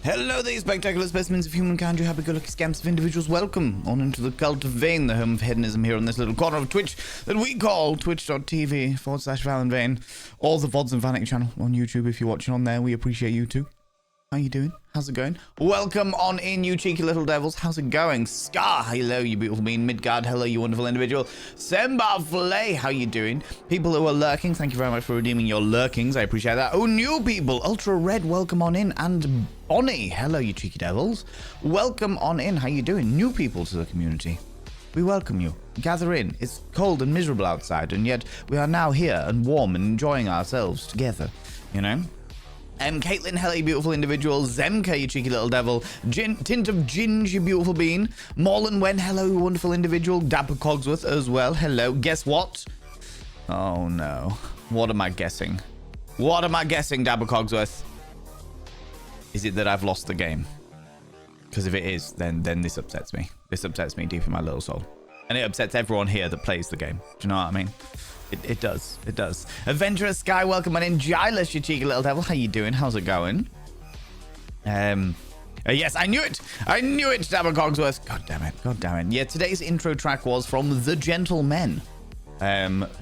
Hello there, spectacular specimens of humankind, you happy-go-lucky scamps of individuals. Welcome on into the cult of Vane, the home of hedonism here on this little corner of Twitch that we call twitch.tv/ValenVane, or the VODs and Vanek channel on YouTube. If you're watching on there, we appreciate you too. How you doing? How's it going? Welcome on in, you cheeky little devils. How's it going? Scar, hello, you beautiful being. Midgard, hello, you wonderful individual. Sembar Filet, how you doing? People who are lurking, thank you very much for redeeming your lurkings. I appreciate that. Oh, new people, Ultra Red, welcome on in. And Bonnie, hello, you cheeky devils. Welcome on in. How you doing? New people to the community. We welcome you. Gather in. It's cold and miserable outside, and yet we are now here and warm and enjoying ourselves together, you know? Caitlin, hello, you beautiful individual. Zemka, you cheeky little devil. Tint of Ginge, you beautiful bean. Morlan Wen, hello, you wonderful individual. Dapper Cogsworth as well, hello. Guess what? Oh, no. What am I guessing? What am I guessing, Dapper Cogsworth? Is it that I've lost the game? Because if it is, then this upsets me. This upsets me deep in my little soul. And it upsets everyone here that plays the game. Do you know what I mean? It does. It does. Adventurous Sky, welcome on in. Gilus, you cheeky little devil. How you doing? How's it going? Yes, I knew it. I knew it, Dabber Cogsworth. God damn it. God damn it. Yeah, today's intro track was from The Gentlemen,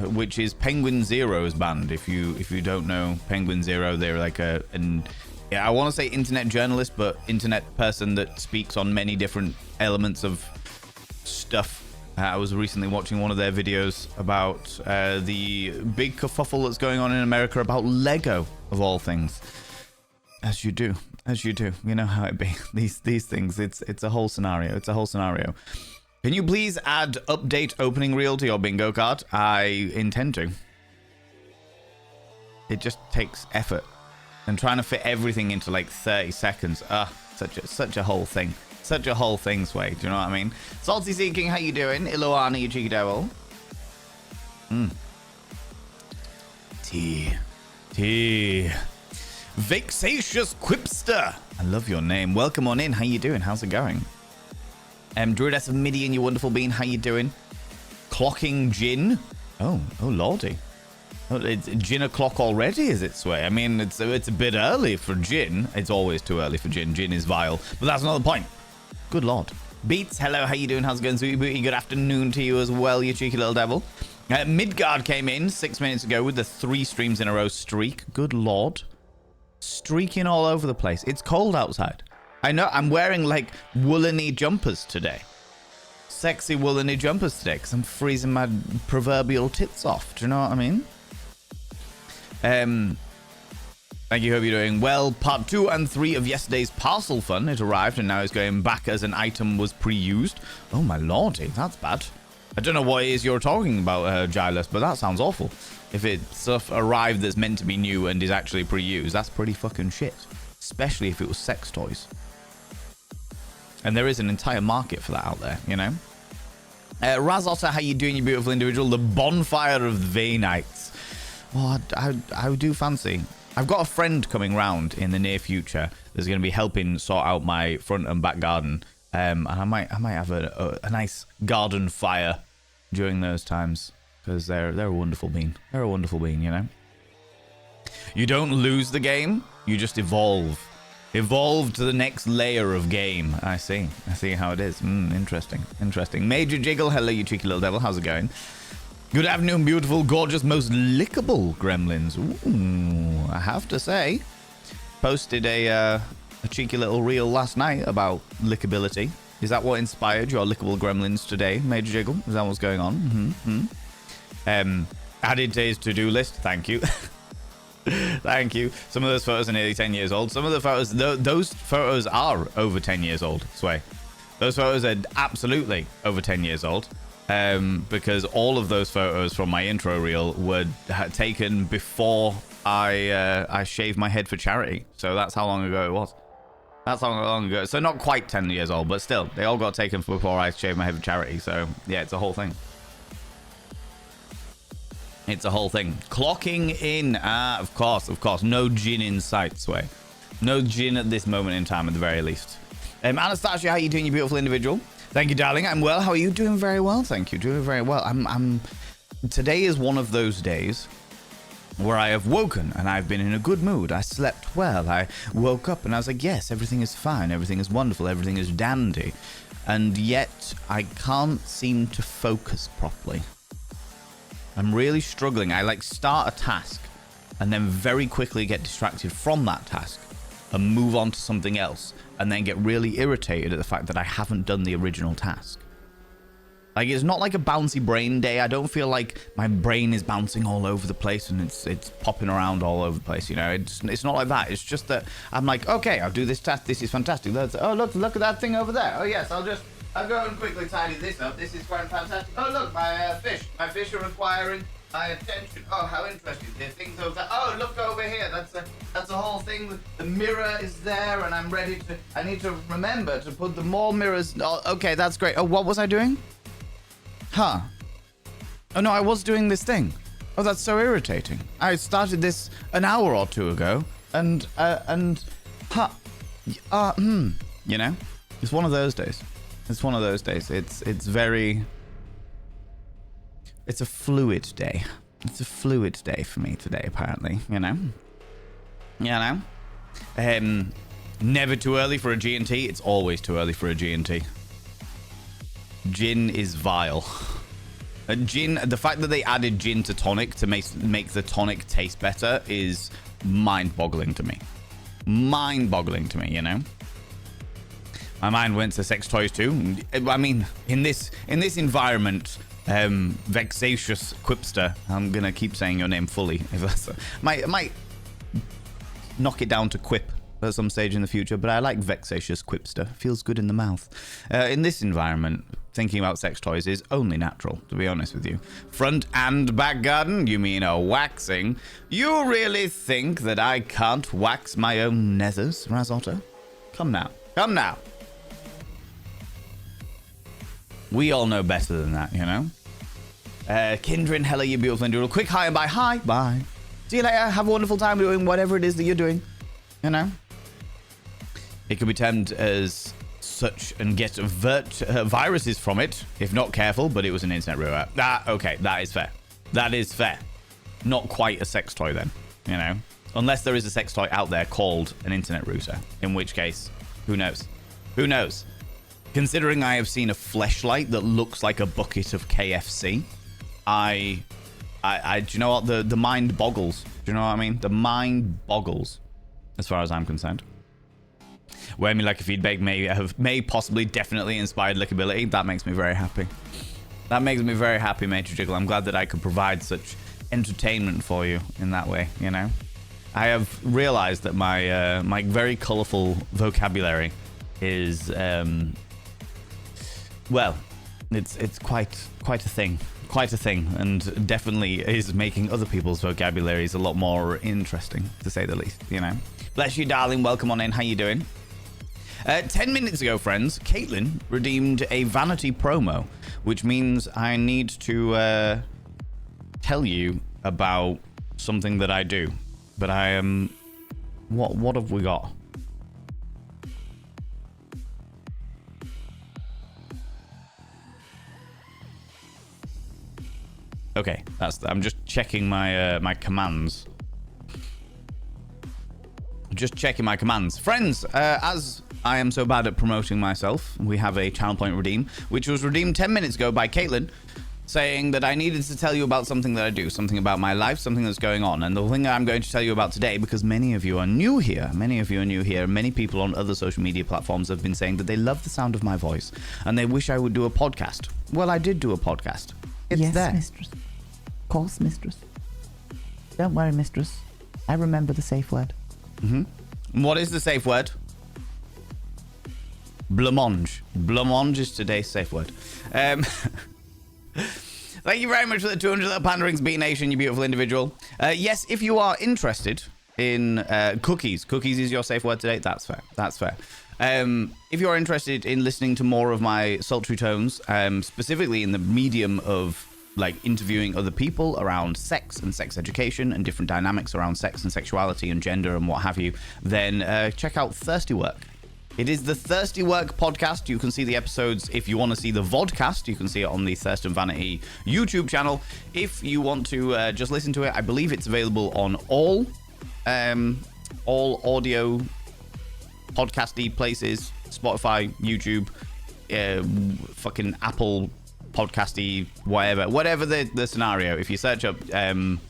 which is Penguin Zero's band. If you don't know Penguin Zero, they're like I want to say internet journalist, but internet person that speaks on many different elements of stuff. I was recently watching one of their videos about the big kerfuffle that's going on in America about Lego, of all things. As you do. You know how it be. These things, it's a whole scenario. It's a whole scenario. Can you please add update opening reel to your bingo card? I intend to. It just takes effort. And trying to fit everything into like 30 seconds. Such a whole thing. Such a whole thing, Sway. Do you know what I mean? Salty Seeking, how you doing? Iloana, you cheeky devil. T. Vexatious Quipster. I love your name. Welcome on in. How you doing? How's it going? Druidess of Midian, you wonderful bean. How you doing? Clocking Gin. Oh lordy. Oh, it's gin o'clock already, is it, Sway? I mean, it's a bit early for gin. It's always too early for gin. Gin is vile. But that's another point. Good lord. Beats, hello, how you doing? How's it going, sweetie booty? Good afternoon to you as well, you cheeky little devil. Midgard came in 6 minutes ago with the 3 streams in a row streak. Good lord. Streaking all over the place. It's cold outside. I know, I'm wearing like woolly jumpers today. Sexy woolly jumpers today because I'm freezing my proverbial tits off. Do you know what I mean? Thank you, hope you're doing well. Part 2 and 3 of yesterday's parcel fun. It arrived and now it's going back as an item was pre-used. Oh my lordy, that's bad. I don't know what it is you're talking about, Gilus, but that sounds awful. If it's stuff arrived that's meant to be new and is actually pre-used, that's pretty fucking shit. Especially if it was sex toys. And there is an entire market for that out there, you know? Razotta, how you doing, you beautiful individual? The bonfire of the Vanites. Oh, I do fancy. I've got a friend coming round in the near future that's going to be helping sort out my front and back garden. And I might have a nice garden fire during those times because they're a wonderful bean. They're a wonderful bean, you know. You don't lose the game, you just evolve. Evolve to the next layer of game. I see how it is. Interesting. Major Jiggle, hello, you cheeky little devil. How's it going? Good afternoon, beautiful, gorgeous, most lickable gremlins. Ooh, I have to say, posted a cheeky little reel last night about lickability. Is that what inspired your lickable gremlins today, Major Jiggle? Is that what's going on? Added to his to-do list. Thank you. Thank you. Some of those photos are nearly 10 years old. Some of the photos, those photos are over 10 years old, Sway. Those photos are absolutely over 10 years old. Because all of those photos from my intro reel were taken before I shaved my head for charity. So that's how long ago it was. That's how long ago. So not quite 10 years old, but still, they all got taken before I shaved my head for charity. So yeah, it's a whole thing. It's a whole thing. Clocking in. Of course. No gin in sight, Sway. No gin at this moment in time, at the very least. Anastasia, how you doing, you beautiful individual? Thank you, darling. I'm well. How are you? Doing very well, thank you. Doing very well. Today is one of those days where I have woken and I've been in a good mood. I slept well. I woke up and I was like, yes, everything is fine. Everything is wonderful. Everything is dandy. And yet I can't seem to focus properly. I'm really struggling. I like start a task and then very quickly get distracted from that task and move on to something else and then get really irritated at the fact that I haven't done the original task. Like, it's not like a bouncy brain day. I don't feel like my brain is bouncing all over the place and it's popping around all over the place, you know. It's not like that. It's just that I'm like, okay, I'll do this task. This is fantastic. Oh, look at that thing over there. Oh, yes, I'll go and quickly tidy this up. This is quite fantastic. Oh, look, my fish. My fish are requiring my attention. Oh, how interesting. There are things over there. Oh, look over here. That's a whole thing. The mirror is there, and I need to remember to put the more mirrors. Oh, okay, that's great. Oh, what was I doing? Huh. Oh, no, I was doing this thing. Oh, that's so irritating. I started this an hour or two ago, and huh. You know? It's one of those days. It's one of those days. It's a fluid day. It's a fluid day for me today, apparently, you know? Never too early for a G&T. It's always too early for a G&T. Gin is vile. Gin, the fact that they added gin to tonic to make the tonic taste better is mind-boggling to me. Mind-boggling to me, you know? My mind went to sex toys too. I mean, in this environment, vexatious quipster. I'm gonna keep saying your name fully. If that's might knock it down to quip at some stage in the future, but I like vexatious quipster. Feels good in the mouth. In this environment, thinking about sex toys is only natural, to be honest with you. Front and back garden? You mean a waxing? You really think that I can't wax my own nethers, Razotto? Come now. Come now. We all know better than that, you know? Kindred, hello, you beautiful individual. Quick hi and bye. Hi, bye. See you later. Have a wonderful time doing whatever it is that you're doing. You know? It could be termed as such and get viruses from it, if not careful, but it was an internet router. Okay, that is fair. That is fair. Not quite a sex toy then, you know? Unless there is a sex toy out there called an internet router, in which case, who knows? Who knows? Considering I have seen a fleshlight that looks like a bucket of KFC, I do you know what? The mind boggles. Do you know what I mean? The mind boggles, as far as I'm concerned. Wear me like a feedback may possibly definitely inspired lickability. That makes me very happy. That makes me very happy, Major Jiggle. I'm glad that I could provide such entertainment for you in that way, you know? I have realized that my my very colorful vocabulary is well, it's quite a thing. Quite a thing, and definitely is making other people's vocabularies a lot more interesting, to say the least, you know. Bless you, darling. Welcome on in. How you doing? 10 minutes ago, friends, Caitlin redeemed a vanity promo, which means I need to tell you about something that I do. But I am... What have we got? Okay, I'm just checking my my commands. Just checking my commands. Friends, as I am so bad at promoting myself, we have a channel point redeem, which was redeemed 10 minutes ago by Caitlin, saying that I needed to tell you about something that I do, something about my life, something that's going on. And the thing that I'm going to tell you about today, because many of you are new here, many people on other social media platforms have been saying that they love the sound of my voice and they wish I would do a podcast. Well, I did do a podcast. It's yes, there. Mistress. Of course, Mistress. Don't worry, Mistress. I remember the safe word. Mm-hmm. What is the safe word? Blancmange. Blancmange is today's safe word. Thank you very much for the 200 little panderings, B Nation, you beautiful individual. Yes, if you are interested in cookies is your safe word today. That's fair. That's fair. If you're interested in listening to more of my sultry tones, specifically in the medium of like interviewing other people around sex and sex education and different dynamics around sex and sexuality and gender and what have you, then check out Thirsty Work. It is the Thirsty Work podcast. You can see the episodes. If you want to see the vodcast, you can see it on the Thurston Vanity YouTube channel. If you want to just listen to it, I believe it's available on all audio podcasty places, Spotify, YouTube, fucking Apple podcasty, whatever the scenario. If you search up search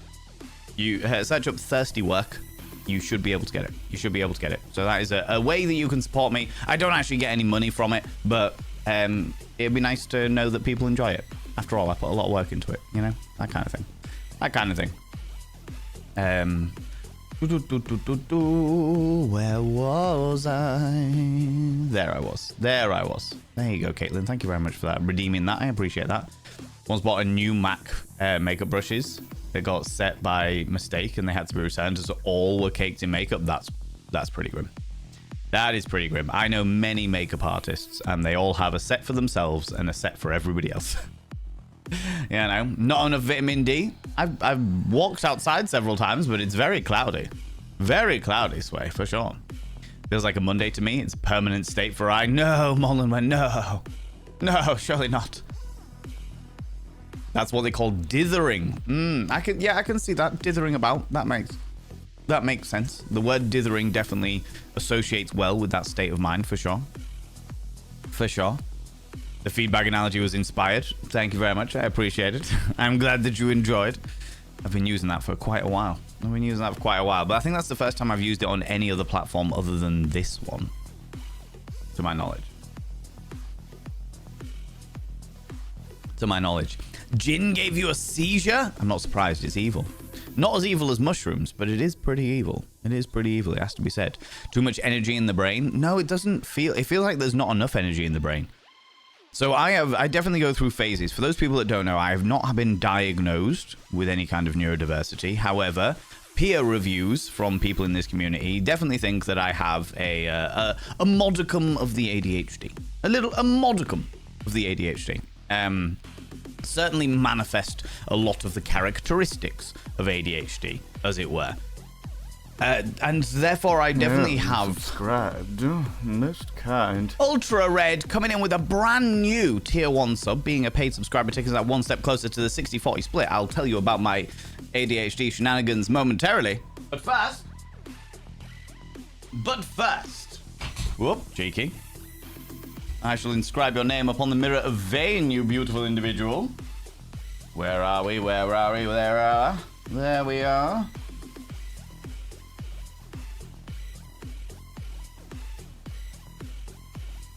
up Thirsty Work, you should be able to get it. You should be able to get it. So that is a way that you can support me. I don't actually get any money from it, but it'd be nice to know that people enjoy it. After all, I put a lot of work into it, you know? That kind of thing. Where was I? There I was. There you go, Caitlin. Thank you very much for that. Redeeming that. I appreciate that. Once bought a new MAC makeup brushes. They got set by mistake and they had to be returned, so all were caked in makeup. That's pretty grim. That is pretty grim. I know many makeup artists and they all have a set for themselves and a set for everybody else. You know, not enough vitamin D. I've walked outside several times, but it's very cloudy. Very cloudy, Sway, for sure. Feels like a Monday to me. It's a permanent state for I. No, Molinware, no. No, surely not. That's what they call dithering. I can see that. Dithering about. That makes sense. The word dithering definitely associates well with that state of mind, for sure. For sure. The feedback analogy was inspired. Thank you very much. I appreciate it. I'm glad that you enjoyed. I've been using that for quite a while. But I think that's the first time I've used it on any other platform other than this one, to my knowledge. Jinn gave you a seizure? I'm not surprised. It's evil. Not as evil as mushrooms, but it is pretty evil. It has to be said. Too much energy in the brain? No, it doesn't feel... It feels like there's not enough energy in the brain. So I definitely go through phases. For those people that don't know, I have not been diagnosed with any kind of neurodiversity. However, peer reviews from people in this community definitely think that I have a modicum of the ADHD. A modicum of the ADHD. Certainly manifest a lot of the characteristics of ADHD, as it were. And therefore, I definitely have... Subscribed. Most kind. Ultra Red coming in with a brand new Tier 1 sub. Being a paid subscriber takes us that one step closer to the 60-40 split. I'll tell you about my ADHD shenanigans momentarily. But first... Whoop, cheeky. I shall inscribe your name upon the mirror of Vane, you beautiful individual. Where are we? There we are.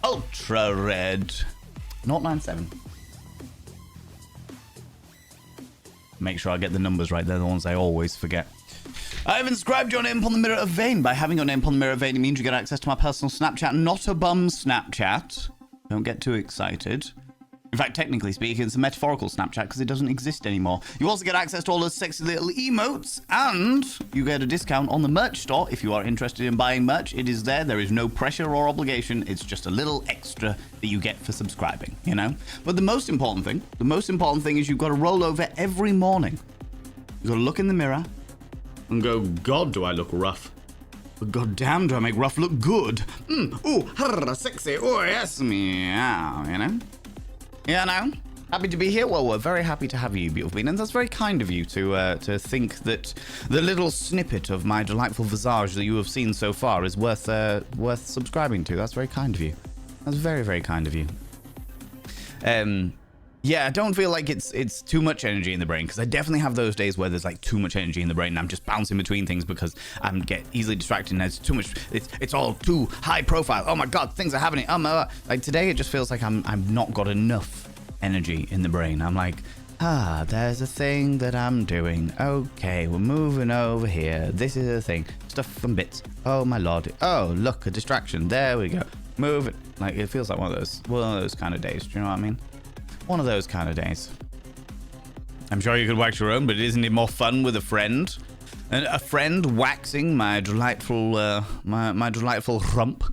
Ultra Red 097. Make sure I get the numbers right. They're the ones I always forget. I have inscribed your name upon the mirror of Vane. By having your name upon the mirror of Vane, it means you get access to my personal Snapchat, not a bum Snapchat. Don't get too excited. In fact, technically speaking, it's a metaphorical Snapchat because it doesn't exist anymore. You also get access to all those sexy little emotes, and you get a discount on the merch store if you are interested in buying merch. It is there. There is no pressure or obligation. It's just a little extra that you get for subscribing, you know? But the most important thing is you've got to roll over every morning. You've got to look in the mirror and go, God, do I look rough? But God damn, do I make rough look good? Sexy. Oh, yes, meow, you know? Yeah, no. Happy to be here. Well, we're very happy to have you, beautiful being, and that's very kind of you to think that the little snippet of my delightful visage that you have seen so far is worth subscribing to. That's very kind of you. That's very, very kind of you. Yeah, I don't feel like it's too much energy in the brain, because I definitely have those days where there's like too much energy in the brain and I'm just bouncing between things because I'm get easily distracted and there's too much. It's all too high profile. Oh my God, things are happening. Like today, it just feels like I'm not got enough energy in the brain. I'm like, there's a thing that I'm doing. Okay, we're moving over here. This is a thing. Stuff and bits. Oh my Lord. Oh, look, a distraction. There we go. Move it. Like it feels like one of those kind of days. Do you know what I mean? One of those kind of days. I'm sure you could wax your own, but isn't it more fun with a friend? And a friend waxing my delightful, my delightful rump,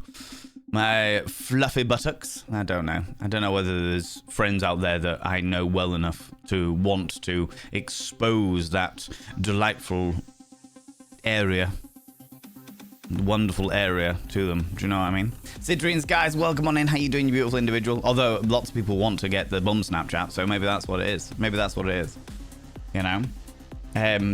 my fluffy buttocks. I don't know. I don't know whether there's friends out there that I know well enough to want to expose that delightful area wonderful area to them. Do you know what I mean? Citrines, guys, welcome on in. How you doing, you beautiful individual? Although lots of people want to get the bum Snapchat, so maybe that's what it is. Maybe that's what it is. You know?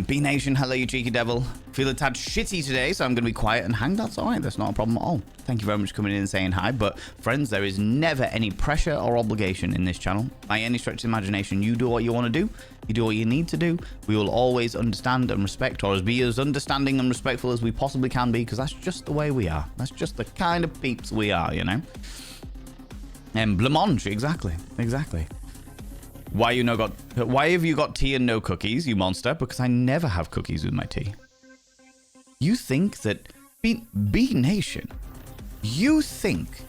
B Nation, hello, you cheeky devil. Feel a tad shitty today, so I'm going to be quiet and hang. That's all right. That's not a problem at all. Thank you very much for coming in and saying hi. But friends, there is never any pressure or obligation in this channel. By any stretch of imagination, you do what you want to do. You do what you need to do. We will always understand and respect, or be as understanding and respectful as we possibly can be, because that's just the way we are. That's just the kind of peeps we are, you know? Blancmange, exactly. Why have you got tea and no cookies, you monster? Because I never have cookies with my tea. You think that B Nation, you think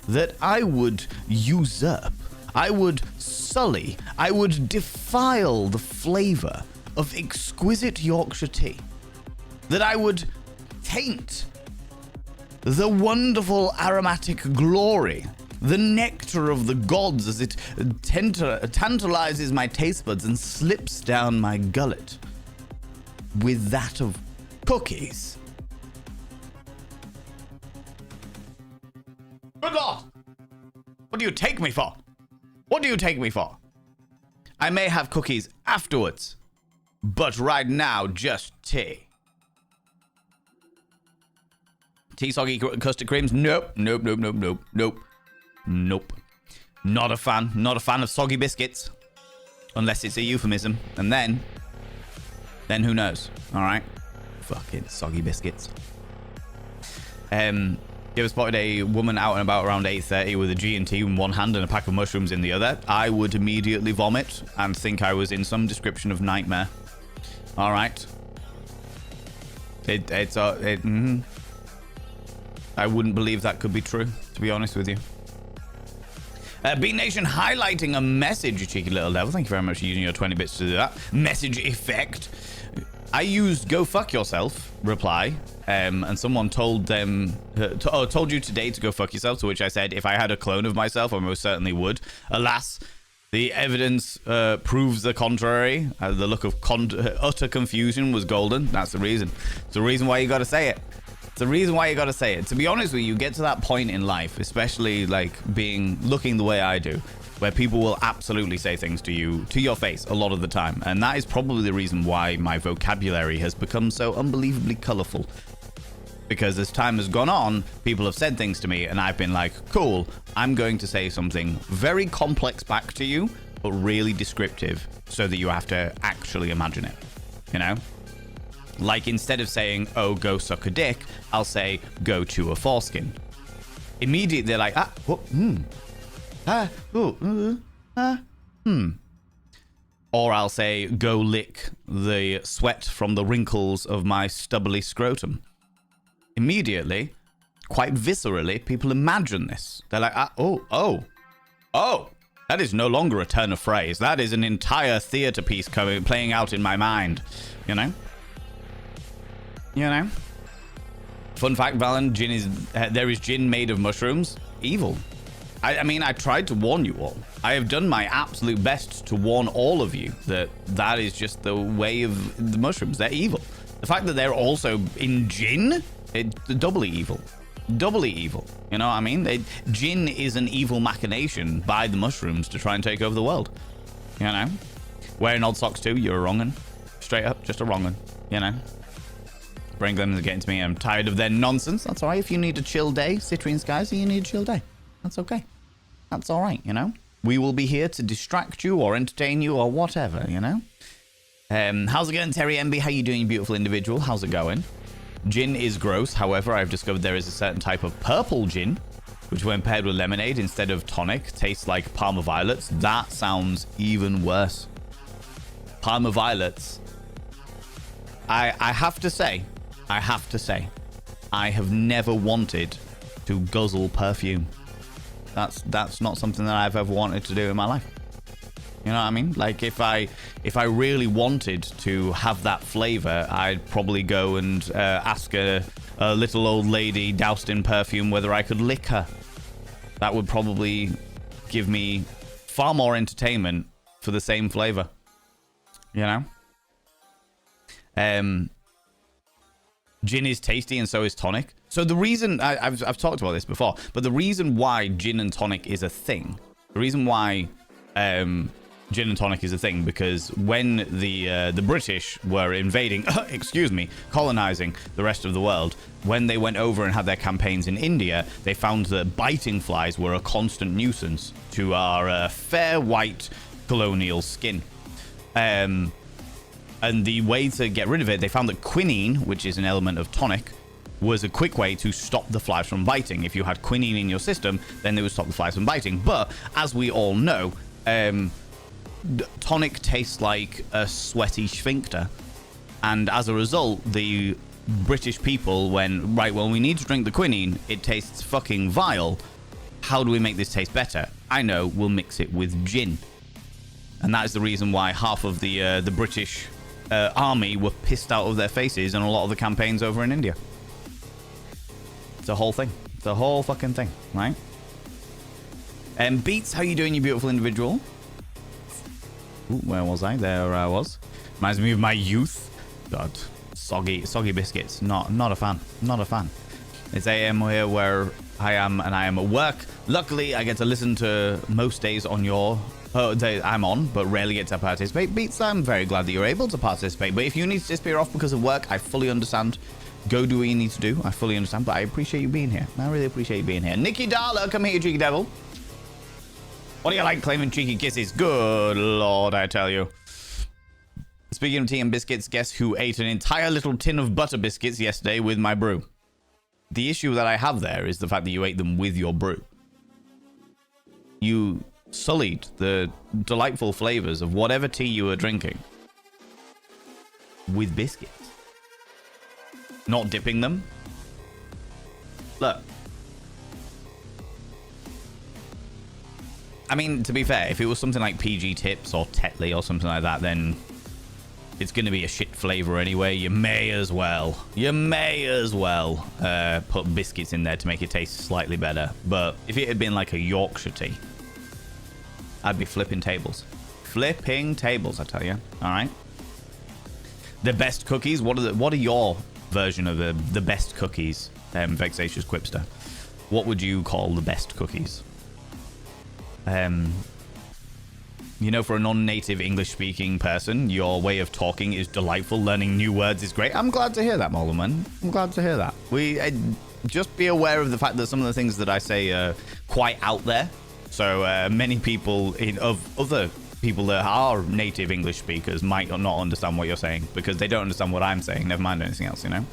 that I would usurp, I would sully, I would defile the flavor of exquisite Yorkshire tea, that I would taint the wonderful aromatic glory, the nectar of the gods, as it tantalizes my taste buds and slips down my gullet with that of cookies? Good Lord! What do you take me for? What do you take me for? I may have cookies afterwards, but right now, just tea. Tea soggy custard creams? Nope. Nope. Not a fan. Not a fan of soggy biscuits. Unless it's a euphemism. And then who knows? Alright? Fucking soggy biscuits. You ever spotted a woman out and about around 8:30 with a G&T in one hand and a pack of mushrooms in the other? I would immediately vomit and think I was in some description of nightmare. Alright? I wouldn't believe that could be true, to be honest with you. B Nation highlighting a message, you cheeky little devil. Thank you very much for using your 20 bits to do that. Message effect. I used go fuck yourself reply, and someone told them, told you today to go fuck yourself, to which I said, if I had a clone of myself, I most certainly would. Alas, the evidence proves the contrary. The look of utter confusion was golden. That's the reason. It's the reason why you gotta say it. It's the reason why you gotta say it. To be honest with you, you get to that point in life, especially like looking the way I do, where people will absolutely say things to you, to your face, a lot of the time. And that is probably the reason why my vocabulary has become so unbelievably colorful. Because as time has gone on, people have said things to me and I've been like, cool, I'm going to say something very complex back to you, but really descriptive so that you have to actually imagine it, you know? Like instead of saying, oh, go suck a dick, I'll say, go chew a foreskin. Immediately they're like, Or I'll say, go lick the sweat from the wrinkles of my stubbly scrotum. Immediately, quite viscerally, people imagine this. They're like, oh, that is no longer a turn of phrase. That is an entire theater piece playing out in my mind, you know? Fun fact, Valen, there is gin made of mushrooms. Evil. I mean, I tried to warn you all. I have done my absolute best to warn all of you that is just the way of the mushrooms. They're evil. The fact that they're also in gin, it's doubly evil. Doubly evil. You know what I mean? Gin is an evil machination by the mushrooms to try and take over the world. You know? Wearing old socks too, you're a wrong'un. Straight up, just a wrong'un. You know? Bring them to getting to me. I'm tired of their nonsense. That's all right. If you need a chill day, Citrine Skies, you need a chill day. That's okay. That's all right, you know? We will be here to distract you or entertain you or whatever, you know? How's it going, Terry MB? How you doing, you beautiful individual? How's it going? Gin is gross. However, I've discovered there is a certain type of purple gin, which when paired with lemonade instead of tonic, tastes like Parma Violets. That sounds even worse. Parma Violets. I have to say, I have never wanted to guzzle perfume. That's not something that I've ever wanted to do in my life. You know what I mean? Like if I really wanted to have that flavor, I'd probably go and ask a little old lady doused in perfume whether I could lick her. That would probably give me far more entertainment for the same flavor. You know? Gin is tasty and so is tonic. So the reason, I've talked about this before, but the reason why gin and tonic is a thing, the reason why gin and tonic is a thing, because when the British were invading, colonizing the rest of the world, when they went over and had their campaigns in India, they found that biting flies were a constant nuisance to our fair white colonial skin. And the way to get rid of it, they found that quinine, which is an element of tonic, was a quick way to stop the flies from biting. If you had quinine in your system, then they would stop the flies from biting. But as we all know, tonic tastes like a sweaty sphincter. And as a result, the British people went, right, well, we need to drink the quinine. It tastes fucking vile. How do we make this taste better? I know, we'll mix it with gin. And that is the reason why half of the British army were pissed out of their faces in a lot of the campaigns over in India. It's a whole thing. It's a whole fucking thing, right? Beats, how you doing, you beautiful individual? Ooh, where was I? There I was. Reminds me of my youth. God, soggy biscuits. Not a fan. Not a fan. It's AM here where I am, and I am at work. Luckily, I get to listen to most days on your day I'm on, but rarely get to participate. Beats, I'm very glad that you're able to participate. But if you need to disappear off because of work, I fully understand. Go do what you need to do. I fully understand, but I appreciate you being here. I really appreciate you being here. Nikki Darla, come here, you cheeky devil. What do you like claiming cheeky kisses? Good lord, I tell you. Speaking of tea and biscuits, guess who ate an entire little tin of butter biscuits yesterday with my brew? The issue that I have there is the fact that you ate them with your brew. You sullied the delightful flavors of whatever tea you were drinking with biscuits. Not dipping them. Look. I mean, to be fair, if it was something like PG Tips or Tetley or something like that, then it's going to be a shit flavor anyway. You may as well put biscuits in there to make it taste slightly better. But if it had been like a Yorkshire tea, I'd be flipping tables. Flipping tables, I tell you. All right. The best cookies. What are your version of the best cookies? Vexatious Quipster. What would you call the best cookies? You know, for a non-native English-speaking person, your way of talking is delightful. Learning new words is great. I'm glad to hear that, Molderman. I'm glad to hear that. Just be aware of the fact that some of the things that I say are quite out there. So many people of other people that are native English speakers might not understand what you're saying because they don't understand what I'm saying. Never mind anything else, you know.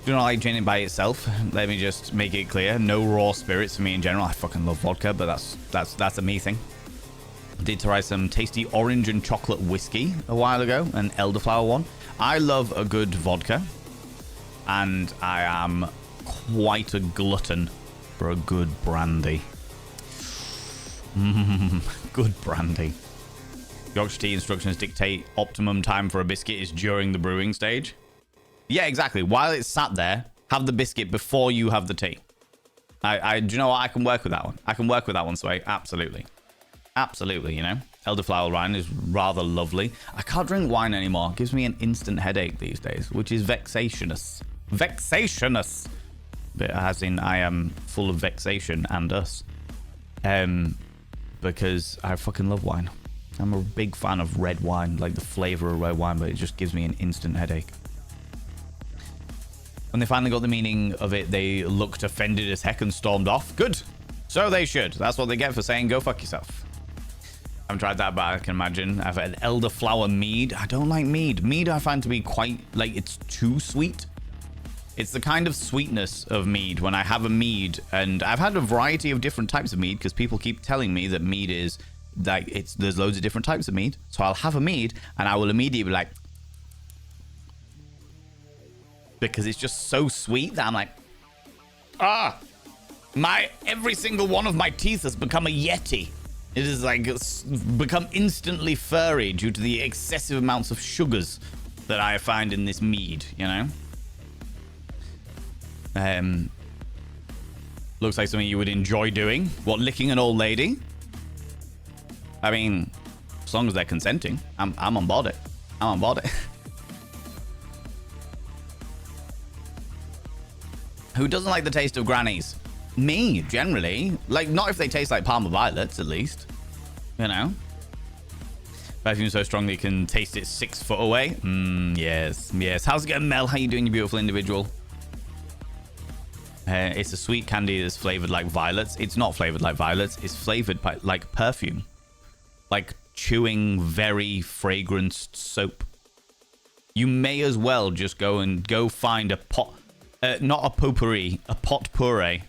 Do not like gin by itself. Let me just make it clear. No raw spirits for me in general. I fucking love vodka, but that's a me thing. Did try some tasty orange and chocolate whiskey a while ago, an elderflower one. I love a good vodka, and I am quite a glutton for a good brandy. Good brandy. Yorkshire tea instructions dictate optimum time for a biscuit is during the brewing stage. Yeah, exactly. While it's sat there, have the biscuit before you have the tea. Do you know what? I can work with that one. I can work with that one, Sway. Absolutely. Absolutely, you know. Elderflower wine is rather lovely. I can't drink wine anymore. It gives me an instant headache these days, which is vexatious. Vexatious. But as in, I am full of vexation and us. Because I fucking love wine. I'm a big fan of red wine, like the flavor of red wine, but it just gives me an instant headache. When they finally got the meaning of it, they looked offended as heck and stormed off. Good. So they should. That's what they get for saying, go fuck yourself. I haven't tried that, but I can imagine. I've had elderflower mead. I don't like mead. Mead I find to be quite, like, it's too sweet. It's the kind of sweetness of mead when I have a mead, and I've had a variety of different types of mead because people keep telling me that mead is, like, there's loads of different types of mead. So I'll have a mead, and I will immediately be like, because it's just so sweet that I'm like, every single one of my teeth has become a Yeti. It is like become instantly furry due to the excessive amounts of sugars that I find in this mead, you know? Looks like something you would enjoy doing. What, licking an old lady? I mean, as long as they're consenting, I'm on board it. I'm on board it. Who doesn't like the taste of grannies? Me, generally. Like, not if they taste like Parma Violets, at least. You know? Perfume so strong that you can taste it 6 foot away. Yes, yes. How's it going, Mel? How you doing, you beautiful individual? It's a sweet candy that's flavored like violets. It's not flavored like violets. It's flavored by, like perfume. Like chewing very fragranced soap. You may as well just go find a pot, not a potpourri, a pot puree,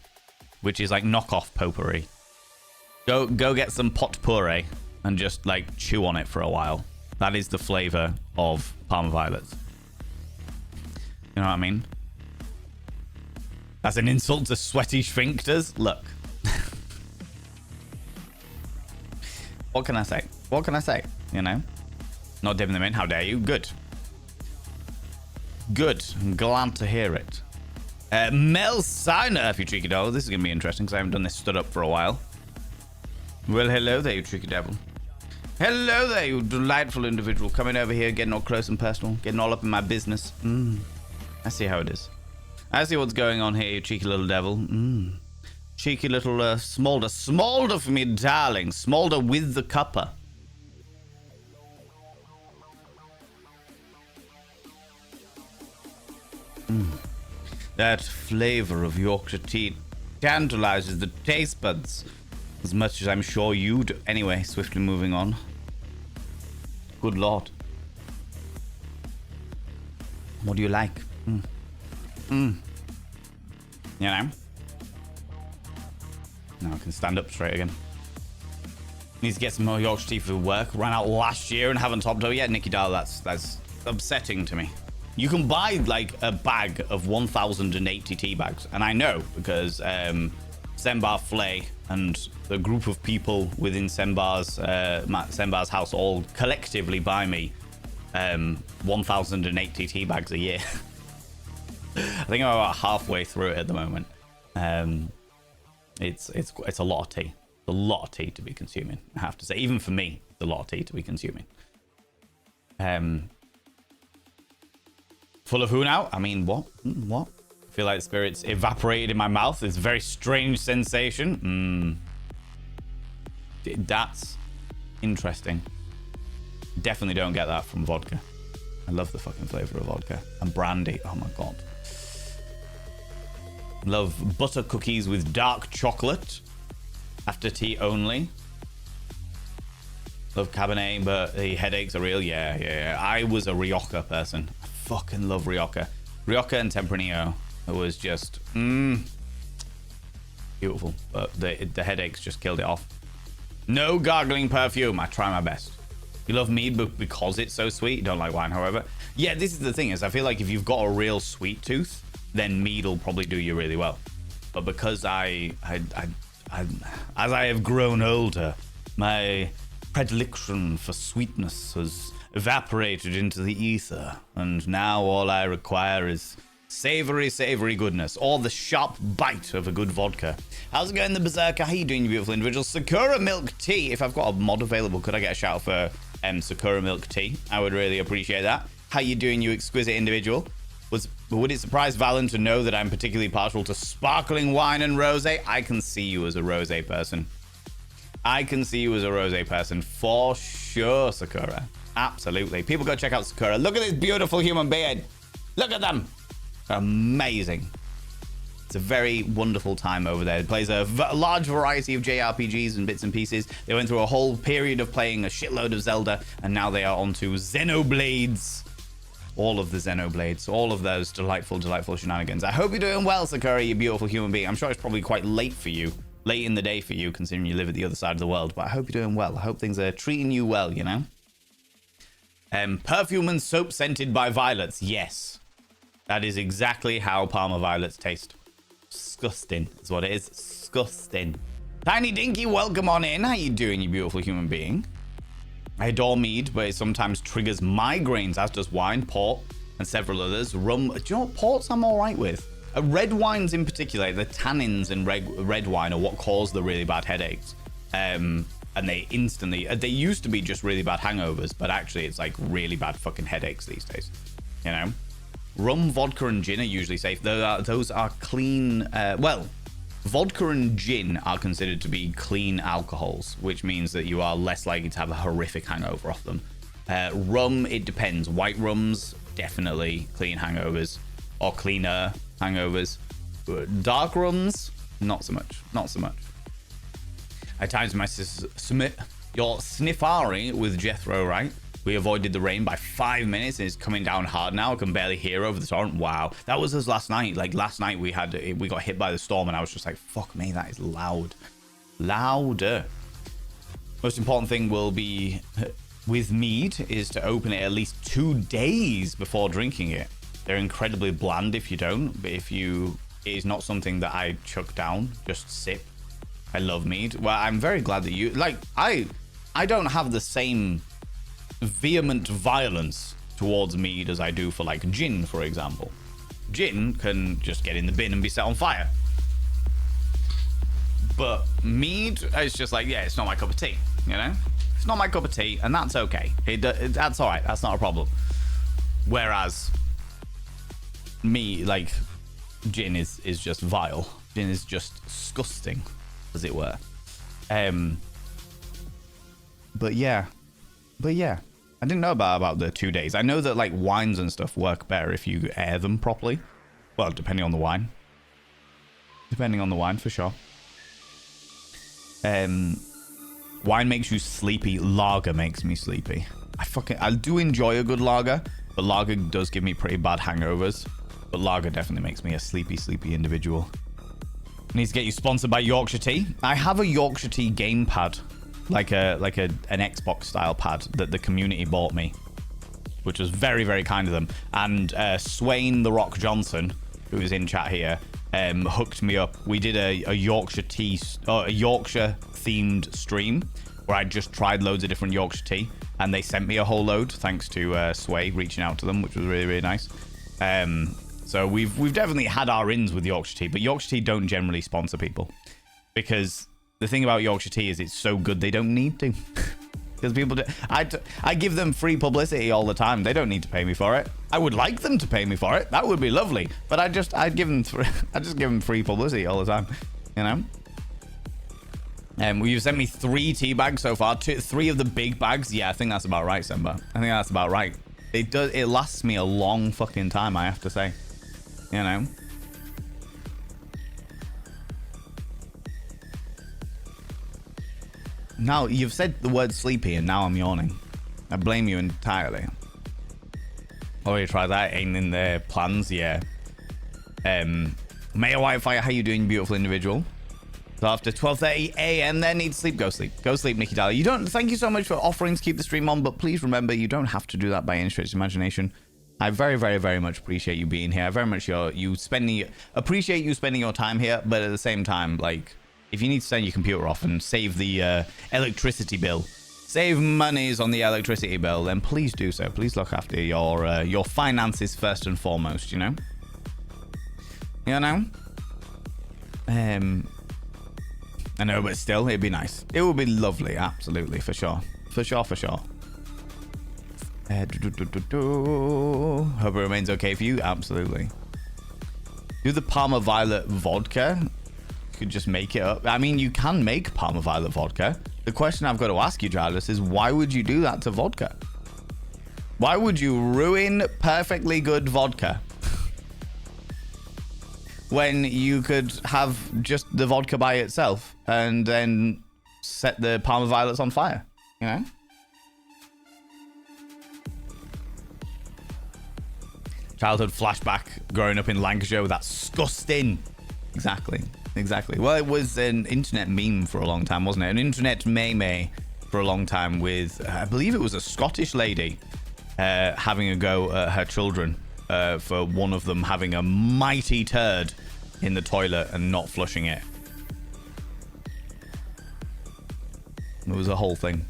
which is like knockoff potpourri. Go get some pot puree and just like chew on it for a while. That is the flavor of Parma Violets. You know what I mean? That's an insult to sweaty sphincters. Look. What can I say? What can I say? You know? Not dipping them in. How dare you? Good. Good. I'm glad to hear it. Mel Signer, if you cheeky devil. This is going to be interesting because I haven't done this stood up for a while. Well, hello there, you cheeky devil. Hello there, you delightful individual. Coming over here, getting all close and personal. Getting all up in my business. I see how it is. I see what's going on here, you cheeky little devil. Cheeky little Smolder. Smolder for me, darling. Smolder with the cuppa. That flavor of Yorkshire tea tantalizes the taste buds as much as I'm sure you do. Anyway, swiftly moving on. Good lord. What do you like? You know? Now I can stand up straight again. Needs to get some more Yorkshire tea for work. Ran out last year and haven't topped over yet. Nicky Dahl, that's upsetting to me. You can buy like a bag of 1,080 tea bags. And I know because Sembar Flay and the group of people within Sembar's house all collectively buy me 1,080 tea bags a year. I think I'm about halfway through it at the moment. It's a lot of tea. It's a lot of tea to be consuming, I have to say. Even for me, it's a lot of tea to be consuming. Full of who now? I mean, what? What? I feel like the spirit's evaporated in my mouth. It's a very strange sensation. That's interesting. Definitely don't get that from vodka. I love the fucking flavor of vodka. And brandy. Oh my god. Love butter cookies with dark chocolate. After tea only. Love Cabernet, but the headaches are real. Yeah. I was a Rioja person. I fucking love Rioja. Rioja and Tempranillo. It was just beautiful. But the headaches just killed it off. No gargling perfume. I try my best. You love mead because it's so sweet. You don't like wine, however. Yeah, this is the thing, is I feel like if you've got a real sweet tooth, then mead will probably do you really well. But because as I have grown older, my predilection for sweetness has evaporated into the ether, and now all I require is savory goodness, or the sharp bite of a good vodka. How's it going, the Berserker? How you doing, you beautiful individual? Sakura Milk Tea. If I've got a mod available, could I get a shout for Sakura Milk Tea? I would really appreciate that. How you doing, you exquisite individual? Would it surprise Valen to know that I'm particularly partial to sparkling wine and rosé? I can see you as a rosé person. I can see you as a rosé person for sure, Sakura. Absolutely. People go check out Sakura. Look at this beautiful human being. Look at them. Amazing. It's a very wonderful time over there. It plays a large variety of JRPGs and bits and pieces. They went through a whole period of playing a shitload of Zelda, and now they are onto Xenoblades. All of the Xenoblades, all of those delightful shenanigans. I hope you're doing well, Sakura, you beautiful human being. I'm sure it's probably quite late for you, late in the day for you, considering you live at the other side of the world, but I hope you're doing well. I hope things are treating you well, you know? Perfume and soap scented by violets. Yes. That is exactly how Parma Violets taste. Disgusting is what it is. Disgusting. Tiny Dinky, welcome on in. How you doing, you beautiful human being? I adore mead, but it sometimes triggers migraines, as does wine, port, and several others. Rum, do you know what ports I'm all right with? Red wines in particular, the tannins in red wine are what cause the really bad headaches. And they instantly, they used to be just really bad hangovers, but actually it's like really bad fucking headaches these days, you know? Rum, vodka, and gin are usually safe. Those are clean. Well, vodka and gin are considered to be clean alcohols, which means that you are less likely to have a horrific hangover off them. Rum, it depends. White rums, definitely clean hangovers or cleaner hangovers. Dark rums, not so much. Not so much. At times, your Sniffari with Jethro, right? We avoided the rain by 5 minutes and it's coming down hard now. I can barely hear over the torrent. Wow. That was us last night. Like last night we got hit by the storm and I was just like, fuck me, that is loud. Louder. Most important thing will be with mead is to open it at least 2 days before drinking it. They're incredibly bland if you don't, but it is not something that I chuck down, just sip. I love mead. Well, I'm very glad that you like, I don't have the same vehement violence towards mead as I do for like gin, for example. Gin can just get in the bin and be set on fire. But mead, it's just like, yeah, it's not my cup of tea, you know? It's not my cup of tea, and that's okay. That's all right. That's not a problem. Whereas like gin is just vile. Gin is just disgusting, as it were. But yeah. I didn't know about the 2 days. I know that like wines and stuff work better if you air them properly. Well, depending on the wine. Depending on the wine, for sure. Wine makes you sleepy. Lager makes me sleepy. I do enjoy a good lager, but lager does give me pretty bad hangovers. But lager definitely makes me a sleepy individual. Needs to get you sponsored by Yorkshire Tea. I have a Yorkshire Tea gamepad. Like an Xbox style pad that the community bought me, which was very, very kind of them. And Swain the Rock Johnson, who is in chat here, hooked me up. We did a Yorkshire themed stream where I just tried loads of different Yorkshire tea, and they sent me a whole load thanks to Sway reaching out to them, which was really, really nice. So we've definitely had our ins with Yorkshire Tea, but Yorkshire Tea don't generally sponsor people because the thing about Yorkshire Tea is it's so good they don't need to. Because people do. I give them free publicity all the time. They don't need to pay me for it. I would like them to pay me for it. That would be lovely. But I just give them free publicity all the time. You know. You've sent me 3 tea bags so far. 3 of the big bags. Yeah, I think that's about right, Semba. I think that's about right. It lasts me a long fucking time, I have to say. You know. Now, you've said the word sleepy and now I'm yawning. I blame you entirely. Oh, you try that? Ain't in their plans, yeah. Mayor Whitefire, how you doing, beautiful individual? So after 12:30 a.m. there, need to sleep. Go sleep. Go sleep, Nikki Daly. You don't. Thank you so much for offering to keep the stream on, but please remember, you don't have to do that by any stretch of imagination. I very, very, very much appreciate you being here. I very much appreciate you spending your time here, but at the same time, like, if you need to turn your computer off and save the electricity bill, save monies on the electricity bill, then please do so. Please look after your finances first and foremost, you know? You know? I know, but still, it'd be nice. It would be lovely, absolutely, for sure. For sure. Hope it remains okay for you, absolutely. Do the Parma Violet vodka? You could just make it up. I mean, you can make Parma Violet vodka. The question I've got to ask you, Jarvis, is why would you do that to vodka? Why would you ruin perfectly good vodka when you could have just the vodka by itself and then set the Parma Violets on fire, you know? Childhood flashback, growing up in Lancashire with that disgusting. Exactly. Well, it was an internet meme for a long time, wasn't it? An internet meme for a long time with, I believe it was a Scottish lady having a go at her children for one of them having a mighty turd in the toilet and not flushing it. It was a whole thing.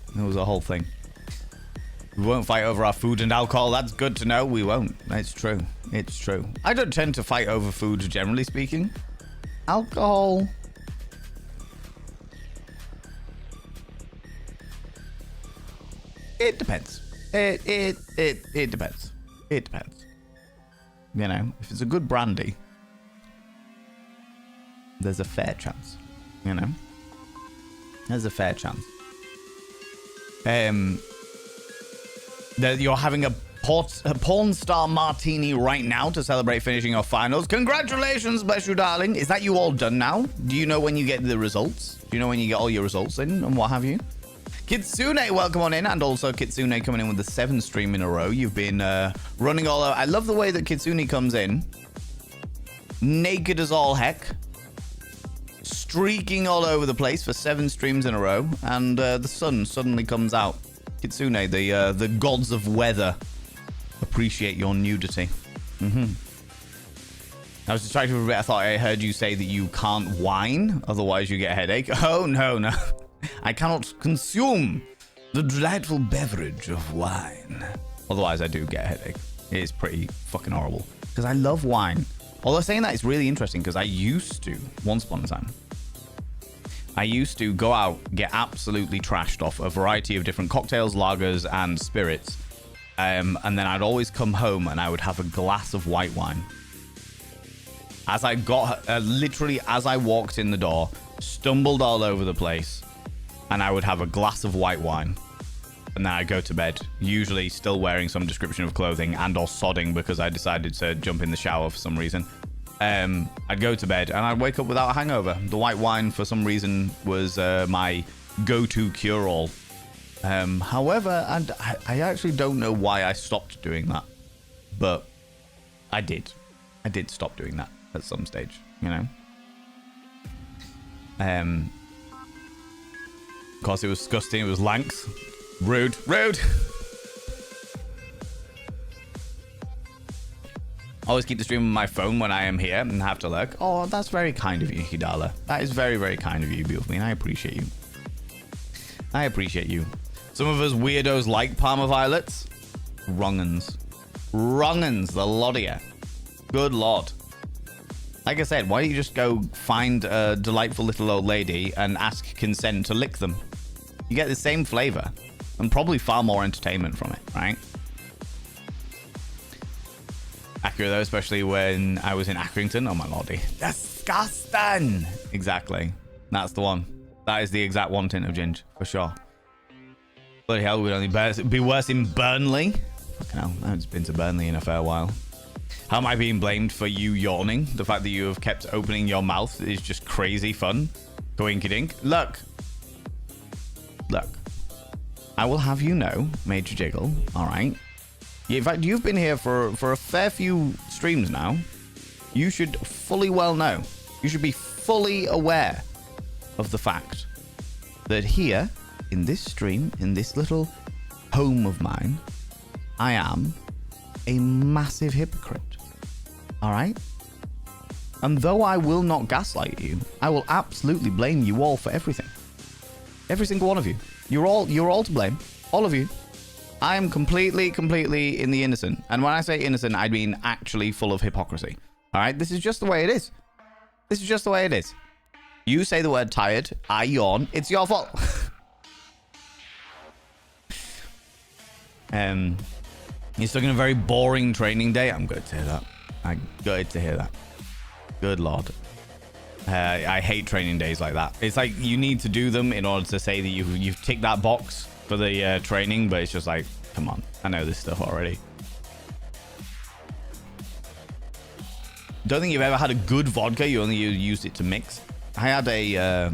We won't fight over our food and alcohol. That's good to know. We won't. It's true. I don't tend to fight over food, generally speaking. Alcohol. It depends. It depends. You know, if it's a good brandy, there's a fair chance. You know, there's a fair chance. That you're having a porn star martini right now to celebrate finishing your finals. Congratulations, bless you, darling. Is that you all done now? Do you know when you get the results? Do you know when you get all your results in and what have you? Kitsune, welcome on in. And also Kitsune coming in with the 7th stream in a row. You've been running all over. I love the way that Kitsune comes in. Naked as all heck. Streaking all over the place for 7 streams in a row. And the sun suddenly comes out. Kitsune, the gods of weather appreciate your nudity. I was distracted for a bit. I thought I heard you say that you can't whine, otherwise you get a headache. Oh, no. I cannot consume the delightful beverage of wine. Otherwise, I do get a headache. It is pretty fucking horrible. Because I love wine. Although saying that is really interesting because I used to, once upon a time, I used to go out, get absolutely trashed off a variety of different cocktails, lagers, and spirits. And then I'd always come home and I would have a glass of white wine. As I got, literally as I walked in the door, stumbled all over the place, and I would have a glass of white wine. And then I'd go to bed, usually still wearing some description of clothing and or sodding because I decided to jump in the shower for some reason. I'd go to bed and I'd wake up without a hangover. The white wine, for some reason, was my go-to cure-all. However, and I actually don't know why I stopped doing that, but I did. I did stop doing that at some stage, you know. Of course, it was disgusting. It was Lanx. Rude. Always keep the stream on my phone when I am here and have to lurk. Oh, that's very kind of you, Hidala. That is very, very kind of you, beautiful. And I appreciate you. I appreciate you. Some of us weirdos like Parma Violets. Wrong'uns, the lot of you. Good lord. Like I said, why don't you just go find a delightful little old lady and ask consent to lick them? You get the same flavor and probably far more entertainment from it, right? Accurate though, especially when I was in Accrington. Oh my lordy. Disgusting! Exactly. That's the one. That is the exact one tint of ginger, for sure. Bloody hell, we'd only be worse in Burnley. Fucking hell, I haven't been to Burnley in a fair while. How am I being blamed for you yawning? The fact that you have kept opening your mouth is just crazy fun. Coinkydink. Look. I will have you know, Major Jiggle, alright? In fact, you've been here for a fair few streams now. You should fully well know. You should be fully aware of the fact that here, in this stream, in this little home of mine, I am a massive hypocrite. Alright? And though I will not gaslight you, I will absolutely blame you all for everything. Every single one of you. You're all to blame. All of you. I am completely in the innocent. And when I say innocent, I mean actually full of hypocrisy. Alright? This is just the way it is. This is just the way it is. You say the word tired, I yawn, it's your fault. You're stuck in a very boring training day. I'm good to hear that. I'm good to hear that. Good lord. I hate training days like that. It's like you need to do them in order to say that you've ticked that box for the training, but it's just like, come on, I know this stuff already. Don't think you've ever had a good vodka. You only used it to mix. I had a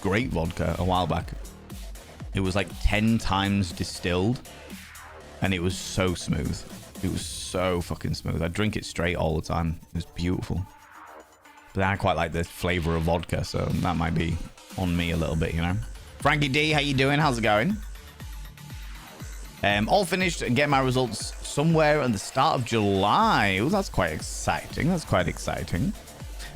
great vodka a while back. It was like 10 times distilled, and it was so smooth. It was so fucking smooth. I drink it straight all the time. It was beautiful. But I quite like the flavor of vodka, so that might be on me a little bit, you know. Frankie D, how you doing? How's it going? All finished and get my results somewhere at the start of July. Oh, that's quite exciting. That's quite exciting.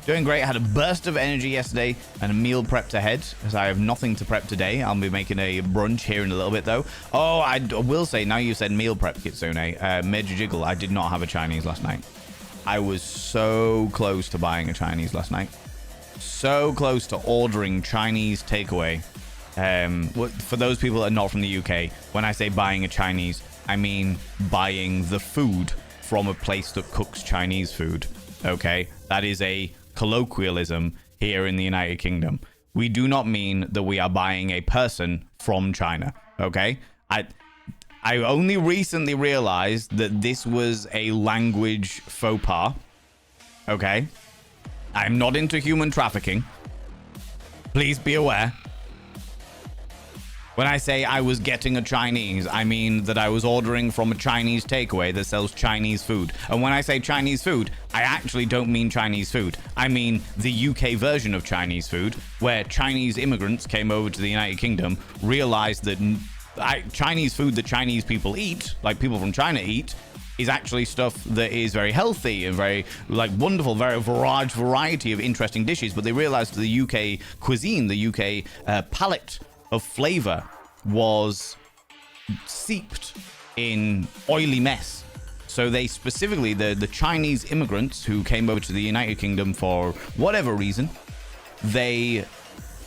Doing great. I had a burst of energy yesterday and a meal prepped ahead, as I have nothing to prep today. I'll be making a brunch here in a little bit, though. Oh, I will say, now you said meal prep, Kitsune. Major Jiggle, I did not have a Chinese last night. I was so close to buying a Chinese last night. So close to ordering Chinese takeaway. For those people that are not from the UK, when I say buying a Chinese, I mean buying the food from a place that cooks Chinese food. Okay? That is a colloquialism here in the United Kingdom. We do not mean that we are buying a person from China. Okay? I only recently realized that this was a language faux pas. Okay? I'm not into human trafficking. Please be aware. When I say I was getting a Chinese, I mean that I was ordering from a Chinese takeaway that sells Chinese food. And when I say Chinese food, I actually don't mean Chinese food. I mean the UK version of Chinese food, where Chinese immigrants came over to the United Kingdom, realized that Chinese food that Chinese people eat, like people from China eat, is actually stuff that is very healthy and very like wonderful, very large variety of interesting dishes. But they realized the UK cuisine, the UK palette of flavor was seeped in oily mess. So they specifically, the Chinese immigrants who came over to the United Kingdom for whatever reason, they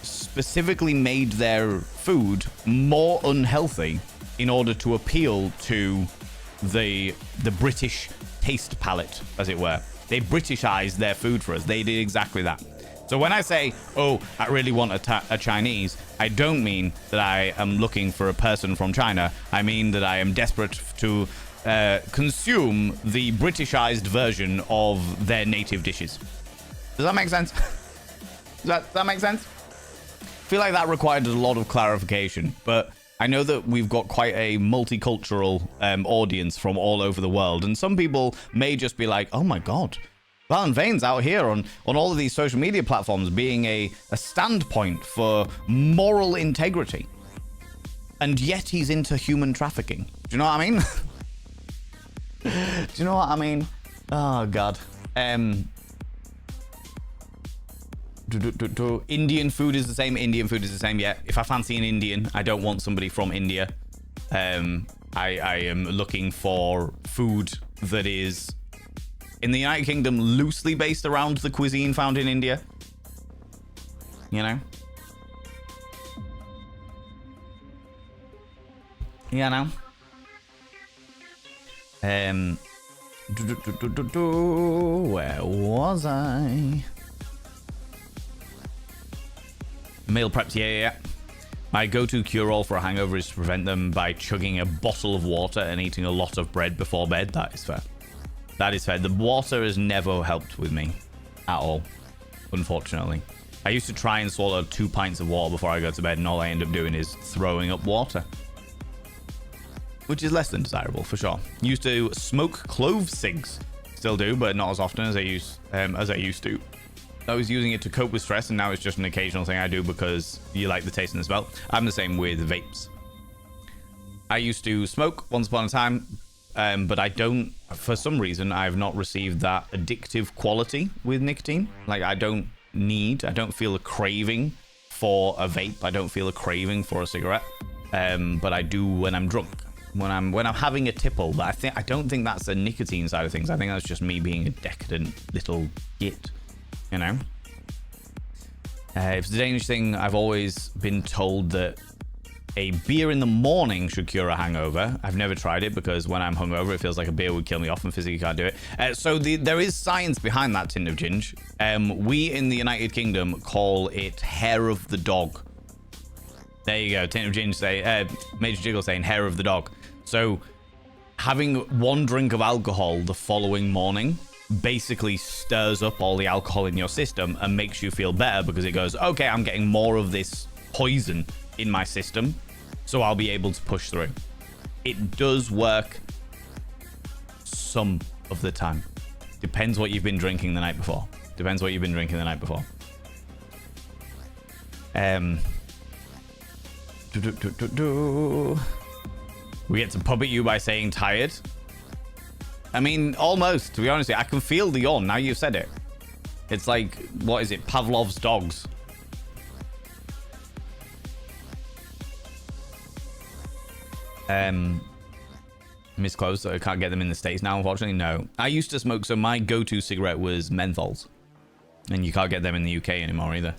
specifically made their food more unhealthy in order to appeal to the British taste palette, as it were. They Britishized their food for us. They did exactly that. So when I say, oh, I really want a Chinese, I don't mean that I am looking for a person from China. I mean that I am desperate to consume the Britishized version of their native dishes. Does that make sense? Does that make sense? I feel like that required a lot of clarification, but I know that we've got quite a multicultural audience from all over the world, and some people may just be like, oh my god, Valen Vane's out here on all of these social media platforms being a standpoint for moral integrity. And yet he's into human trafficking. Do you know what I mean? Do you know what I mean? Oh, God. Indian food is the same. Indian food is the same, yeah. If I fancy an Indian, I don't want somebody from India. I am looking for food that is in the United Kingdom loosely based around the cuisine found in India. You know? You know? Where was I? Meal preps, yeah. My go-to cure-all for a hangover is to prevent them by chugging a bottle of water and eating a lot of bread before bed. That is fair. That is fair. The water has never helped with me at all, unfortunately. I used to try and swallow 2 pints of water before I go to bed, and all I end up doing is throwing up water, which is less than desirable for sure. Used to smoke clove cigs, still do, but not as often as I used to. I was using it to cope with stress, and now it's just an occasional thing I do because you like the taste and the smell. I'm the same with vapes. I used to smoke once upon a time, but I don't, for some reason, I've not received that addictive quality with nicotine. Like, I don't feel a craving for a vape. I don't feel a craving for a cigarette, but I do when I'm drunk. When I'm having a tipple, but I don't think that's the nicotine side of things. I think that's just me being a decadent little git. You know, it's the Danish thing. I've always been told that a beer in the morning should cure a hangover. I've never tried it because when I'm hungover, it feels like a beer would kill me off and physically can't do it. So there is science behind that, Tin of Ginge. We in the United Kingdom call it hair of the dog. There you go. Tin of Ginge say, Major Jiggle saying hair of the dog. So having one drink of alcohol the following morning basically stirs up all the alcohol in your system and makes you feel better because it goes, okay, I'm getting more of this poison in my system, so I'll be able to push through. It does work some of the time. Depends what you've been drinking the night before. We get to pub at you by saying tired. I mean, almost, to be honest. I can feel the yawn now you've said it. It's like, what is it? Pavlov's dogs. Misclosed, so I can't get them in the States now, unfortunately. No. I used to smoke, so my go-to cigarette was menthols. And you can't get them in the UK anymore either.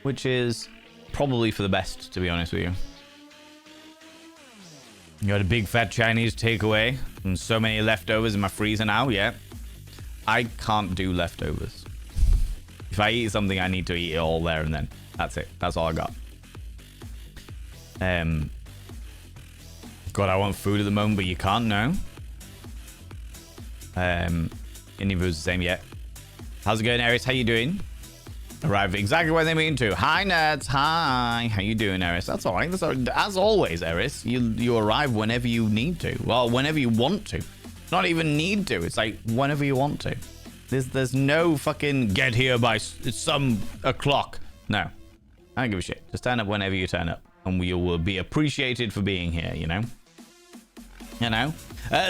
Which is probably for the best, to be honest with you. Got a big fat Chinese takeaway and so many leftovers in my freezer now. Yeah, I can't do leftovers. If I eat something, I need to eat it all there and then. That's it. That's all I got. God, I want food at the moment, but you can't know. Indian food's the same yet. How's it going, Eris? How you doing? Arrived exactly where they mean to. Hi, nerds. Hi. How you doing, Eris? That's all right. That's all right. As always, Eris, you arrive whenever you need to. Well, whenever you want to. Not even need to. It's like whenever you want to. There's no fucking get here by some o'clock. No. I don't give a shit. Just turn up whenever you turn up. And you will be appreciated for being here, you know? You know?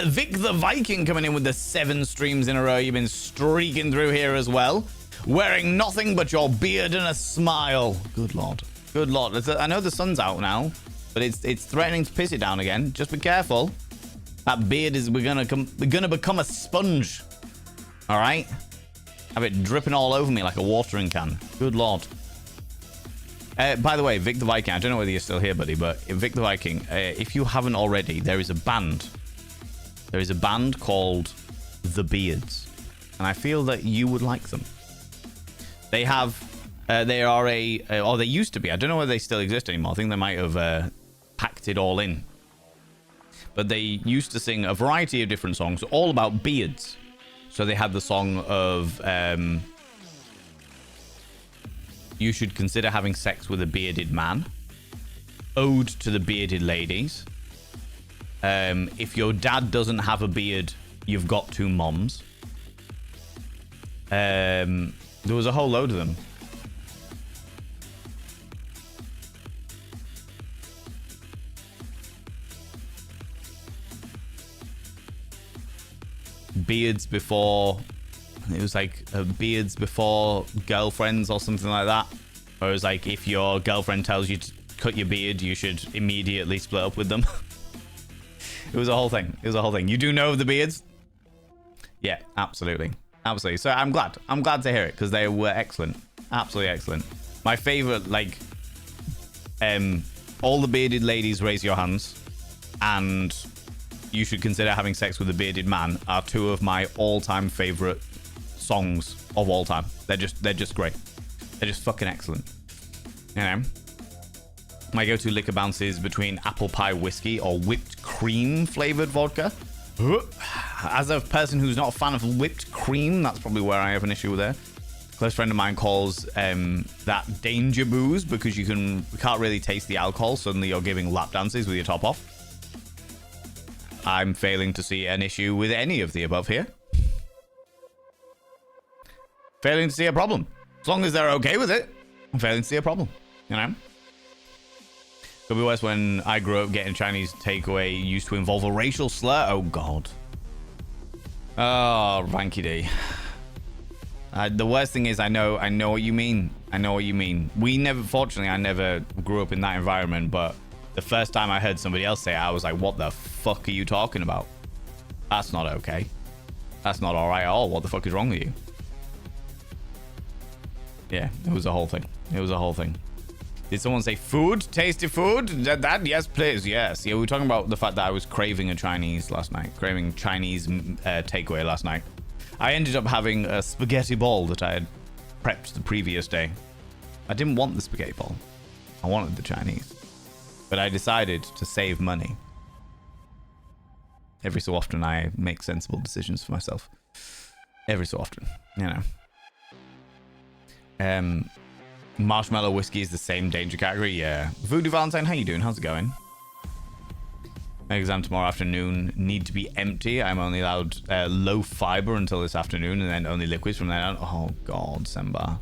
Vic the Viking coming in with the 7 streams in a row. You've been streaking through here as well. Wearing nothing but your beard and a smile. Good lord. Good lord. I know the sun's out now, but it's threatening to piss it down again. Just be careful. That beard is we're gonna become a sponge. All right? Have it dripping all over me like a watering can. Good lord. By the way, Vic the Viking, I don't know whether you're still here, buddy, but Vic the Viking, if you haven't already, there is a band. There is a band called The Beards. And I feel that you would like them. They have, they are or they used to be. I don't know whether they still exist anymore. I think they might have packed it all in. But they used to sing a variety of different songs, all about beards. So they had the song of, you should consider having sex with a bearded man. Ode to the bearded ladies. If your dad doesn't have a beard, you've got 2 moms. There was a whole load of them. Beards before... It was like beards before girlfriends or something like that. Or it was like if your girlfriend tells you to cut your beard, you should immediately split up with them. It was a whole thing. It was a whole thing. You do know of the beards? Yeah, absolutely. Absolutely. So I'm glad to hear it because they were excellent. Absolutely excellent. My favorite, like, all the bearded ladies raise your hands, and you should consider having sex with a bearded man are 2 of my all-time favorite songs of all time. They're just great. They're just fucking excellent. You know? My go-to liquor bounces between apple pie whiskey or whipped cream flavored vodka. As a person who's not a fan of whipped cream, that's probably where I have an issue with it. A close friend of mine calls that danger booze because you can't really taste the alcohol. Suddenly you're giving lap dances with your top off. I'm failing to see an issue with any of the above here. Failing to see a problem. As long as they're okay with it, I'm failing to see a problem. You know? Could be worse. When I grew up, getting Chinese takeaway used to involve a racial slur. Oh, God. Oh, Ranky D. The worst thing is I know what you mean. I know what you mean. Fortunately, I never grew up in that environment, but the first time I heard somebody else say it, I was like, what the fuck are you talking about? That's not okay. That's not all right at all. What the fuck is wrong with you? Yeah, it was a whole thing. It was a whole thing. Did someone say food? Tasty food? That? Yes, please. Yes. Yeah, we were talking about the fact that I was craving a Chinese last night. Craving Chinese takeaway last night. I ended up having a spaghetti ball that I had prepped the previous day. I didn't want the spaghetti ball. I wanted the Chinese. But I decided to save money. Every so often I make sensible decisions for myself. Every so often, you know. Marshmallow whiskey is the same danger category. Yeah. Voodoo Valentine, how you doing? How's it going? My exam tomorrow afternoon need to be empty. I'm only allowed low fiber until this afternoon, and then only liquids from then on. Oh God, Semba.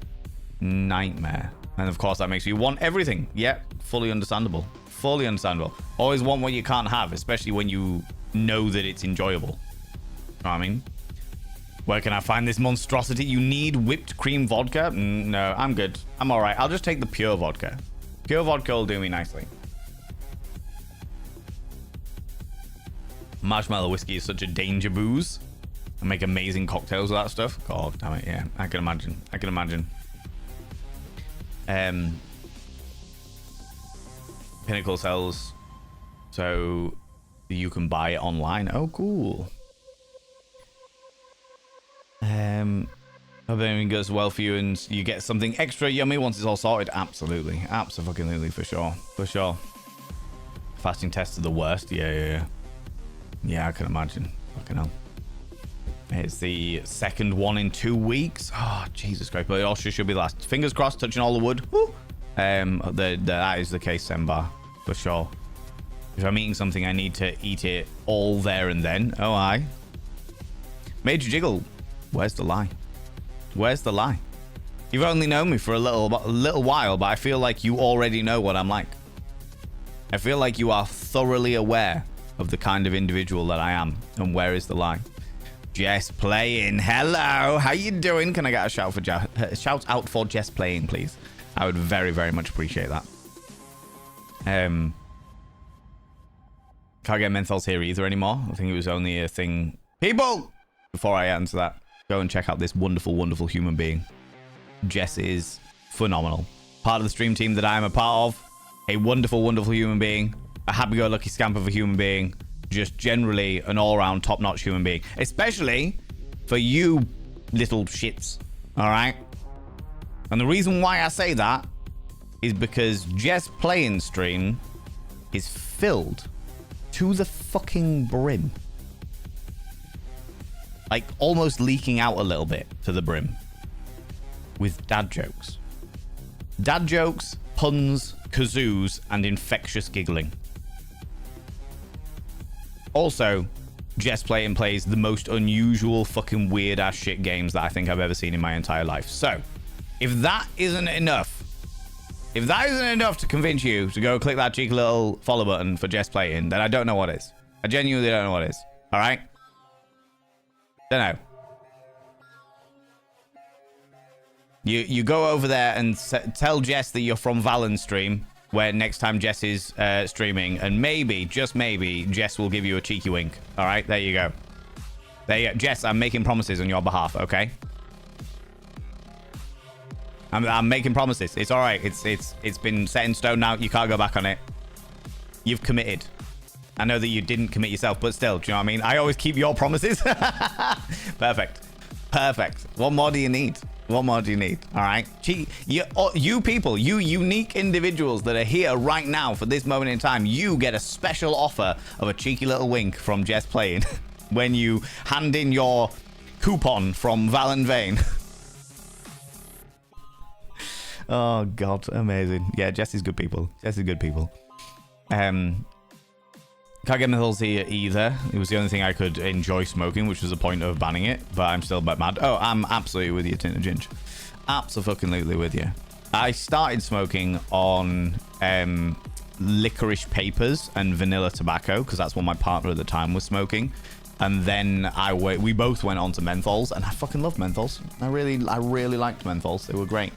Nightmare. And of course that makes you want everything. Yeah, fully understandable. Fully understandable. Always want what you can't have, especially when you know that it's enjoyable. You know what I mean? Where can I find this monstrosity? You need whipped cream vodka? No, I'm good. I'm all right. I'll just take the pure vodka. Pure vodka will do me nicely. Marshmallow whiskey is such a danger booze. I make amazing cocktails with that stuff. God damn it, yeah. I can imagine. I can imagine. Pinnacle sells. So You can buy it online. Oh, cool. Hope everything goes well for you and you get something extra yummy once it's all sorted. Absolutely. Absolutely, for sure. For sure. Fasting tests are the worst. Yeah. Yeah, I can imagine. Fucking hell. It's the second one in 2 weeks. Oh, Jesus Christ. But it also should be last. Fingers crossed, touching all the wood. Woo! That is the case, Sembar. For sure. If I'm eating something, I need to eat it all there and then. Oh, aye. Major Jiggle. Where's the lie? Where's the lie? You've only known me for a little while, but I feel like you already know what I'm like. I feel like you are thoroughly aware of the kind of individual that I am. And where is the lie? Jess Playing. Hello. How you doing? Can I get a shout out for Jess Playing, please? I would very, very much appreciate that. Can't get menthols here either anymore. I think it was only a thing. People! Before I answer that, go and check out this wonderful, wonderful human being. Jess is phenomenal. Part of the stream team that I am a part of. A wonderful, wonderful human being. A happy-go-lucky scamp of a human being. Just generally an all-round top-notch human being. Especially for you little shits. Alright? And the reason why I say that is because Jess Playing stream is filled to the fucking brim. Like, almost leaking out a little bit to the brim. With dad jokes. Dad jokes, puns, kazoos, and infectious giggling. Also, Jess Playing plays the most unusual fucking weird-ass shit games that I think I've ever seen in my entire life. So, if that isn't enough to convince you to go click that cheeky little follow button for Jess Playing, then I don't know what is. I genuinely don't know what is. All right? Don't know. You go over there and tell Jess that you're from Valen's stream, where next time Jess is streaming, and maybe, just maybe, Jess will give you a cheeky wink. All right? There you go. There you go. Jess, I'm making promises on your behalf, okay? I'm making promises. It's all right. It's been set in stone now. You can't go back on it. You've committed. I know that you didn't commit yourself, but still, do you know what I mean? I always keep your promises. Perfect. Perfect. What more do you need? What more do you need? All right. You people, you unique individuals that are here right now for this moment in time, you get a special offer of a cheeky little wink from Jess Playing when you hand in your coupon from Valen Vane. Oh, God. Amazing. Yeah, Jess is good people. Jess is good people. Can't get menthols here either. It was the only thing I could enjoy smoking, which was the point of banning it. But I'm still a bit mad. Oh, I'm absolutely with you, Tinter Ginge. Absolutely with you. I started smoking on licorice papers and vanilla tobacco because that's what my partner at the time was smoking. And then we both went on to menthols, and I fucking loved menthols. I really liked menthols. They were great.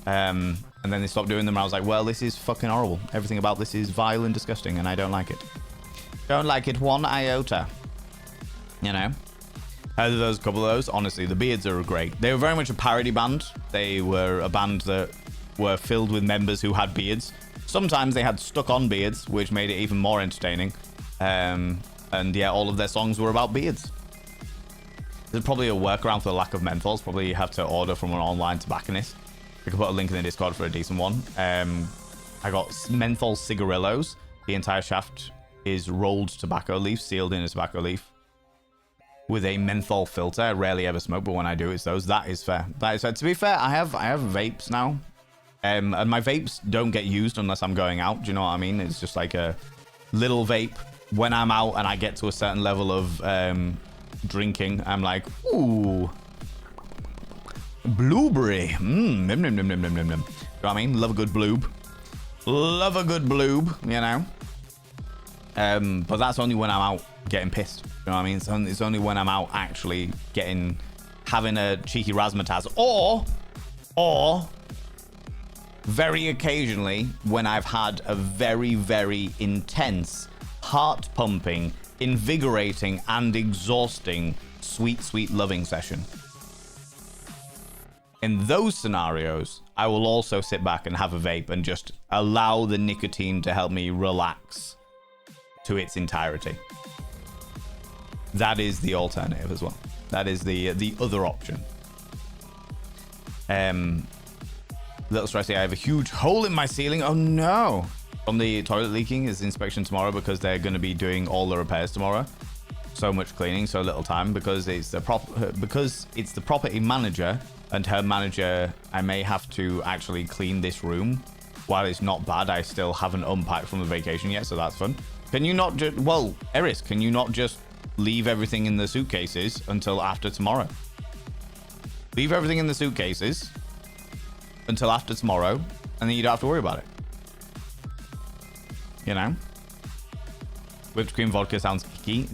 And then they stopped doing them, and I was like, well, this is fucking horrible. Everything about this is vile and disgusting, and I don't like it. Don't like it one iota. You know? Heard of those, a couple of those. Honestly, the Beards are great. They were very much a parody band. They were a band that were filled with members who had beards. Sometimes they had stuck-on beards, which made it even more entertaining. And yeah, all of their songs were about beards. There's probably a workaround for the lack of menthols. Probably you have to order from an online tobacconist. I can put a link in the Discord for a decent one. I got menthol cigarillos. The entire shaft is rolled tobacco leaf, sealed in a tobacco leaf with a menthol filter. I rarely ever smoke, but when I do, it's those. That is fair. That is fair. To be fair, I have vapes now, and my vapes don't get used unless I'm going out. Do you know what I mean? It's just like a little vape. When I'm out and I get to a certain level of drinking, I'm like, ooh, blueberry. Nim, nim, nim, nim, nim, nim, nim. You know what I mean? Love a good bloob. Love a good bloob, you know? But that's only when I'm out getting pissed. You know what I mean? It's only when I'm out actually having a cheeky razzmatazz. Or very occasionally when I've had a very, very intense, heart-pumping, invigorating, and exhausting sweet, sweet loving session. In those scenarios, I will also sit back and have a vape and just allow the nicotine to help me relax to its entirety. That is the alternative as well. That is the other option. Little stressy. I have a huge hole in my ceiling. Oh no! From the toilet leaking. Is inspection tomorrow because they're going to be doing all the repairs tomorrow. So much cleaning, so little time because it's the property manager and her manager. I may have to actually clean this room. While it's not bad, I still haven't unpacked from the vacation yet, so that's fun. Can you not just, well, Eris, can you not just leave everything in the suitcases until after tomorrow? Leave everything in the suitcases until after tomorrow, and then you don't have to worry about it. You know? Whipped cream vodka sounds icky.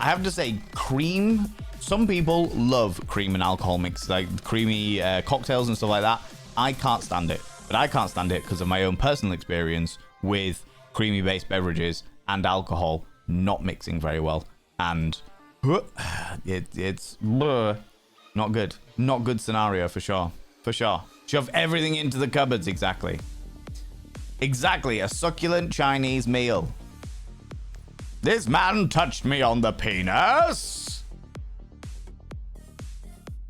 I have to say, cream, some people love cream and alcohol mix, like creamy cocktails and stuff like that. I can't stand it. But I can't stand it because of my own personal experience with creamy-based beverages and alcohol not mixing very well. And it's not good. Not good scenario for sure. For sure. Shove everything into the cupboards, exactly. Exactly, a succulent Chinese meal. This man touched me on the penis.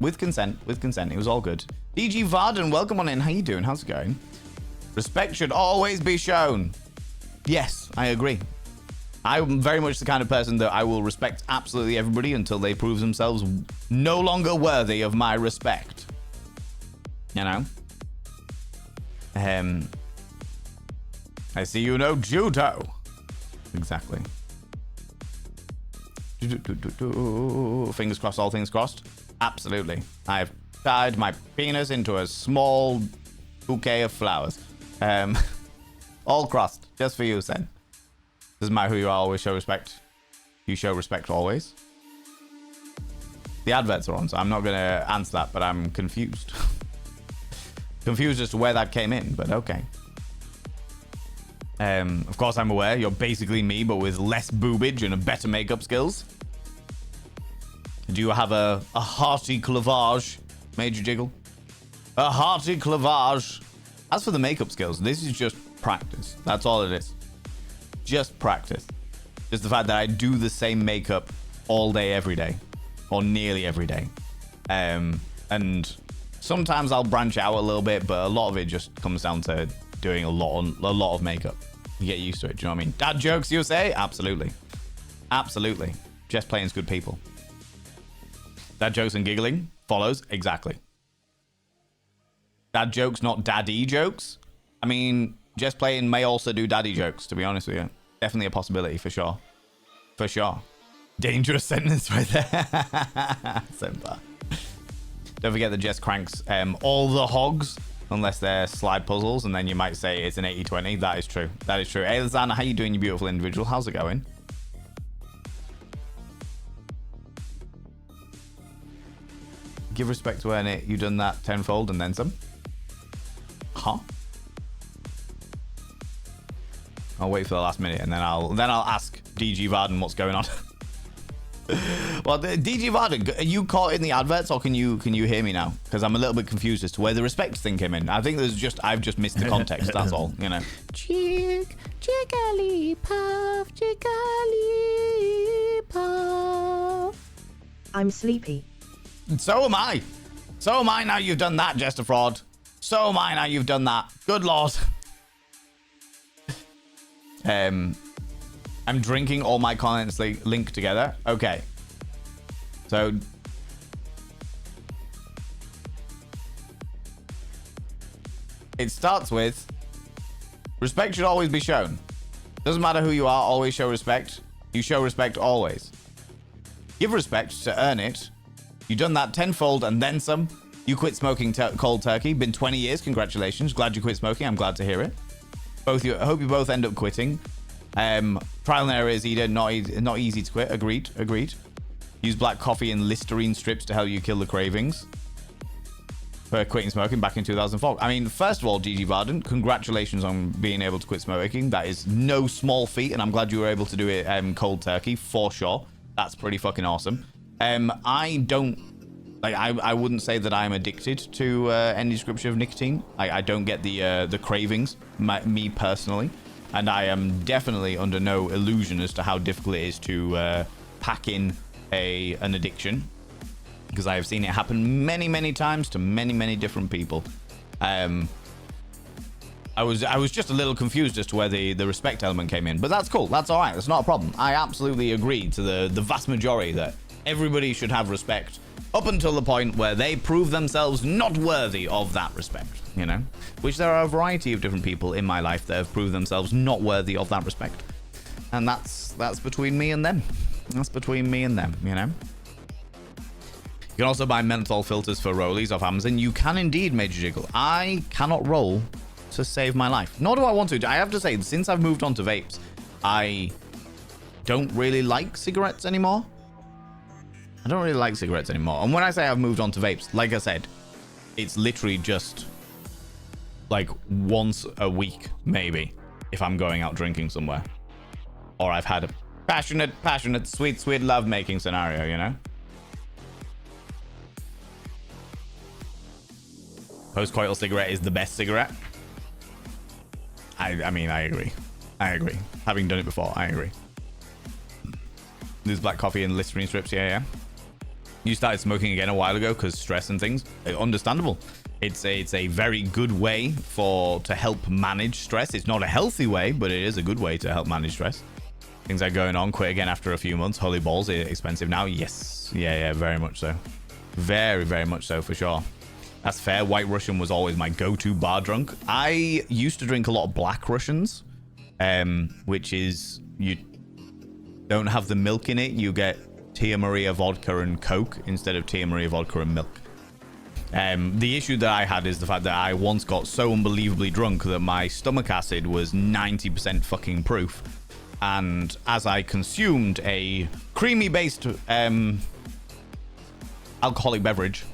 With consent, it was all good. DG Varden, welcome on in. How you doing? How's it going? Respect should always be shown. Yes, I agree. I'm very much the kind of person that I will respect absolutely everybody until they prove themselves no longer worthy of my respect. You know? I see you know judo. Exactly. Fingers crossed, all things crossed. Absolutely. I've tied my penis into a small bouquet of flowers. All crossed. Just for you, Sen. Doesn't matter who you are, always show respect. You show respect always. The adverts are on, so I'm not going to answer that, but I'm confused. Confused as to where that came in, but okay. Of course, I'm aware you're basically me, but with less boobage and a better makeup skills. Do you have a hearty clavage? Major jiggle? A hearty clavage. As for the makeup skills, this is just practice. That's all it is. Just practice. Just the fact that I do the same makeup all day, every day. Or nearly every day. And sometimes I'll branch out a little bit, but a lot of it just comes down to doing a lot of makeup. You get used to it, do you know what I mean? Dad jokes, you say? Absolutely. Absolutely. Just playing's good people. Dad jokes and giggling follows exactly. Dad jokes, not daddy jokes. I mean, just playing may also do daddy jokes, to be honest with you. Definitely a possibility, for sure. For sure. Dangerous sentence right there. Simple. Don't forget that Jess cranks all the hogs, unless they're slide puzzles, and then you might say it's an 80-20. That is true. That is true. Hey, Lizana, how you doing, you beautiful individual? How's it going? Give respect to earn it. You done that tenfold and then some. Huh? I'll wait for the last minute and then I'll ask DG Varden what's going on. Well, DG Varden, are you caught in the adverts or can you hear me now? Because I'm a little bit confused as to where the respect thing came in. I think I've just missed the context. That's all, you know. Jigglypuff, jigglypuff. I'm sleepy. So am I. So am I now you've done that, Jester Fraud. So am I now you've done that. Good lord. I'm drinking all my comments linked together. Okay. So it starts with respect should always be shown. Doesn't matter who you are, always show respect. You show respect always. Give respect to earn it. You've done that tenfold and then some. You quit smoking cold turkey. Been 20 years. Congratulations. Glad you quit smoking. I'm glad to hear it. I hope you both end up quitting. Trial and error is either not easy to quit. Agreed. Use black coffee and Listerine strips to help you kill the cravings. For quitting smoking back in 2004. I mean, first of all, GG Varden, congratulations on being able to quit smoking. That is no small feat, and I'm glad you were able to do it cold turkey, for sure. That's pretty fucking awesome. I wouldn't say that I'm addicted to any description of nicotine. I don't get the cravings, me personally. And I am definitely under no illusion as to how difficult it is to pack in an addiction, because I have seen it happen many, many times to many, many different people. I was just a little confused as to where the respect element came in, but that's cool. That's all right. That's not a problem. I absolutely agree to the vast majority that everybody should have respect up until the point where they prove themselves not worthy of that respect, you know? Which there are a variety of different people in my life that have proved themselves not worthy of that respect. And that's between me and them. That's between me and them, you know? You can also buy menthol filters for rollies off Amazon. You can indeed, Major Jiggle. I cannot roll to save my life. Nor do I want to. I have to say, since I've moved on to vapes, I don't really like cigarettes anymore. I don't really like cigarettes anymore. And when I say I've moved on to vapes, like I said, it's literally just like once a week, maybe, if I'm going out drinking somewhere. Or I've had a passionate, sweet love-making scenario, you know? Post-coital cigarette is the best cigarette. I mean, I agree. Having done it before, I agree. There's black coffee and Listerine strips, yeah. You started smoking again a while ago because stress and things. Understandable. It's a very good way to help manage stress. It's not a healthy way, but it is a good way to help manage stress. Things are going on. Quit again after a few months. Holy balls, expensive now. Yes. Yeah, very much so. Very, very much so, for sure. That's fair. White Russian was always my go-to bar drunk. I used to drink a lot of Black Russians, which is you don't have the milk in it. You get Tia Maria vodka and Coke instead of Tia Maria vodka and milk. The issue that I had is the fact that I once got so unbelievably drunk that my stomach acid was 90% fucking proof. And as I consumed a creamy-based alcoholic beverage,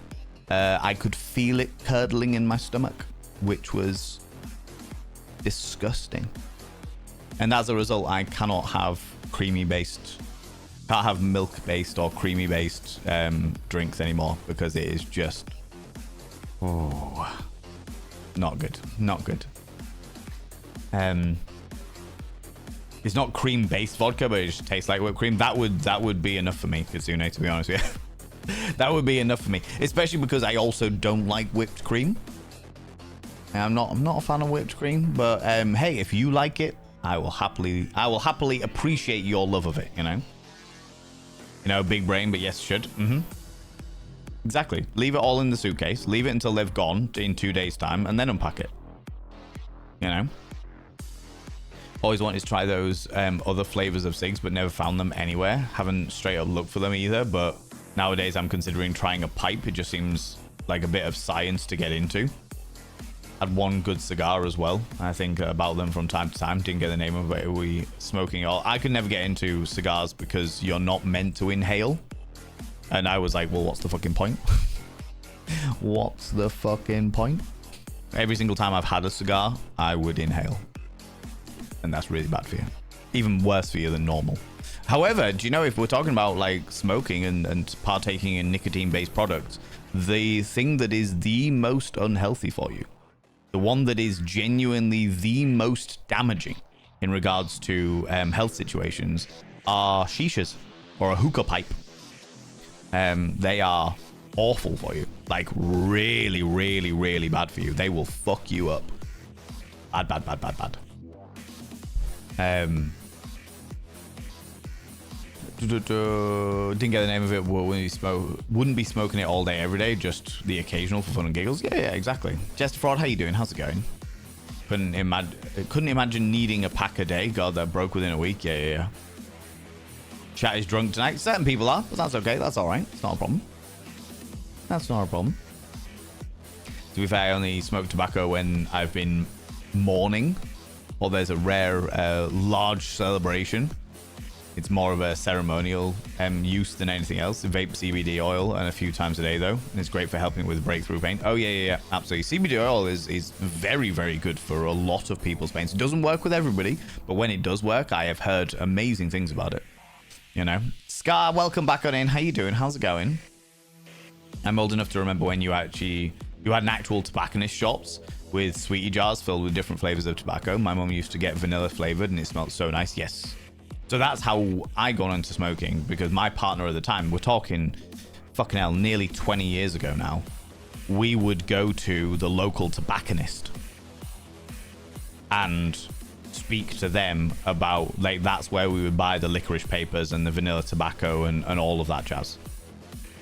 I could feel it curdling in my stomach, which was disgusting. And as a result, I cannot have can't have milk-based or creamy-based drinks anymore, because it is just, not good. It's not cream-based vodka, but it just tastes like whipped cream. That would be enough for me, Kitsune, to be honest with you. That would be enough for me, especially because I also don't like whipped cream. I'm not a fan of whipped cream, but hey, if you like it, I will happily appreciate your love of it, you know? Big brain, but yes, should. Exactly. Leave it all in the suitcase. Leave it until they've gone in 2 days' time, and then unpack it. You know? Always wanted to try those other flavors of cigs, but never found them anywhere. Haven't straight up looked for them either, but nowadays I'm considering trying a pipe. It just seems like a bit of science to get into. Had one good cigar as well. I think about them from time to time. Didn't get the name of it. We smoking all. I could never get into cigars because you're not meant to inhale. And I was like, well, what's the fucking point? What's the fucking point? Every single time I've had a cigar, I would inhale. And that's really bad for you. Even worse for you than normal. However, do you know, if we're talking about like smoking and partaking in nicotine-based products, the thing that is the most unhealthy for you, the one that is genuinely the most damaging in regards to health situations, are shishas or a hookah pipe. They are awful for you. Like really, really, really bad for you. They will fuck you up. Bad. Didn't get the name of it. Wouldn't be smoking it all day every day, just the occasional for fun and giggles. Yeah, exactly. Jester Fraud, how you doing? How's it going? Couldn't imagine needing a pack a day. God, that broke within a week. Yeah. Chat is drunk tonight. Certain people are, but that's okay. That's all right. It's not a problem. To be fair, I only smoke tobacco when I've been mourning, or there's a rare, large celebration. It's more of a ceremonial use than anything else. Vape CBD oil, and a few times a day though, and it's great for helping with breakthrough pain. Oh yeah, absolutely. CBD oil is very, very good for a lot of people's pains. It doesn't work with everybody, but when it does work, I have heard amazing things about it. You know, Scar, welcome back on in. How you doing? How's it going? I'm old enough to remember when you had an actual tobacconist shops with sweetie jars filled with different flavors of tobacco. My mum used to get vanilla flavored and it smelled so nice. Yes. So that's how I got into smoking, because my partner at the time, we're talking fucking hell, nearly 20 years ago now, we would go to the local tobacconist and speak to them about, like, that's where we would buy the licorice papers and the vanilla tobacco and all of that jazz.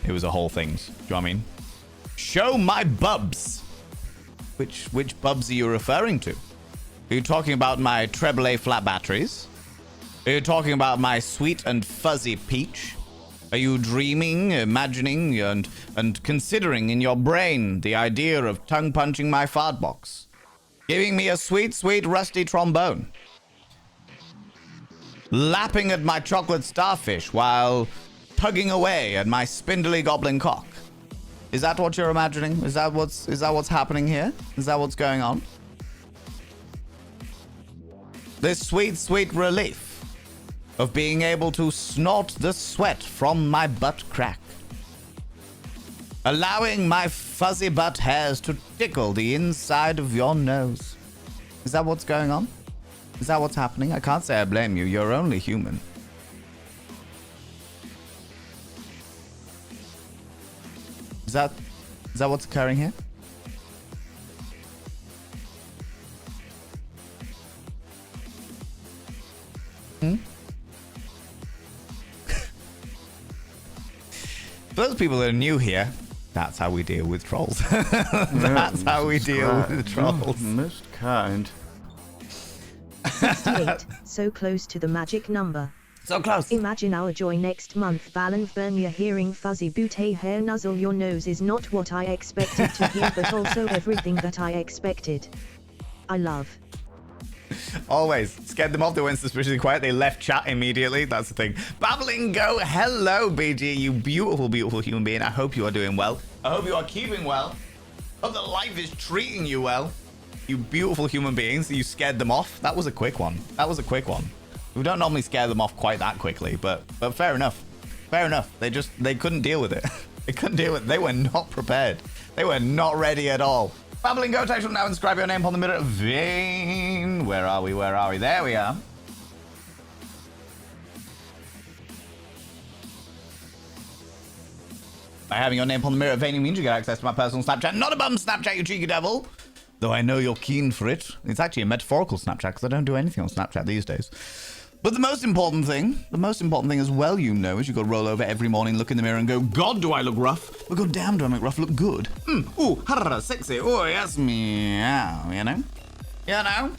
It was a whole thing. Do you know what I mean? Show my bubs. Which bubs are you referring to? Are you talking about my treble A flat batteries? Are you talking about my sweet and fuzzy peach? Are you dreaming, imagining, and considering in your brain the idea of tongue-punching my fart box? Giving me a sweet, sweet rusty trombone? Lapping at my chocolate starfish while tugging away at my spindly goblin cock? Is that what you're imagining? Is that what's happening here? Is that what's going on? This sweet, sweet relief of being able to snort the sweat from my butt crack. Allowing my fuzzy butt hairs to tickle the inside of your nose. Is that what's going on? Is that what's happening? I can't say I blame you. You're only human. Is that what's occurring here? For those people that are new here, that's how we deal with trolls. That's how we deal with trolls. Most kind. 68, so close to the magic number. So close. Imagine our joy next month. Valenvernia hearing fuzzy booty hair nuzzle your nose is not what I expected to hear, but also everything that I expected. I love. Always. Scared them off. They went suspiciously quiet. They left chat immediately. That's the thing. Babbling Go. Hello, BG. You beautiful, beautiful human being. I hope you are doing well. I hope you are keeping well. Hope that life is treating you well. You beautiful human beings. You scared them off. That was a quick one. That was a quick one. We don't normally scare them off quite that quickly, but fair enough. Fair enough. They couldn't deal with it. They couldn't deal with it. They were not prepared. They were not ready at all. Babbling Go, text now and inscribe your name on the mirror of vein. Where are we? Where are we? There we are. By having your name on the mirror of vein means you get access to my personal Snapchat. Not a bum Snapchat, you cheeky devil. Though I know you're keen for it. It's actually a metaphorical Snapchat because I don't do anything on Snapchat these days. But the most important thing as well, you know, is you got to roll over every morning, look in the mirror and go, God, do I look rough? But God damn, do I make rough look good? Ooh, sexy. Oh, yes, meow, you know? You know?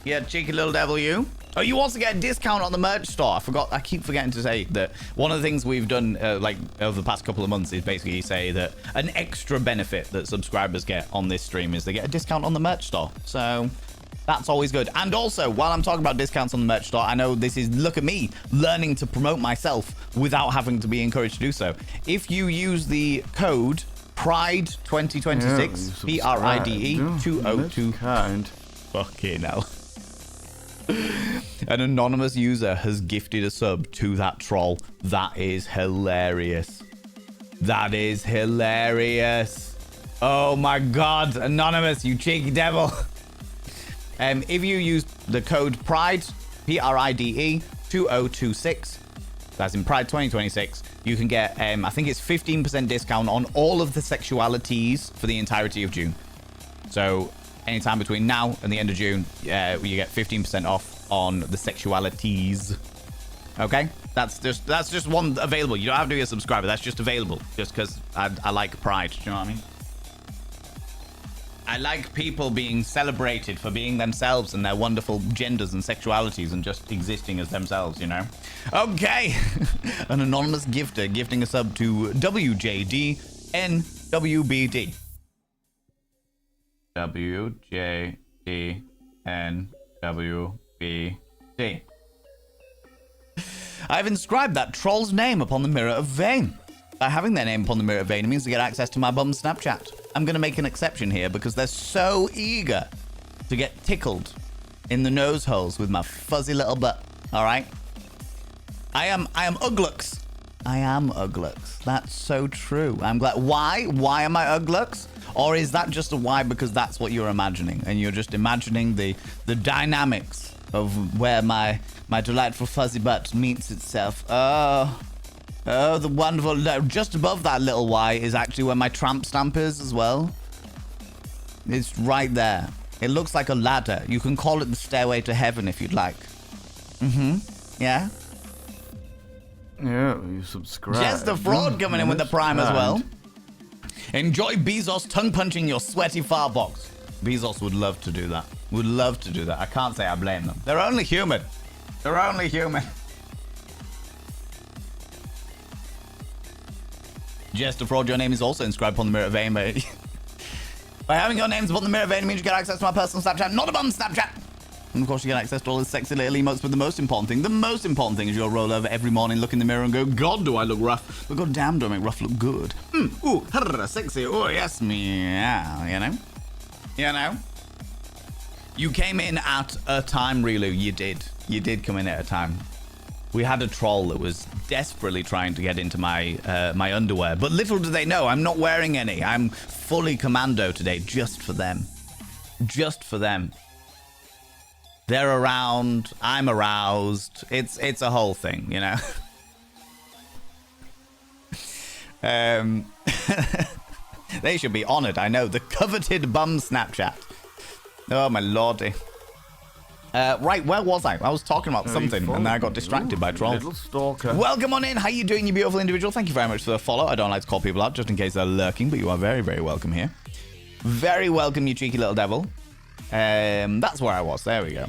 Yeah, cheeky little devil, you. Oh, you also get a discount on the merch store. I keep forgetting to say that one of the things we've done like over the past couple of months is basically say that an extra benefit that subscribers get on this stream is they get a discount on the merch store. So that's always good. And also, while I'm talking about discounts on the merch store, I know this is, look at me, learning to promote myself without having to be encouraged to do so. If you use the code PRIDE2026, PRIDE 2026. Fucking hell. An anonymous user has gifted a sub to that troll. That is hilarious. That is hilarious. Oh my God, anonymous, you cheeky devil. If you use the code PRIDE, PRIDE 2026, that's in Pride 2026, you can get, I think it's 15% discount on all of the sexualities for the entirety of June. So anytime between now and the end of June, you get 15% off on the sexualities. Okay, that's just one available. You don't have to be a subscriber. That's just available, just because I like Pride. Do you know what I mean? I like people being celebrated for being themselves and their wonderful genders and sexualities and just existing as themselves, you know? Okay. An anonymous gifter gifting a sub to WJDNWBD. WJDNWBD. I've inscribed that troll's name upon the mirror of vein. By having their name upon the mirror of vein, it means they get access to my bum Snapchat. I'm going to make an exception here because they're so eager to get tickled in the nose holes with my fuzzy little butt. All right? I am Uglux. I am Uglux. That's so true. I'm glad. Why? Why am I Uglux? Or is that just a why because that's what you're imagining, and you're just imagining the dynamics of where my delightful fuzzy butt meets itself? Oh, the wonderful. Just above that little Y is actually where my tramp stamp is as well. It's right there. It looks like a ladder. You can call it the stairway to heaven if you'd like. Yeah. Yeah, you subscribe. Just the fraud coming in with the prime as well. Enjoy Bezos tongue punching your sweaty far box. Bezos would love to do that. Would love to do that. I can't say I blame them. They're only human. They're only human. Just the fraud, your name is also inscribed upon the mirror vein, but by having your names upon the mirror vein means you get access to my personal Snapchat, not a bum Snapchat. And of course you get access to all the sexy little emotes, but the most important thing is you'll roll over every morning, look in the mirror and go, God, do I look rough? But god damn, do I make rough look good? Ooh, sexy, oh yes, meow, you know? You know? You came in at a time, Rilu, you did. You did come in at a time. We had a troll that was desperately trying to get into my my underwear, but little do they know, I'm not wearing any. I'm fully commando today, just for them. Just for them. They're around, I'm aroused. It's a whole thing, you know. They should be honored, I know. The coveted bum Snapchat. Oh my lordy. Right, where was I? I was talking about something and then I got distracted by trolls. Little stalker. Welcome on in. How you doing, you beautiful individual? Thank you very much for the follow. I don't like to call people out just in case they're lurking, but you are very, very welcome here. Very welcome, you cheeky little devil. That's where I was. There we go.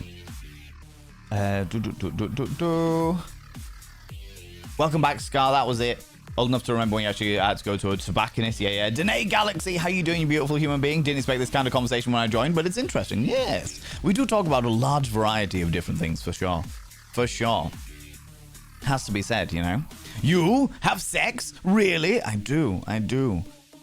Welcome back, Scar. That was it. Old enough to remember when you actually had to go to a tobacconist. Yeah. Danae Galaxy, how you doing, you beautiful human being? Didn't expect this kind of conversation when I joined, but it's interesting. Yes. We do talk about a large variety of different things, for sure. For sure. Has to be said, you know. You have sex? Really? I do.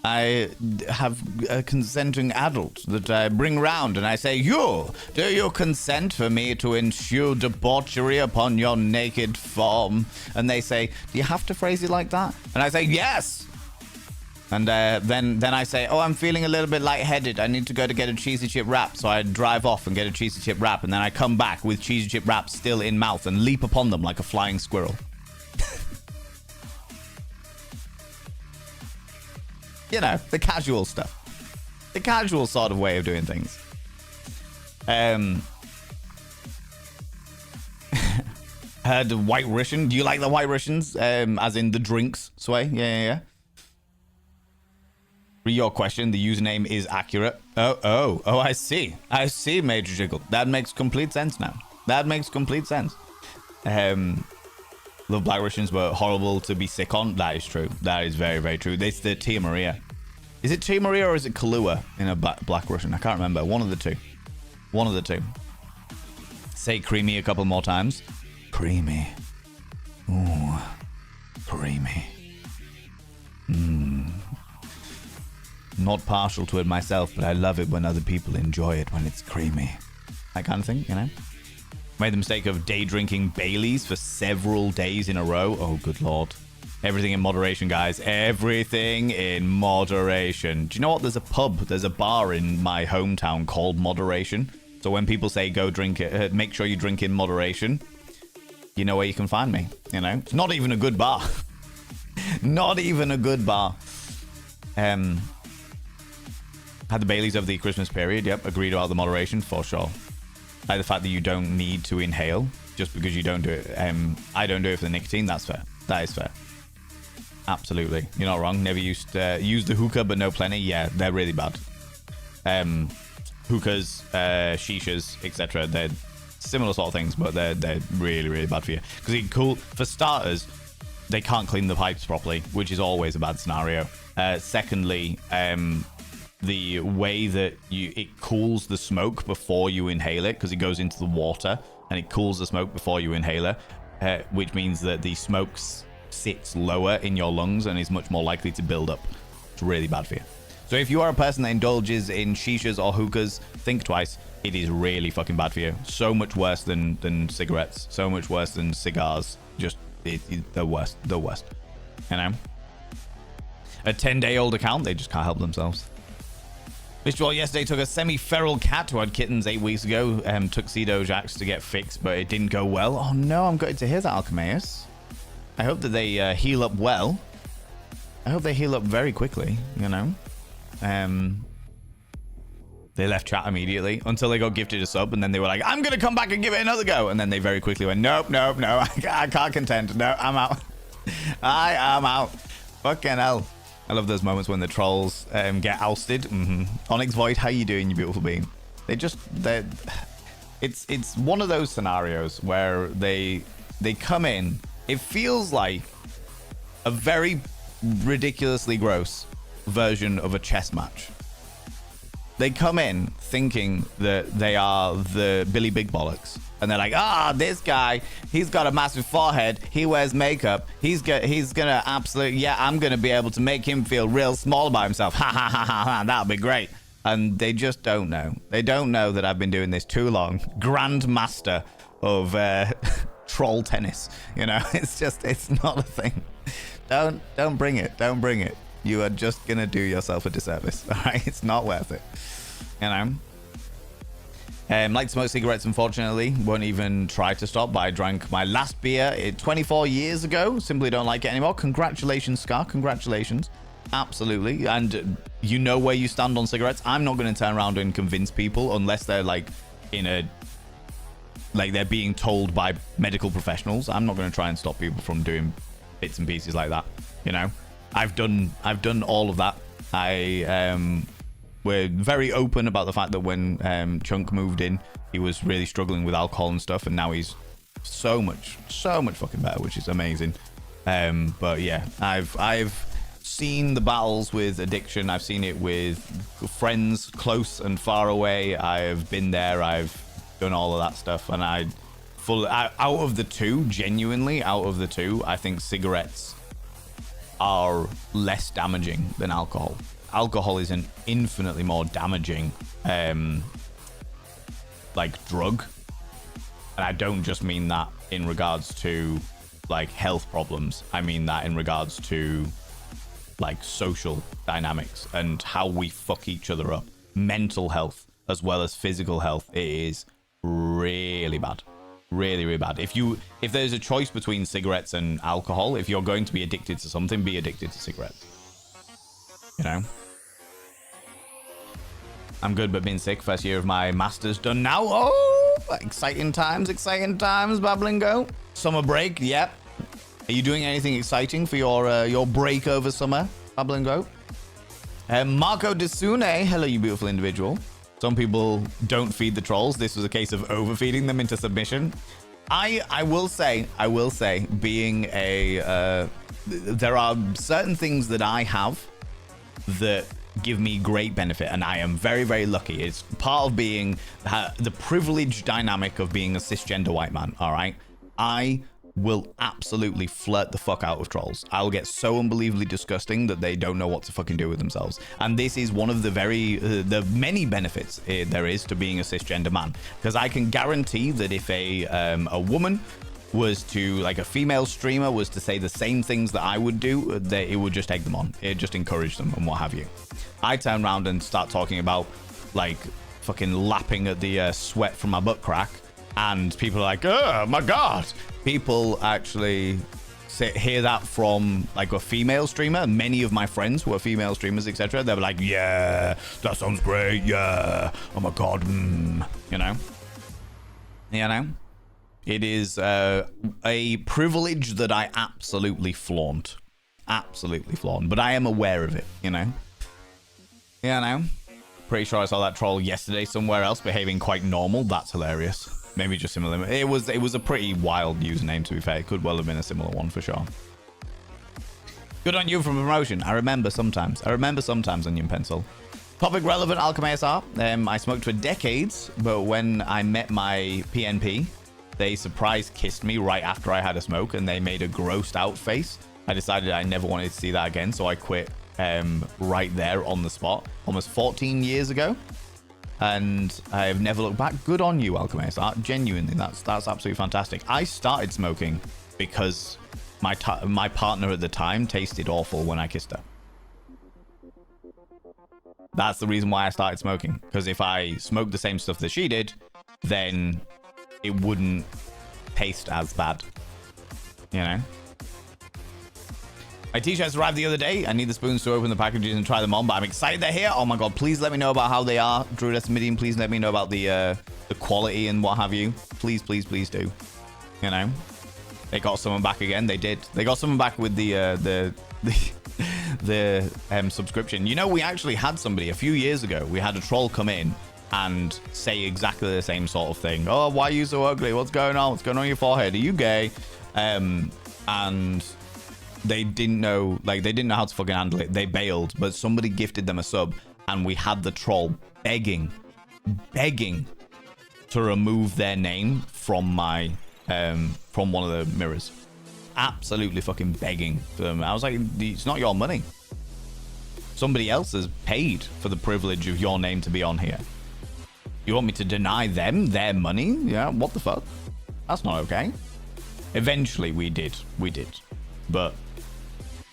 I have a consenting adult that I bring round and I say, do you consent for me to ensue debauchery upon your naked form? And they say, do you have to phrase it like that? And I say, yes. And then I say, oh, I'm feeling a little bit lightheaded. I need to go to get a cheesy chip wrap. So I drive off and get a cheesy chip wrap. And then I come back with cheesy chip wraps still in mouth and leap upon them like a flying squirrel. You know, the casual stuff. The casual sort of way of doing things. Heard the White Russian. Do you like the White Russians? As in the drinks, Sway? Yeah. For your question, the username is accurate. Oh, I see. I see, Major Jiggle. That makes complete sense now. That makes complete sense. The Black Russians were horrible to be sick on. That is true. That is very, very true. It's the Tia Maria. Is it Tia Maria or is it Kahlua in a Black Russian? I can't remember. One of the two. One of the two. Say creamy a couple more times. Creamy. Ooh. Creamy. Not partial to it myself, but I love it when other people enjoy it when it's creamy. That kind of thing, you know? Made the mistake of day drinking Baileys for several days in a row. Oh, good lord. Everything in moderation, guys. Everything in moderation. Do you know what? There's a bar in my hometown called Moderation. So when people say go drink it, make sure you drink in moderation, you know where you can find me. You know? It's not even a good bar. Not even a good bar. Had the Baileys over the Christmas period. Yep, agreed about the moderation for sure. Like the fact that you don't need to inhale just because you don't do it. I don't do it for the nicotine. That's fair. That is fair. Absolutely. You're not wrong. Never used use the hookah, but no plenty. Yeah, they're really bad. Hookahs, shishas, etc. They're similar sort of things, but they're really, really bad for you. Because for starters, they can't clean the pipes properly, which is always a bad scenario. Secondly, the way that it cools the smoke before you inhale it, because it goes into the water and it cools the smoke before you inhale it, which means that the smoke sits lower in your lungs and is much more likely to build up. It's really bad for you. So if you are a person that indulges in shishas or hookahs, think twice. It is really fucking bad for you. So much worse than cigarettes. So much worse than cigars. Just the worst. You know? A 10-day-old account, they just can't help themselves. Mr. Wall yesterday took a semi-feral cat who had kittens 8 weeks ago, Tuxedo Jacks to get fixed, but it didn't go well. Oh no, I'm gutted to hear that, Alchemaeus. I hope that they heal up well. I hope they heal up very quickly, you know. They left chat immediately until they got gifted a sub, and then they were like, I'm going to come back and give it another go. And then they very quickly went, nope, no, I can't contend. No, I'm out. I am out. Fucking hell. I love those moments when the trolls get ousted. Onyx Void, how you doing, you beautiful being? It's one of those scenarios where they come in. It feels like a very ridiculously gross version of a chess match. They come in thinking that they are the Billy Big Bollocks. And they're like, this guy, he's got a massive forehead. He wears makeup. He's gonna absolutely, I'm gonna be able to make him feel real small about himself. Ha ha ha ha ha, that'll be great. And they just don't know. They don't know that I've been doing this too long. Grandmaster of troll tennis. You know, it's not a thing. Don't bring it. Don't bring it. You are just gonna do yourself a disservice. All right, it's not worth it. You know. Like to smoke cigarettes, unfortunately. Won't even try to stop, but I drank my last beer 24 years ago. Simply don't like it anymore. Congratulations, Scar. Congratulations. Absolutely. And you know where you stand on cigarettes. I'm not going to turn around and convince people unless they're like they're being told by medical professionals. I'm not going to try and stop people from doing bits and pieces like that. You know, I've done all of that. We're very open about the fact that when Chunk moved in, he was really struggling with alcohol and stuff, and now he's so much fucking better, which is amazing. But yeah, I've seen the battles with addiction. I've seen it with friends close and far away. I've been there. I've done all of that stuff, and out of the two, genuinely out of the two, I think cigarettes are less damaging than alcohol. Alcohol is an infinitely more damaging drug, and I don't just mean that in regards to like health problems. I mean that in regards to like social dynamics and how we fuck each other up. Mental health as well as physical health. It is really bad. Really, really bad. If there's a choice between cigarettes and alcohol, if you're going to be addicted to something, be addicted to cigarettes. You know? I'm good, but being sick. First year of my master's done now. Oh, exciting times, Babbling Go. Summer break, yep. Are you doing anything exciting for your break over summer, Babbling Go? Marco Desune, hello, you beautiful individual. Some people don't feed the trolls. This was a case of overfeeding them into submission. I will say, being there are certain things that I have that give me great benefit, and I am very, very lucky. It's part of being the privileged dynamic of being a cisgender white man. All right, I will absolutely flirt the fuck out of trolls. I'll get so unbelievably disgusting that they don't know what to fucking do with themselves. And this is one of the the many benefits there is to being a cisgender man, because I can guarantee that if a woman was to, like a female streamer was to say the same things that I would do, that it would just egg them on. It just encourage them and what have you. I turn around and start talking about like fucking lapping at the sweat from my butt crack, and people are like, oh my god. People actually hear that from like a female streamer. Many of my friends who are female streamers, etc., they were like, yeah, that sounds great, yeah, oh my god, you know. It is a privilege that I absolutely flaunt. But I am aware of it, you know. Pretty sure I saw that troll yesterday somewhere else behaving quite normal. That's hilarious. Maybe just similar. It was a pretty wild username, to be fair. It could well have been a similar one for sure. Good on you for promotion. I remember sometimes, Onion Pencil. Topic relevant, Alchemaeus R. I smoked for decades, but when I met my PNP, they surprise kissed me right after I had a smoke, and they made a grossed out face. I decided I never wanted to see that again, so I quit right there on the spot, almost 14 years ago. And I have never looked back. Good on you, Alchemaeus. Genuinely, that's absolutely fantastic. I started smoking because my partner at the time tasted awful when I kissed her. That's the reason why I started smoking. Because if I smoked the same stuff that she did, then it wouldn't taste as bad. You know? My t-shirts arrived the other day. I need the spoons to open the packages and try them on, but I'm excited they're here. Oh my god, please let me know about how they are. Druidess Medium, please let me know about the quality and what have you. Please, please, please do. You know? They got someone back again. They did. They got someone back with the subscription. You know, we actually had somebody a few years ago. We had a troll come in and say exactly the same sort of thing. Oh, why are you so ugly? What's going on? What's going on your forehead? Are you gay? And they didn't know, like, they didn't know how to fucking handle it. They bailed, but somebody gifted them a sub, and we had the troll begging to remove their name from my from one of the mirrors. Absolutely fucking begging for them. I was like, it's not your money. Somebody else has paid for the privilege of your name to be on here. You want me to deny them their money? Yeah, what the fuck? That's not okay. Eventually we did. But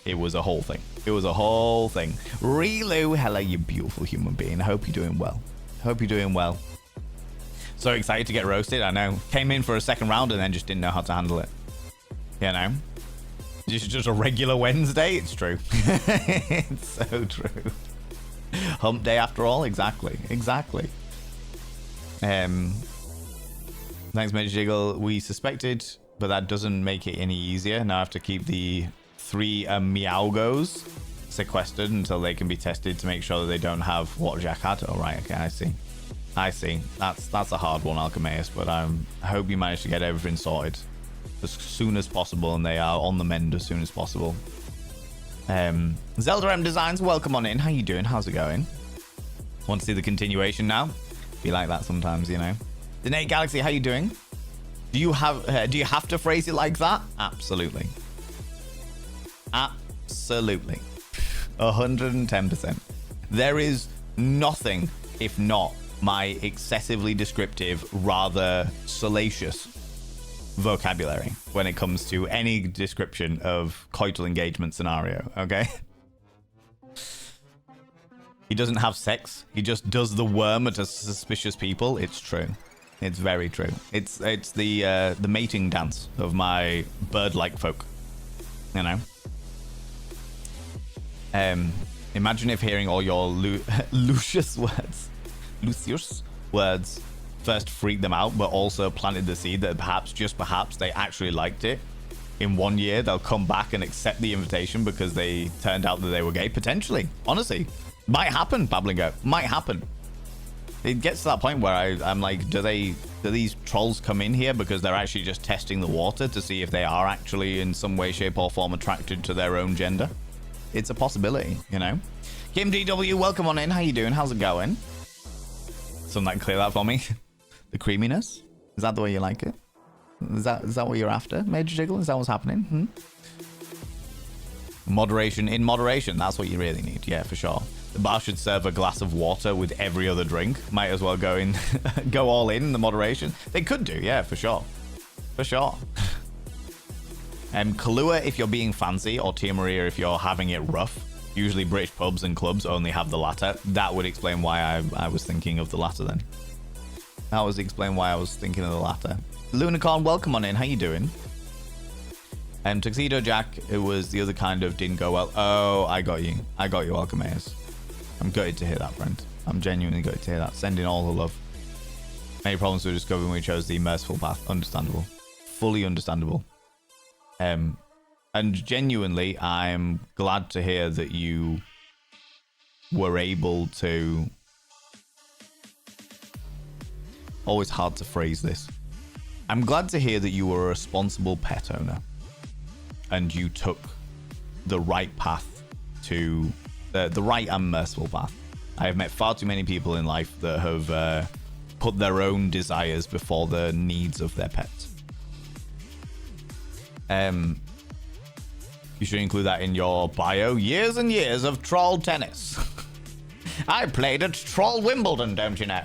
it was a whole thing. It was a whole thing. Relu, hello, you beautiful human being. I hope you're doing well. Hope you're doing well. So excited to get roasted, I know. Came in for a second round and then just didn't know how to handle it. You know? Just a regular Wednesday? It's true. It's so true. Hump day after all? Exactly. Exactly. Thanks, Major Jiggle. We suspected, but that doesn't make it any easier. Now I have to keep the 3 Meowgos sequestered until they can be tested to make sure that they don't have what Jack had. All right, okay, I see. I see. That's a hard one, Alchemaeus, but I hope you manage to get everything sorted as soon as possible, and they are on the mend as soon as possible. Zelda M Designs, welcome on in. How you doing? How's it going? Want to see the continuation now? Be like that sometimes, you know. Danae Galaxy, how you doing? Do you have to phrase it like that? Absolutely. Absolutely. 110%. There is nothing if not my excessively descriptive, rather salacious vocabulary when it comes to any description of coital engagement scenario, okay? He doesn't have sex. He just does the worm at suspicious people. It's true. It's very true. It's the mating dance of my bird-like folk, you know? Imagine if hearing all your Lucius words first freaked them out, but also planted the seed that perhaps, just perhaps, they actually liked it. In 1 year, they'll come back and accept the invitation because they turned out that they were gay. Potentially. Honestly. Might happen, Bablingo. Might happen. It gets to that point where I'm like, do these trolls come in here because they're actually just testing the water to see if they are actually in some way, shape, or form attracted to their own gender? It's a possibility, you know? Kim DW, welcome on in. How you doing? How's it going? Something clear that for me. The creaminess? Is that the way you like it? Is that what you're after, Major Jiggle? Is that what's happening? Moderation in moderation. That's what you really need. Yeah, for sure. The bar should serve a glass of water with every other drink. Might as well go all in the moderation. They could do, yeah, for sure. For sure. Kahlua if you're being fancy, or Tia Maria if you're having it rough. Usually British pubs and clubs only have the latter. That would explain why I was thinking of the latter then. That was explain why I was thinking of the latter. Lunicorn, welcome on in. How you doing? Tuxedo Jack, it was the other kind of didn't go well. Oh, I got you. I got you, Alchemaeus. I'm gutted to hear that, friend. I'm genuinely gutted to hear that. Sending all the love. Many problems were discovered when we chose the merciful path. Understandable. Fully understandable. And genuinely, I'm glad to hear that you were able to... Always hard to phrase this. I'm glad to hear that you were a responsible pet owner and you took the right path to... the right and merciful path. I have met far too many people in life that have put their own desires before the needs of their pets. You should include that in your bio. Years and years of troll tennis. I played at Troll Wimbledon, don't you know?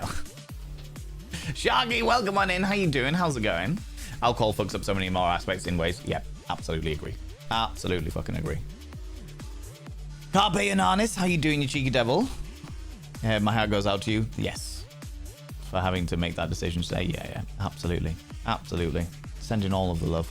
Shaggy, welcome on in. How you doing? How's it going? Alcohol fucks up so many more aspects in ways. Yep, absolutely agree. Absolutely fucking agree. Carpe Ananis, how you doing, you cheeky devil? My heart goes out to you. Yes. For having to make that decision today. Yeah. Absolutely. Absolutely. Sending all of the love.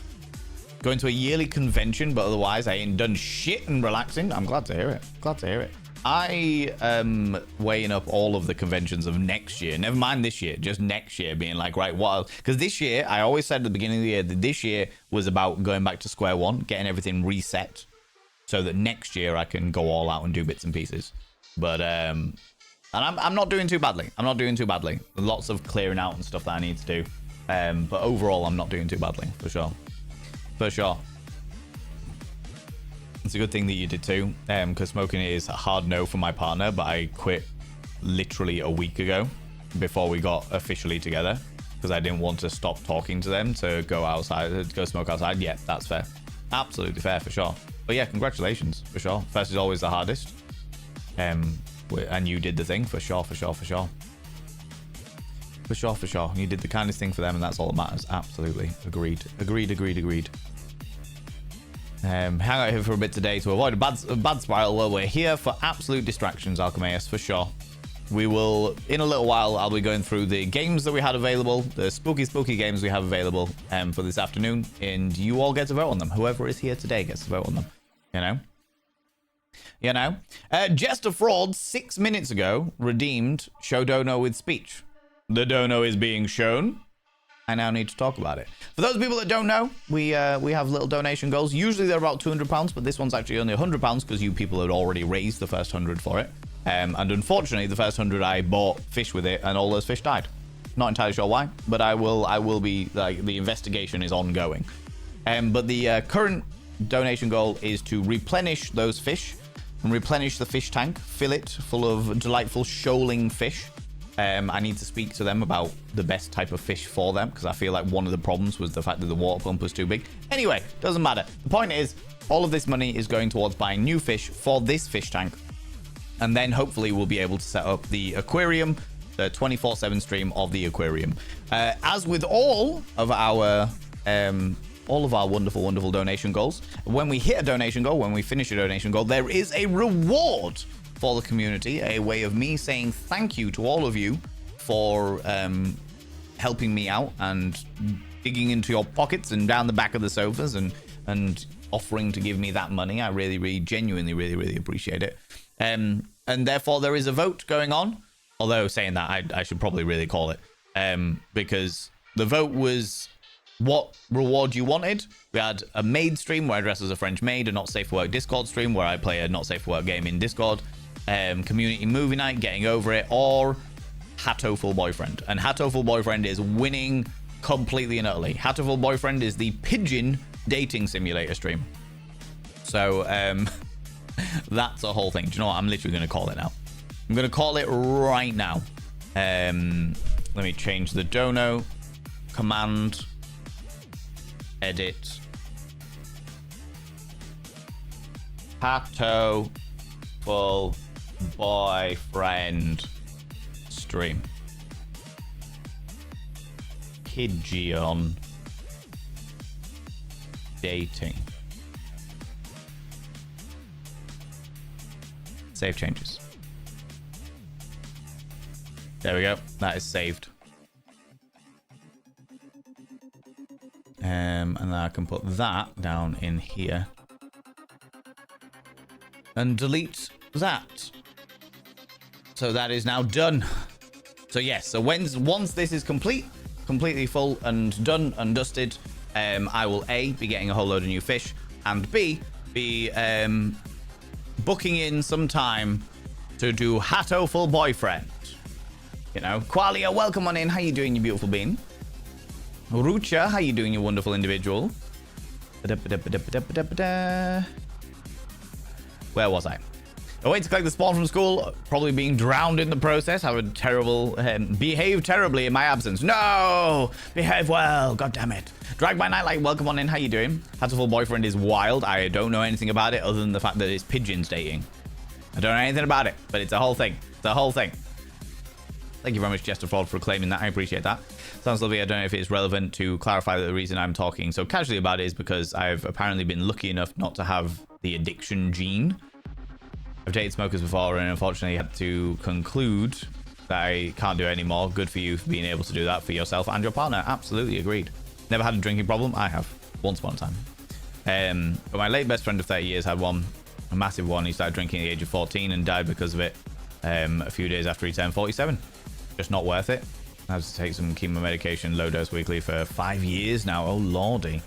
Going to a yearly convention, but otherwise I ain't done shit and relaxing. I'm glad to hear it. Glad to hear it. I am weighing up all of the conventions of next year. Never mind this year, just next year, being like, right, what? Because this year, I always said at the beginning of the year that this year was about going back to square one, getting everything reset, so that next year I can go all out and do bits and pieces. But and I'm not doing too badly. I'm not doing too badly. Lots of clearing out and stuff that I need to do. But overall, I'm not doing too badly, for sure. For sure. It's a good thing that you did too, because smoking is a hard no for my partner, but I quit literally a week ago before we got officially together, because I didn't want to stop talking to them to go outside, to go smoke outside. Yeah, that's fair. Absolutely fair, for sure. But yeah, congratulations, for sure. First is always the hardest. And you did the thing, for sure, for sure, for sure. For sure, for sure. You did the kindest thing for them, and that's all that matters. Absolutely. Agreed. Agreed. Hang out here for a bit today to avoid a bad spiral. Well, we're here for absolute distractions, Alchemaeus, for sure. We will, in a little while, I'll be going through the games that we had available, the spooky games we have available for this afternoon, and you all get to vote on them. Whoever is here today gets to vote on them, you know? Jester Fraud 6 minutes ago redeemed Show Dono with speech. The dono is being shown. I now need to talk about it. For those people that don't know, we have little donation goals. Usually they're about £200, but this one's actually only £100 because you people had already raised the first 100 for it. And unfortunately, the first 100 I bought fish with it, and all those fish died. Not entirely sure why, but I will be, like, the investigation is ongoing. But the current donation goal is to replenish those fish and replenish the fish tank, fill it full of delightful shoaling fish. I need to speak to them about the best type of fish for them, because I feel like one of the problems was the fact that the water pump was too big. Anyway, doesn't matter. The point is, all of this money is going towards buying new fish for this fish tank. And then hopefully we'll be able to set up the aquarium, the 24/7 stream of the aquarium. As with all of our wonderful donation goals, when we hit a donation goal, when we finish a donation goal, there is a reward for the community, a way of me saying thank you to all of you for helping me out and digging into your pockets and down the back of the sofas and offering to give me that money. I really genuinely really appreciate it. And therefore there is a vote going on, although saying that I should probably really call it, because the vote was what reward you wanted. We had a maid stream where I dress as a French maid, a Not Safe for Work Discord stream where I play a Not Safe for Work game in Discord, community movie night, getting over it, or Hatoful Boyfriend. And Hatoful Boyfriend is winning completely and utterly. Hatoful Boyfriend is the pigeon dating simulator stream. So that's a whole thing. Do you know what? I'm literally going to call it now. I'm going to call it right now. Let me change the dono. Command. Edit. Hatoful Boyfriend stream. Pigeon dating. Save changes. There we go. That is saved. And then I can put that down in here. And delete that. So that is now done. So yes, so once this is completely full and done and dusted, I will A, be getting a whole load of new fish, and B, be booking in some time to do Hatoful Boyfriend. You know, Qualia, welcome on in. How you doing, you beautiful bean? Rucha, how you doing, you wonderful individual? Where was I? Away to collect the spawn from school, probably being drowned in the process. Have a terrible, behave terribly in my absence. No! Behave well, god damn it. Drag by Nightlight, welcome on in, how you doing? Hatoful Boyfriend is wild. I don't know anything about it other than the fact that it's pigeons dating. I don't know anything about it, but it's a whole thing. It's a whole thing. Thank you very much, Jester Fraud, for claiming that. I appreciate that. Sounds lovely. I don't know if it's relevant to clarify that the reason I'm talking so casually about it is because I've apparently been lucky enough not to have the addiction gene. I've dated smokers before and unfortunately had to conclude that I can't do it anymore. Good for you for being able to do that for yourself and your partner. Absolutely agreed. Never had a drinking problem. I have. Once upon a time. But my late best friend of 30 years had one. A massive one. He started drinking at the age of 14 and died because of it a few days after he turned 47. Just not worth it. I have to take some chemo medication, low dose weekly for 5 years now. Oh lordy.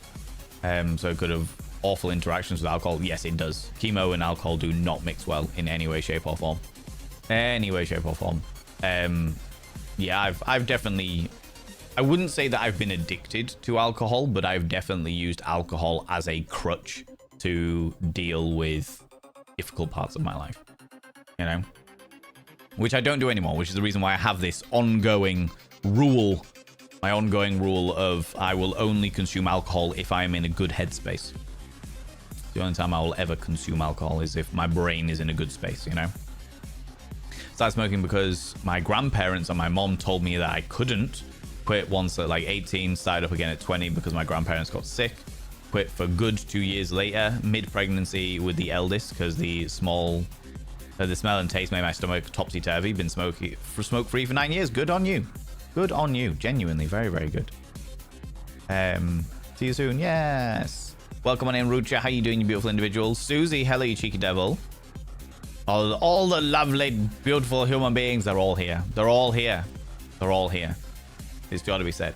So it could have awful interactions with alcohol. Yes, it does. Chemo and alcohol do not mix well in any way, shape, or form. Any way, shape, or form. Yeah, I've definitely... I wouldn't say that I've been addicted to alcohol, but I've definitely used alcohol as a crutch to deal with difficult parts of my life. You know? Which I don't do anymore, which is the reason why I have this ongoing rule. My ongoing rule of I will only consume alcohol if I am in a good headspace. The only time I will ever consume alcohol is if my brain is in a good space, you know? Started smoking because my grandparents and my mom told me that I couldn't. Quit once at like 18, started up again at 20 because my grandparents got sick. Quit for good 2 years later, mid-pregnancy with the eldest because the smell and taste made my stomach topsy-turvy. Been smoke-free for 9 years. Good on you. Good on you. Genuinely. Very, very good. See you soon. Yes. Welcome on in, Rucha. How you doing, you beautiful individuals? Susie, hello, you cheeky devil. All the lovely, beautiful human beings, they're all here. They're all here. They're all here. It's got to be said.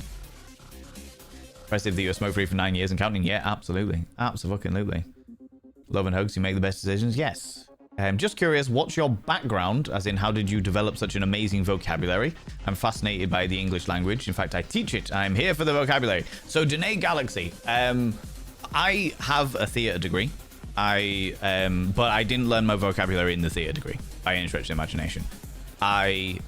Impressive that you were smoke-free for 9 years and counting. Yeah, absolutely. Absolutely. Love and hugs, you make the best decisions. Yes. Just curious, what's your background? As in, how did you develop such an amazing vocabulary? I'm fascinated by the English language. In fact, I teach it. I'm here for the vocabulary. So, Danae Galaxy. I have a theatre degree. But I didn't learn my vocabulary in the theatre degree, by any stretch of the imagination. I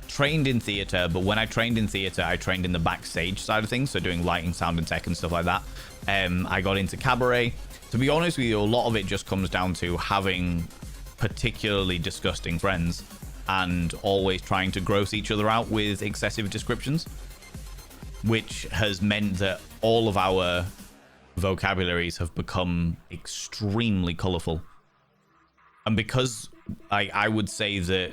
trained in theatre, but when I trained in theatre, I trained in the backstage side of things, so doing lighting, sound, and tech and stuff like that. I got into cabaret. To be honest with you, a lot of it just comes down to having particularly disgusting friends and always trying to gross each other out with excessive descriptions, which has meant that all of our vocabularies have become extremely colorful. And because I would say that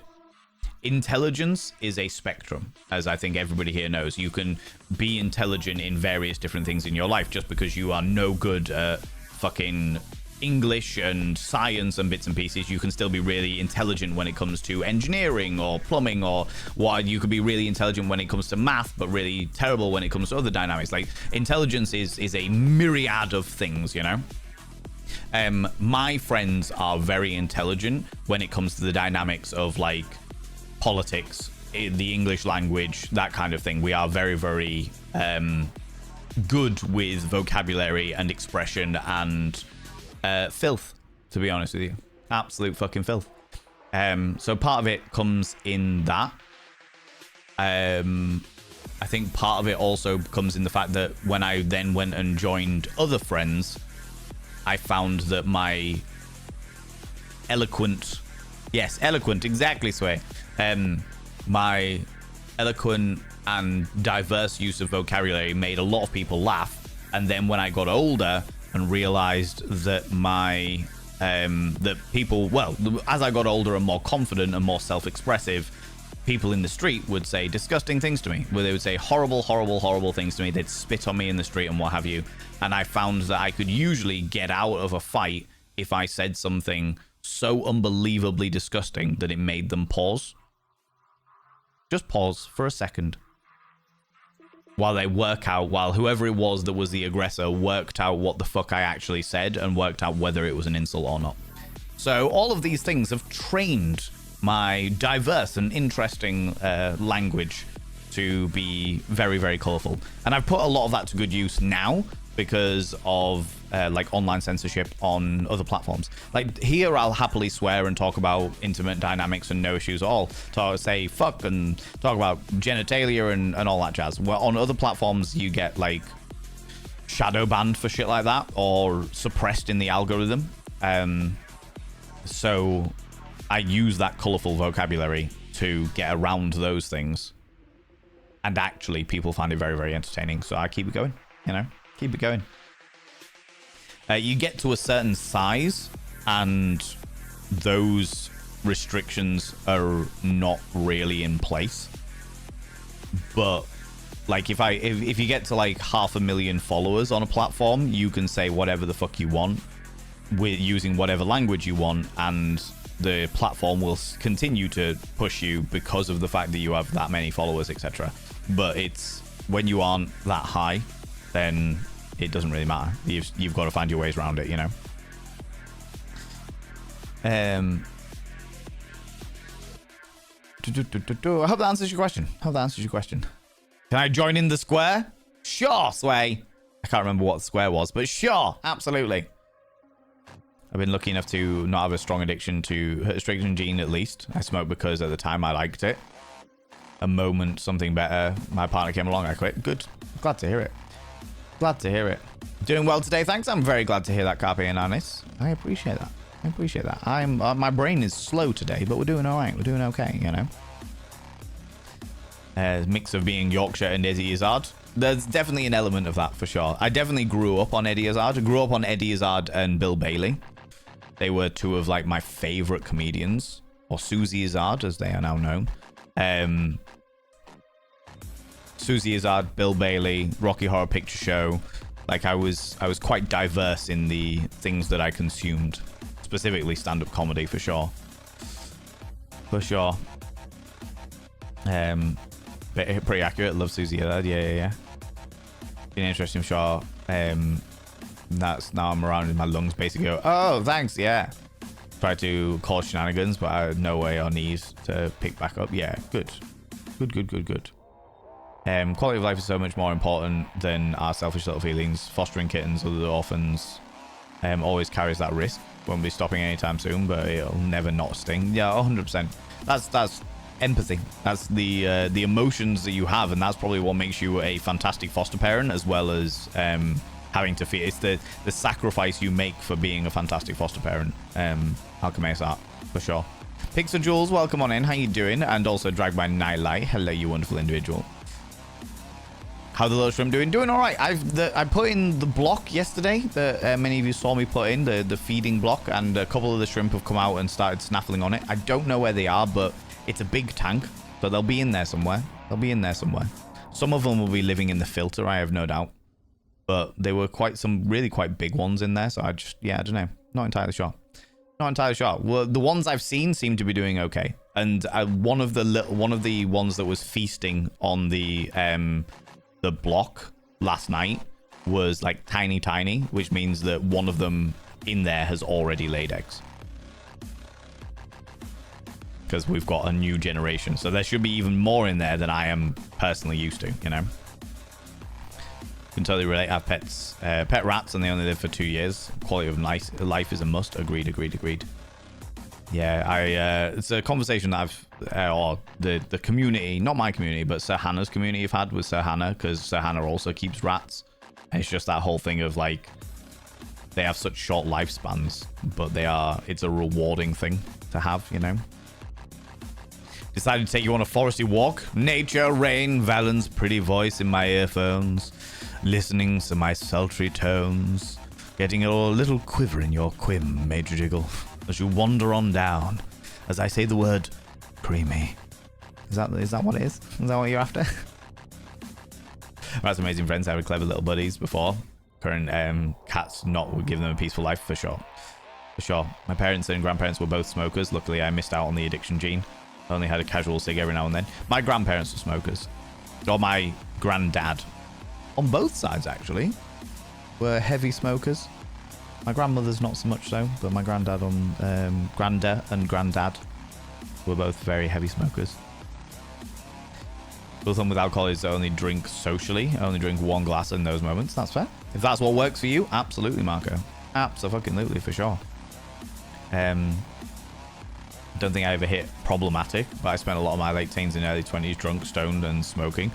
intelligence is a spectrum, as I think everybody here knows. You can be intelligent in various different things in your life. Just because you are no good at fucking English and science and bits and pieces, you can still be really intelligent when it comes to engineering or plumbing, or what you could be really intelligent when it comes to math, but really terrible when it comes to other dynamics. Like, intelligence is a myriad of things, you know? My friends are very intelligent when it comes to the dynamics of like politics, the English language, that kind of thing. We are very, very good with vocabulary and expression and filth, to be honest with you. Absolute fucking filth. So part of it comes in that. I think part of it also comes in the fact that when I then went and joined other friends, I found that my eloquent, exactly, Sway. My eloquent and diverse use of vocabulary made a lot of people laugh. And then when I got older and realized that that people, well, as I got older and more confident and more self-expressive, people in the street would say disgusting things to me, where they would say horrible, horrible, horrible things to me. They'd spit on me in the street and what have you. And I found that I could usually get out of a fight if I said something so unbelievably disgusting that it made them pause. Just pause for a second. While they while whoever it was that was the aggressor worked out what the fuck I actually said and worked out whether it was an insult or not. So all of these things have trained my diverse and interesting language to be very, very colorful. And I've put a lot of that to good use now because of like online censorship on other platforms. Like here, I'll happily swear and talk about intimate dynamics and no issues at all. Say fuck and talk about genitalia and all that jazz. Well, on other platforms, you get like shadow banned for shit like that or suppressed in the algorithm. So I use that colorful vocabulary to get around those things. And actually, people find it very, very entertaining. So I keep it going, you know, keep it going. You get to a certain size and those restrictions are not really in place. But like if you get to like 500,000 followers on a platform, you can say whatever the fuck you want with using whatever language you want, and the platform will continue to push you because of the fact that you have that many followers, etc. But it's when you aren't that high, then it doesn't really matter. You've got to find your ways around it, you know. I hope that answers your question. Can I join in the square? Sure, Sway. I can't remember what the square was, but sure, absolutely. I've been lucky enough to not have a strong addiction to restriction gene, at least. I smoked because at the time I liked it. A moment, something better. My partner came along, I quit. Good. Glad to hear it. Glad to hear it. Doing well today, thanks. I'm very glad to hear that, Carpe and Anis. I appreciate that. I'm my brain is slow today, but we're doing all right. We're doing okay, you know. Mix of being Yorkshire and Eddie Izzard. There's definitely an element of that for sure. I definitely grew up on Eddie Izzard. I grew up on Eddie Izzard and Bill Bailey. They were two of like my favorite comedians, or Susie Izzard as they are now known. Susie Izzard, Bill Bailey, Rocky Horror Picture Show. Like I was quite diverse in the things that I consumed, specifically stand-up comedy for sure. For sure. Pretty accurate. Love Susie Izzard. Yeah. Been interesting, sure. That's now I'm around in my lungs basically go, oh, thanks, yeah. Try to call shenanigans, but I had no way or knees to pick back up. Yeah, good. Quality of life is so much more important than our selfish little feelings. Fostering kittens, other orphans, always carries that risk. Won't be stopping anytime soon, but it'll never not sting. Yeah, 100%. That's empathy. That's the emotions that you have, and that's probably what makes you a fantastic foster parent, as well as having to feel. It's the sacrifice you make for being a fantastic foster parent. Alchemist art, for sure. Pixar Jules, welcome on in. How you doing? And also dragged by Nightlight. Hello, you wonderful individual. How the little shrimp doing? Doing all right. I put in the block yesterday that many of you saw me put in, the feeding block, and a couple of the shrimp have come out and started snaffling on it. I don't know where they are, but it's a big tank, so they'll be in there somewhere. Some of them will be living in the filter, I have no doubt. But there were some really quite big ones in there, so I don't know. Not entirely sure. Well, the ones I've seen seem to be doing okay, and one of the ones that was feasting on the block last night was like tiny, which means that one of them in there has already laid eggs. Because we've got a new generation, so there should be even more in there than I am personally used to, you know. Can totally relate. I have pets, pet rats, and they only live for 2 years. Quality of life is a must. Agreed. Yeah, it's a conversation that or the community, not my community, but Sir Hannah's community have had with Sir Hannah, because Sir Hannah also keeps rats. And it's just that whole thing of like, they have such short lifespans, but it's a rewarding thing to have, you know. Decided to take you on a foresty walk. Nature, rain, Valen's pretty voice in my earphones. Listening to my sultry tones. Getting a little quiver in your quim, Major Jiggle. As you wander on down. As I say the word, creamy. Is that what it is? Is that what you're after? That's amazing friends. I had clever little buddies before. Current cats would give them a peaceful life for sure. My parents and grandparents were both smokers. Luckily, I missed out on the addiction gene. I only had a casual cig every now and then. My grandparents were smokers. Or my granddad. On both sides, actually, were heavy smokers. My grandmother's not so much so, but my granddad Granda and granddad were both very heavy smokers. The thing with alcohol is I only drink socially. I only drink one glass in those moments. That's fair. If that's what works for you, absolutely, Marco. Absolutely, for sure. Don't think I ever hit problematic, but I spent a lot of my late teens and early 20s drunk, stoned, and smoking.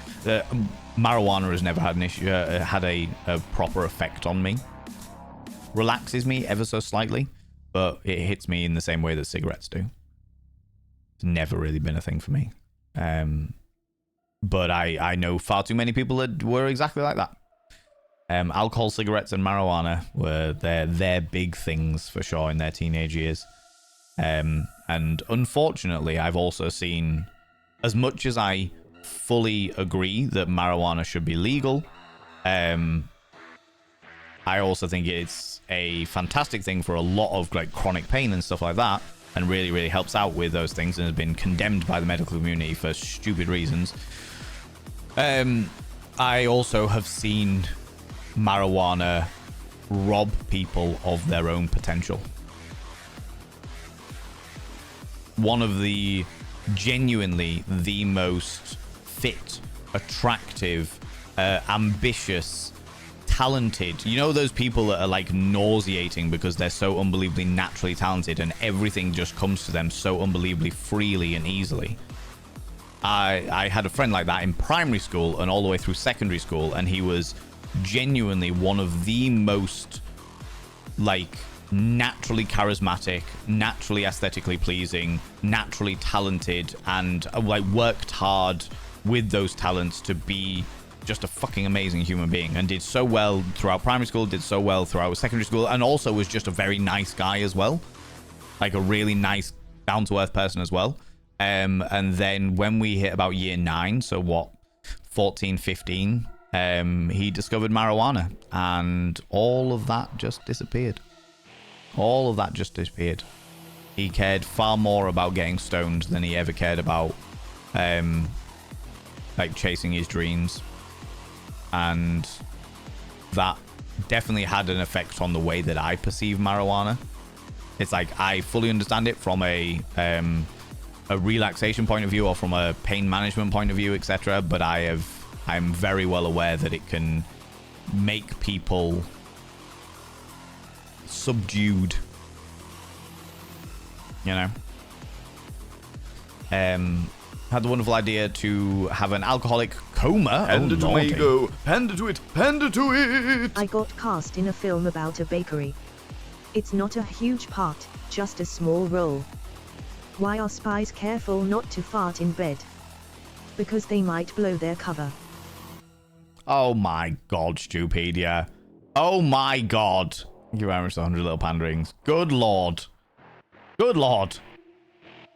Marijuana has never had an issue, had a proper effect on me. Relaxes me ever so slightly, but it hits me in the same way that cigarettes do. never really been a thing for me. But I know far too many people that were exactly like that. Alcohol, cigarettes, and marijuana were their big things for sure in their teenage years. And unfortunately, I've also seen, as much as I fully agree that marijuana should be legal, I also think it's a fantastic thing for a lot of like chronic pain and stuff like that, and really, really helps out with those things, and has been condemned by the medical community for stupid reasons. I also have seen marijuana rob people of their own potential. One of the genuinely the most fit, attractive, ambitious, talented, you know, those people that are like nauseating because they're so unbelievably naturally talented and everything just comes to them so unbelievably freely and easily. I had a friend like that in primary school and all the way through secondary school, and he was genuinely one of the most like naturally charismatic, naturally aesthetically pleasing, naturally talented, and like worked hard with those talents to be just a fucking amazing human being, and did so well throughout primary school, did so well throughout secondary school, and also was just a very nice guy as well, like a really nice down-to-earth person as well. And then when we hit about year 9, so what, 14, 15, he discovered marijuana, and all of that just disappeared. All of that just disappeared. He cared far more about getting stoned than he ever cared about like chasing his dreams, and that definitely had an effect on the way that I perceive marijuana. It's like I fully understand it from a relaxation point of view or from a pain management point of view, etc. But I'm very well aware that it can make people subdued, you know. Had the wonderful idea to have an alcoholic coma. Hand it to me, go. Hand it to it. Hand it to it. I got cast in a film about a bakery. It's not a huge part, just a small role. Why are spies careful not to fart in bed? Because they might blow their cover. Oh my god, Stupedia. Oh my god. Thank you very much for 100 little panderings. Good lord. Good lord.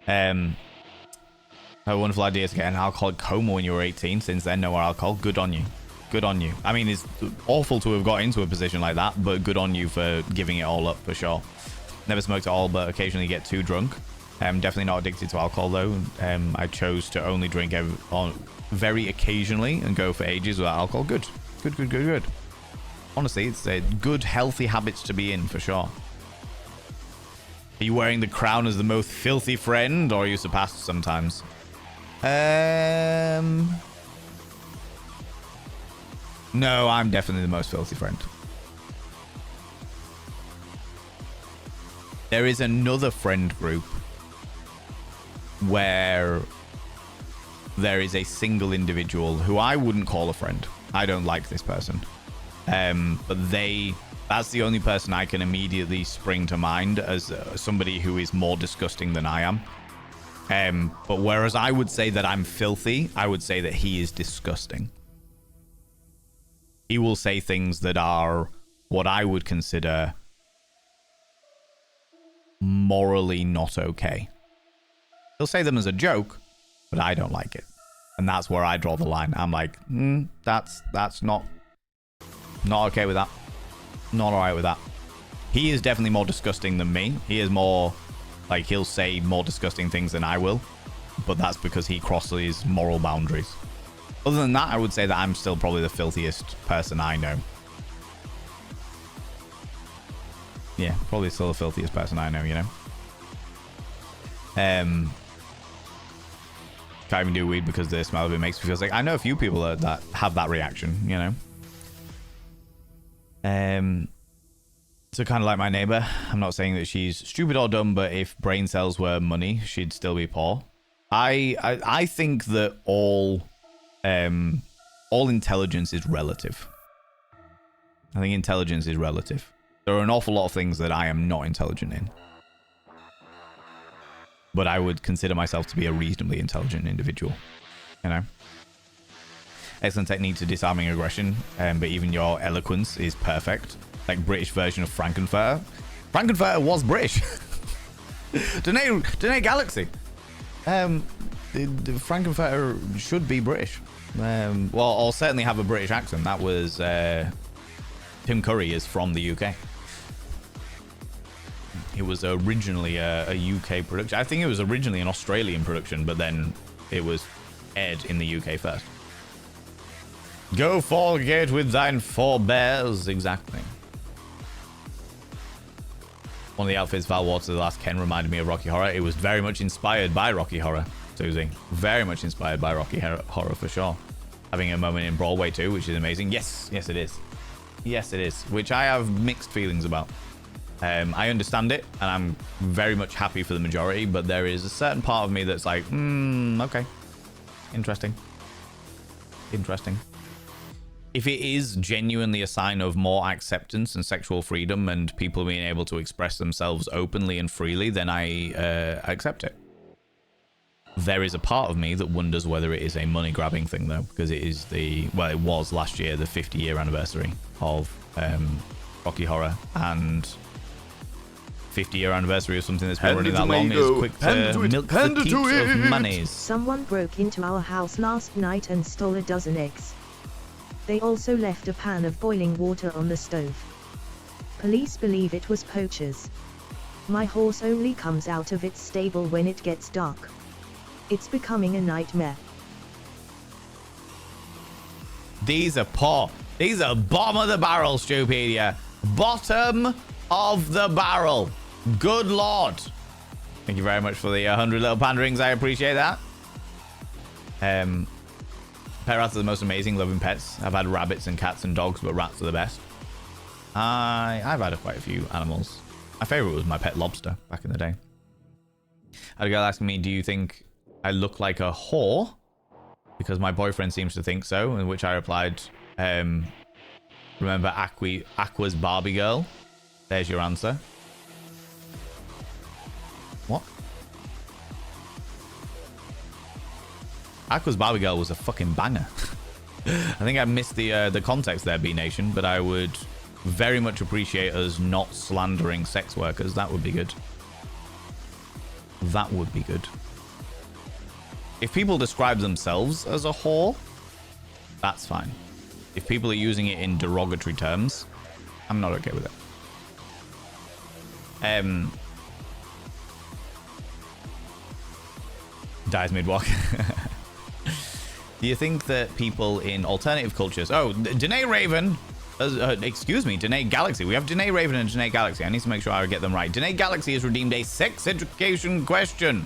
A wonderful idea to get an alcoholic coma when you were 18. Since then, no more alcohol. Good on you. Good on you. I mean, it's awful to have got into a position like that, but good on you for giving it all up, for sure. Never smoked at all, but occasionally get too drunk. Definitely not addicted to alcohol, though. I chose to only drink very occasionally and go for ages without alcohol. Good. Good, good, good, good. Honestly, it's a good, healthy habits to be in, for sure. Are you wearing the crown as the most filthy friend, or are you surpassed sometimes? No, I'm definitely the most filthy friend. There is another friend group where there is a single individual who I wouldn't call a friend. I don't like this person. But that's the only person I can immediately spring to mind as somebody who is more disgusting than I am. But whereas I would say that I'm filthy, I would say that he is disgusting. He will say things that are what I would consider morally not okay. He'll say them as a joke, but I don't like it. And that's where I draw the line. I'm like, that's not okay with that. Not alright with that. He is definitely more disgusting than me. He is more, like, he'll say more disgusting things than I will. But that's because he crosses moral boundaries. Other than that, I would say that I'm still probably the filthiest person I know. Yeah, probably still the filthiest person I know, you know. Can't even do weed because the smell of it makes me feel sick. I know a few people that have that reaction, you know. So kind of like my neighbor. I'm not saying that she's stupid or dumb, but if brain cells were money, she'd still be poor. I think that all intelligence is relative. I think intelligence is relative. There are an awful lot of things that I am not intelligent in. but I would consider myself to be a reasonably intelligent individual. You know? Excellent technique to disarming aggression, but even your eloquence is perfect. Like British version of Frankenfurter. Frankenfurter was British. Danae Galaxy. The Frankenfurter should be British. Well, or certainly have a British accent. That was Tim Curry is from the UK. It was originally a UK production. I think it was originally an Australian production, but then it was aired in the UK first. Go forget with thine forebears. Exactly. One of the outfits Val wore to the last Ken reminded me of Rocky Horror. It was very much inspired by Rocky Horror, Susie. Very much inspired by Rocky Horror for sure. Having a moment in Broadway too, which is amazing. Yes, it is. Yes, it is. Which I have mixed feelings about. I understand it, and I'm very much happy for the majority, but there is a certain part of me that's like, okay. Interesting. If it is genuinely a sign of more acceptance and sexual freedom and people being able to express themselves openly and freely, then I accept it. There is a part of me that wonders whether it is a money-grabbing thing, though, because it is it was last year, the 50-year anniversary of Rocky Horror, and 50-year anniversary of something that's been running that long is quick to milk the teats of monies. Someone broke into our house last night and stole a dozen eggs. They also left a pan of boiling water on the stove. Police believe it was poachers. My horse only comes out of its stable when it gets dark. It's becoming a nightmare. These are poor. These are bottom of the barrel, Stupedia. Bottom of the barrel. Good Lord. Thank you very much for the 100 little panderings. I appreciate that. Pet rats are the most amazing, loving pets. I've had rabbits and cats and dogs, but rats are the best. I've had quite a few animals. My favorite was my pet lobster back in the day. I had a girl asking me, do you think I look like a whore? Because my boyfriend seems to think so, in which I replied, remember Aqua's Barbie girl? There's your answer. What? Aqua's Barbie girl was a fucking banger. I think I missed the context there, B Nation, but I would very much appreciate us not slandering sex workers. That would be good. That would be good. If people describe themselves as a whore, that's fine. If people are using it in derogatory terms, I'm not okay with it. Dies mid-walk. Do you think that people in alternative cultures... Oh, Danae Raven... excuse me, Danae Galaxy. We have Danae Raven and Danae Galaxy. I need to make sure I get them right. Danae Galaxy has redeemed a sex education question.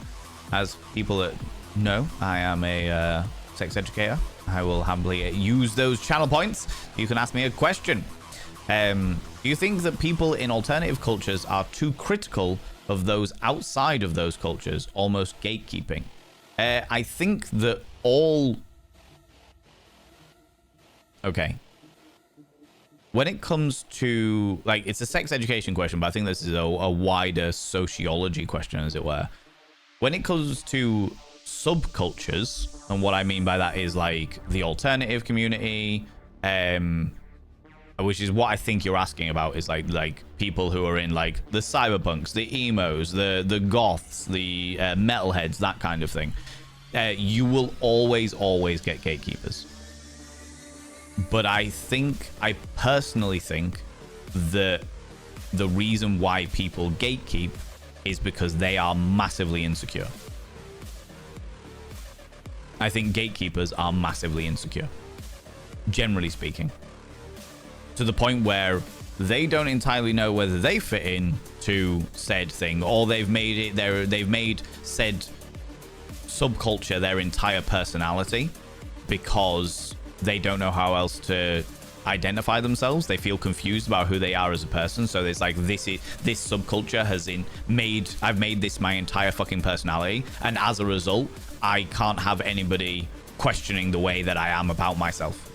As people that know, I am a sex educator. I will humbly use those channel points. You can ask me a question. Do you think that people in alternative cultures are too critical of those outside of those cultures, almost gatekeeping? I think that all... Okay. When it comes to, like, it's a sex education question, but I think this is a wider sociology question, as it were. When it comes to subcultures, and what I mean by that is, like, the alternative community, which is what I think you're asking about, is, like people who are in, like, the cyberpunks, the emos, the goths, the metalheads, that kind of thing. You will always get gatekeepers. But I personally think that the reason why people gatekeep is because they are massively insecure. I think gatekeepers are massively insecure, generally speaking, to the point where they don't entirely know whether they fit in to said thing, or they've made said subculture their entire personality because they don't know how else to identify themselves. They feel confused about who they are as a person. So it's like this subculture I've made this my entire fucking personality, and as a result, I can't have anybody questioning the way that I am about myself.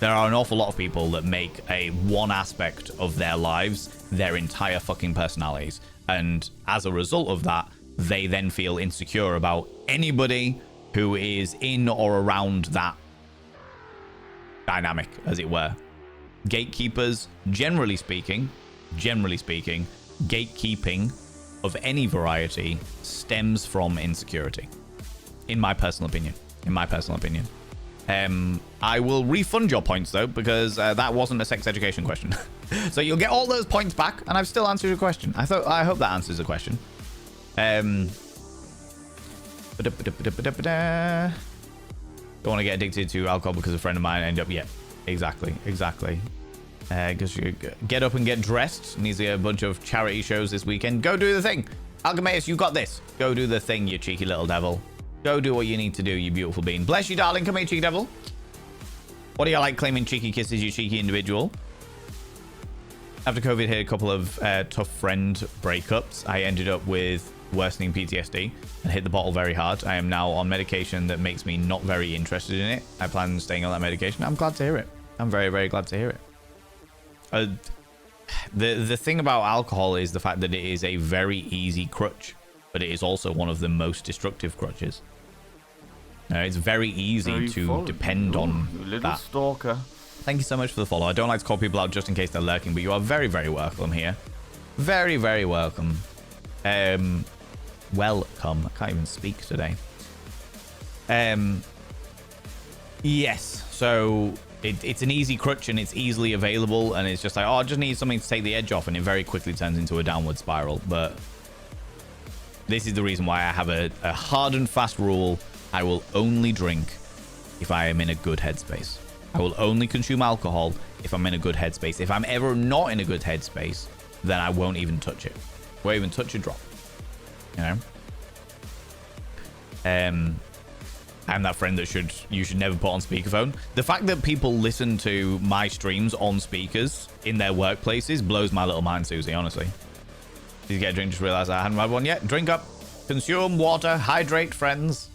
There are an awful lot of people that make a one aspect of their lives their entire fucking personalities. And as a result of that, they then feel insecure about anybody who is in or around that dynamic, as it were. Gatekeepers, generally speaking, gatekeeping of any variety stems from insecurity, in my personal opinion. I will refund your points though, because that wasn't a sex education question. So you'll get all those points back, and I've still answered your question. I hope that answers the question. Don't want to get addicted to alcohol because a friend of mine ended up. Yeah, exactly. Because you get up and get dressed. Needs to get a bunch of charity shows this weekend. Go do the thing. Alchemaeus, you got this. Go do the thing, you cheeky little devil. Go do what you need to do, you beautiful bean. Bless you, darling. Come here, cheeky devil. What do you like claiming cheeky kisses, you cheeky individual? After COVID hit a couple of tough friend breakups, I ended up with worsening PTSD and hit the bottle very hard. I am now on medication that makes me not very interested in it. I plan on staying on that medication. I'm glad to hear it. I'm very, very glad to hear it. The thing about alcohol is the fact that it is a very easy crutch, but it is also one of the most destructive crutches. It's very easy to depend on that. Stalker. Thank you so much for the follow. I don't like to call people out just in case they're lurking, but you are very, very welcome here. Very, very welcome. Welcome. I can't even speak today. Yes, so it's an easy crutch and it's easily available, and it's just like, oh, I just need something to take the edge off, and it very quickly turns into a downward spiral. But this is the reason why I have a hard and fast rule. I will only drink if I am in a good headspace. I will only consume alcohol if I'm in a good headspace. If I'm ever not in a good headspace, then I won't even touch it. Won't even touch a drop. You know? I'm that friend that you should never put on speakerphone. The fact that people listen to my streams on speakers in their workplaces blows my little mind, Susie, honestly. Did you get a drink? Just realized I hadn't had one yet. Drink up. Consume water. Hydrate, friends.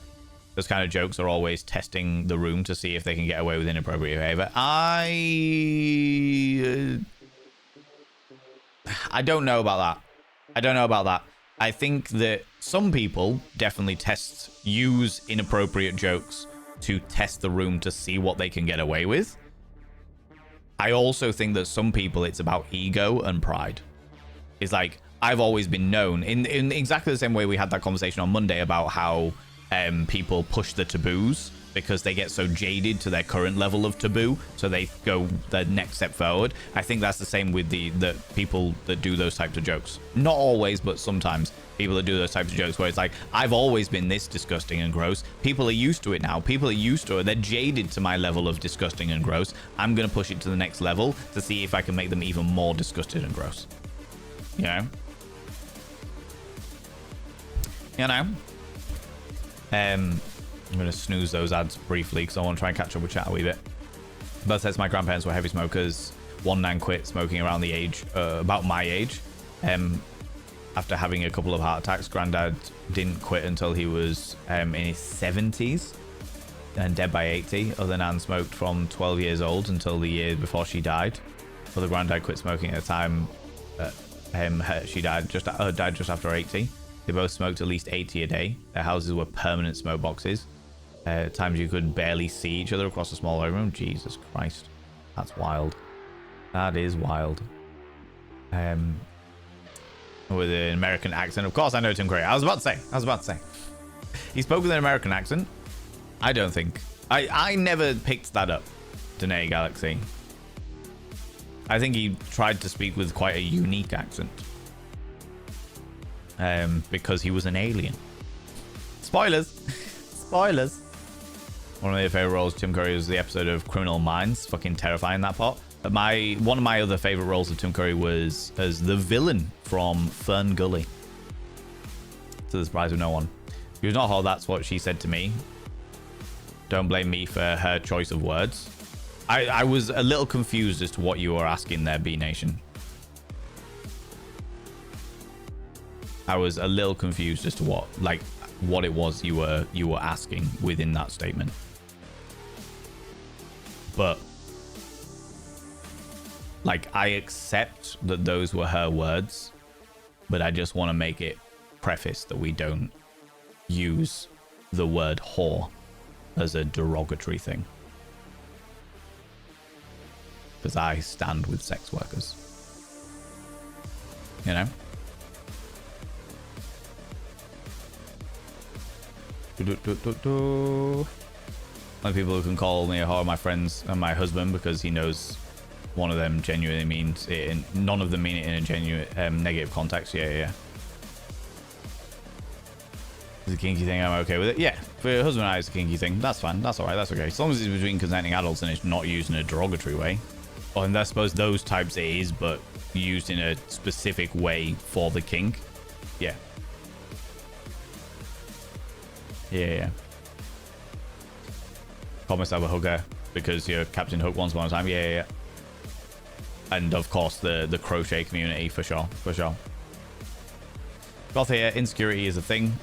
Those kind of jokes are always testing the room to see if they can get away with inappropriate behavior. I don't know about that. I think that some people definitely use inappropriate jokes to test the room to see what they can get away with. I also think that some people, it's about ego and pride. It's like, I've always been known in exactly the same way we had that conversation on Monday about how people push the taboos because they get so jaded to their current level of taboo, so they go the next step forward. I think that's the same with the people that do those types of jokes. Not always, but sometimes people that do those types of jokes where it's like, I've always been this disgusting and gross. People are used to it now. People are used to it. They're jaded to my level of disgusting and gross. I'm going to push it to the next level to see if I can make them even more disgusted and gross. You know? I'm going to snooze those ads briefly because I want to try and catch up with chat a wee bit. But says my grandparents were heavy smokers. One nan quit smoking around the age, about my age. After having a couple of heart attacks, granddad didn't quit until he was in his 70s and dead by 80. Other nan smoked from 12 years old until the year before she died. Other granddad quit smoking at the time she died just after 80. They both smoked at least 80 a day. Their houses were permanent smoke boxes. Times you could barely see each other across a small living room. Jesus Christ. That's wild. That is wild. With an American accent. Of course I know Tim Curry. I was about to say. He spoke with an American accent. I don't think. I never picked that up. Danae Galaxy. I think he tried to speak with quite a unique accent. Because he was an alien. Spoilers. One of my favorite roles of Tim Curry was the episode of Criminal Minds. Fucking terrifying, that part. But one of my other favorite roles of Tim Curry was as the villain from Fern Gully. To the surprise of no one. He was not hard. That's what she said to me. Don't blame me for her choice of words. I was a little confused as to what you were asking there, B Nation. I was a little confused as to what it was you were asking within that statement. But Like, I accept that those were her words, but I just want to make it preface that we don't use the word whore as a derogatory thing. Because I stand with sex workers. You know? Like people who can call me a whore, my friends and my husband, because he knows one of them genuinely means it, and none of them mean it in a genuine negative context. Yeah. It's a kinky thing. I'm okay with it. Yeah, for your husband and I, it's a kinky thing. That's fine. That's all right. That's okay. As long as it's between consenting adults and it's not used in a derogatory way. Well, and I suppose those types it is, but used in a specific way for the kink. Yeah. Yeah. Call myself a hugger because you're Captain Hook once upon a time. Yeah. And of course the crochet community for sure. Goth here, insecurity is a thing,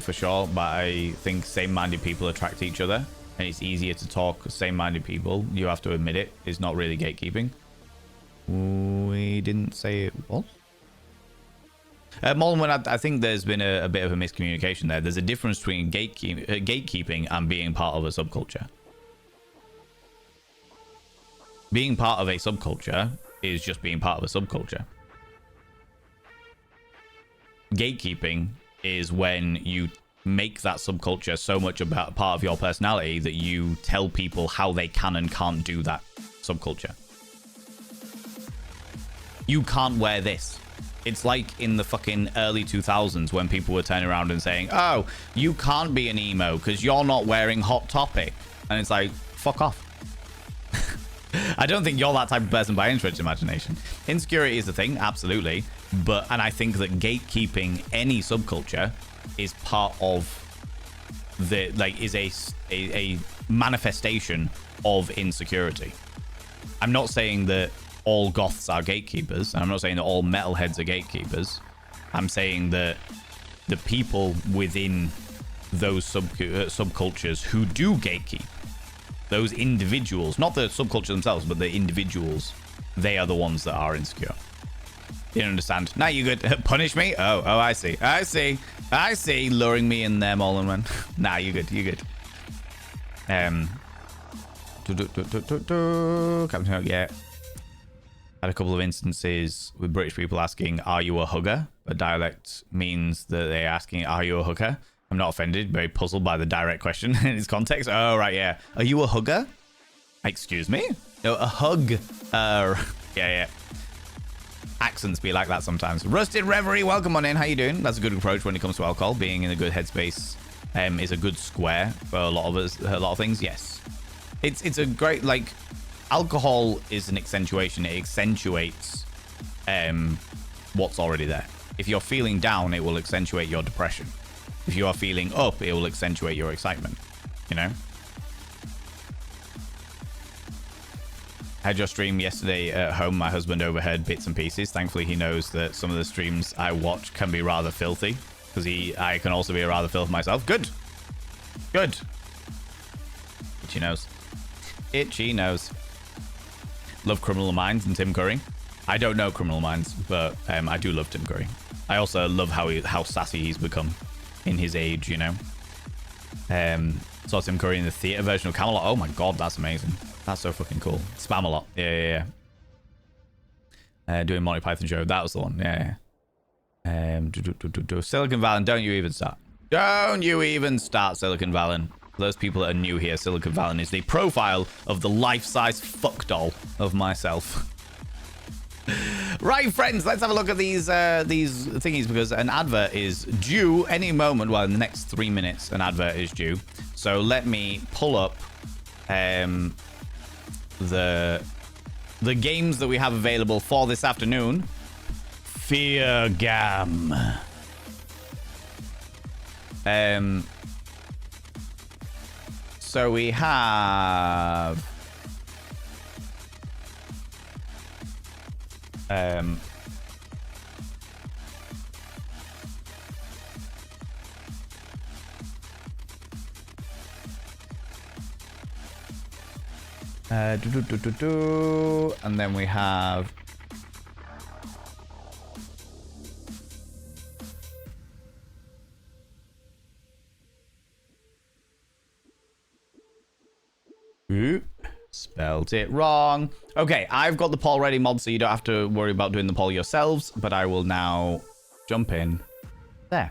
for sure, but I think same-minded people attract each other, and it's easier to talk same-minded people. You have to admit it. It's not really gatekeeping. We didn't say it was. Molden, I think there's been a bit of a miscommunication there. There's a difference between gatekeeping and being part of a subculture. Being part of a subculture is just being part of a subculture. Gatekeeping is when you make that subculture so much about part of your personality that you tell people how they can and can't do that subculture. You can't wear this. It's like in the fucking early 2000s when people were turning around and saying, oh, you can't be an emo because you're not wearing Hot Topic. And it's like, fuck off. I don't think you're that type of person by any stretch of imagination. Insecurity is a thing, absolutely. And I think that gatekeeping any subculture is part of the, like, is a manifestation of insecurity. I'm not saying that all goths are gatekeepers, and I'm not saying that all metalheads are gatekeepers. I'm saying that the people within those subcultures who do gatekeep, those individuals, not the subculture themselves, but the individuals, they are the ones that are insecure. You don't understand. Now you good. Punish me? Oh, I see. Luring me in there, all in one. Nah, you good. Captain Hook, yeah. Had a couple of instances with British people asking, are you a hugger? A dialect means that they're asking, are you a hooker? I'm not offended, very puzzled by the direct question in its context. Oh, right, yeah. Are you a hugger? Excuse me? No, a hug. Yeah. Accents be like that sometimes. Rusted Reverie, welcome on in. How you doing? That's a good approach when it comes to alcohol. Being in a good headspace is a good square for a lot of us. A lot of things, yes. It's a great, like, alcohol is an accentuation. It accentuates what's already there. If you're feeling down, it will accentuate your depression. If you are feeling up, it will accentuate your excitement, you know? I had your stream yesterday at home. My husband overheard bits and pieces. Thankfully, he knows that some of the streams I watch can be rather filthy, because I can also be a rather filth myself. Good. Itchy nose. Love Criminal Minds and Tim Curry. I don't know Criminal Minds, but I do love Tim Curry. I also love how sassy he's become in his age, you know. Saw Tim Curry in the theater version of Camelot. Oh my god, that's amazing. That's so fucking cool. Spamalot. Yeah. Doing Monty Python show. That was the one. Yeah. Silicon Valley. Don't you even start, Silicon Valley. For those people that are new here, Silicon Valley is the profile of the life-size fuck doll of myself. Right, friends, let's have a look at these thingies, because an advert is due any moment. Well, in the next 3 minutes, an advert is due. So let me pull up the games that we have available for this afternoon. Fear Gam. So we have And then we have... Ooh, spelled it wrong. Okay, I've got the poll ready mod, so you don't have to worry about doing the poll yourselves, but I will now jump in there.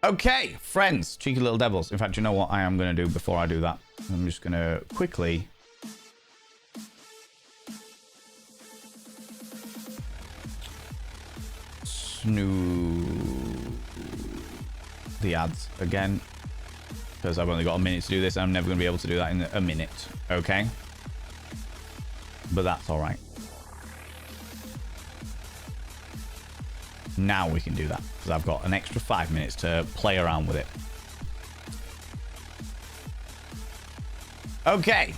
Okay, friends, cheeky little devils. In fact, you know what I am going to do before I do that? I'm just going to quickly... snoo the ads again. Because I've only got a minute to do this. I'm never going to be able to do that in a minute. Okay? But that's all right. Now we can do that. Because I've got an extra 5 minutes to play around with it. Okay.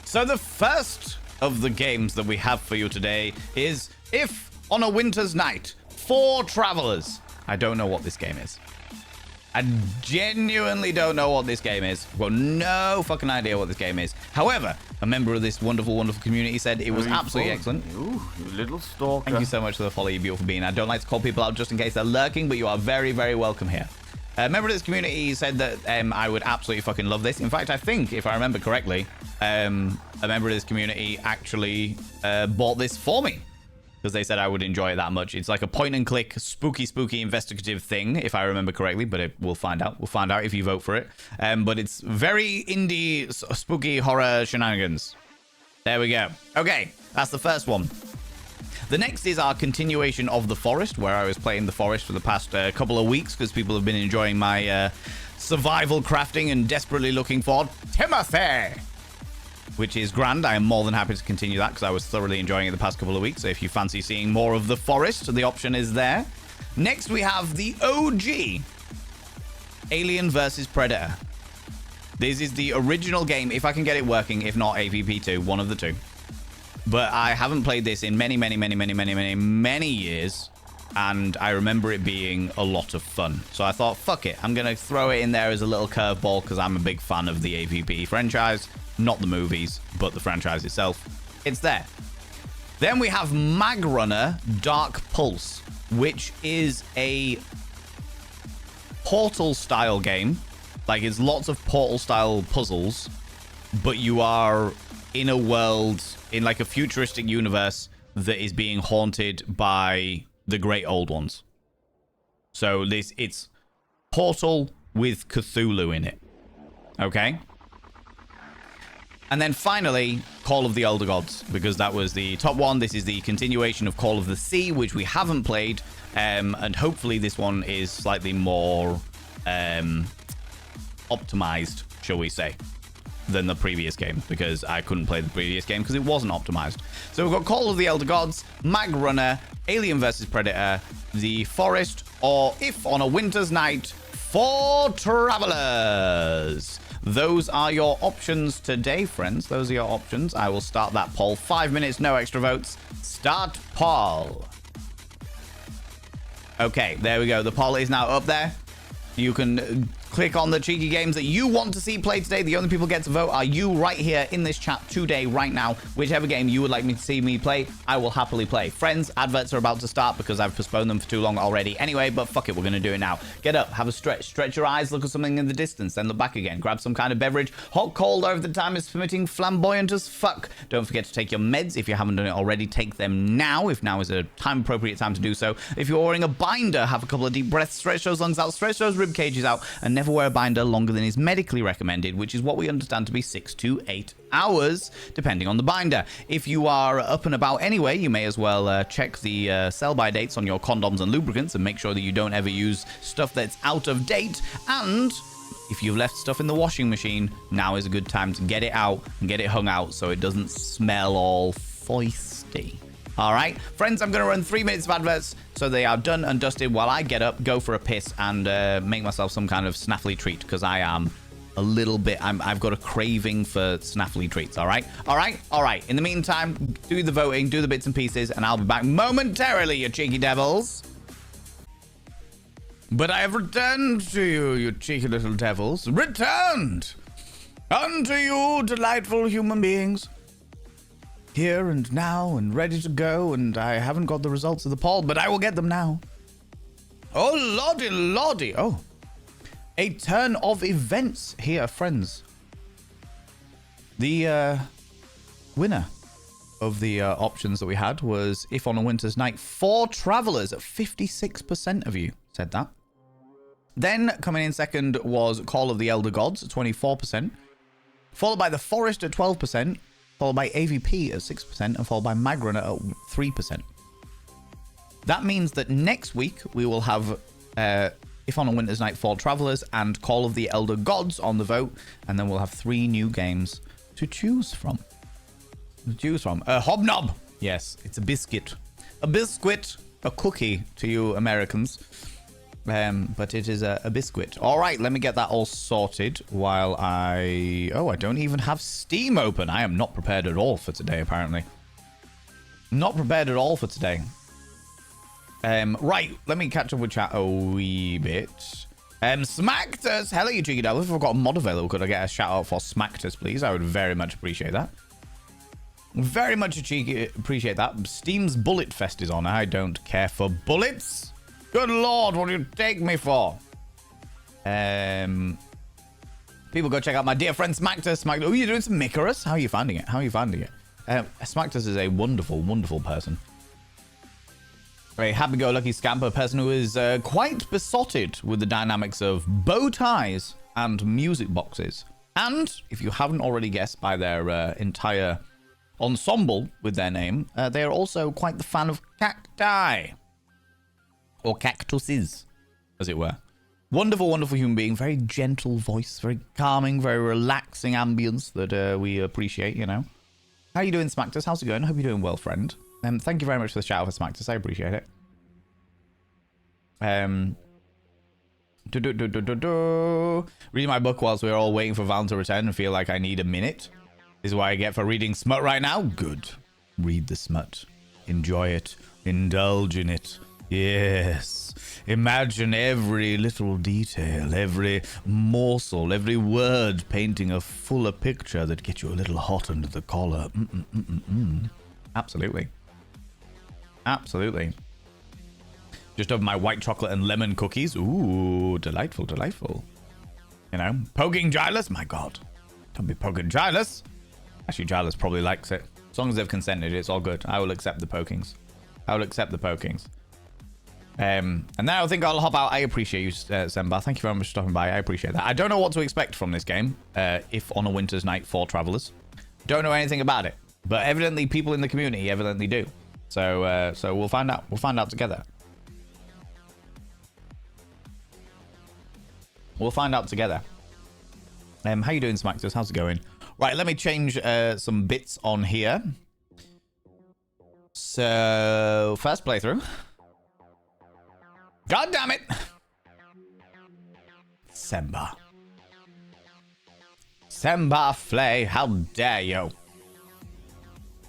So the first of the games that we have for you today is If on a Winter's Night, 4 Travelers. I don't know what this game is. I genuinely don't know what this game is. I've got no fucking idea what this game is. However, a member of this wonderful, wonderful community said it was absolutely excellent. You little stalker. Thank you so much for the follow, you beautiful being. I don't like to call people out just in case they're lurking, but you are very, very welcome here. A member of this community said that I would absolutely fucking love this. In fact, I think, if I remember correctly, a member of this community actually bought this for me. Because they said I would enjoy it that much. It's like a point-and-click, spooky investigative thing, if I remember correctly, but we'll find out. We'll find out if you vote for it. But it's very indie, spooky horror shenanigans. There we go. Okay, that's the first one. The next is our continuation of The Forest, where I was playing The Forest for the past couple of weeks, because people have been enjoying my survival crafting and desperately looking for Timothy, which is grand. I am more than happy to continue that because I was thoroughly enjoying it the past couple of weeks. So if you fancy seeing more of The Forest, the option is there. Next, we have the OG Alien vs. Predator. This is the original game, if I can get it working, if not AVP2, one of the two. But I haven't played this in many years, and I remember it being a lot of fun. So I thought, fuck it, I'm going to throw it in there as a little curveball because I'm a big fan of the AVP franchise. Not the movies, but the franchise itself. It's there. Then we have Mag Runner Dark Pulse, which is a Portal-style game. Like, it's lots of Portal-style puzzles, but you are in a world, in like a futuristic universe that is being haunted by the Great Old Ones. So it's Portal with Cthulhu in it. Okay? And then finally, Call of the Elder Gods, because that was the top one. This is the continuation of Call of the Sea, which we haven't played. And hopefully this one is slightly more optimized, shall we say, than the previous game, because I couldn't play the previous game because it wasn't optimized. So we've got Call of the Elder Gods, Mag Runner, Alien vs. Predator, The Forest, or If on a Winter's Night, 4 Travelers. Those are your options today, friends. Those are your options. I will start that poll. 5 minutes, no extra votes. Start poll. Okay, there we go. The poll is now up there. You can click on the cheeky games that you want to see played today. The only people get to vote are you right here in this chat today, right now. Whichever game you would like me to see me play, I will happily play. Friends, adverts are about to start because I've postponed them for too long already. Anyway, but fuck it, we're going to do it now. Get up, have a stretch your eyes, look at something in the distance, then look back again. Grab some kind of beverage, hot, cold, or if the time is permitting, flamboyant as fuck. Don't forget to take your meds. If you haven't done it already, take them now, if now is a time-appropriate time to do so. If you're wearing a binder, have a couple of deep breaths, stretch those lungs out, stretch those rib cages out, and never wear a binder longer than is medically recommended, which is what we understand to be 6 to 8 hours, depending on the binder. If you are up and about anyway, you may as well check the sell-by dates on your condoms and lubricants and make sure that you don't ever use stuff that's out of date. And if you've left stuff in the washing machine, now is a good time to get it out and get it hung out so it doesn't smell all foisty. All right, friends, I'm going to run 3 minutes of adverts so they are done and dusted while I get up, go for a piss, and make myself some kind of snaffly treat because I am a little bit, I've got a craving for snaffly treats, all right? All right. In the meantime, do the voting, do the bits and pieces, and I'll be back momentarily, you cheeky devils. But I have returned to you, you cheeky little devils. Returned! Unto you, delightful human beings. Here and now and ready to go, and I haven't got the results of the poll, but I will get them now. Oh, lordy, lordy. Oh. A turn of events here, friends. The winner of the options that we had was If on a Winter's Night. 4 Travelers at 56% of you said that. Then coming in second was Call of the Elder Gods at 24%, followed by The Forest at 12%, followed by AVP at 6%, and followed by Magrana at 3%. That means that next week we will have If on a Winter's Night, 4 Travelers and Call of the Elder Gods on the vote, and then we'll have 3 new games to choose from. Hobnob. Yes, it's a biscuit. A biscuit. A cookie to you Americans. But it is a biscuit. All right, let me get that all sorted while I... Oh, I don't even have Steam open. I am not prepared at all for today, apparently. Not prepared at all for today. Right, let me catch up with chat a wee bit. Smacktus. Hello, you cheeky devil. If I've got a mod available, could I get a shout out for Smacktus, please? I would very much appreciate that. Very much appreciate that. Steam's Bullet Fest is on. I don't care for bullets. Good lord, what do you take me for? People go check out my dear friend Smacktus. Oh, you're doing some Micarus? How are you finding it? Smacktus is a wonderful, wonderful person. A happy-go-lucky scamper person who is quite besotted with the dynamics of bow ties and music boxes. And, if you haven't already guessed by their entire ensemble with their name, they are also quite the fan of cacti. Or cactuses, as it were. Wonderful, wonderful human being. Very gentle voice. Very calming, very relaxing ambience that we appreciate, you know. How are you doing, Smacktus? How's it going? I hope you're doing well, friend. Thank you very much for the shout out for Smacktus. I appreciate it. Reading my book whilst we're all waiting for Val to return and feel like I need a minute. This is what I get for reading smut right now. Good. Read the smut. Enjoy it. Indulge in it. Yes. Imagine every little detail, every morsel, every word painting a fuller picture that gets you a little hot under the collar. Absolutely. Absolutely. Just over my white chocolate and lemon cookies. Ooh, delightful, delightful. You know, poking Gilus? My God. Don't be poking Gilus. Actually, Gilus probably likes it. As long as they've consented, it's all good. I will accept the pokings. I will accept the pokings. And now I think I'll hop out. I appreciate you, Semba. Thank you very much for stopping by. I appreciate that. I don't know what to expect from this game. If on a Winter's Night, 4 Travelers. Don't know anything about it. But evidently people in the community evidently do. So we'll find out. We'll find out together. We'll find out together. How you doing, Smacktus? How's it going? Right, let me change some bits on here. So, first playthrough. God damn it! Semba. Semba Flay, how dare you?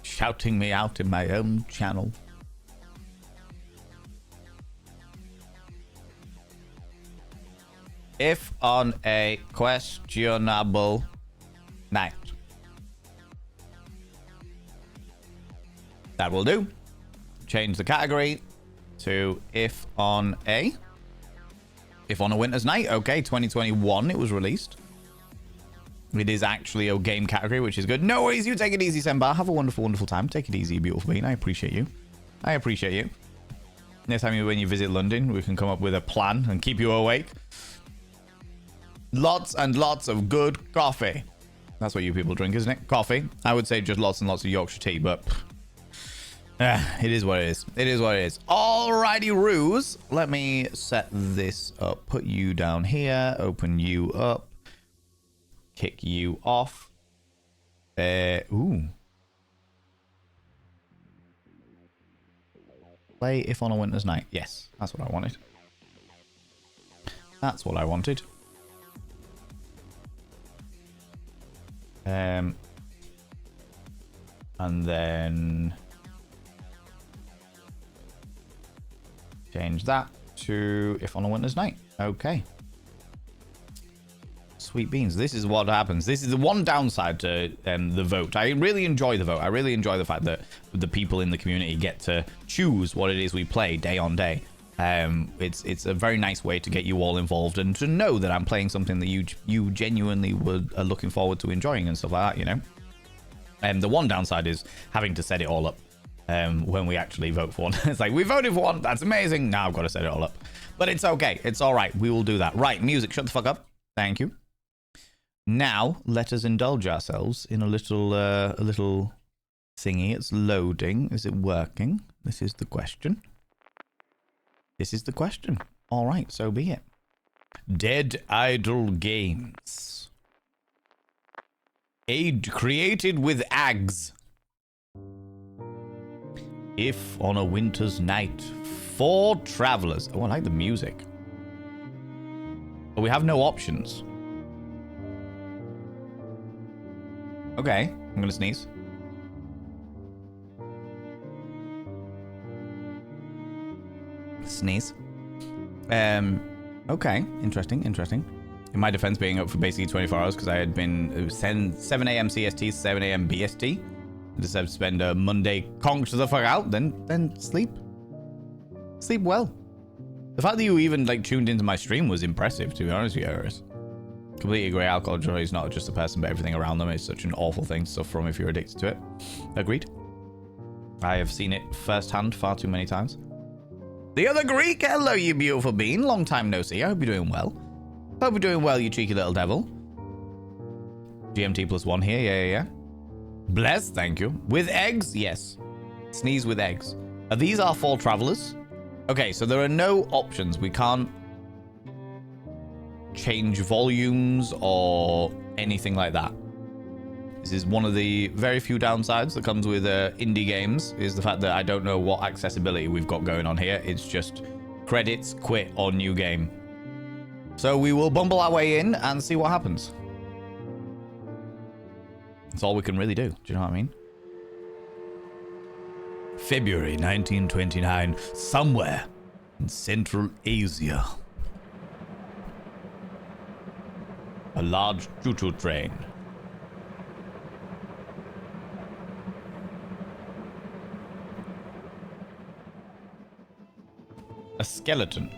Shouting me out in my own channel. If on a questionable night. That will do. Change the category to if on a winter's night. Okay, 2021 it was released. It is actually a game category, which is good. No worries, you take it easy, Semba. Have a wonderful, wonderful time. Take it easy, beautiful being. I appreciate you. I appreciate you. Next time when you visit London, we can come up with a plan and keep you awake. Lots and lots of good coffee. That's what you people drink, isn't it? Coffee. I would say just lots and lots of Yorkshire tea, but it is what it is. It is what it is. Alrighty, Ruse. Let me set this up. Put you down here. Open you up. Kick you off. Ooh. Play if on a winter's night. Yes, that's what I wanted. That's what I wanted. And then change that to if on a winter's night. Okay. Sweet beans. This is what happens. This is the one downside to the vote. I really enjoy the vote. I really enjoy the fact that the people in the community get to choose what it is we play day on day. It's a very nice way to get you all involved and to know that I'm playing something that you genuinely are looking forward to enjoying and stuff like that, you know? And the one downside is having to set it all up when we actually vote for one. It's like, we voted for one. That's amazing. Now I've got to set it all up. But it's okay. It's all right. We will do that. Right, music. Shut the fuck up. Thank you. Now, let us indulge ourselves in a little thingy. It's loading. Is it working? This is the question. This is the question. All right, so be it. Dead Idle Games. Aid created with Ags. If on a winter's night, 4 travelers... Oh, I like the music. But we have no options. Okay, I'm gonna sneeze. Sneeze. Okay, interesting. In my defense, being up for basically 24 hours because I had been 7 a.m. CST, 7 a.m. BST. I decided to spend a Monday conked the fuck out, then sleep. Sleep well. The fact that you even like tuned into my stream was impressive, to be honest with you, Iris. Completely agree. Alcohol joy is not just a person, but everything around them is such an awful thing to suffer from if you're addicted to it. Agreed. I have seen it firsthand far too many times. The other Greek, hello, you beautiful bean. Long time no see. I hope you're doing well. Hope you're doing well, you cheeky little devil. GMT +1 here. Yeah. Bless, thank you. With eggs? Yes. Sneeze with eggs. These are 4 travelers. Okay, so there are no options. We can't change volumes or anything like that. This is one of the very few downsides that comes with indie games, is the fact that I don't know what accessibility we've got going on here. It's just credits, quit, or new game. So we will bumble our way in and see what happens. That's all we can really do. Do you know what I mean? February 1929, somewhere in Central Asia. A large choo-choo train. A skeleton.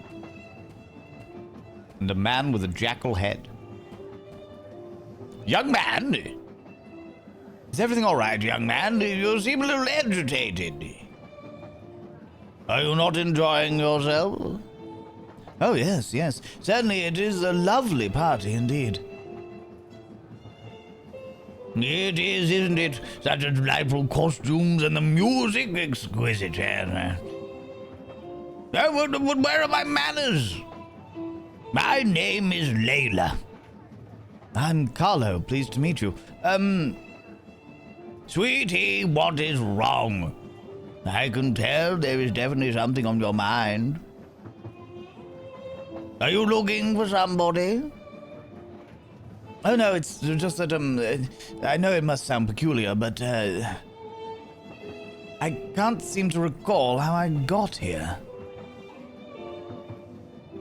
And a man with a jackal head. Young man! Is everything all right, young man? You seem a little agitated. Are you not enjoying yourself? Oh, yes. Certainly it is a lovely party indeed. It is, isn't it? Such a delightful costumes and the music exquisite. But where are my manners? My name is Layla. I'm Carlo. Pleased to meet you. Sweetie, what is wrong? I can tell there is definitely something on your mind. Are you looking for somebody? Oh no, it's just that, I know it must sound peculiar, but, I can't seem to recall how I got here.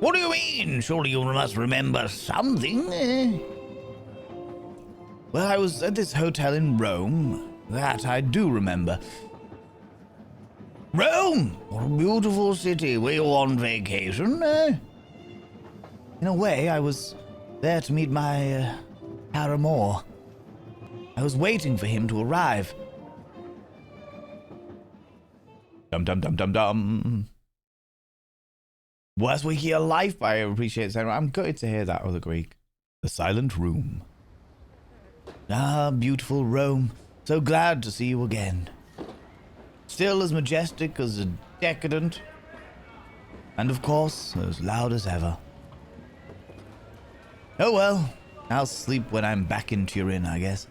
What do you mean? Surely you must remember something. Well, I was at this hotel in Rome. That I do remember. Rome! What a beautiful city. Were you on vacation? In a way, I was there to meet my paramour. I was waiting for him to arrive. Dum. Worst week of your life, I appreciate it. I'm gutted to hear that, Other Greek. The Silent Room. Ah, beautiful Rome. So glad to see you again. Still as majestic as a decadent. And of course, as loud as ever. Oh well, I'll sleep when I'm back in Turin, I guess.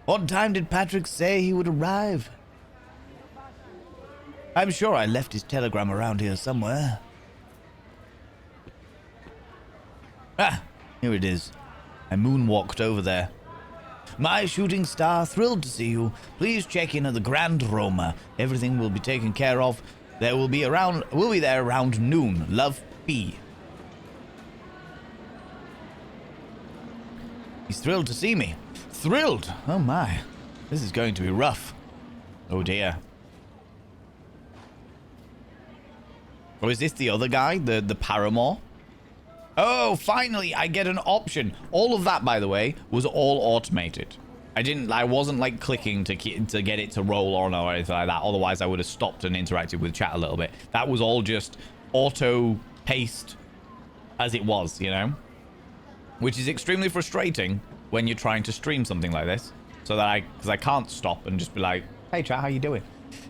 What time did Patrick say he would arrive? I'm sure I left his telegram around here somewhere. Ah, here it is. I moonwalked over there. My shooting star, thrilled to see you. Please check in at the Grand Roma. Everything will be taken care of. We'll be there around noon. Love, P. He's thrilled to see me. Thrilled? Oh my. This is going to be rough. Oh dear. Or is this the other guy? The paramour? Oh, finally, I get an option. All of that, by the way, was all automated. I wasn't like clicking to get it to roll on or anything like that. Otherwise, I would have stopped and interacted with chat a little bit. That was all just auto-paced as it was, you know? Which is extremely frustrating when you're trying to stream something like this. So that because I can't stop and just be like, hey chat, how you doing?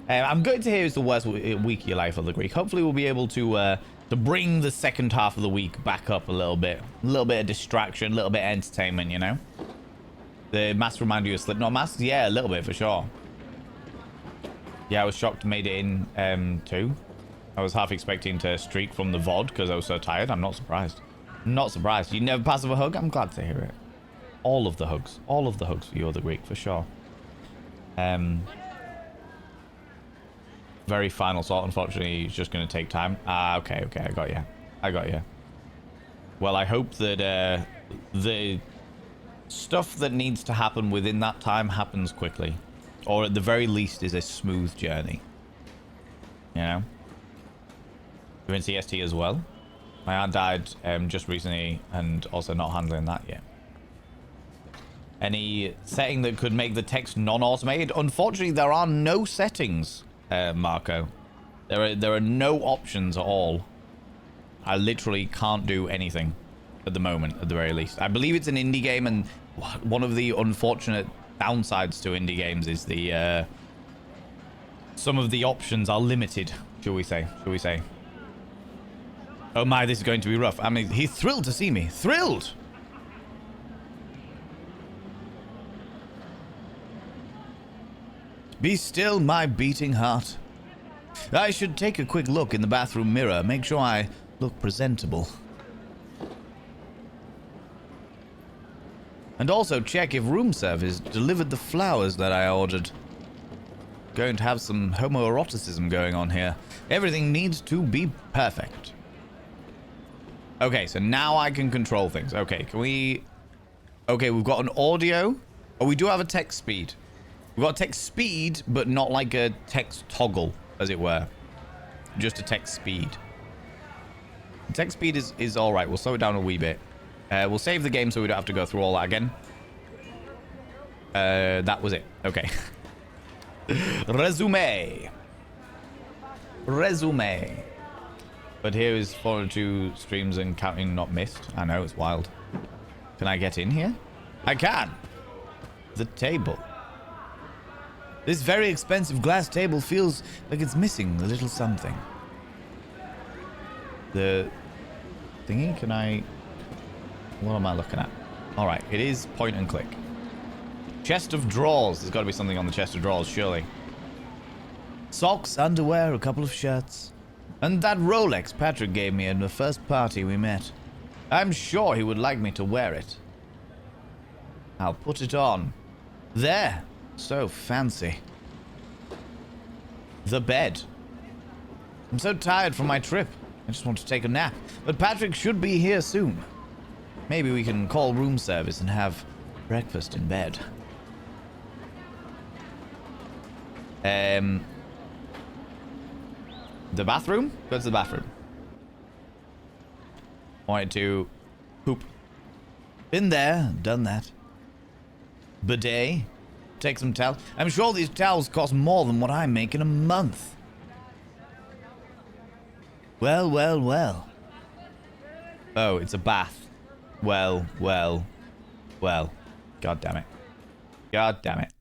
I'm going to hear it's the worst week of your life of the Greek. Hopefully we'll be able to bring the second half of the week back up a little bit. A little bit of distraction, a little bit of entertainment, you know? The mask remind you of Slipknot masks? Yeah, a little bit for sure. Yeah, I was shocked made it in too. I was half expecting to streak from the VOD because I was so tired. I'm not surprised. I'm not surprised. You never pass of a hug? I'm glad to hear it. All of the hugs. All of the hugs for you, the Greek, for sure. Very final sort, unfortunately, it's just going to take time. Okay, I got you. I got you. Well, I hope that the stuff that needs to happen within that time happens quickly. Or at the very least is a smooth journey. You know? You're in CST as well. My aunt died just recently and also not handling that yet. Any setting that could make the text non-automated? Unfortunately, there are no settings, Marco. There are no options at all. I literally can't do anything at the moment, at the very least. I believe it's an indie game, and one of the unfortunate downsides to indie games is the some of the options are limited, shall we say. Oh my, this is going to be rough. I mean, he's thrilled to see me. Thrilled! Be still, my beating heart. I should take a quick look in the bathroom mirror, make sure I look presentable. And also check if room service delivered the flowers that I ordered. Going to have some homoeroticism going on here. Everything needs to be perfect. Okay, so now I can control things. Okay, can we... Okay, we've got an audio. Oh, we do have a text speed. We've got text speed, but not like a text toggle, as it were. Just a text speed. Text speed is all right. We'll slow it down a wee bit. We'll save the game so we don't have to go through all that again. That was it. Okay. Resume. But here is 402 streams and counting not missed. I know, it's wild. Can I get in here? I can. The table. This very expensive glass table feels like it's missing a little something. The thingy, can I... What am I looking at? Alright, it is point and click. Chest of drawers. There's got to be something on the chest of drawers, surely. Socks, underwear, a couple of shirts. And that Rolex Patrick gave me at the first party we met. I'm sure he would like me to wear it. I'll put it on. There. So fancy. The bed. I'm so tired from my trip. I just want to take a nap. But Patrick should be here soon. Maybe we can call room service and have breakfast in bed. The bathroom? Go to the bathroom. Wanted to poop. Been there, done that. Bidet. Take some towels. I'm sure these towels cost more than what I make in a month. Well. Oh, it's a bath. Well. God damn it.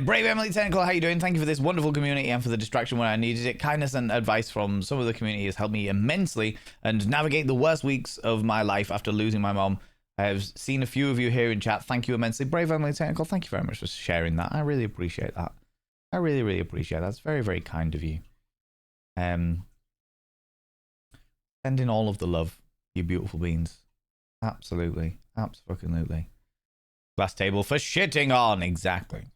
Brave Emily Technical, how you doing? Thank you for this wonderful community and for the distraction when I needed it. Kindness and advice from some of the community has helped me immensely and navigate the worst weeks of my life after losing my mom. I have seen a few of you here in chat. Thank you immensely. Brave Emily Technical, thank you very much for sharing that. I really appreciate that. I really appreciate that. It's very, very kind of you. Sending all of the love, you beautiful beans. Absolutely. Absolutely. Glass table for shitting on. Exactly.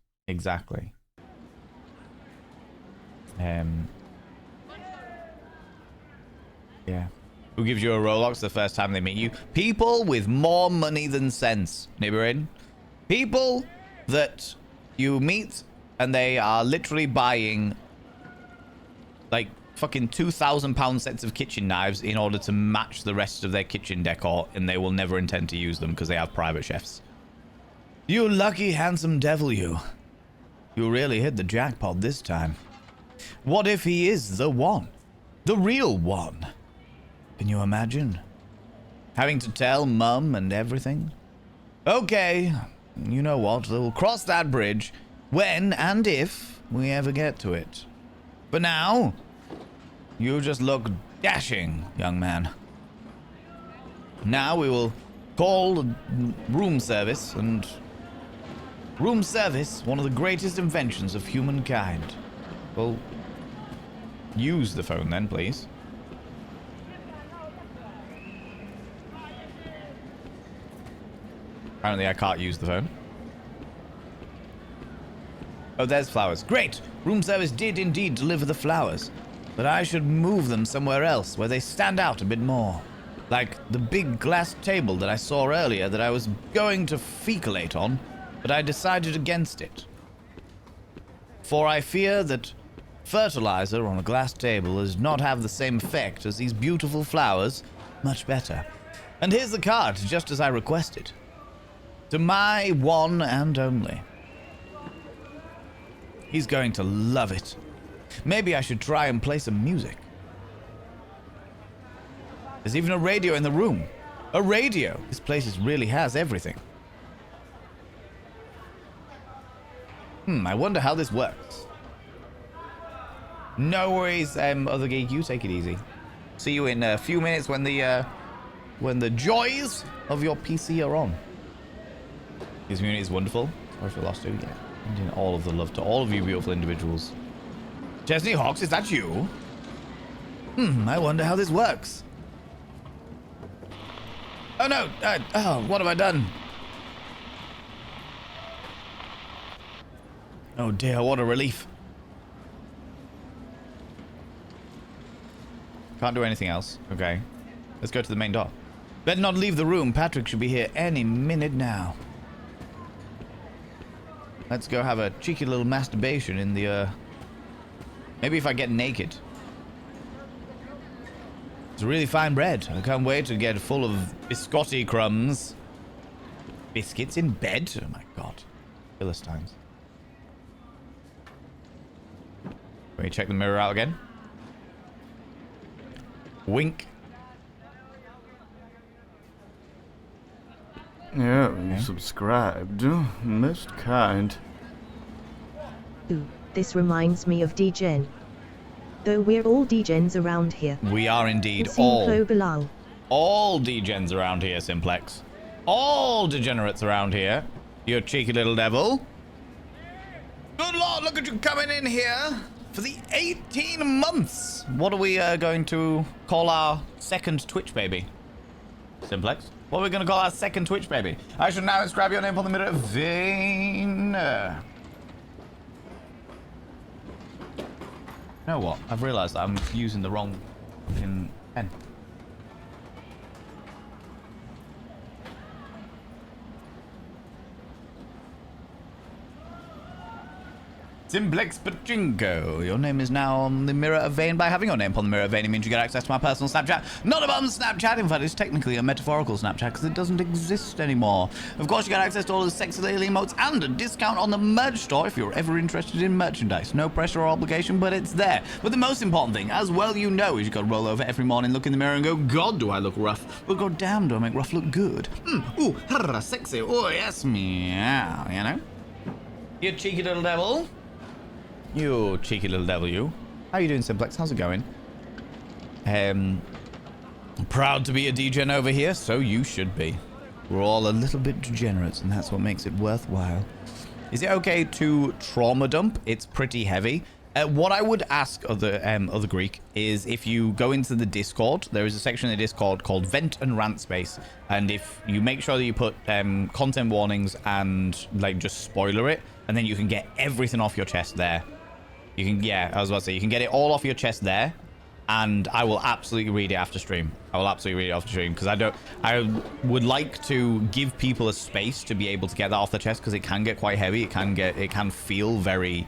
Yeah. Who gives you a Roblox the first time they meet you? People with more money than sense, Neighborin. People that you meet and they are literally buying like fucking £2,000 sets of kitchen knives in order to match the rest of their kitchen decor, and they will never intend to use them because they have private chefs. You lucky handsome devil, you. You really hit the jackpot this time. What if he is the one? The real one? Can you imagine? Having to tell Mum and everything? Okay, you know what? We'll cross that bridge when and if we ever get to it. But now, you just look dashing, young man. Now we will call room service, and room service, one of the greatest inventions of humankind. Well, use the phone then, please. Apparently I can't use the phone. Oh, there's flowers. Great! Room service did indeed deliver the flowers. But I should move them somewhere else where they stand out a bit more. Like the big glass table that I saw earlier that I was going to fecalate on, but I decided against it. For I fear that fertilizer on a glass table does not have the same effect as these beautiful flowers. Much better. And here's the card, just as I requested. To my one and only. He's going to love it. Maybe I should try and play some music. There's even a radio in the room. A radio! This place really has everything. I wonder how this works. No worries, other geek, you take it easy. See you in a few minutes when the joys of your PC are on. This community is wonderful. Sorry for lost you. Yeah. And all of the love to all of you beautiful individuals. Chesney Hawks, is that you? I wonder how this works. Oh no! What have I done? Oh dear, what a relief. Can't do anything else. Okay. Let's go to the main door. Better not leave the room. Patrick should be here any minute now. Let's go have a cheeky little masturbation in the, maybe if I get naked. It's really fine bread. I can't wait to get full of biscotti crumbs. Biscuits in bed? Oh my god. Philistines. Can we check the mirror out again? Wink. Yeah, Okay. subscribed. Most kind. Ooh, this reminds me of Degen. Though we're all Degens around here. We are indeed Simplo Bilal. all degens around here, Simplex. All degenerates around here. You cheeky little devil. Good lord, look at you coming in here for the 18 months. What are we going to call our second Twitch baby? Simplex? What are we going to call our second Twitch baby? I should now inscribe your name on the mirror vein. You know what? I've realised that I'm using the wrong fucking pen. Simplex Pachinko. Your name is now on the Mirror of Vein. By having your name on the Mirror of Vein, it means you get access to my personal Snapchat. Not a bum Snapchat. In fact, it's technically a metaphorical Snapchat because it doesn't exist anymore. Of course, you get access to all the sexy little emotes and a discount on the merch store if you're ever interested in merchandise. No pressure or obligation, but it's there. But the most important thing, as well you know, is you got to roll over every morning, look in the mirror and go, God, do I look rough? Well, god damn, do I make rough look good? Ooh, sexy. Oh, yes, meow, you know? You cheeky little devil. You cheeky little devil, you. How you doing, Simplex? How's it going? Proud to be a degen over here, so you should be. We're all a little bit degenerates, and that's what makes it worthwhile. Is it okay to trauma dump? It's pretty heavy. What I would ask of the Greek is if you go into the Discord, there is a section in the Discord called Vent and Rant Space, and if you make sure that you put content warnings and like just spoiler it, and then you can get everything off your chest there. You can, yeah, I was about to say, you can get it all off your chest there, and I will absolutely read it after stream. I will absolutely read it after stream because I would like to give people a space to be able to get that off their chest because it can get quite heavy. It can feel very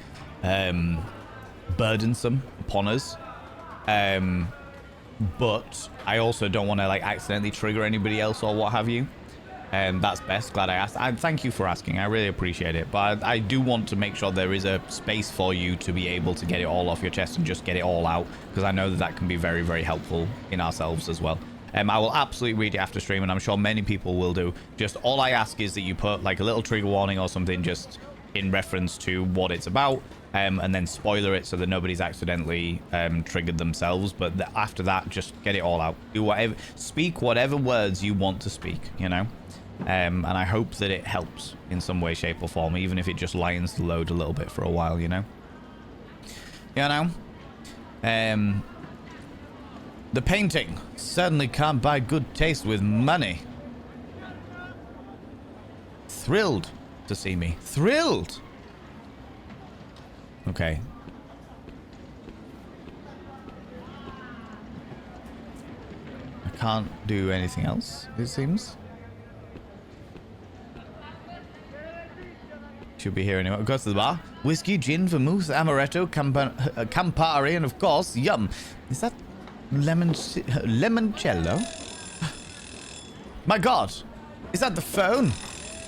burdensome upon us. But I also don't want to like accidentally trigger anybody else or what have you. That's best. Glad I asked. Thank you for asking. I really appreciate it. But I do want to make sure there is a space for you to be able to get it all off your chest and just get it all out. Because I know that that can be very, very helpful in ourselves as well. I will absolutely read it after stream, and I'm sure many people will do. Just all I ask is that you put like a little trigger warning or something just in reference to what it's about. And then spoiler it so that nobody's accidentally triggered themselves. But after that, just get it all out. Do whatever. Speak whatever words you want to speak, you know? And I hope that it helps in some way, shape, or form, even if it just lightens the load a little bit for a while, you know? You know? The painting certainly can't buy good taste with money. Thrilled to see me. Thrilled! Okay. I can't do anything else, it seems. Should be here anyway. Go to the bar. Whiskey, gin, vermouth, amaretto, Campari, and of course, yum. Is that limoncello? My God. Is that the phone?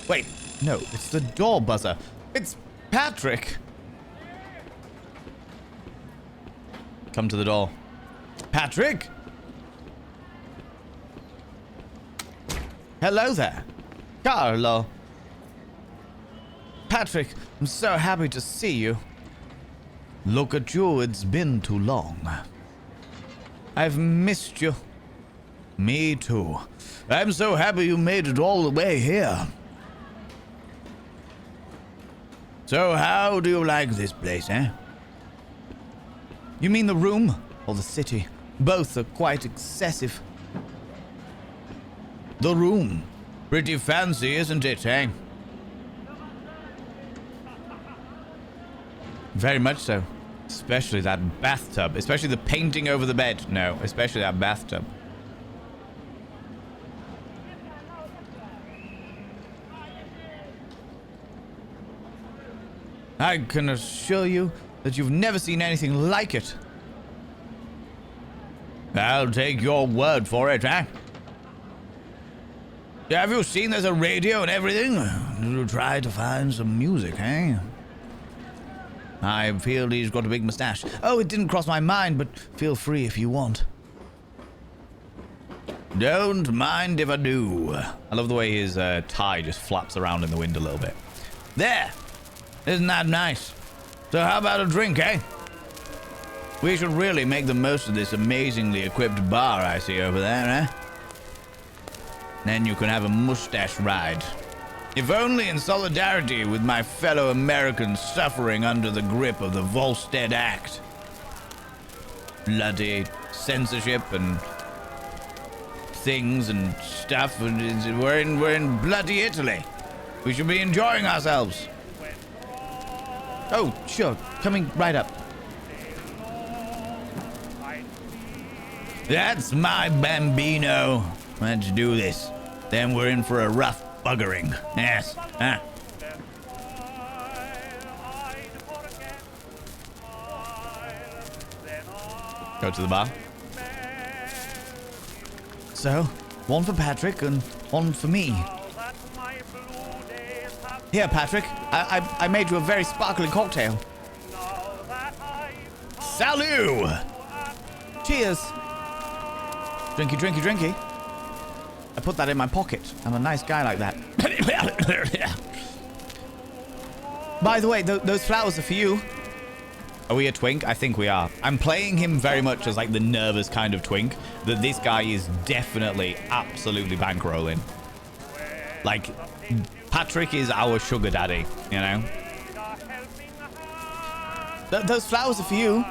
Wait, no, it's the door buzzer. It's Patrick. Come to the door. Patrick? Hello there. Carlo. Patrick, I'm so happy to see you. Look at you, it's been too long. I've missed you. Me too. I'm so happy you made it all the way here. So how do you like this place, eh? You mean the room or the city? Both are quite excessive. The room. Pretty fancy, isn't it, eh? Very much so. Especially that bathtub. Especially the painting over the bed. No, especially that bathtub. I can assure you that you've never seen anything like it. I'll take your word for it, eh? Have you seen there's a radio and everything? We'll try to find some music, eh? I feel he's got a big mustache. Oh, it didn't cross my mind, but feel free if you want. Don't mind if I do. I love the way his tie just flaps around in the wind a little bit. There! Isn't that nice? So how about a drink, eh? We should really make the most of this amazingly equipped bar I see over there, eh? Then you can have a mustache ride. If only in solidarity with my fellow Americans suffering under the grip of the Volstead Act. Bloody censorship and things and stuff. And we're in bloody Italy. We should be enjoying ourselves. Oh, sure. Coming right up. That's my bambino. Let's do this. Then we're in for a rough buggering. Yes. Huh? Go to the bar. So, one for Patrick and one for me. Here, Patrick. I made you a very sparkling cocktail. Salut! Cheers! Drinky, drinky, drinky. I put that in my pocket. I'm a nice guy like that. By the way, those flowers are for you. Are we a twink? I think we are. I'm playing him very much as like the nervous kind of twink. That this guy is definitely, absolutely bankrolling. Like, Patrick is our sugar daddy, you know? Those flowers are for you.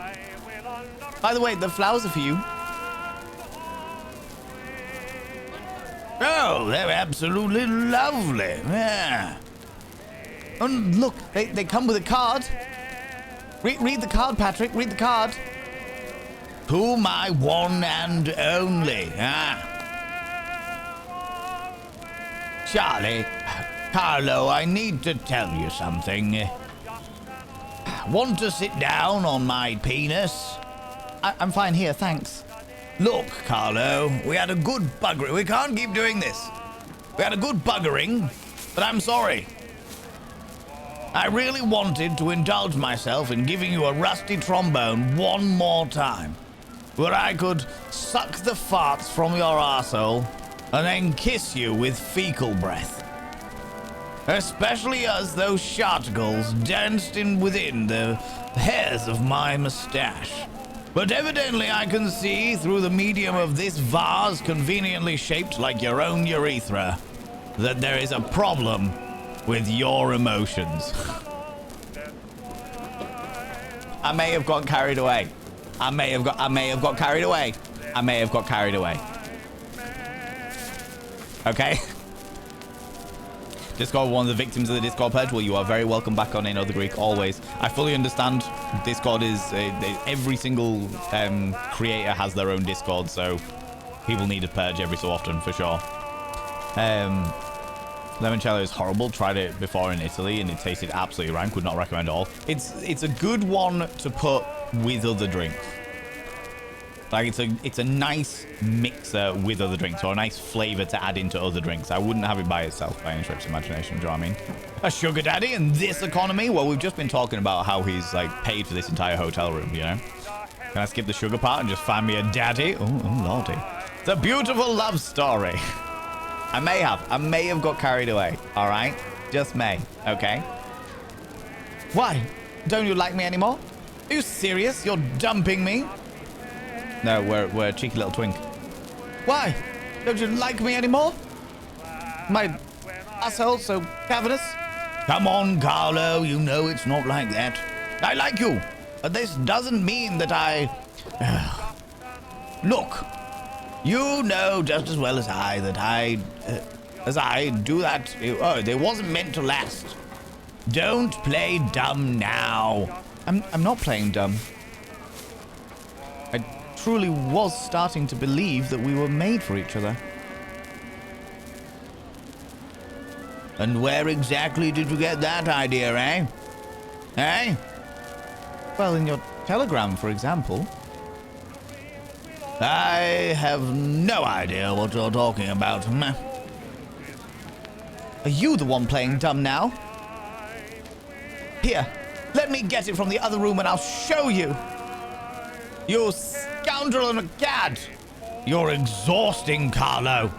By the way, the flowers are for you. Oh, they're absolutely lovely. Yeah. Oh, look, they come with a card. Read the card, Patrick. Read the card. To my one and only, Charlie, Carlo, I need to tell you something. Want to sit down on my penis? I'm fine here, thanks. Look, Carlo, we had a good buggering. We can't keep doing this. We had a good buggering, but I'm sorry. I really wanted to indulge myself in giving you a rusty trombone one more time, where I could suck the farts from your arsehole and then kiss you with fecal breath. Especially as those sharticles danced in within the hairs of my mustache. But evidently I can see through the medium of this vase conveniently shaped like your own urethra that there is a problem with your emotions. I may have got carried away. I may have got carried away. I may have got carried away. Okay? Discord, one of the victims of the Discord purge. Well, you are very welcome back on Another Greek, always. I fully understand Discord is... every single creator has their own Discord, so people need a purge every so often, for sure. Limoncello is horrible. Tried it before in Italy, and it tasted absolutely rank. Would not recommend at all. It's a good one to put with other drinks. Like, it's a nice mixer with other drinks, or a nice flavor to add into other drinks. I wouldn't have it by itself by any stretch of imagination, do you know what I mean? A sugar daddy in this economy? Well, we've just been talking about how he's, like, paid for this entire hotel room, you know? Can I skip the sugar part and just find me a daddy? Oh, lordy. It's a beautiful love story. I may have got carried away, all right? Just may, okay? Why? Don't you like me anymore? Are you serious? You're dumping me? No, we're a cheeky little twink. Why? Don't you like me anymore? My asshole so cavernous? Come on, Carlo. You know it's not like that. I like you. But this doesn't mean that I... Look. You know just as well as I that I do that. It wasn't meant to last. Don't play dumb now. I'm not playing dumb. I truly was starting to believe that we were made for each other. And where exactly did you get that idea, eh? Eh? Well, in your telegram, for example. I have no idea what you're talking about. Are you the one playing dumb now? Here, let me get it from the other room and I'll show you. You scoundrel and a cad. You're exhausting, Carlo.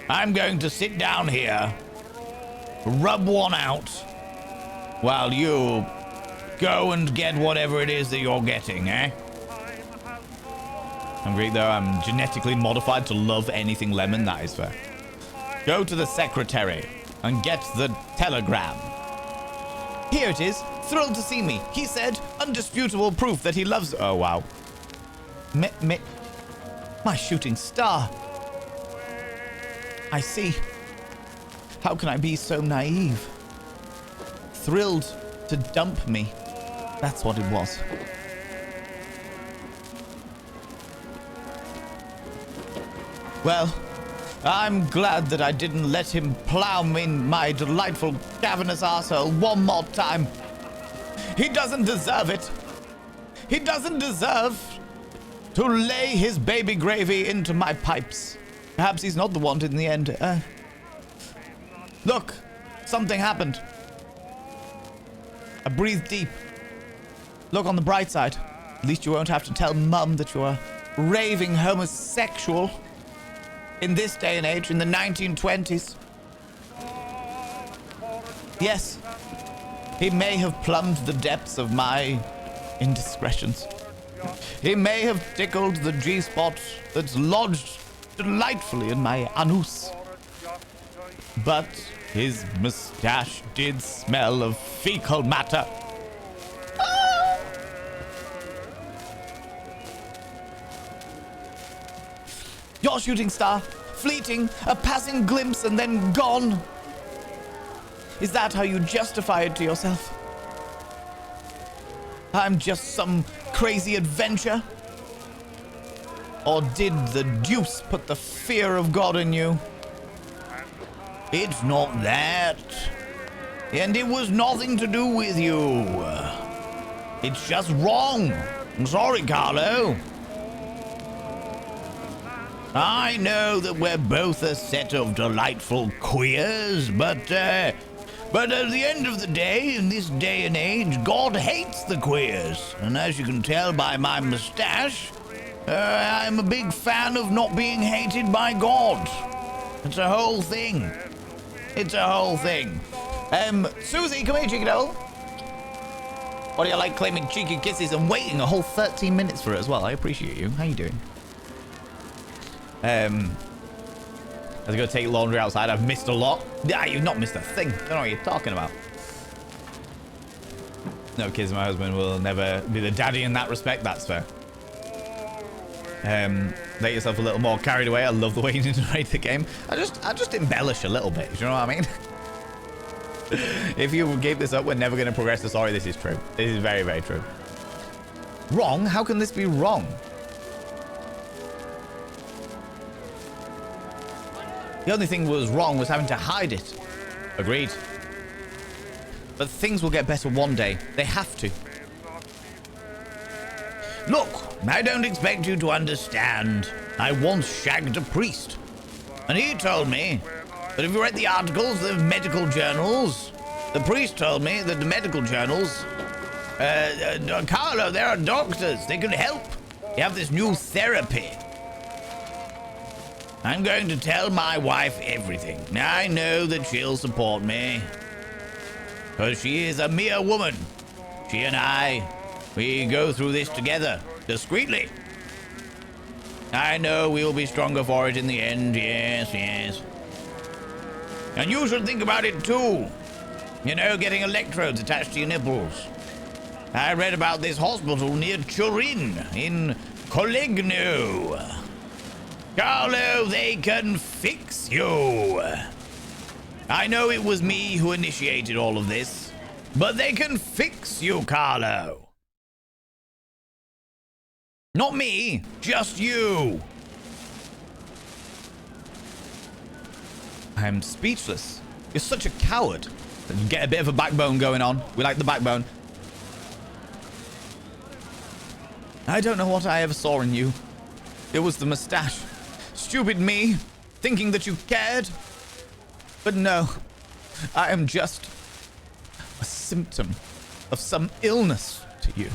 I'm going to sit down here, rub one out, while you go and get whatever it is that you're getting, eh? I'm Greek, though. I'm genetically modified to love anything lemon. That is fair. Go to the secretary and get the telegram. Here it is. Thrilled to see me. He said, undisputable proof that he loves... Oh, wow. My shooting star. I see. How can I be so naive? Thrilled to dump me. That's what it was. Well, I'm glad that I didn't let him plow in my delightful cavernous arsehole one more time. He doesn't deserve it. He doesn't deserve to lay his baby gravy into my pipes. Perhaps he's not the one in the end. Look, something happened. I breathed deep. Look on the bright side. At least you won't have to tell Mum that you're a raving homosexual in this day and age, in the 1920s. Yes, he may have plumbed the depths of my indiscretions. He may have tickled the G-spot that's lodged delightfully in my anus. But his mustache did smell of fecal matter. Your shooting star, fleeting, a passing glimpse and then gone. Is that how you justify it to yourself? I'm just some crazy adventure? Or did the deuce put the fear of God in you? It's not that. And it was nothing to do with you. It's just wrong. I'm sorry, Carlo. I know that we're both a set of delightful queers, but at the end of the day, in this day and age, God hates the queers. And as you can tell by my mustache, I'm a big fan of not being hated by God. It's a whole thing. It's a whole thing. Susie, come here, cheeky devil. What do you like claiming cheeky kisses and waiting a whole 13 minutes for it as well? I appreciate you. How you doing? I was going to take laundry outside. I've missed a lot. Yeah, you've not missed a thing. I don't know what you're talking about. No kids, my husband will never be the daddy in that respect. That's fair. Let yourself a little more carried away. I love the way you narrate the game. I just embellish a little bit. Do you know what I mean? If you gave this up, we're never going to progress the story. This is true. This is very, very true. Wrong? How can this be wrong? The only thing that was wrong was having to hide it. Agreed. But things will get better one day. They have to. Look, I don't expect you to understand. I once shagged a priest. And he told me that if you read the articles of medical journals, the priest told me that the medical journals, Carlo, there are doctors. They can help. You have this new therapy. I'm going to tell my wife everything. I know that she'll support me. Because she is a mere woman. She and I, we go through this together, discreetly. I know we'll be stronger for it in the end, yes, yes. And you should think about it too. You know, getting electrodes attached to your nipples. I read about this hospital near Turin, in Colegno. Carlo, they can fix you. I know it was me who initiated all of this, but they can fix you, Carlo. Not me, just you. I'm speechless. You're such a coward. You get a bit of a backbone going on. We like the backbone. I don't know what I ever saw in you. It was the mustache. Stupid me, thinking that you cared. But no, I am just a symptom of some illness to you.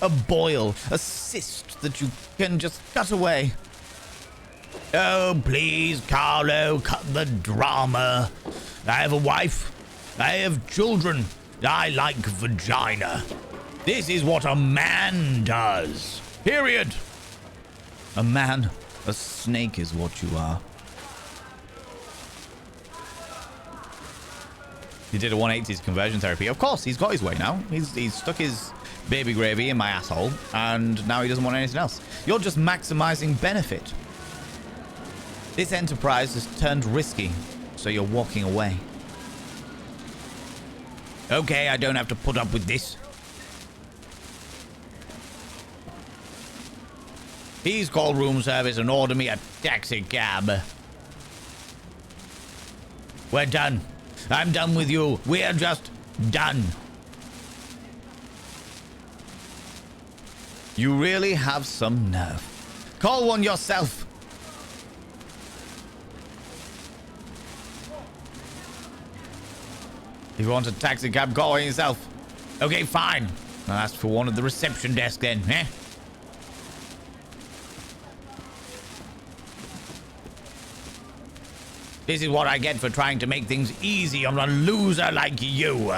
A boil, a cyst that you can just cut away. Oh, please, Carlo, cut the drama. I have a wife. I have children. I like vagina. This is what a man does. Period. A man, a snake is what you are. He did a 180s conversion therapy. Of course, he's got his way now. He's stuck his baby gravy in my asshole, and now he doesn't want anything else. You're just maximizing benefit. This enterprise has turned risky, so you're walking away. Okay, I don't have to put up with this. Please call room service and order me a taxi cab. We're done. I'm done with you. We're just done. You really have some nerve. Call one yourself. If you want a taxi cab, call one yourself. Okay, fine. I'll ask for one at the reception desk then, eh? This is what I get for trying to make things easy on a loser like you.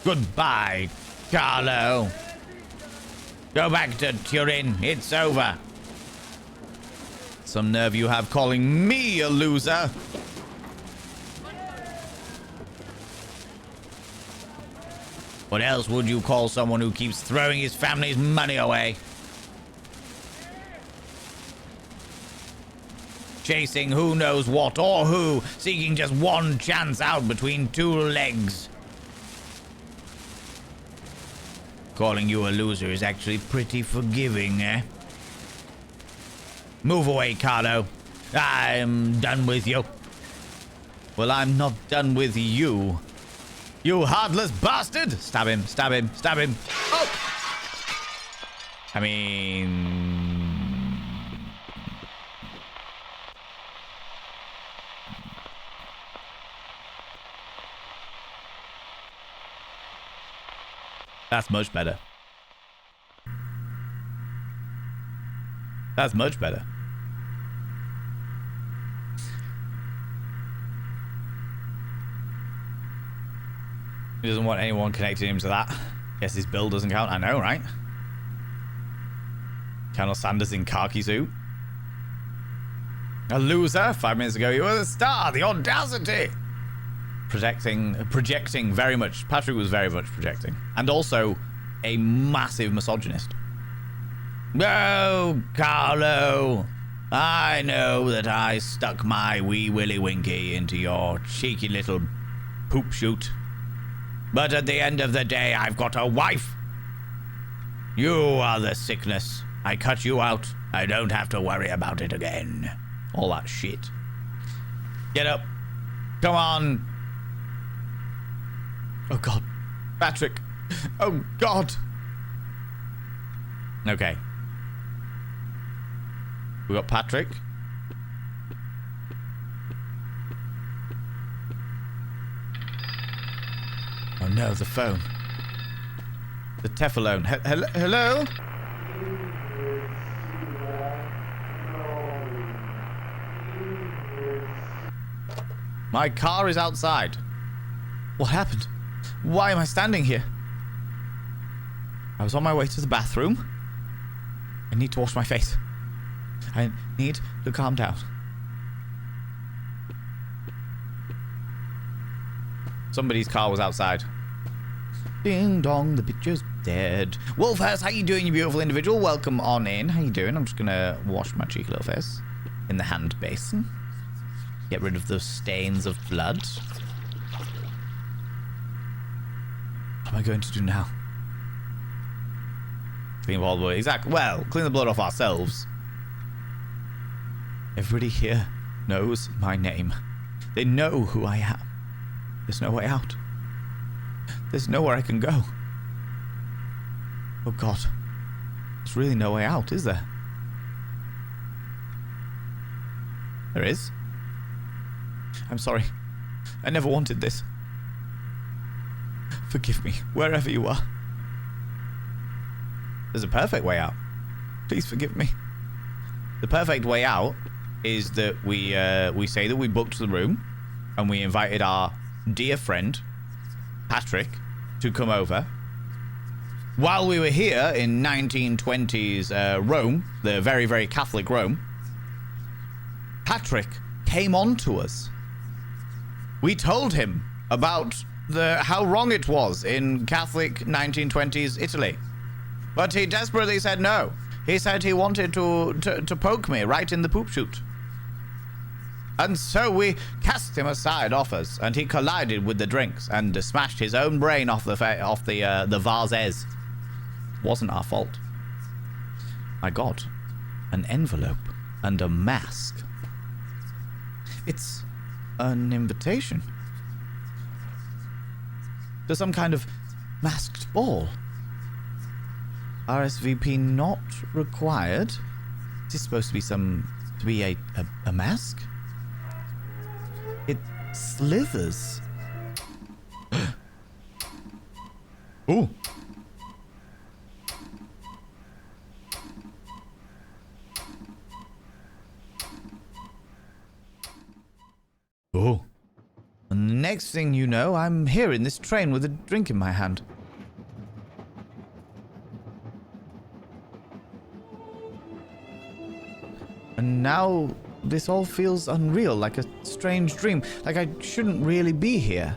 Goodbye, Carlo. Go back to Turin. It's over. Some nerve you have calling me a loser. What else would you call someone who keeps throwing his family's money away? Chasing who knows what or who, seeking just one chance out between two legs. Calling you a loser is actually pretty forgiving, eh? Move away, Carlo. I'm done with you. Well, I'm not done with you. You heartless bastard! Stab him, stab him, stab him. Oh! I mean... That's much better. That's much better. He doesn't want anyone connecting him to that. Guess his build doesn't count. I know, right? Colonel Sanders in khaki suit. A loser. 5 minutes ago, you were the star. The audacity. Projecting very much. Patrick was very much projecting. And also a massive misogynist. Oh, Carlo. I know that I stuck my wee willy winky into your cheeky little poop shoot. But at the end of the day, I've got a wife. You are the sickness. I cut you out. I don't have to worry about it again. All that shit. Get up. Come on. Oh, God. Patrick. Oh, God. Okay. We got Patrick. Oh no, the phone. The Teflon. Hello? My car is outside. What happened? Why am I standing here? I was on my way to the bathroom. I need to wash my face. I need to calm down. Somebody's car was outside. Ding dong, the picture's dead. Wolfhurst, how you doing, you beautiful individual? Welcome on in. How you doing? I'm just gonna wash my cheeky little face in the hand basin. Get rid of those stains of blood. What am I going to do now? Clean all the blood. Exactly. Well, clean the blood off ourselves. Everybody here knows my name. They know who I am. There's no way out. There's nowhere I can go. Oh God. There's really no way out, is there? There is? I'm sorry. I never wanted this. Forgive me, wherever you are. There's a perfect way out. Please forgive me. The perfect way out is that we say that we booked the room and we invited our dear friend Patrick to come over. While we were here in 1920s Rome, the very, very Catholic Rome, Patrick came on to us. We told him about how wrong it was in Catholic 1920s Italy. But he desperately said no. He said he wanted to poke me right in the poop chute. And so we cast him aside off us, and he collided with the drinks and smashed his own brain off the vases. Wasn't our fault. My God, an envelope and a mask. It's an invitation to some kind of masked ball. RSVP not required. Is this supposed to be a mask? It slithers. Ooh. Oh. And the next thing you know, I'm here in this train with a drink in my hand. And now this all feels unreal, like a strange dream, like I shouldn't really be here.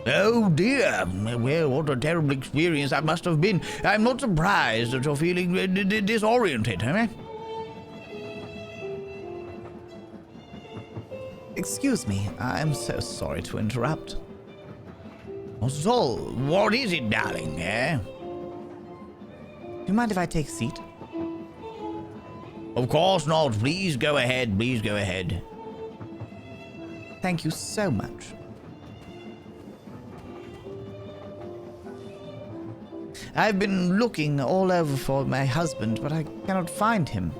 Oh dear, well, what a terrible experience that must have been. I'm not surprised that you're feeling disoriented, huh? Excuse me, I'm so sorry to interrupt. Not at all. What is it, darling, eh? Do you mind if I take a seat? Of course not. Please go ahead. Please go ahead. Thank you so much. I've been looking all over for my husband, but I cannot find him.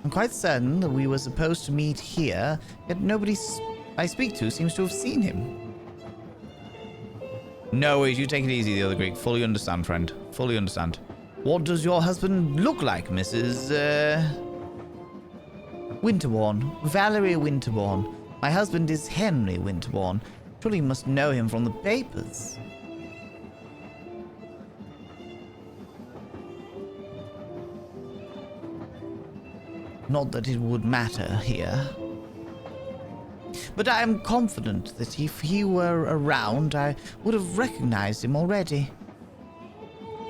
I'm quite certain that we were supposed to meet here, yet nobody I speak to seems to have seen him. No worries, you take it easy, the other Greek. Fully understand, friend. Fully understand. What does your husband look like, Mrs. Winterbourne? Valerie Winterbourne. My husband is Henry Winterbourne. Surely you must know him from the papers. Not that it would matter here. But I am confident that if he were around, I would have recognized him already.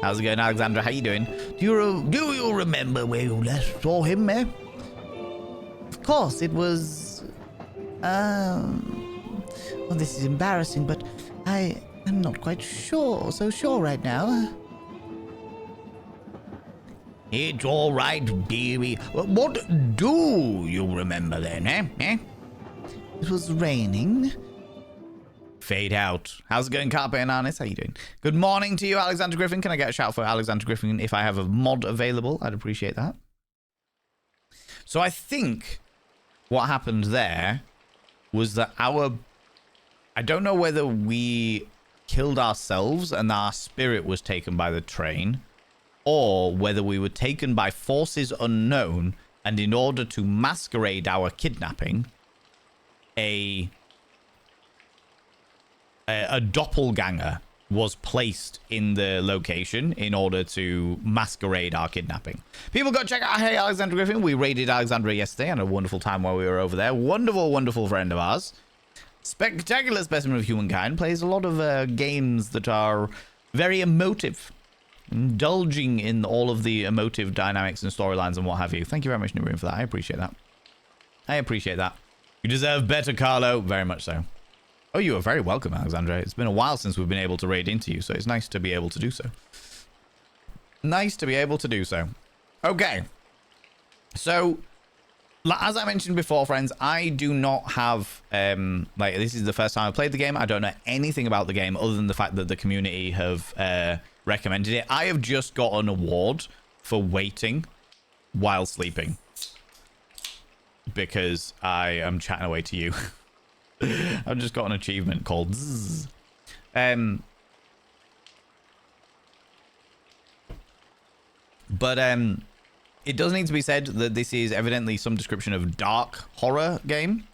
How's it going, Alexandra? How you doing? Do you remember where you last saw him, eh? Of course, it was... Well, this is embarrassing, but I am not quite so sure right now. It's all right, dearie. What do you remember then, eh? It was raining. Fade out. How's it going, Carpe and Arnis? How you doing? Good morning to you, Alexander Griffin. Can I get a shout for Alexander Griffin if I have a mod available? I'd appreciate that. So I think what happened there was that I don't know whether we killed ourselves and our spirit was taken by the train, or whether we were taken by forces unknown, and in order to masquerade our kidnapping, a doppelganger was placed in the location in order to masquerade our kidnapping. People go check out Hey Alexander Griffin. We raided Alexandria yesterday and had a wonderful time while we were over there. Wonderful, wonderful friend of ours. Spectacular specimen of humankind. Plays a lot of games that are very emotive. Indulging in all of the emotive dynamics and storylines and what have you. Thank you very much, Nireen, for that. I appreciate that. I appreciate that. You deserve better, Carlo. Very much so. Oh, you are very welcome, Alexandra. It's been a while since we've been able to raid into you, so it's nice to be able to do so. Nice to be able to do so. Okay. So, as I mentioned before, friends, I do not have, this is the first time I've played the game. I don't know anything about the game other than the fact that the community have recommended it. I have just got an award for waiting while sleeping because I am chatting away to you. I've just got an achievement called Zzz. But it does need to be said that this is evidently some description of dark horror game,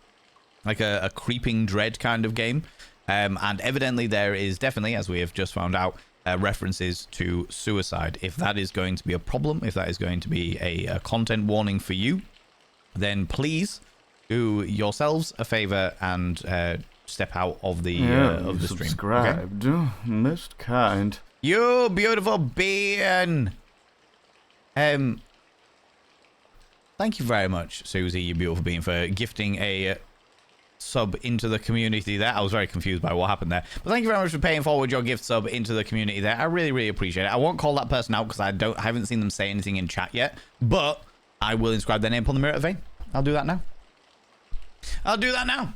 like a creeping dread kind of game. And evidently there is definitely, as we have just found out, references to suicide. If that is going to be a problem, if that is going to be a content warning for you, then please do yourselves a favor and step out of the stream. Subscribed, okay? Most kind. You beautiful being. Thank you very much, Susie, you beautiful being, for gifting a sub into the community there. I was very confused by what happened there, but thank you very much for paying forward your gift sub into the community there. I really, really appreciate it. I won't call that person out because I haven't seen them say anything in chat yet, but I will inscribe their name upon the mirror of vein. I'll do that now. I'll do that now.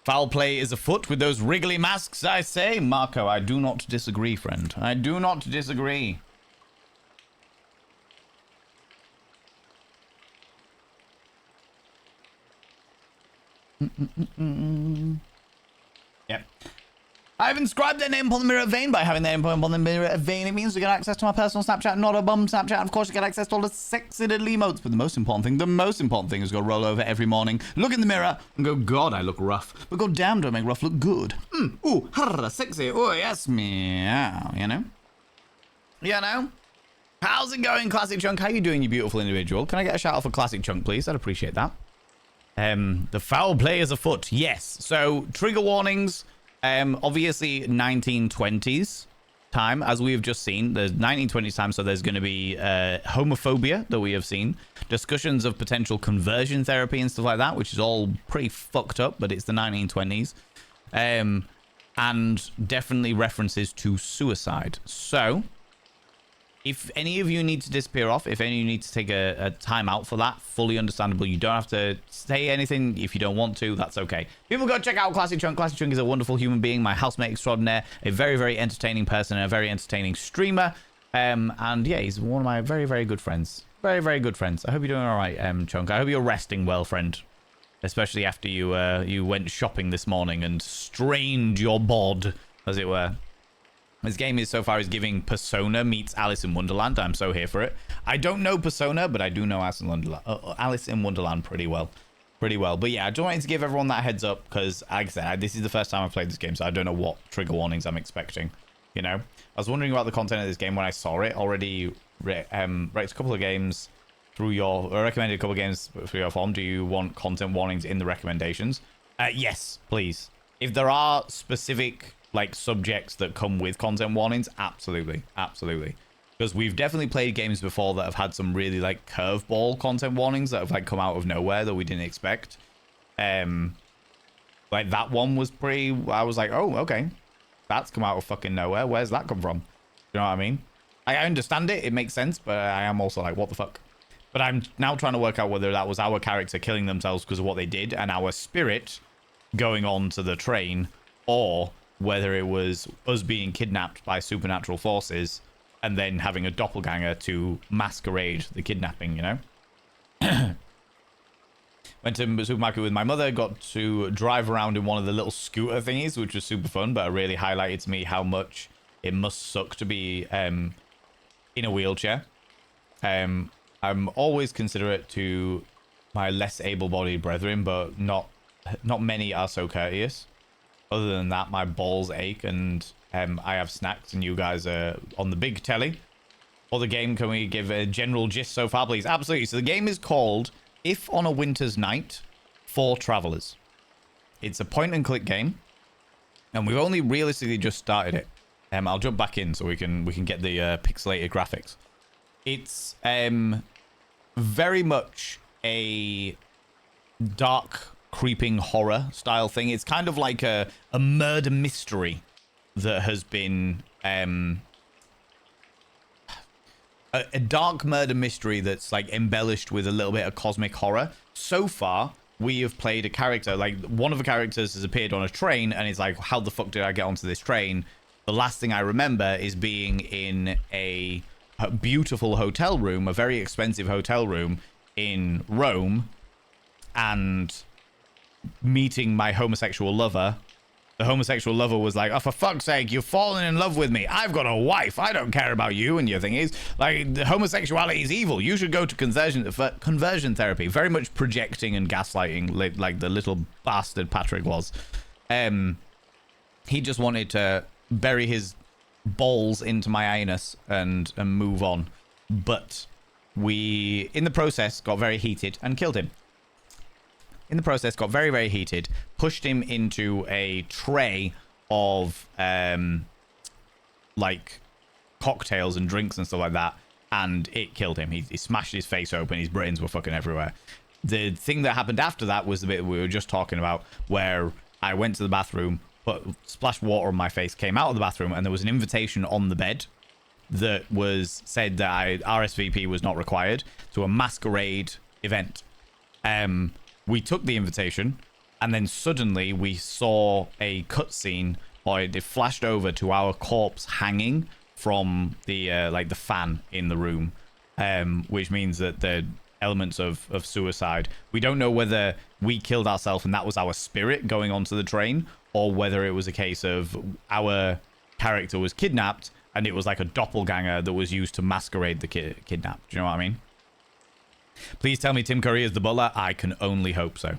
Foul play is afoot with those wriggly masks, I say. Marco, I do not disagree, friend. I do not disagree. Yep. I've inscribed their name upon the mirror of vein. By having their name upon the mirror of vein, it means you get access to my personal Snapchat, not a bum Snapchat. And of course, you get access to all the sexy little emotes. But the most important thing is go roll over every morning, look in the mirror, and go, God, I look rough. But god damn, do I make rough look good. Ooh, harra, sexy. Oh, yes, meow, you know? You know? How's it going, Classic Chunk? How you doing, you beautiful individual? Can I get a shout out for Classic Chunk, please? I'd appreciate that. The foul play is afoot. Yes. So, trigger warnings. Obviously 1920s time, as we have just seen, there's 1920s time, so there's going to be homophobia that we have seen, discussions of potential conversion therapy and stuff like that, which is all pretty fucked up, but it's the 1920s, and definitely references to suicide. So if any of you need to disappear off, if any of you need to take a time out for that, fully understandable. You don't have to say anything if you don't want to. That's okay. People go check out Classic Chunk. Classic Chunk is a wonderful human being, my housemate extraordinaire, a very, very entertaining person, and a very entertaining streamer. And yeah, he's one of my very, very good friends. Very, very good friends. I hope you're doing all right, Chunk. I hope you're resting well, friend. Especially after you went shopping this morning and strained your bod, as it were. This game is so far is giving Persona meets Alice in Wonderland. I'm so here for it. I don't know Persona, but I do know Alice in Wonderland pretty well. But yeah, I just wanted to give everyone that heads up because, like I said, this is the first time I've played this game, so I don't know what trigger warnings I'm expecting. You know, I was wondering about the content of this game when I saw it already. Ranked a couple of games through your, or recommended a couple of games through your form. Do you want content warnings in the recommendations? Yes, please. If there are specific like subjects that come with content warnings, absolutely, because we've definitely played games before that have had some really like curveball content warnings that have like come out of nowhere that we didn't expect. Like that one was pretty, I was like, oh, okay, that's come out of fucking nowhere. Where's that come from? You know what I mean? I understand it makes sense, but I am also like, what the fuck? But I'm now trying to work out whether that was our character killing themselves because of what they did and our spirit going on to the train, or whether it was us being kidnapped by supernatural forces and then having a doppelganger to masquerade the kidnapping, you know? Went to the supermarket with my mother, got to drive around in one of the little scooter thingies, which was super fun, but it really highlighted to me how much it must suck to be in a wheelchair. I'm always considerate to my less able-bodied brethren, but not many are so courteous. Other than that, my balls ache and I have snacks and you guys are on the big telly. For the game, can we give a general gist so far, please? Absolutely. So the game is called If on a Winter's Night for Travelers. It's a point-and-click game, and we've only realistically just started it. I'll jump back in so we can get the pixelated graphics. It's very much a dark, creeping horror style thing. It's kind of like a murder mystery that has been a dark murder mystery that's like embellished with a little bit of cosmic horror. So far, we have played a character, like one of the characters has appeared on a train and it's like, how the fuck did I get onto this train? The last thing I remember is being in a beautiful hotel room, a very expensive hotel room in Rome, and meeting my homosexual lover. The homosexual lover was like, oh, for fuck's sake, you've fallen in love with me. I've got a wife. I don't care about you. And your thing is, like, the homosexuality is evil. You should go to conversion therapy. Very much projecting and gaslighting, like the little bastard Patrick was. He just wanted to bury his balls into my anus and move on. But we, in the process, got very heated and killed him. In the process, got very, very heated, pushed him into a tray of, like, cocktails and drinks and stuff like that, and it killed him. He smashed his face open, his brains were fucking everywhere. The thing that happened after that was the bit we were just talking about, where I went to the bathroom, splashed water on my face, came out of the bathroom, and there was an invitation on the bed that was said that RSVP was not required to a masquerade event. We took the invitation, and then suddenly we saw a cutscene, or it flashed over to our corpse hanging from the like the fan in the room, which means that the elements of suicide. We don't know whether we killed ourselves and that was our spirit going onto the train, or whether it was a case of our character was kidnapped and it was like a doppelganger that was used to masquerade the kidnap. Do you know what I mean? Please tell me Tim Curry is the butler. I can only hope so.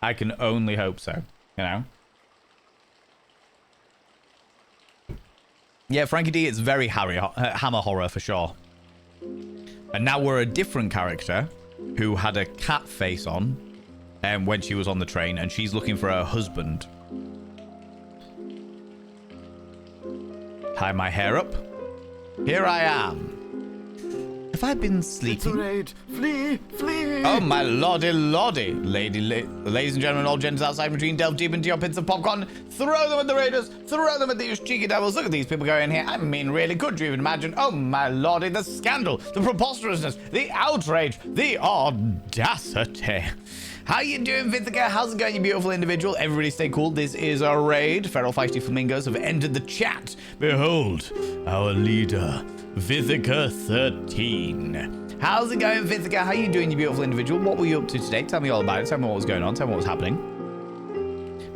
I can only hope so. You know? Yeah, Frankie D, it's very Hammer horror for sure. And now we're a different character who had a cat face on when she was on the train, and she's looking for her husband. tie my hair up. Here I am. Have I been It's a sleeping? raid. Flee, flee. Oh my lordy lordy. Ladies and gentlemen, all genders outside between, delve deep into your pits of popcorn. Throw them at the raiders. Throw them at these cheeky devils. Look at these people going here. I mean, really, could you even imagine? Oh my lordy, the scandal, the preposterousness, the outrage, the audacity. How you doing, Vithika? How's it going, you beautiful individual? Everybody stay cool. This is a raid. Feral feisty flamingos have entered the chat. Behold, our leader, Vithika 13. How's it going, Vithika? How you doing, you beautiful individual? What were you up to today? Tell me all about it. Tell me what was going on. Tell me what was happening.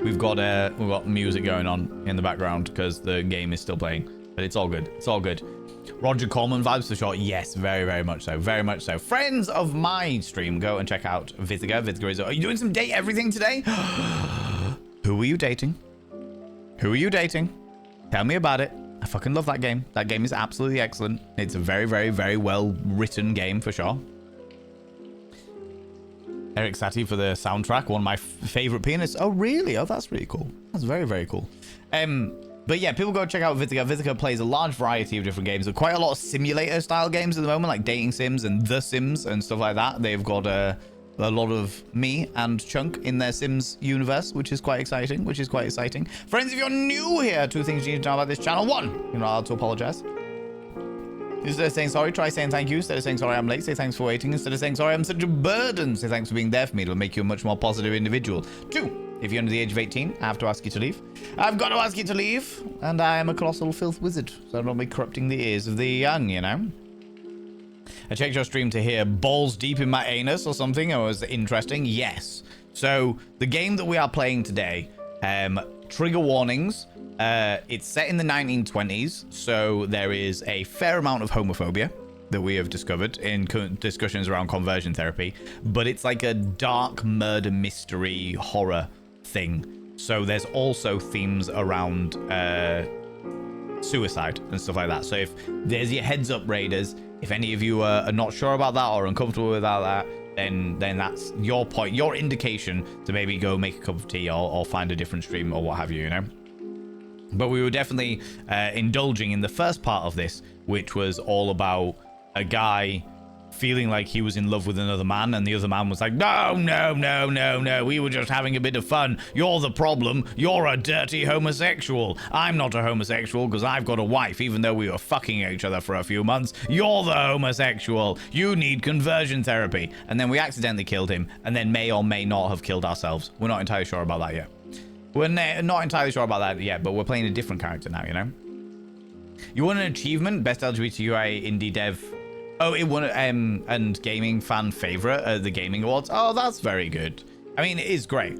We've got music going on in the background because the game is still playing, but it's all good. It's all good. Roger Coleman vibes for sure. Yes, very, very much so. Very much so. Friends of my stream, go and check out Vithika. Vithika is... Are you doing some date everything today? Who were you dating? Who are you dating? Tell me about it. I fucking love that game. That game is absolutely excellent. It's a very, very, very well written game for sure. Eric Satie for the soundtrack, one of my favorite pianists. Oh, really? Oh, that's really cool. That's very, very cool. But yeah, people go check out Vithika. Vithika plays a large variety of different games. There's quite a lot of simulator style games at the moment, like dating sims and The Sims and stuff like that. They've got a lot of me and Chunk in their Sims universe, which is quite exciting. Friends, if you're new here, 2 things you need to know about this channel. 1, you're not allowed to apologize. Instead of saying sorry, try saying thank you. Instead of saying sorry, I'm late, say thanks for waiting. Instead of saying sorry, I'm such a burden, say thanks for being there for me. It'll make you a much more positive individual. 2, if you're under the age of 18, I have to ask you to leave. I've got to ask you to leave, and I am a colossal filth wizard, so don't be corrupting the ears of the young, you know? I checked your stream to hear balls deep in my anus or something. It was interesting. Yes. So the game that we are playing today, trigger warnings. It's set in the 1920s, so there is a fair amount of homophobia that we have discovered in discussions around conversion therapy, but it's like a dark murder mystery horror thing. So there's also themes around suicide and stuff like that. So if there's your heads up, raiders, if any of you are not sure about that or uncomfortable without that, then that's your point, your indication to maybe go make a cup of tea or find a different stream or what have you, you know? But we were definitely indulging in the first part of this, which was all about a guy feeling like he was in love with another man, and the other man was like, no, we were just having a bit of fun. You're the problem. You're a dirty homosexual. I'm not a homosexual because I've got a wife, even though we were fucking each other for a few months. You're the homosexual. You need conversion therapy. And then we accidentally killed him, and then may or may not have killed ourselves. We're not entirely sure about that yet. We're not entirely sure about that yet, but we're playing a different character now, you know? You won an achievement, best LGBTQI indie dev. Oh, it won and gaming fan favorite at the Gaming Awards. Oh, that's very good. I mean, it is great.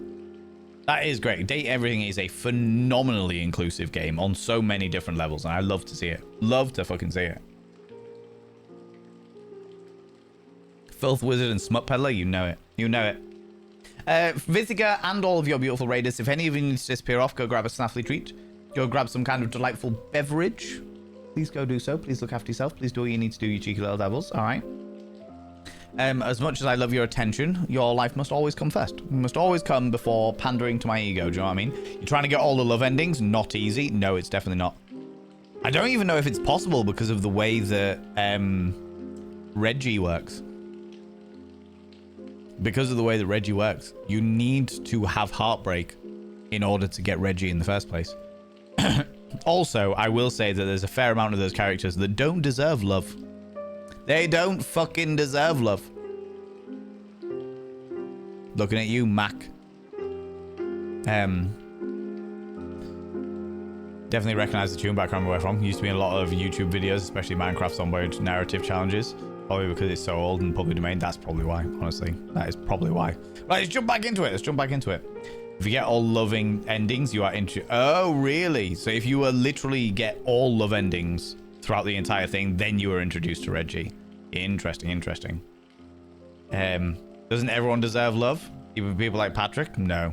That is great. Date Everything is a phenomenally inclusive game on so many different levels, and I love to see it. Love to fucking see it. Filth Wizard and Smut Peddler, you know it. You know it. Vithika and all of your beautiful raiders, if any of you need to disappear off, go grab a snaffly treat. Go grab some kind of delightful beverage. Please go do so. Please look after yourself. Please do what you need to do, you cheeky little devils. All right. As much as I love your attention, your life must always come first. It must always come before pandering to my ego. Do you know what I mean? You're trying to get all the love endings. Not easy. No, it's definitely not. I don't even know if it's possible because of the way that Reggie works. Because of the way that Reggie works, you need to have heartbreak in order to get Reggie in the first place. Also, I will say that there's a fair amount of those characters that don't deserve love. They don't fucking deserve love. Looking at you, Mac. Definitely recognize the tune, but I can't remember where I'm from. Used to be in a lot of YouTube videos, especially Minecraft Zomboid narrative challenges. Probably because it's so old and public domain. That's probably why, honestly. That is probably why. Right, let's jump back into it. If you get all loving endings, you are into... Oh, really? So if you literally get all love endings throughout the entire thing, then you are introduced to Reggie. Interesting. Doesn't everyone deserve love? Even people like Patrick? No.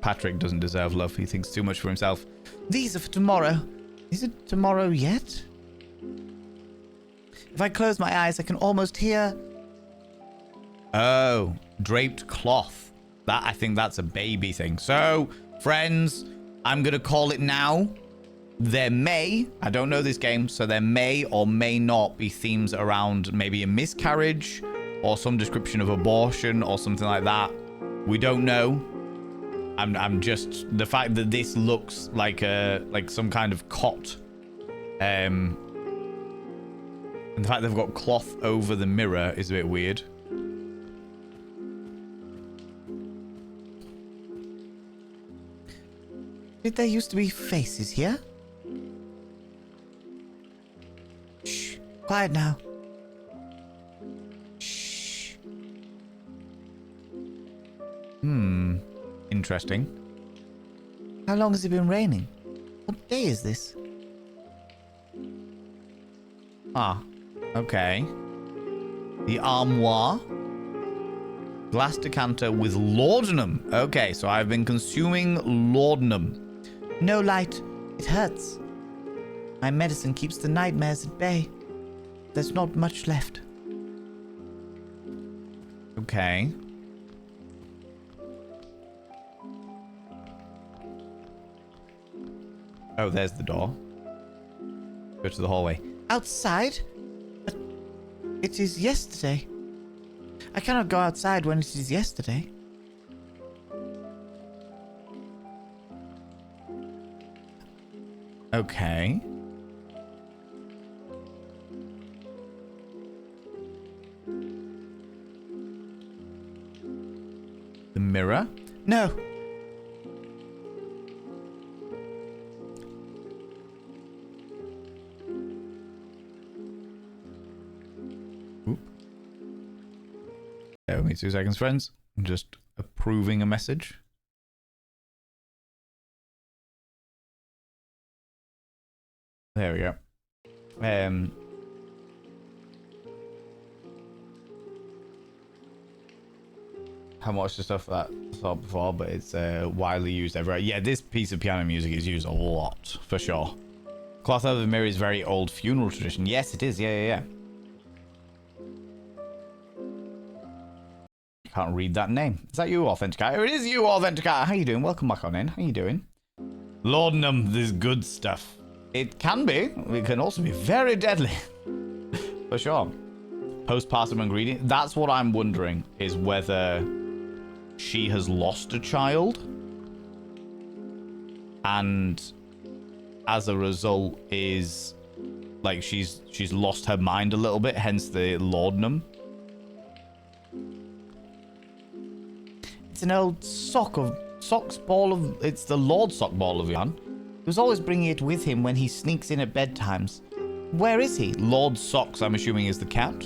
Patrick doesn't deserve love. He thinks too much for himself. These are for tomorrow. Is it tomorrow yet? If I close my eyes, I can almost hear... Oh, draped cloth. I think that's a baby thing. So, friends, I'm going to call it now. There may, I don't know this game, so there may or may not be themes around maybe a miscarriage or some description of abortion or something like that. We don't know. I'm just, the fact that this looks like some kind of cot, and the fact they've got cloth over the mirror is a bit weird. Did there used to be faces here? Shh. Quiet now. Shh. Interesting. How long has it been raining? What day is this? Ah, okay. The armoire. Glass decanter with laudanum. Okay, so I've been consuming laudanum. No light. It hurts. My medicine keeps the nightmares at bay. There's not much left. Okay. Oh, there's the door. Go to the hallway. Outside? But it is yesterday. I cannot go outside when it is yesterday. Okay. The mirror? No. Oop. Bear with me 2 seconds, friends. I'm just approving a message. There we go. Haven't watched the stuff that I saw before, but it's widely used everywhere. Yeah, this piece of piano music is used a lot, for sure. Cloth over the mirror is very old funeral tradition. Yes, it is. Yeah. Can't read that name. Is that you, Authenticator? It is you, Authenticator. How you doing? Welcome back on in. How you doing? Laudanum, this good stuff. It can be. It can also be very deadly. For sure. Postpartum ingredient. That's what I'm wondering, is whether she has lost a child. And as a result is like she's lost her mind a little bit, hence the laudanum. It's an old it's the Lord sock ball of yarn. He was always bringing it with him when he sneaks in at bedtimes. Where is he? Lord Socks, I'm assuming, is the cat.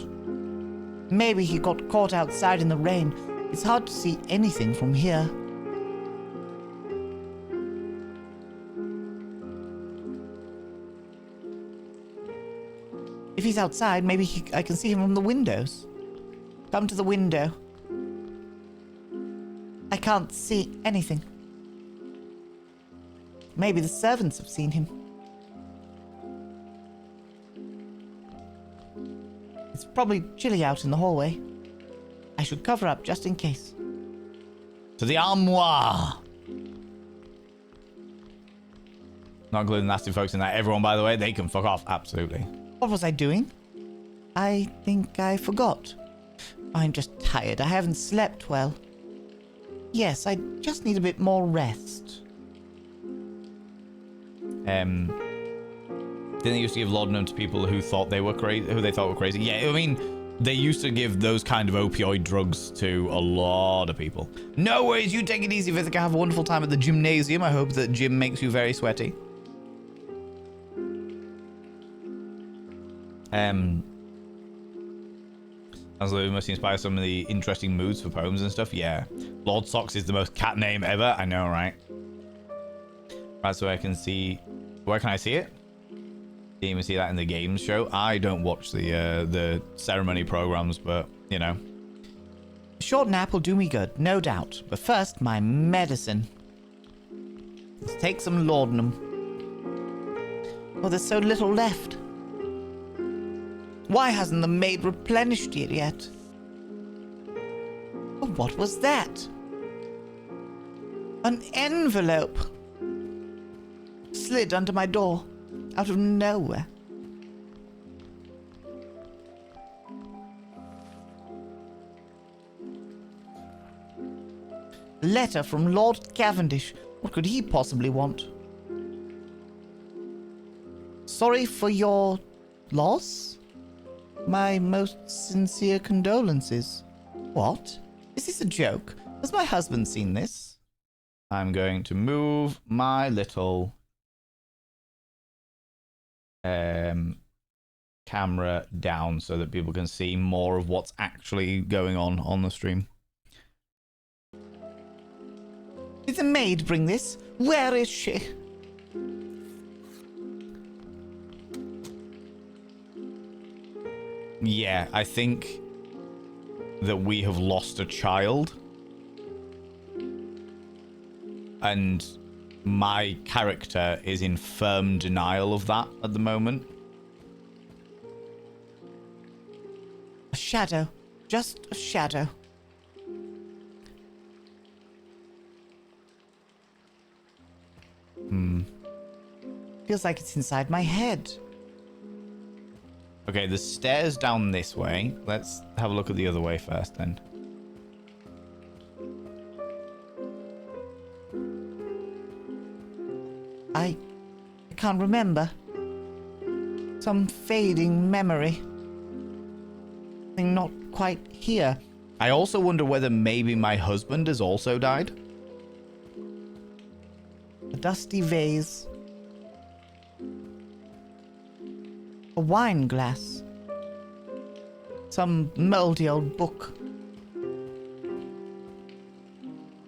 Maybe he got caught outside in the rain. It's hard to see anything from here. If he's outside, maybe I can see him from the windows. Come to the window. I can't see anything. Maybe the servants have seen him. It's probably chilly out in the hallway. I should cover up just in case. To the armoire. Not including nasty folks in that. Everyone, by the way, they can fuck off. Absolutely. What was I doing? I think I forgot. I'm just tired. I haven't slept well. Yes, I just need a bit more rest. Didn't they used to give laudanum to people who thought they were crazy? Who they thought were crazy? Yeah, I mean, they used to give those kind of opioid drugs to a lot of people. No worries, you take it easy, Vithika. Have a wonderful time at the gymnasium. I hope that gym makes you very sweaty. Absolutely, must inspire some of the interesting moods for poems and stuff. Yeah, Lord Socks is the most cat name ever. I know, right? Right, so I can see. Where can I see it? Didn't even see that in the games show. I don't watch the ceremony programs, but you know. A short nap will do me good, no doubt. But first, my medicine. Let's take some laudanum. Oh, there's so little left. Why hasn't the maid replenished it yet? Oh, what was that? An envelope. slid under my door, out of nowhere. Letter from Lord Cavendish. What could he possibly want? Sorry for your loss? My most sincere condolences. What? Is this a joke? Has my husband seen this? I'm going to move my little camera down so that people can see more of what's actually going on the stream. Did the maid bring this? Where is she? Yeah, I think that we have lost a child. And my character is in firm denial of that at the moment. A shadow. Just a shadow. Feels like it's inside my head. Okay, there's stairs down this way. Let's have a look at the other way first then. I can't remember. Some fading memory. Something not quite here. I also wonder whether maybe my husband has also died. A dusty vase. A wine glass. Some moldy old book.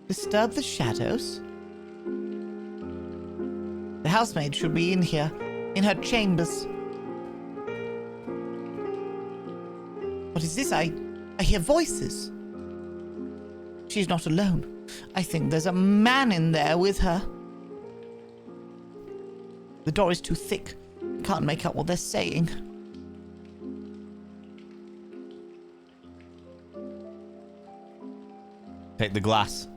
Disturb the shadows? The housemaid should be in here, in her chambers. What is this? I hear voices. She's not alone. I think there's a man in there with her. The door is too thick. Can't make out what they're saying. Take the glass.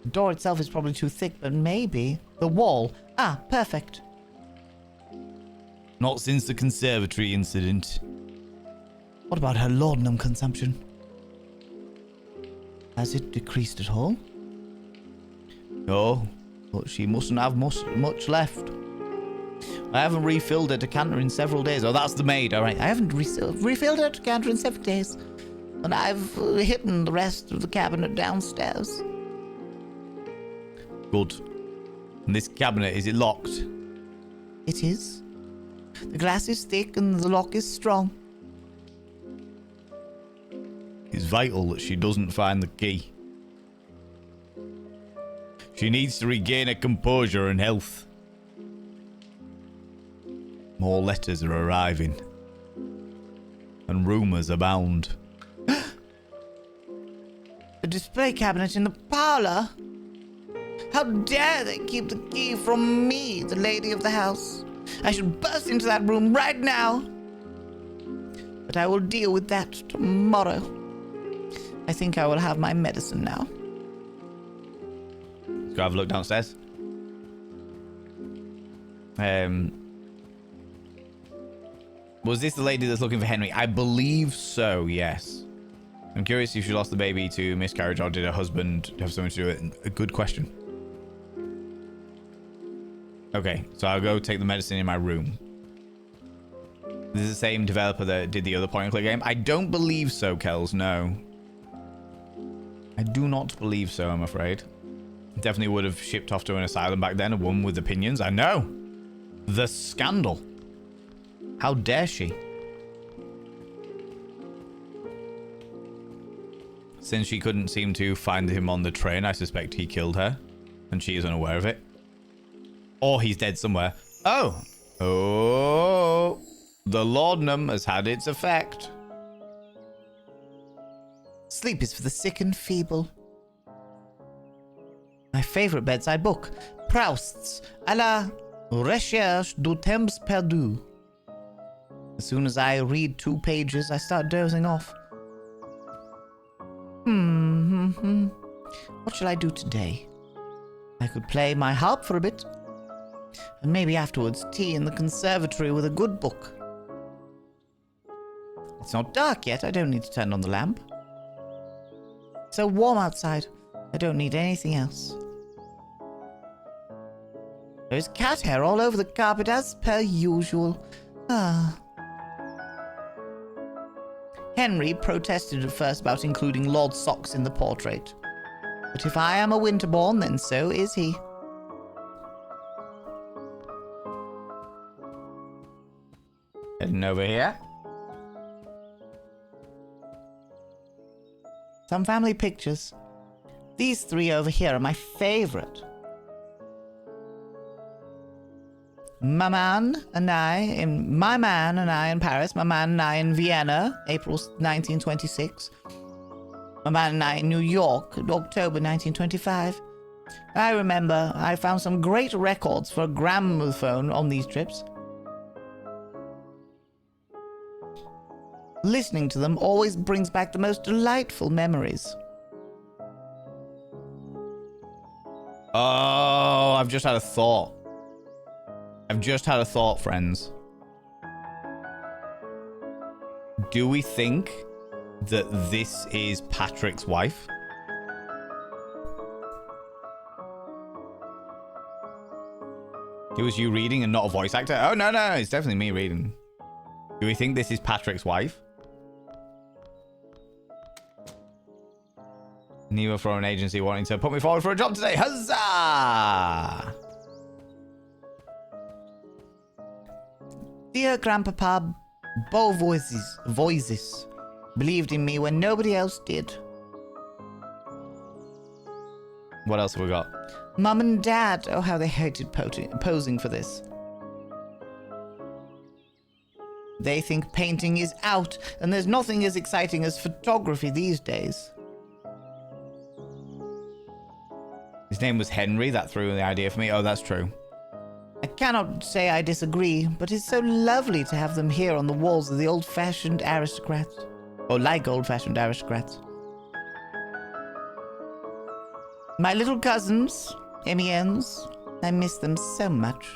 The door itself is probably too thick, but maybe the wall. Ah, perfect. Not since the conservatory incident. What about her laudanum consumption? Has it decreased at all? No, but she mustn't have much left. I haven't refilled her decanter in several days. Oh, that's the maid. All right. I haven't refilled her decanter in 7 days. And I've hidden the rest of the cabinet downstairs. Good. And this cabinet, is it locked? It is. The glass is thick and the lock is strong. It's vital that she doesn't find the key. She needs to regain her composure and health. More letters are arriving. And rumours abound. The display cabinet in the parlor? How dare they keep the key from me, the lady of the house? I should burst into that room right now. But I will deal with that tomorrow. I think I will have my medicine now. Let's go have a look downstairs. Was this the lady that's looking for Henry? I believe so, yes. I'm curious if she lost the baby to miscarriage or did her husband have something to do with it. A good question. Okay, so I'll go take the medicine in my room. This is the same developer that did the other point-and-click game? I don't believe so, Kels, no. I do not believe so, I'm afraid. Definitely would have shipped off to an asylum back then, a woman with opinions. I know. The scandal. How dare she? Since she couldn't seem to find him on the train, I suspect he killed her. And she is unaware of it. Or he's dead somewhere. Oh. Oh. The laudanum has had its effect. Sleep is for the sick and feeble. My favorite bedside book, Proust's À la recherche du temps perdu. As soon as I read 2 pages, I start dozing off. What shall I do today? I could play my harp for a bit. And maybe afterwards tea in the conservatory with a good book. It's not dark yet. I don't need to turn on the lamp. It's so warm outside. I don't need anything else. There's cat hair all over the carpet as per usual. Henry protested at first about including Lord Socks in the portrait. But if I am a Winterborn, then so is he. Heading over here. Some family pictures. These 3 over here are my favorite. My man and I in Paris, my man and I in Vienna, April 1926. My man and I in New York, October 1925. I remember I found some great records for a gramophone on these trips. Listening to them always brings back the most delightful memories. Oh, I've just had a thought. Friends. Do we think that this is Patrick's wife? It was you reading and not a voice actor? Oh, no, it's definitely me reading. Do we think this is Patrick's wife? Neva from an agency wanting to put me forward for a job today. Huzzah! Dear Grandpapa, both voices believed in me when nobody else did. What else have we got? Mum and Dad, oh how they hated posing for this. They think painting is out, and there's nothing as exciting as photography these days. His name was Henry. That threw the idea for me. Oh, that's true. I cannot say I disagree, but it's so lovely to have them here on the walls of the old-fashioned aristocrats. Or like old-fashioned aristocrats. My little cousins, Emiens, I miss them so much.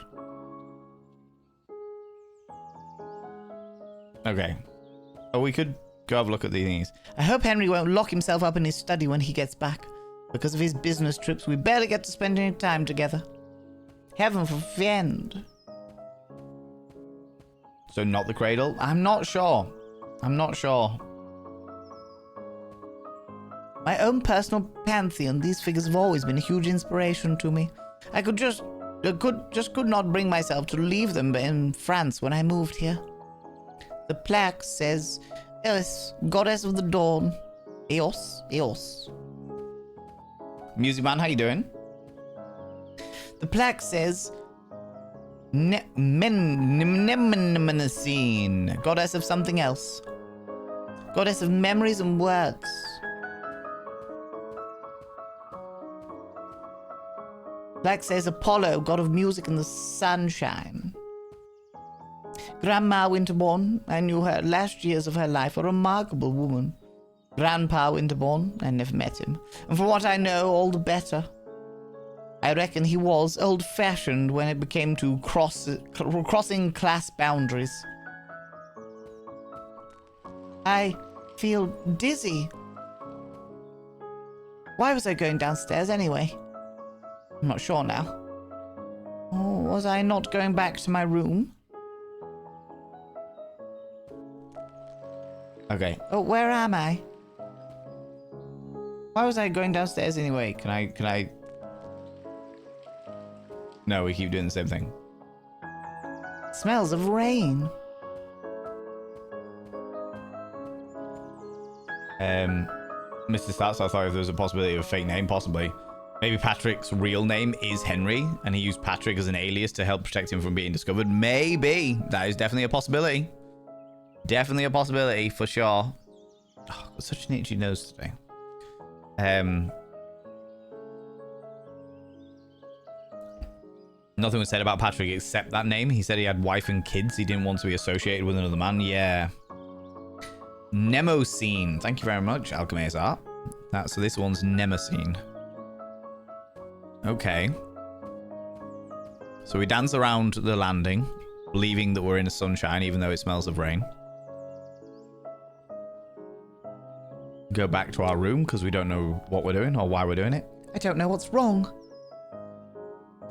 Okay. Oh, we could go have a look at these things. I hope Henry won't lock himself up in his study when he gets back. Because of his business trips, we barely get to spend any time together. Heaven forfend. So not the cradle? I'm not sure. My own personal pantheon, these figures have always been a huge inspiration to me. I could not bring myself to leave them in France when I moved here. The plaque says, Eos, goddess of the dawn. Eos, Eos. Music Man, how you doing? The plaque says, Nemenesine. goddess of something else. Goddess of memories and words. Plaque says Apollo, god of music and the sunshine. Grandma Winterborn, I knew her last years of her life, a remarkable woman. Grandpa Winterborn, I never met him. And for what I know, all the better. I reckon he was old-fashioned when it became to crossing class boundaries. I feel dizzy. Why was I going downstairs anyway? I'm not sure now. Oh, was I not going back to my room? Okay. Oh, where am I? Why was I going downstairs anyway? Can I? No, we keep doing the same thing. Smells of rain. Mr. Stats, I thought if there was a possibility of a fake name, possibly. Maybe Patrick's real name is Henry, and he used Patrick as an alias to help protect him from being discovered. Maybe. That is definitely a possibility. Definitely a possibility, for sure. Oh, I've got such an itchy nose today. Nothing was said about Patrick except that name. He said he had wife and kids. He didn't want to be associated with another man. Yeah. Nemosine. Thank you very much, Alchemist Art. So this one's Nemosine. Okay. So we dance around the landing, believing that we're in the sunshine, even though it smells of rain. Go back to our room because we don't know what we're doing or why we're doing it. I don't know what's wrong.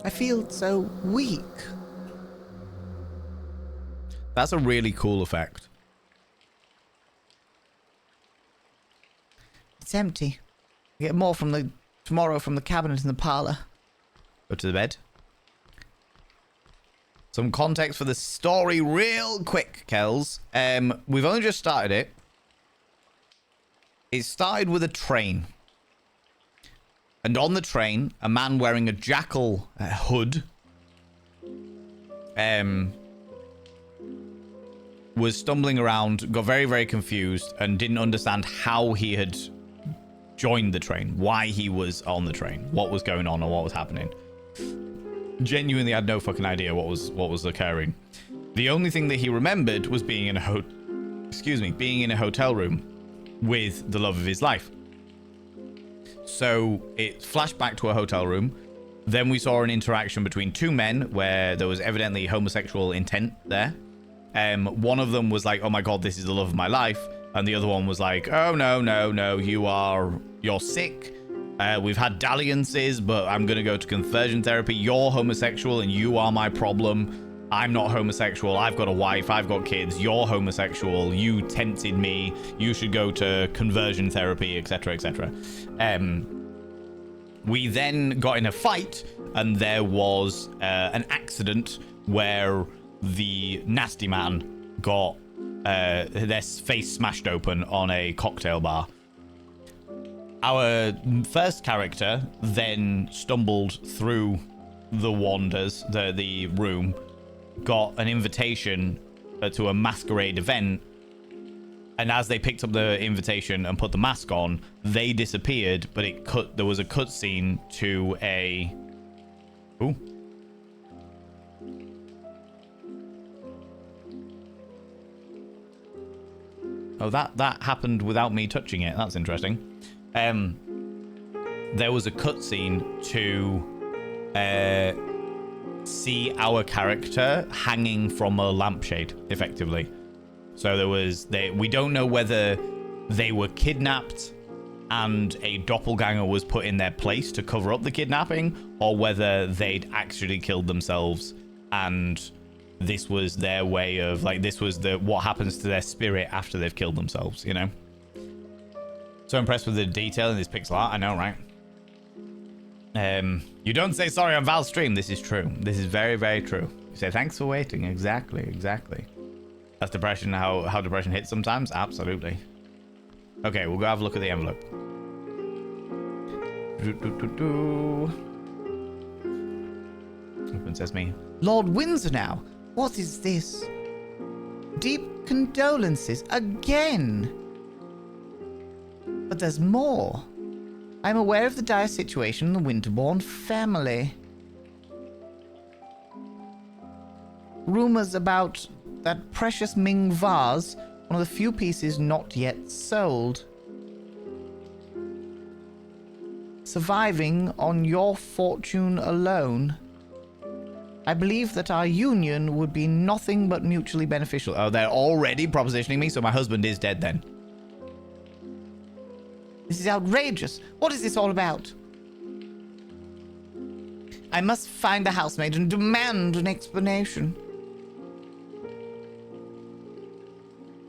I feel so weak. That's a really cool effect. It's empty. I get more tomorrow from the cabinet in the parlor. Go to the bed. Some context for the story real quick, Kells. We've only just started it. It started with a train. And on the train, a man wearing a jackal hood was stumbling around, got very, very confused, and didn't understand how he had joined the train, why he was on the train, what was going on, or what was happening. Genuinely had no fucking idea what was occurring. The only thing that he remembered was being in a hotel room with the love of his life. So it flashed back to a hotel room. Then we saw an interaction between two men where there was evidently homosexual intent there. One of them was like, oh my god, this is the love of my life. And the other one was like, oh no, you're sick. We've had dalliances, but I'm going to go to conversion therapy. You're homosexual and you are my problem. I'm not homosexual. I've got a wife. I've got kids. You're homosexual. You tempted me. You should go to conversion therapy, etc., etc. We then got in a fight, and there was an accident where the nasty man got their face smashed open on a cocktail bar. Our first character then stumbled through the wonders, the room, got an invitation to a masquerade event, and as they picked up the invitation and put the mask on, they disappeared, but there was a cutscene to a... Ooh. Oh, that happened without me touching it. That's interesting. There was a cutscene to see our character hanging from a lampshade, effectively. So we don't know whether they were kidnapped and a doppelganger was put in their place to cover up the kidnapping, or whether they'd actually killed themselves and this was their way of, like, this was what happens to their spirit after they've killed themselves, you know? So impressed with the detail in this pixel art. I know, right? You don't say sorry on Val's stream. This is true. This is very, very true. You say thanks for waiting. Exactly. That's depression, how depression hits sometimes. Absolutely. Okay, we'll go have a look at the envelope. Open sesame. Lord Windsor now. What is this? Deep condolences again. But there's more. I'm aware of the dire situation in the Winterbourne family. Rumors about that precious Ming vase, one of the few pieces not yet sold. Surviving on your fortune alone. I believe that our union would be nothing but mutually beneficial. Oh, they're already propositioning me, so my husband is dead then. This is outrageous. What is this all about? I must find the housemaid and demand an explanation.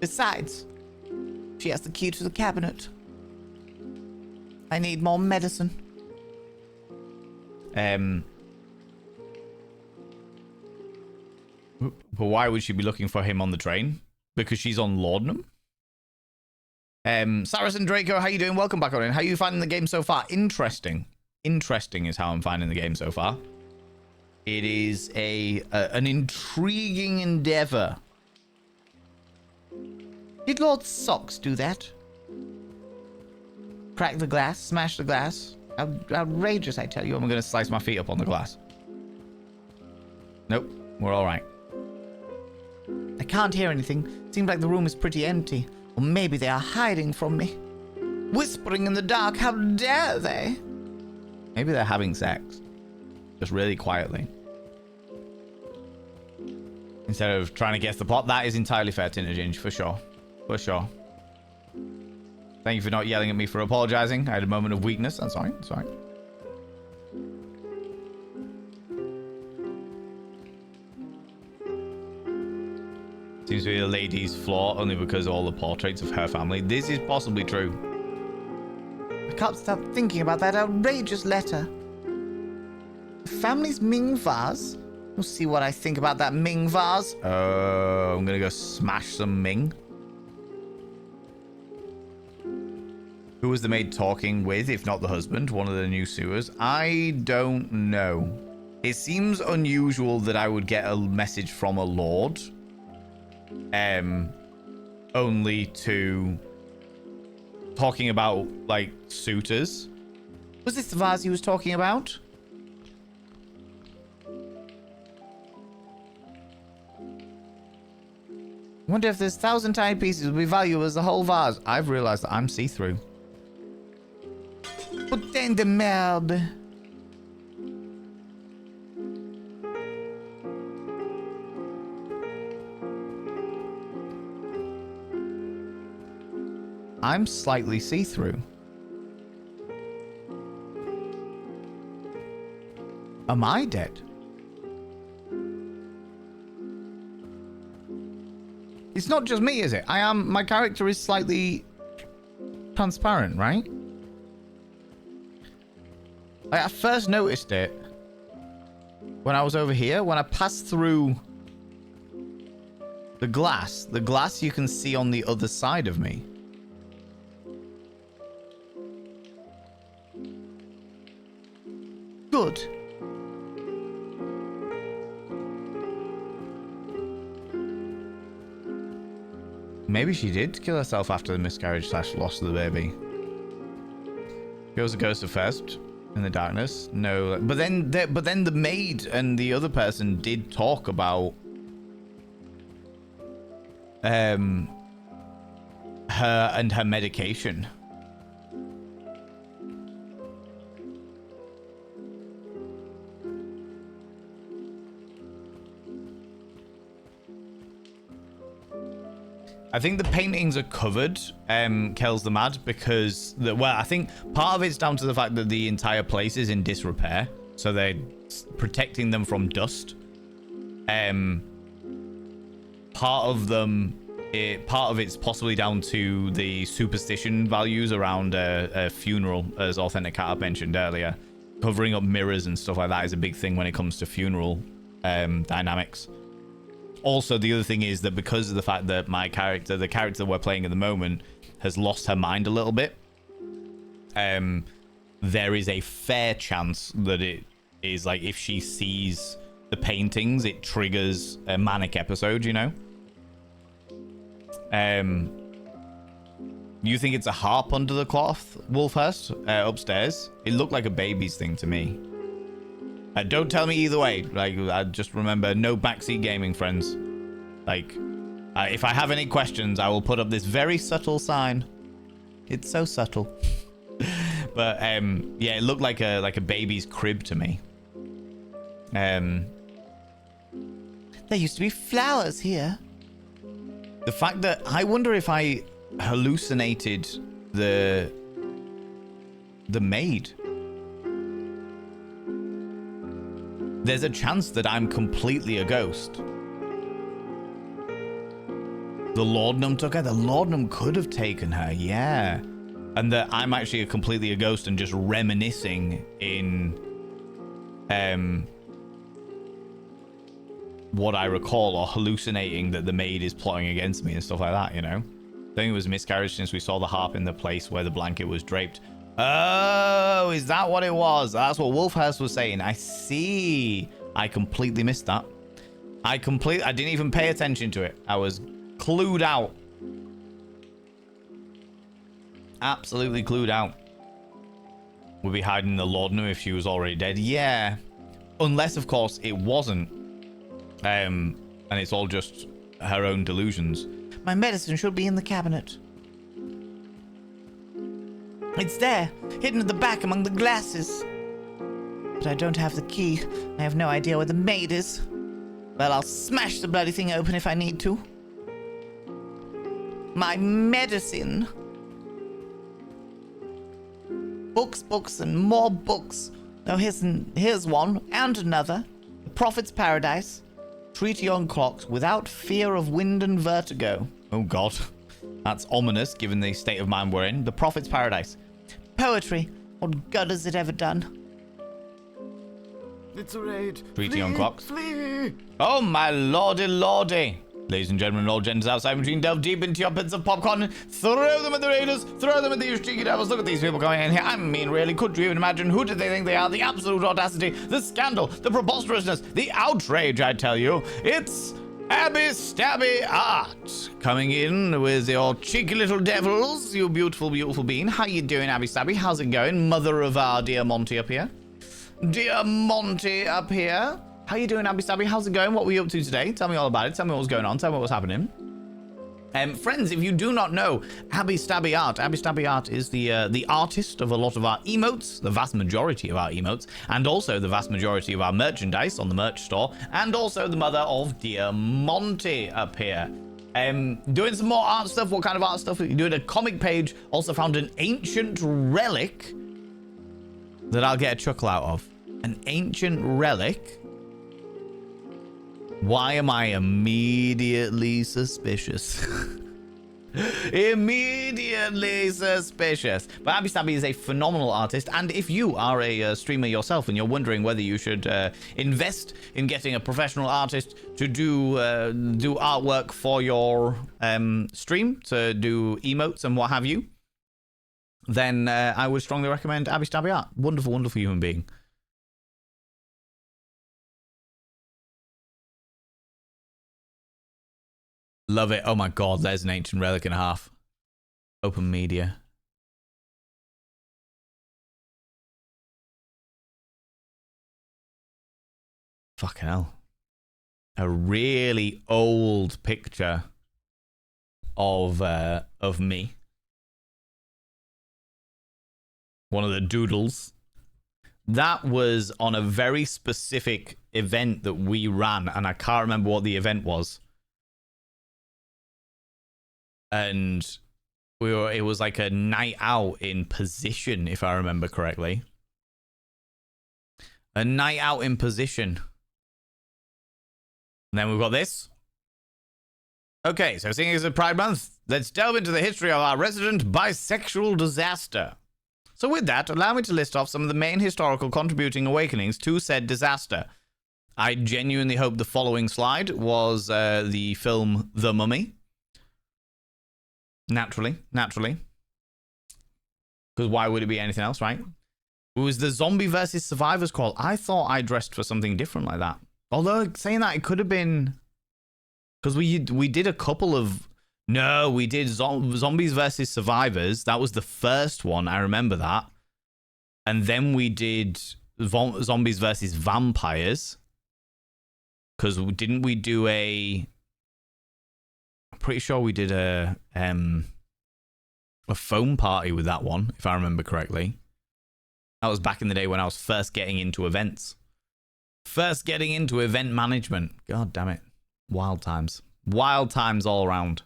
Besides, she has the key to the cabinet. I need more medicine. But why would she be looking for him on the train? Because she's on Laudanum? Saracen Draco, how you doing? Welcome back on in. How are you finding the game so far? Interesting. Interesting is how I'm finding the game so far. It is an intriguing endeavor. Did Lord Socks do that? Crack the glass, smash the glass. Outrageous, I tell you. I'm going to slice my feet up on the glass. Nope, we're all right. I can't hear anything. Seems like the room is pretty empty. Or maybe they are hiding from me. Whispering in the dark, how dare they? Maybe they're having sex. Just really quietly. Instead of trying to guess the plot. That is entirely fair, Tinner Ginge, for sure. For sure. Thank you for not yelling at me for apologizing. I had a moment of weakness. That's all right. That's all right. Seems to be a lady's flaw only because of all the portraits of her family. This is possibly true. I can't stop thinking about that outrageous letter. The family's Ming vase? We'll see what I think about that Ming vase. I'm gonna go smash some Ming. Who was the maid talking with, if not the husband? One of the new sewers? I don't know. It seems unusual that I would get a message from a lord. Only to talking about, like, suitors. Was this the vase he was talking about? I wonder if this 1,000 tiny pieces would be valuable as the whole vase. I've realized that I'm see-through. Putain de merde. I'm slightly see-through. Am I dead? It's not just me, is it? My character is slightly transparent, right? I first noticed it when I was over here. When I passed through the glass you can see on the other side of me. Good. Maybe she did kill herself after the miscarriage / loss of the baby. Goes the ghost of first in the darkness. No, but then the maid and the other person did talk about her and her medication. I think the paintings are covered, Kells the Mad, because I think part of it's down to the fact that the entire place is in disrepair, so they're protecting them from dust. Part of it's possibly down to the superstition values around a funeral, as Authentic Cat mentioned earlier. Covering up mirrors and stuff like that is a big thing when it comes to funeral dynamics. Also, the other thing is that because of the fact that the character that we're playing at the moment, has lost her mind a little bit, there is a fair chance that it is like if she sees the paintings, it triggers a manic episode, you know? You think it's a harp under the cloth, Wolfhurst, upstairs? It looked like a baby's thing to me. Don't tell me either way. Like, I just remember no backseat gaming, friends. Like, if I have any questions, I will put up this very subtle sign. It's so subtle. But yeah, it looked like a baby's crib to me. There used to be flowers here. The fact that I wonder if I hallucinated the maid. There's a chance that I'm completely a ghost. The laudanum took her. The laudanum could have taken her, yeah. And that I'm actually completely a ghost and just reminiscing in what I recall, or hallucinating that the maid is plotting against me and stuff like that, you know? I think it was miscarriage since we saw the harp in the place where the blanket was draped. Oh, is that what it was? That's what Wolfhurst was saying. I see. I completely missed that. I didn't even pay attention to it. I was clued out. Absolutely clued out. Would be hiding the laudanum if she was already dead. Yeah. Unless, of course, it wasn't And it's all just her own delusions. My medicine should be in the cabinet. It's there, hidden at the back among the glasses. But I don't have the key. I have no idea where the maid is. Well, I'll smash the bloody thing open if I need to. My medicine. Books, books, and more books. Oh, here's one, and another. The Prophet's Paradise. Treaty on clocks without fear of wind and vertigo. Oh, God. That's ominous, given the state of mind we're in. The Prophet's Paradise. Poetry. What good has it ever done? It's a raid. Treaty on clocks. Flee! Oh, my lordy, lordy. Ladies and gentlemen, all gents outside between, delve deep into your pits of popcorn and throw them at the raiders, throw them at these cheeky devils. Look at these people going in here. I mean, really, could you even imagine? Who did they think they are? The absolute audacity, the scandal, the preposterousness, the outrage, I tell you. It's Abby Stabby Art coming in with your cheeky little devils, you beautiful, beautiful bean. How you doing, Abby Stabby? How's it going? Mother of our dear Monty up here. Dear Monty up here. How you doing, Abby Stabby? How's it going? What were you up to today? Tell me all about it. Tell me what was going on. Tell me what was happening. Friends, if you do not know Abby Stabby Art is the artist of a lot of our emotes, the vast majority of our emotes, and also the vast majority of our merchandise on the merch store, and also the mother of dear Monty up here. Doing some more art stuff. What kind of art stuff? You're doing a comic page. Also found an ancient relic that I'll get a chuckle out of. An ancient relic. Why am I immediately suspicious? Immediately suspicious. But Abby Stabby is a phenomenal artist, and if you are a streamer yourself and you're wondering whether you should invest in getting a professional artist to do artwork for your stream, to do emotes and what have you, then I would strongly recommend Abby Stabby Art. Wonderful, wonderful human being. Love it. Oh my God, there's an ancient relic and a half. Open media. Fucking hell. A really old picture of me. One of the doodles. That was on a very specific event that we ran, and I can't remember what the event was. And it was like a night out in Position, if I remember correctly. A night out in Position. And then we've got this. Okay, so seeing as it's Pride Month, let's delve into the history of our resident bisexual disaster. So with that, allow me to list off some of the main historical contributing awakenings to said disaster. I genuinely hope the following slide was the film The Mummy. Naturally. Because why would it be anything else, right? It was the Zombie versus Survivors call. I thought I dressed for something different like that. Although, saying that, it could have been... Because we did a couple of... No, we did Zombies versus Survivors. That was the first one. I remember that. And then we did Zombies versus Vampires. Because didn't we do a... Pretty sure we did a foam party with that one, if I remember correctly. That was back in the day when I was first getting into events. First getting into event management. God damn it. Wild times. Wild times all around.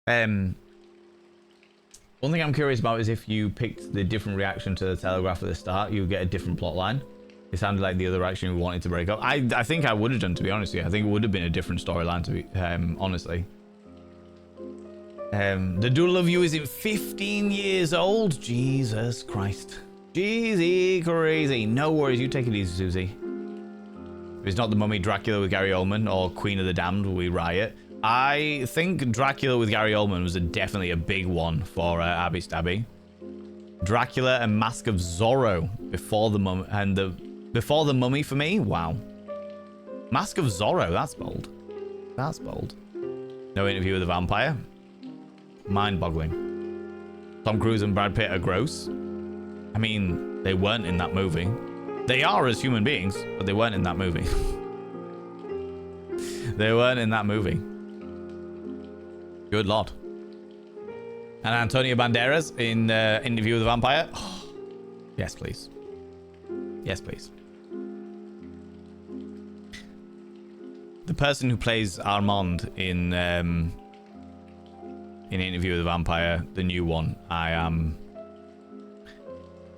One thing I'm curious about is if you picked the different reaction to the Telegraph at the start, you would get a different plot line. It sounded like the other reaction we wanted to break up. I think I would have done, to be honest with you. I think it would have been a different storyline, to be honestly. The Doodle of You is in 15 years old. Jesus Christ. Jeezy crazy. No worries. You take it easy, Susie. If it's not The Mummy, Dracula with Gary Oldman or Queen of the Damned, we riot. I think Dracula with Gary Oldman was definitely a big one for Abby Stabby. Dracula and Mask of Zorro before the Mummy, and before the Mummy for me. Wow. Mask of Zorro. That's bold. That's bold. No Interview with a Vampire. Mind-boggling. Tom Cruise and Brad Pitt are gross. I mean, they weren't in that movie. They are as human beings, but they weren't in that movie. They weren't in that movie. Good lord. And Antonio Banderas in Interview with the Vampire. Oh, yes, please. Yes, please. The person who plays Armand in Interview with the Vampire, the new one, I am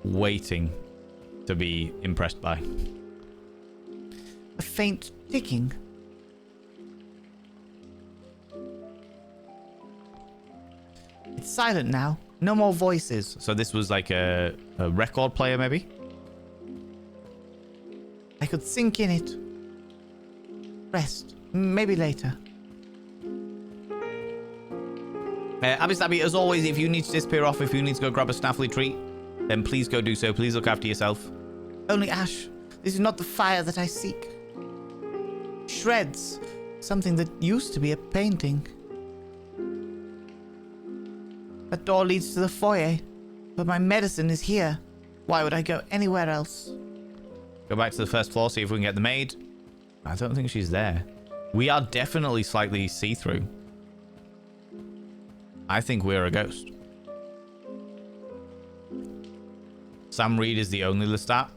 waiting to be impressed by. A faint ticking. It's silent now. No more voices. So this was like a record player, maybe? I could sink in it. Rest. Maybe later. Abby Stabby, as always, if you need to disappear off, if you need to go grab a snaffly treat, then please go do so. Please look after yourself. Only ash. This is not the fire that I seek. Shreds. Something that used to be a painting. That door leads to the foyer, but my medicine is here. Why would I go anywhere else? Go back to the first floor, see if we can get the maid. I don't think she's there. We are definitely slightly see-through. I think we're a ghost. Sam Reed is the only Lestat.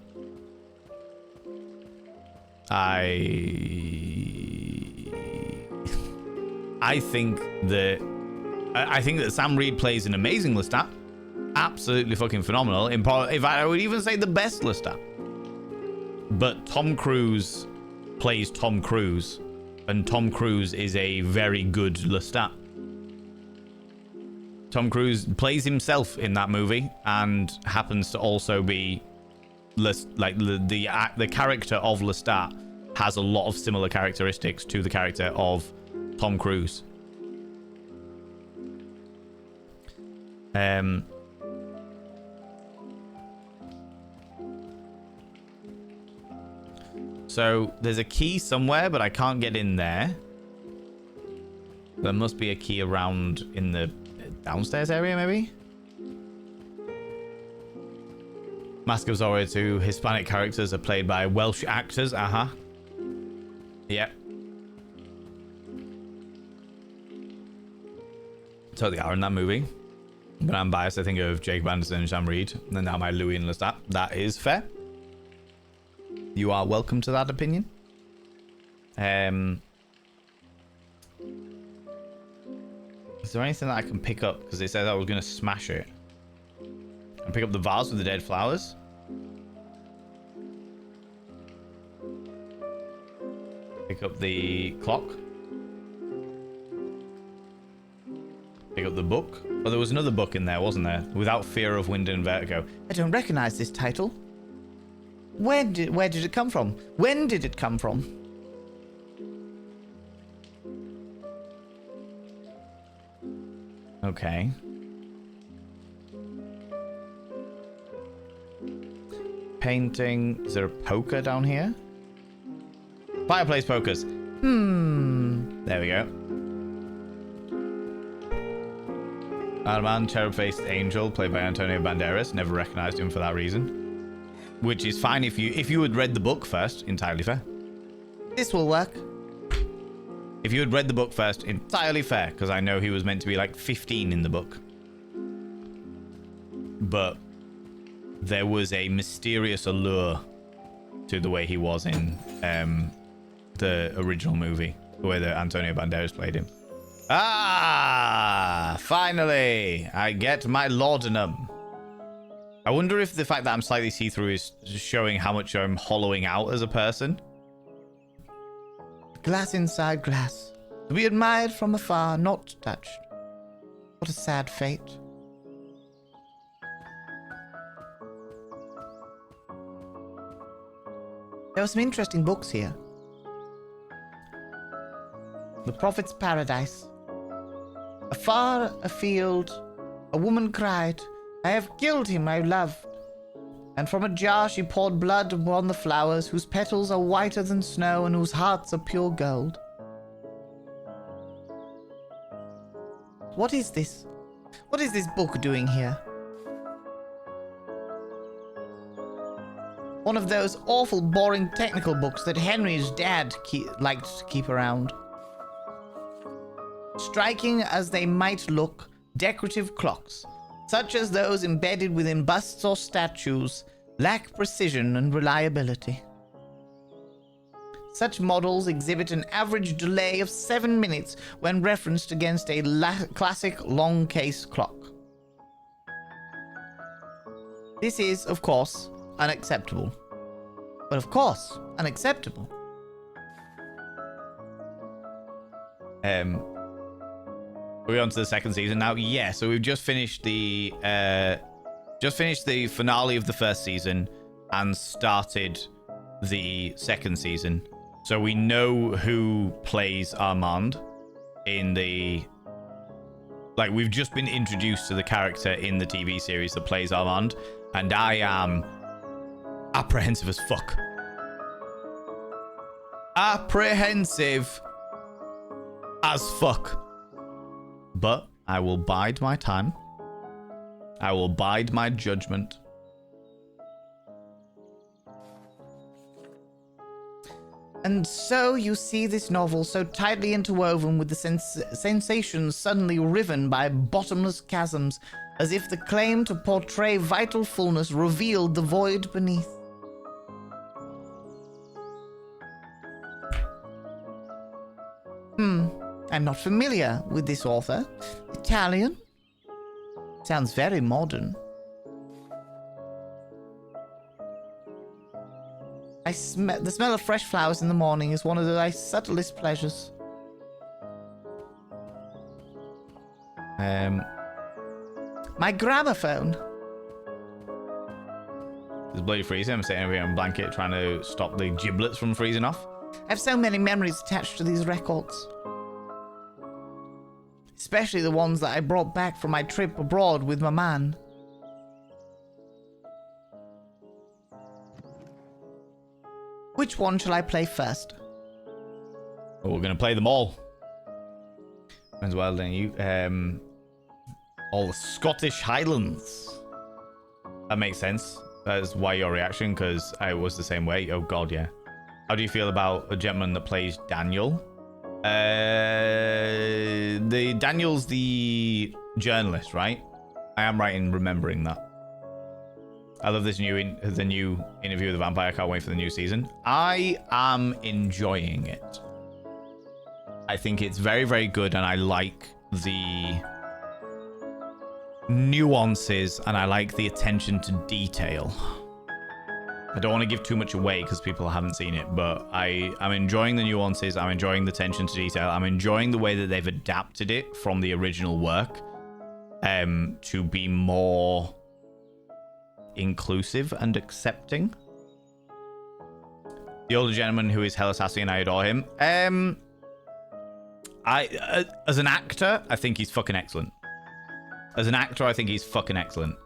I think that Sam Reed plays an amazing Lestat. Absolutely fucking phenomenal. In fact, I would even say the best Lestat. But Tom Cruise plays Tom Cruise, and Tom Cruise is a very good Lestat. Tom Cruise plays himself in that movie and happens to also be the character of Lestat has a lot of similar characteristics to the character of Tom Cruise. So there's a key somewhere, but I can't get in there. There must be a key around in the downstairs area, maybe? Mask of Zorro 2 Hispanic characters are played by Welsh actors. Yep. Totally are in that movie. But I'm biased. I think of Jacob Anderson and Sam Reed. And now my Louis and Lestat. That is fair. You are welcome to that opinion. Is there anything that I can pick up? Because it says I was going to smash it. And pick up the vase with the dead flowers. Pick up the clock. Pick up the book. Oh, there was another book in there, wasn't there? Without Fear of Wind and Vertigo. I don't recognize this title. Where did it come from? When did it come from? Okay. Painting. Is there a poker down here? Fireplace pokers. There we go. Armand, cherub-faced angel, played by Antonio Banderas. Never recognized him for that reason. Which is fine if you had read the book first. Entirely fair. This will work. If you had read the book first, entirely fair, because I know he was meant to be like 15 in the book. But there was a mysterious allure to the way he was in the original movie, the way that Antonio Banderas played him. Ah, finally, I get my laudanum. I wonder if the fact that I'm slightly see-through is showing how much I'm hollowing out as a person. Glass inside glass. To be admired from afar, not touched. What a sad fate. There are some interesting books here. The Prophet's Paradise. Afar afield, a woman cried, I have killed him I loved. And from a jar she poured blood upon the flowers, whose petals are whiter than snow and whose hearts are pure gold. What is this? What is this book doing here? One of those awful, boring technical books that Henry's dad liked to keep around. striking as they might look, decorative clocks, such as those embedded within busts or statues, lack precision and reliability. Such models exhibit an average delay of 7 minutes when referenced against a classic long case clock. This is, of course, unacceptable. But of course, unacceptable. Are we on to the second season now? Yeah, so we've just finished the finale of the first season and started the second season. So we know who plays Armand in the... Like, we've just been introduced to the character in the TV series that plays Armand, and I am apprehensive as fuck. Apprehensive as fuck. But I will bide my time. I will bide my judgment. And so you see this novel so tightly interwoven with the sensations suddenly riven by bottomless chasms, as if the claim to portray vital fullness revealed the void beneath. I'm not familiar with this author. Italian? Sounds very modern. The smell of fresh flowers in the morning is one of thy subtlest pleasures. My gramophone. It's bloody freezing. I'm sitting over here on a blanket trying to stop the giblets from freezing off. I have so many memories attached to these records. Especially the ones that I brought back from my trip abroad with my man. Which one shall I play first? Oh, we're going to play them all. As well, then you... all the Scottish Highlands. That makes sense. That's why your reaction, because I was the same way. Oh, God, yeah. How do you feel about a gentleman that plays Daniel? Daniel's the journalist, right? I am right in remembering that. I love the new Interview with the Vampire. I can't wait for the new season. I am enjoying it. I think it's very, very good, and I like the nuances, and I like the attention to detail. I don't want to give too much away because people haven't seen it, but I'm enjoying the nuances. I'm enjoying the attention to detail. I'm enjoying the way that they've adapted it from the original work to be more inclusive and accepting. The older gentleman who is Hella Sassy, and I adore him. As an actor, I think he's fucking excellent. As an actor, I think he's fucking excellent.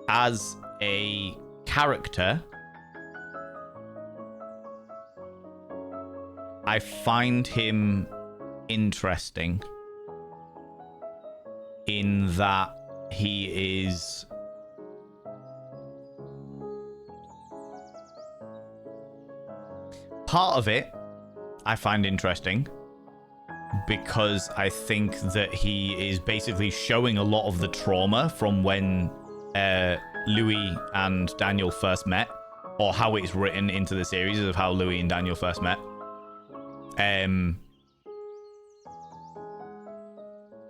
As a character, I find him interesting in that he is part of it. I find interesting because I think that he is basically showing a lot of the trauma from when Louis and Daniel first met, or how it's written into the series of how Louis and Daniel first met.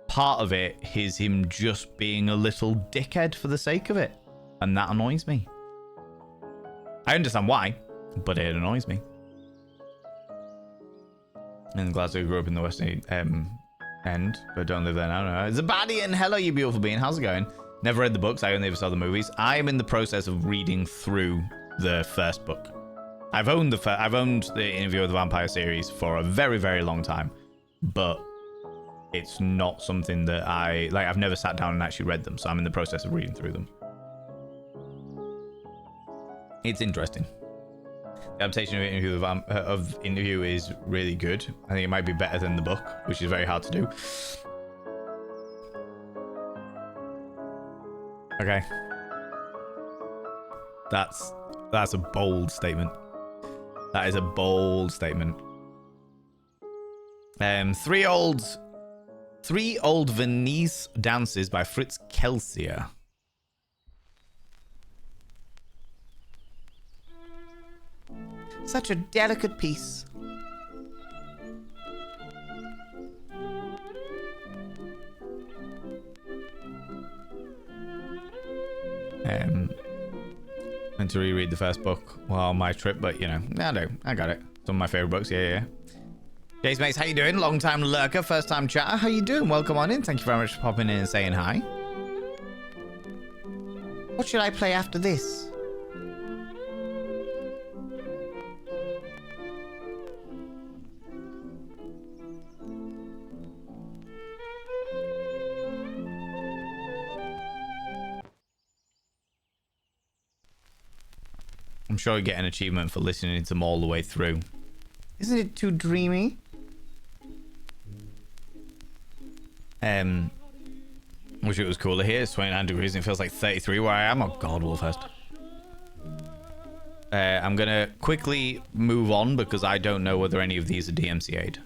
Part of it is him just being a little dickhead for the sake of it, and that annoys me. I understand why, but it annoys me. And Glasgow grew up in the West End, but don't live there now. No. Zabadian, hello, you beautiful being. How's it going? Never read the books. I only ever saw the movies. I am in the process of reading through the first book. I've owned the Interview with the Vampire series for a very, very long time, but it's not something that I've never sat down and actually read them, so I'm in the process of reading through them. It's interesting. The adaptation of Interview is really good. I think it might be better than the book, which is very hard to do. Okay. That's a bold statement. That is a bold statement. Three old Viennese dances by Fritz Kelsier. Such a delicate piece. Meant to reread the first book while on my trip, but you know, I got it. Some of my favorite books, yeah. Jace Mace, how you doing? Long time lurker, first time chatter. How you doing? Welcome on in. Thank you very much for popping in and saying hi. What should I play after this? I'm sure you get an achievement for listening to them all the way through. Isn't it too dreamy? Wish it was cooler here. It's 29 degrees and it feels like 33 where I am. Oh god, Wolfhurst. I'm gonna quickly move on because I don't know whether any of these are DMCA'd.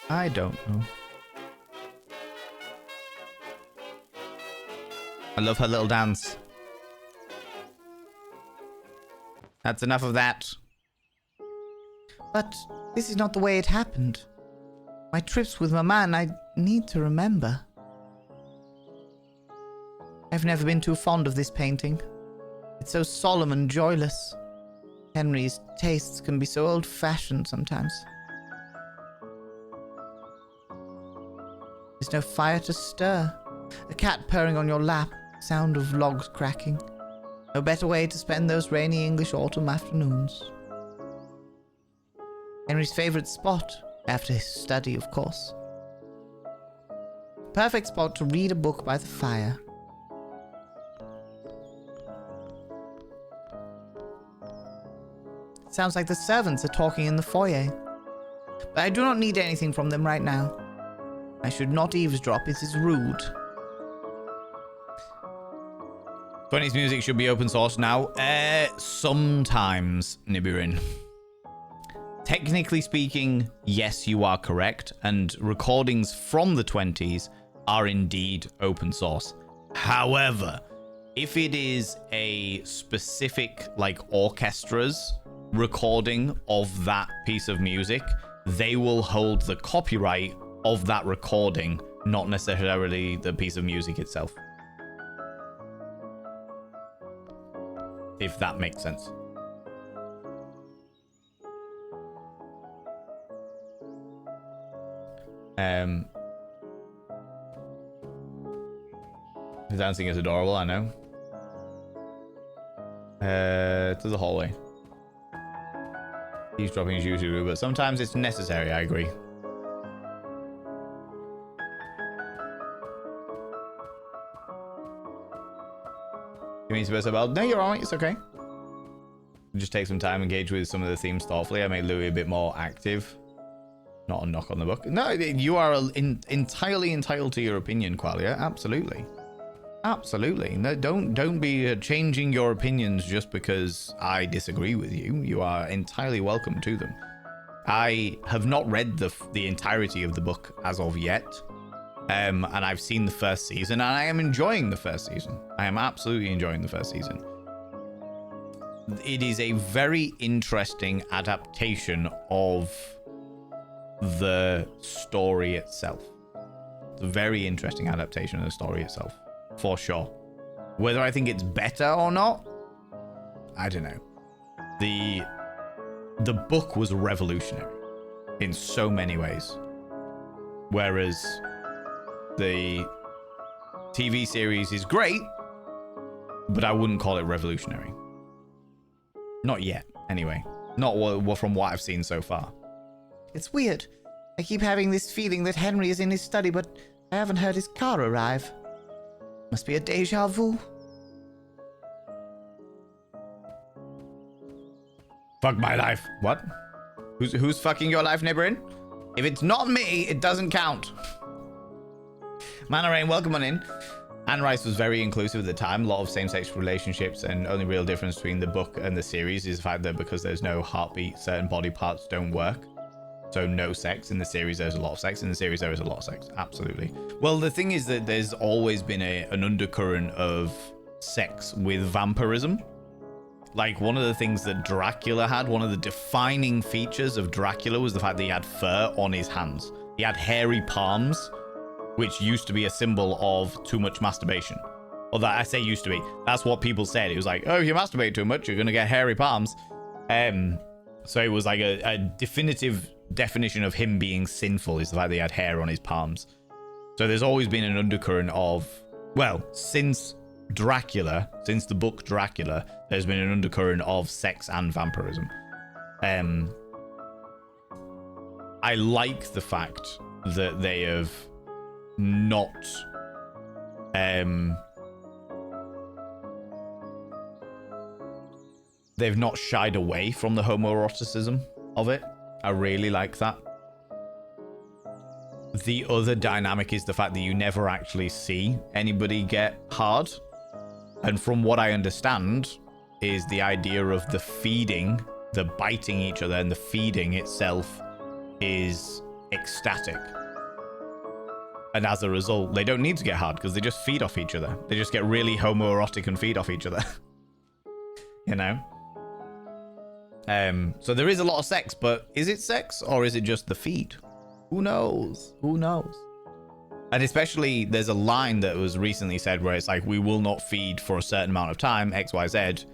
I don't know. I love her little dance. That's enough of that. But this is not the way it happened. My trips with my man, I need to remember. I've never been too fond of this painting. It's so solemn and joyless. Henry's tastes can be so old-fashioned sometimes. There's no fire to stir. A cat purring on your lap. Sound of logs cracking. No better way to spend those rainy English autumn afternoons. Henry's favourite spot, after his study, of course. Perfect spot to read a book by the fire. Sounds like the servants are talking in the foyer. But I do not need anything from them right now. I should not eavesdrop, it is rude. 20's music should be open source now. Sometimes, Nibirin. Technically speaking, yes, you are correct, and recordings from the 20s are indeed open source. However, if it is a specific, like, orchestra's recording of that piece of music, they will hold the copyright of that recording, not necessarily the piece of music itself. If that makes sense. The dancing is adorable, I know. To the hallway. Eavesdropping is usually rude, but sometimes it's necessary, I agree. You mean supposed to? No, you're alright, it's okay. Just take some time, engage with some of the themes thoughtfully. I made Louis a bit more active. Not a knock on the book. No, you are entirely entitled to your opinion, Qualia. Absolutely. Absolutely. No, don't be changing your opinions just because I disagree with you. You are entirely welcome to them. I have not read the entirety of the book as of yet. And I've seen the first season, and I am enjoying the first season. I am absolutely enjoying the first season. It is a very interesting adaptation of the story itself. It's a very interesting adaptation of the story itself, for sure. Whether I think it's better or not, I don't know. The book was revolutionary in so many ways, whereas the TV series is great, but I wouldn't call it revolutionary. Not yet, anyway. Not from what I've seen so far. It's weird. I keep having this feeling that Henry is in his study, but I haven't heard his car arrive. Must be a deja vu. Fuck my life. What? Who's fucking your life, Nibirin? If it's not me, it doesn't count. Mana Rain, welcome on in. Anne Rice was very inclusive at the time. A lot of same-sex relationships, and only real difference between the book and the series is the fact that because there's no heartbeat, certain body parts don't work. So no sex. In the series, there's a lot of sex. In the series, there is a lot of sex. Absolutely. Well, the thing is that there's always been an undercurrent of sex with vampirism. Like, one of the things that Dracula had, one of the defining features of Dracula was the fact that he had fur on his hands. He had hairy palms, which used to be a symbol of too much masturbation. Or that, I say used to be. That's what people said. It was like, oh, if you masturbate too much, you're going to get hairy palms. So it was like a definitive definition of him being sinful is the fact that he had hair on his palms. So there's always been an undercurrent of, well, since Dracula, since the book Dracula, there's been an undercurrent of sex and vampirism. I like the fact that they have not they've not shied away from the homoeroticism of it. I really like that. The other dynamic is the fact that you never actually see anybody get hard. And from what I understand is the idea of the feeding, the biting each other and the feeding itself is ecstatic. And as a result, they don't need to get hard because they just feed off each other. They just get really homoerotic and feed off each other. You know? So there is a lot of sex, but is it sex or is it just the feed? Who knows? Who knows? And especially there's a line that was recently said where it's like, we will not feed for a certain amount of time, XYZ.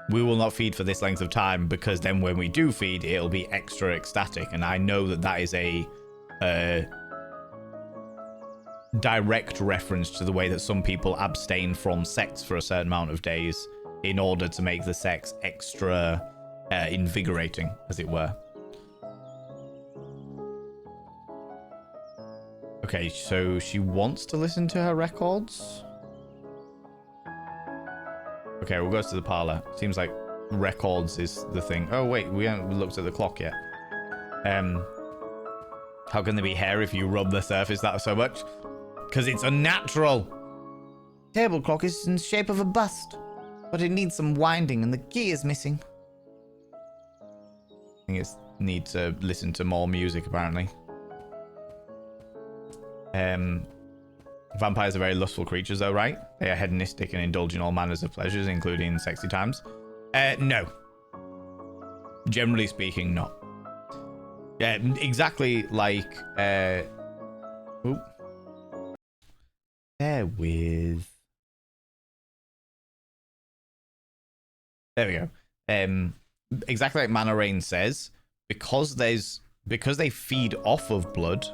We will not feed for this length of time because then when we do feed, it'll be extra ecstatic. And I know that that is a direct reference to the way that some people abstain from sex for a certain amount of days in order to make the sex extra invigorating, as it were. Okay, so she wants to listen to her records. Okay, we'll go to the parlor. Seems like records is the thing. Oh, wait, we haven't looked at the clock yet. How can there be hair if you rub the surface that so much? Because it's unnatural. Table clock is in the shape of a bust, but it needs some winding and the key is missing. I think it's need to listen to more music, apparently. Vampires are very lustful creatures, though, right? They are hedonistic and indulge in all manners of pleasures, including sexy times. No. Generally speaking, not. Yeah, exactly like... Oop. There we go. Exactly like Mana Rain says, because they feed off of blood,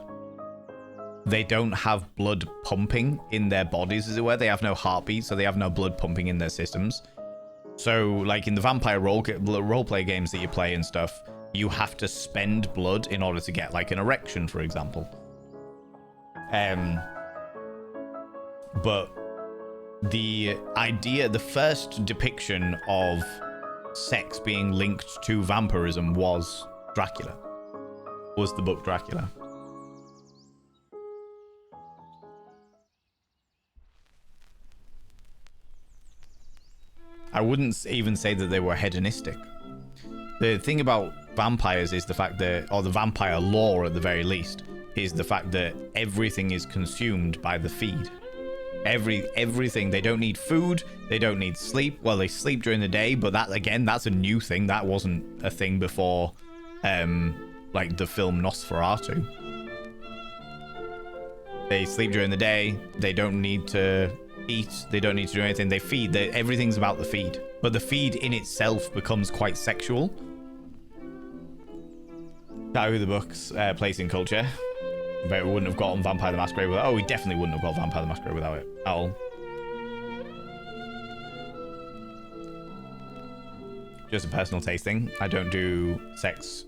they don't have blood pumping in their bodies, as it were. They have no heartbeat, so they have no blood pumping in their systems. So, like in the vampire roleplay games that you play and stuff, you have to spend blood in order to get, like, an erection, for example. But the idea, the first depiction of sex being linked to vampirism was Dracula. Was the book Dracula. I wouldn't even say that they were hedonistic. The thing about vampires is the fact that, or the vampire lore at the very least, is the fact that everything is consumed by the feed. Everything. They don't need food. They don't need sleep. Well, they sleep during the day, but that, again, that's a new thing. That wasn't a thing before, like the film Nosferatu. They sleep during the day. They don't need to eat. They don't need to do anything. They feed. Everything's about the feed. But the feed in itself becomes quite sexual. That who the book's place in culture. But we wouldn't have gotten Vampire the Masquerade without... Oh, we definitely wouldn't have got Vampire the Masquerade without it at all. Just a personal taste thing. I don't do sex.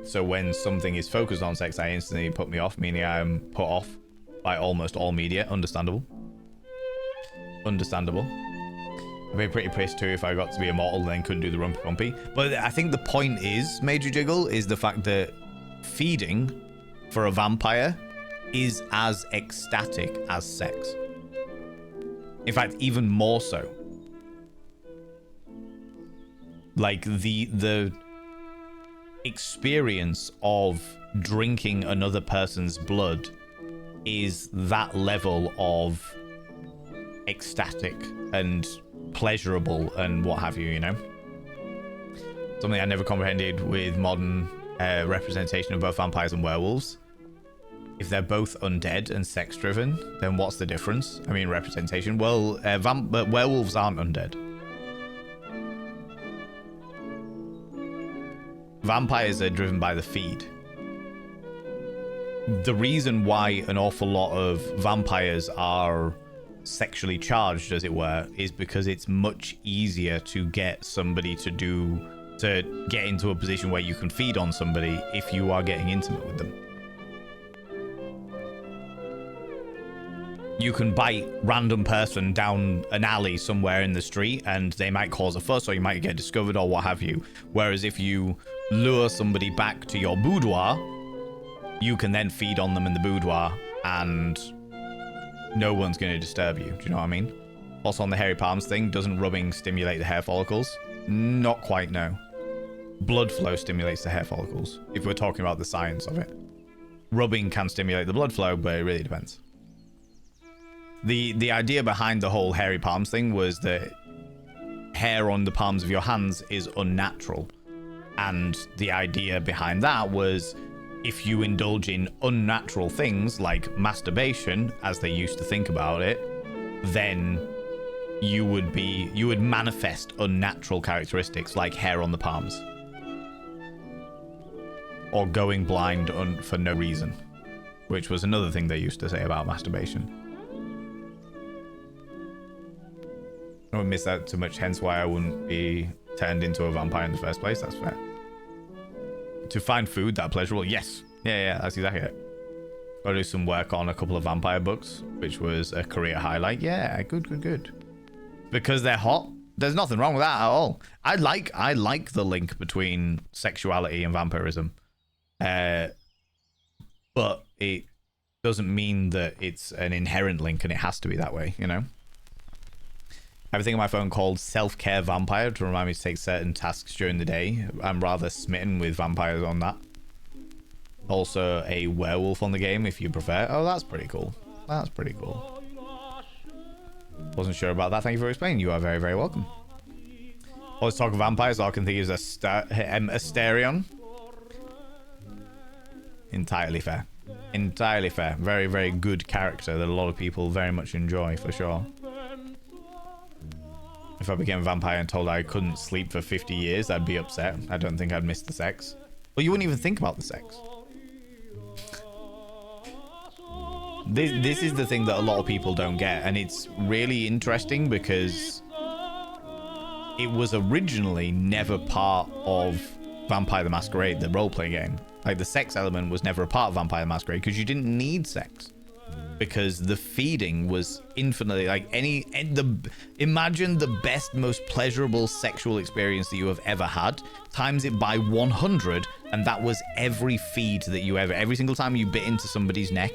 So when something is focused on sex, I instantly put me off, meaning I am put off by almost all media. Understandable. Understandable. I'd be pretty pissed too if I got to be immortal and then couldn't do the rumpy pumpy. But I think the point is, Major Jiggle, is the fact that feeding for a vampire is as ecstatic as sex. In fact, even more so. Like the experience of drinking another person's blood is that level of ecstatic and pleasurable and what have you, you know? Something I never comprehended with modern representation of both vampires and werewolves. If they're both undead and sex-driven, then what's the difference? I mean, representation. Well, werewolves aren't undead. Vampires are driven by the feed. The reason why an awful lot of vampires are sexually charged, as it were, is because it's much easier to get somebody to get into a position where you can feed on somebody if you are getting intimate with them. You can bite random person down an alley somewhere in the street and they might cause a fuss, or you might get discovered, or what have you. Whereas if you lure somebody back to your boudoir, you can then feed on them in the boudoir and no one's going to disturb you. Do you know what I mean? Also, on the hairy palms thing, doesn't rubbing stimulate the hair follicles? Not quite, no. Blood flow stimulates the hair follicles, if we're talking about the science of it. Rubbing can stimulate the blood flow, but it really depends. The idea behind the whole hairy palms thing was that hair on the palms of your hands is unnatural. And the idea behind that was, if you indulge in unnatural things like masturbation, as they used to think about it, then you would manifest unnatural characteristics like hair on the palms. Or going blind for no reason, which was another thing they used to say about masturbation. I wouldn't miss that too much, hence why I wouldn't be turned into a vampire in the first place. That's fair. To find food that pleasurable, yes. Yeah, that's exactly it. Gotta do some work on a couple of vampire books, which was a career highlight. Yeah, good. Because they're hot. There's nothing wrong with that at all. I like the link between sexuality and vampirism. But it doesn't mean that it's an inherent link and it has to be that way, you know? I have a thing on my phone called Self-Care Vampire to remind me to take certain tasks during the day. I'm rather smitten with vampires on that. Also a werewolf on the game if you prefer. Oh, that's pretty cool. That's pretty cool. Wasn't sure about that. Thank you for explaining. You are very, very welcome. Always talk of vampires. All I can think is Asterion. Entirely fair. Entirely fair. Very, very good character that a lot of people very much enjoy, for sure. If I became a vampire and told I couldn't sleep for 50 years, I'd be upset. I don't think I'd miss the sex. Well, you wouldn't even think about the sex. This is the thing that a lot of people don't get, and it's really interesting because it was originally never part of Vampire the Masquerade, the role-playing game. Like, the sex element was never a part of Vampire the Masquerade because you didn't need sex. Because the feeding was infinitely, like, imagine the best, most pleasurable sexual experience that you have ever had, times it by 100, and that was every feed that you every single time you bit into somebody's neck.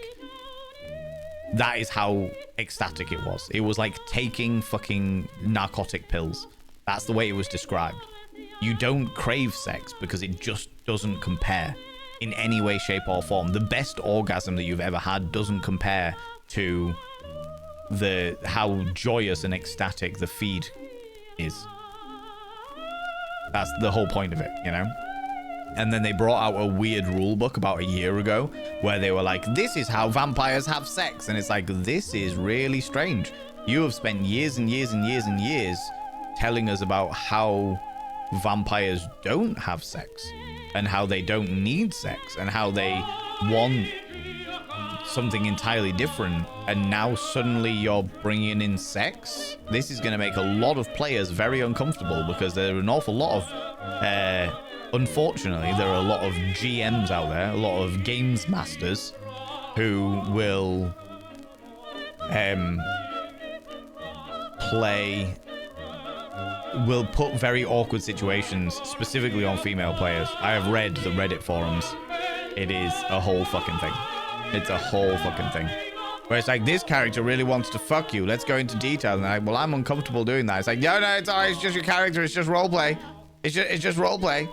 That is how ecstatic it was. It was like taking fucking narcotic pills. That's the way it was described. You don't crave sex because it just doesn't compare in any way, shape, or form. The best orgasm that you've ever had doesn't compare to how joyous and ecstatic the feed is. That's the whole point of it, you know? And then they brought out a weird rule book about a year ago where they were like, this is how vampires have sex. And it's like, this is really strange. You have spent years and years and years and years telling us about how vampires don't have sex and how they don't need sex and how they want something entirely different, and now suddenly you're bringing in sex. This is going to make a lot of players very uncomfortable because there are an awful lot of unfortunately there are a lot of GMs out there, a lot of games masters who will put very awkward situations specifically on female players. I have read the Reddit forums. It is a whole fucking thing. It's a whole fucking thing. Where it's like, this character really wants to fuck you. Let's go into detail. And I'm like, well, I'm uncomfortable doing that. It's like, no, it's alright. It's just your character. It's just roleplay. It's just roleplay.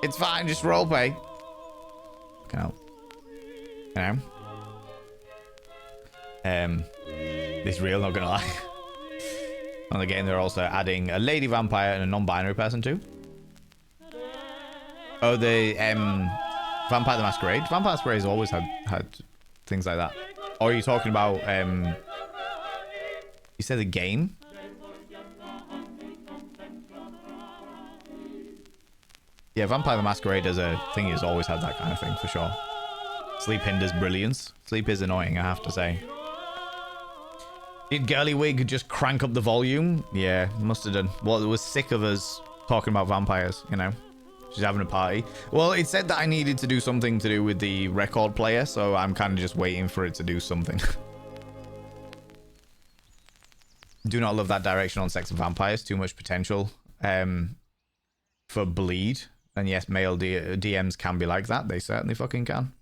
It's fine. Just roleplay. Fucking hell. You know? This real, not gonna lie. On the game, they're also adding a lady vampire and a non-binary person too. Oh, the Vampire the Masquerade. Vampire the Masquerade has always had things like that. Or are you talking about you said the game? Yeah, Vampire the Masquerade as a thing has always had that kind of thing for sure. Sleep hinders brilliance. Sleep is annoying, I have to say. Did Girly Wig just crank up the volume? Yeah, must have done. Well, it was sick of us talking about vampires, you know. She's having a party. Well, it said that I needed to do something to do with the record player, so I'm kind of just waiting for it to do something. Do not love that direction on Sex and Vampires. Too much potential for bleed. And yes, male DMs can be like that. They certainly fucking can.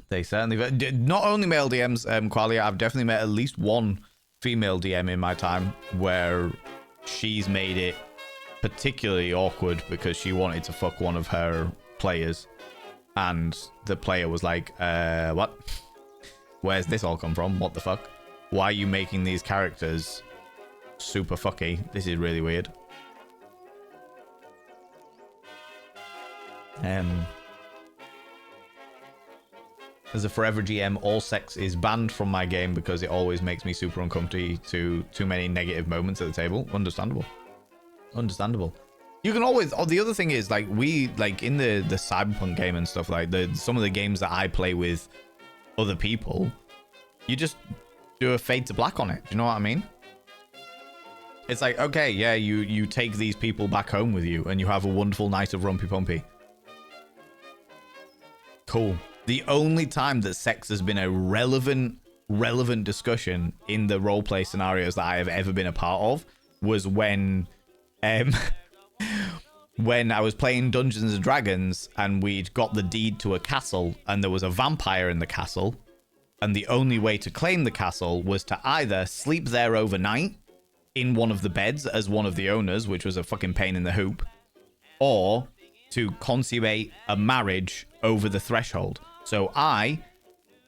They certainly... Not only male DMs, Qualia, I've definitely met at least one female DM in my time where she's made it particularly awkward because she wanted to fuck one of her players. And the player was like, what? Where's this all come from? What the fuck? Why are you making these characters super fucky? This is really weird. As a forever GM, all sex is banned from my game because it always makes me super uncomfortable to too many negative moments at the table. Understandable. Understandable. You can always... Oh, the other thing is, like, we... Like, in the Cyberpunk game and stuff, like, some of the games that I play with other people, you just do a fade to black on it. Do you know what I mean? It's like, okay, yeah, you take these people back home with you and you have a wonderful night of Rumpy Pumpy. Cool. The only time that sex has been a relevant discussion in the roleplay scenarios that I have ever been a part of was when when I was playing Dungeons and Dragons and we'd got the deed to a castle and there was a vampire in the castle, and the only way to claim the castle was to either sleep there overnight in one of the beds as one of the owners, which was a fucking pain in the hoop, or to consummate a marriage over the threshold. So I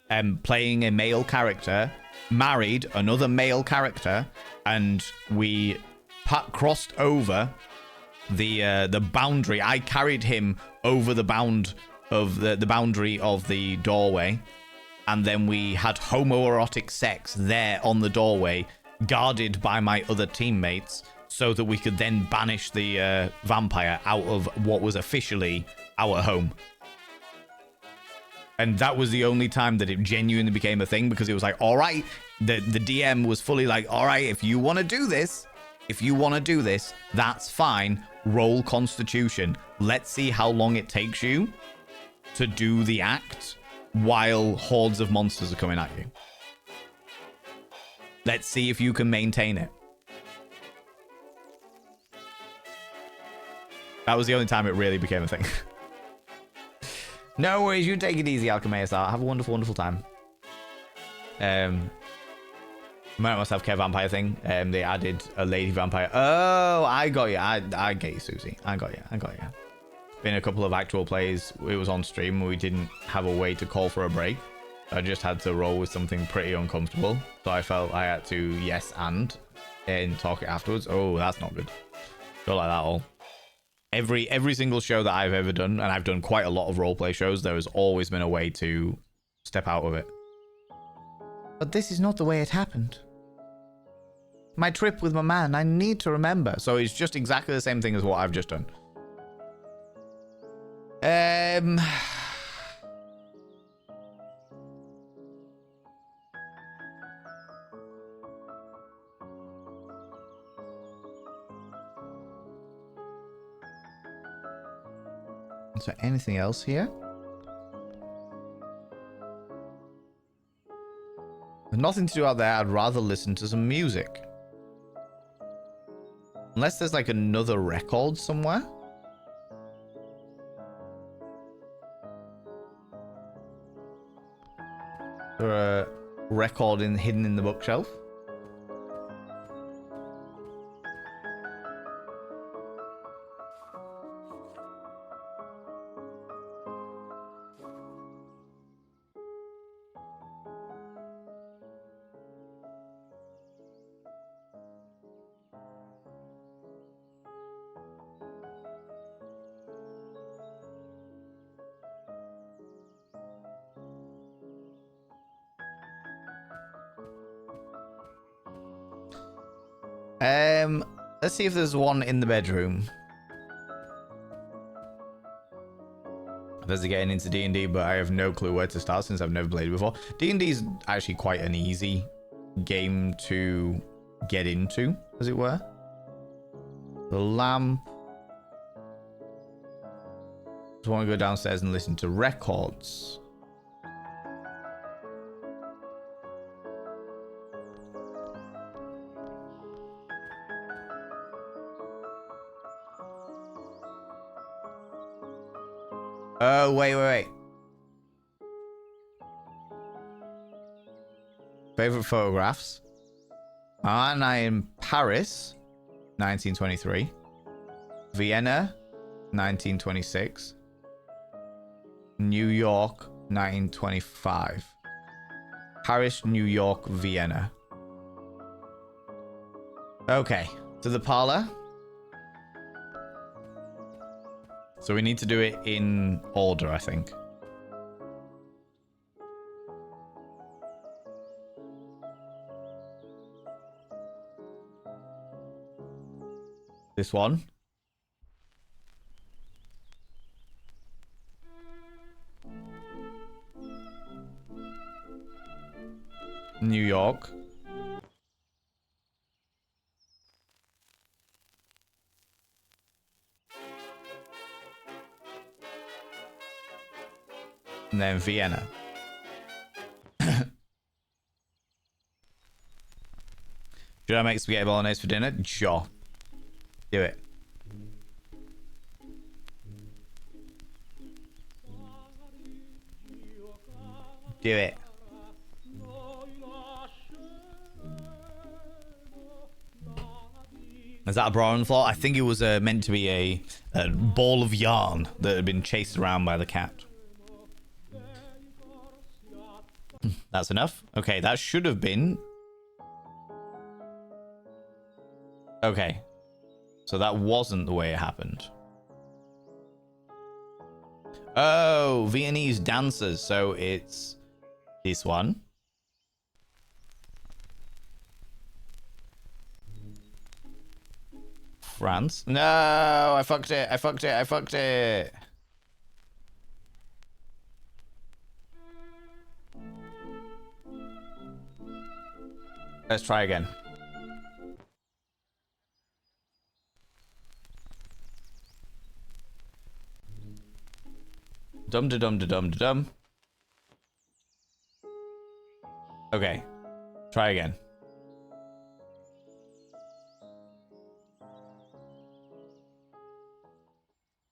am playing a male character, married another male character, and we crossed over the boundary. I carried him over the boundary of the doorway, and then we had homoerotic sex there on the doorway, guarded by my other teammates, so that we could then banish the vampire out of what was officially our home. And that was the only time that it genuinely became a thing, because it was like, all right, the DM was fully like, all right, if you want to do this, that's fine. Roll Constitution. Let's see how long it takes you to do the act while hordes of monsters are coming at you. Let's see if you can maintain it. That was the only time it really became a thing. No worries, you take it easy, Alchemist. Have a wonderful, wonderful time. Might must have Care Vampire thing. They added a lady vampire. Oh, I got you. I get you, Susie. I got you. Been a couple of actual plays. It was on stream. We didn't have a way to call for a break. I just had to roll with something pretty uncomfortable. So I felt I had to yes and talk it afterwards. Oh, that's not good. Don't like that at all. Every single show that I've ever done, and I've done quite a lot of roleplay shows, there has always been a way to step out of it. But this is not the way it happened. My trip with my man, I need to remember. So it's just exactly the same thing as what I've just done. Is there anything else here? There's nothing to do out there. I'd rather listen to some music. Unless there's like another record somewhere. there a record hidden in the bookshelf? Let's see if there's one in the bedroom. There's getting into D&D, but I have no clue where to start since I've never played it before. D&D is actually quite an easy game to get into, as it were. The lamp. Just want to go downstairs and listen to records. Oh, wait. Favorite photographs. Anna in Paris, 1923. Vienna, 1926. New York, 1925. Paris, New York, Vienna. Okay, to the parlor. So we need to do it in order, I think. This one. New York. And then Vienna. Should I make spaghetti bolognese for dinner? Sure. Do it. Do it. Is that a bra on the floor? I think it was meant to be a ball of yarn that had been chased around by the cat. That's enough. Okay, that should have been... Okay. So that wasn't the way it happened. Oh, Viennese dancers. So it's this one. France. No, I fucked it. Let's try again. Dum-da-dum-da-dum-da-dum. Okay. Try again.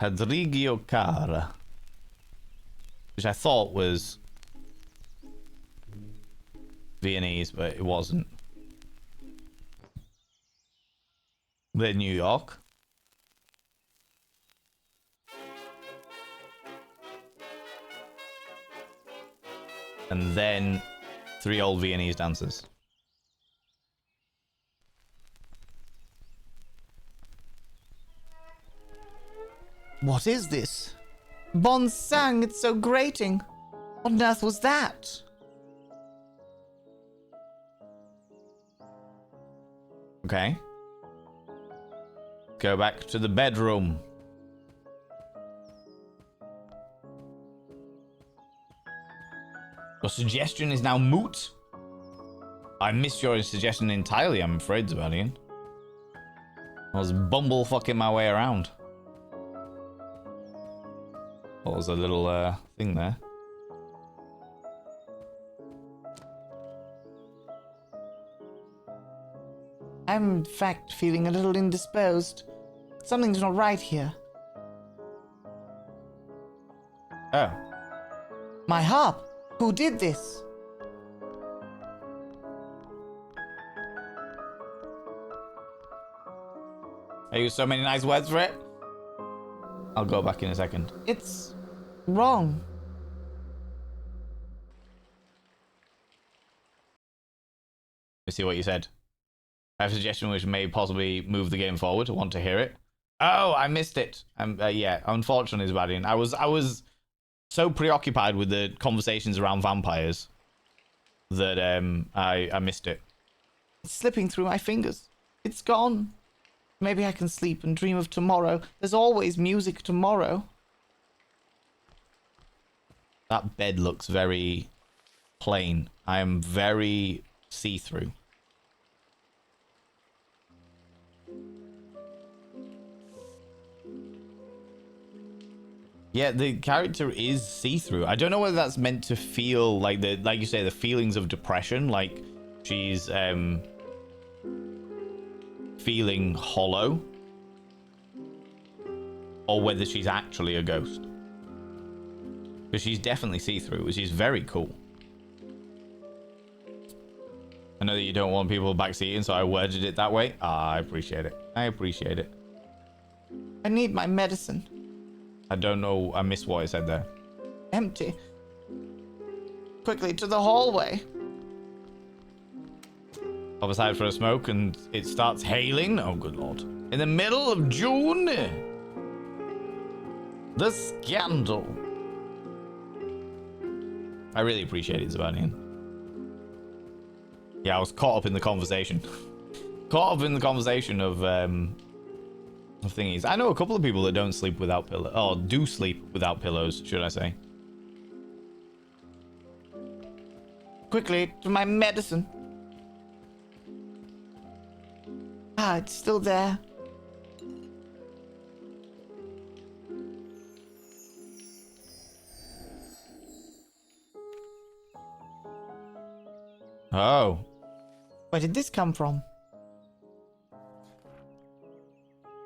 Hadrigio Cara. Which I thought was Viennese, but it wasn't. Then New York. And then 3 old Viennese dancers. What is this? Bon sang, it's so grating. What on earth was that? Okay. Go back to the bedroom. Your suggestion is now moot. I missed your suggestion entirely, I'm afraid, Zebadian. I was bumblefucking my way around. What was a little thing there? I'm in fact feeling a little indisposed. Something's not right here. Oh. My harp! Who did this? I used so many nice words for it. I'll go back in a second. It's wrong. Let's see what you said. I have a suggestion which may possibly move the game forward. I want to hear it. Oh, I missed it. Yeah, unfortunately, Zbadian. I was so preoccupied with the conversations around vampires that I missed it. It's slipping through my fingers. It's gone. Maybe I can sleep and dream of tomorrow. There's always music tomorrow. That bed looks very plain. I am very see-through. Yeah, the character is see-through. I don't know whether that's meant to feel like like you say, the feelings of depression, like she's feeling hollow, or whether she's actually a ghost. Because she's definitely see-through, which is very cool. I know that you don't want people backseating, so I worded it that way. I appreciate it. I appreciate it. I need my medicine. I don't know. I missed what I said there. Empty. Quickly to the hallway. Hop aside for a smoke and it starts hailing. Oh, good lord. In the middle of June. The scandal. I really appreciate it, Zbadian. Yeah, I was caught up in the conversation. Caught up in the conversation of thingies. I know a couple of people that don't sleep without pillows. Or do sleep without pillows, should I say. Quickly to my medicine. Ah, it's still there. Oh. Where did this come from?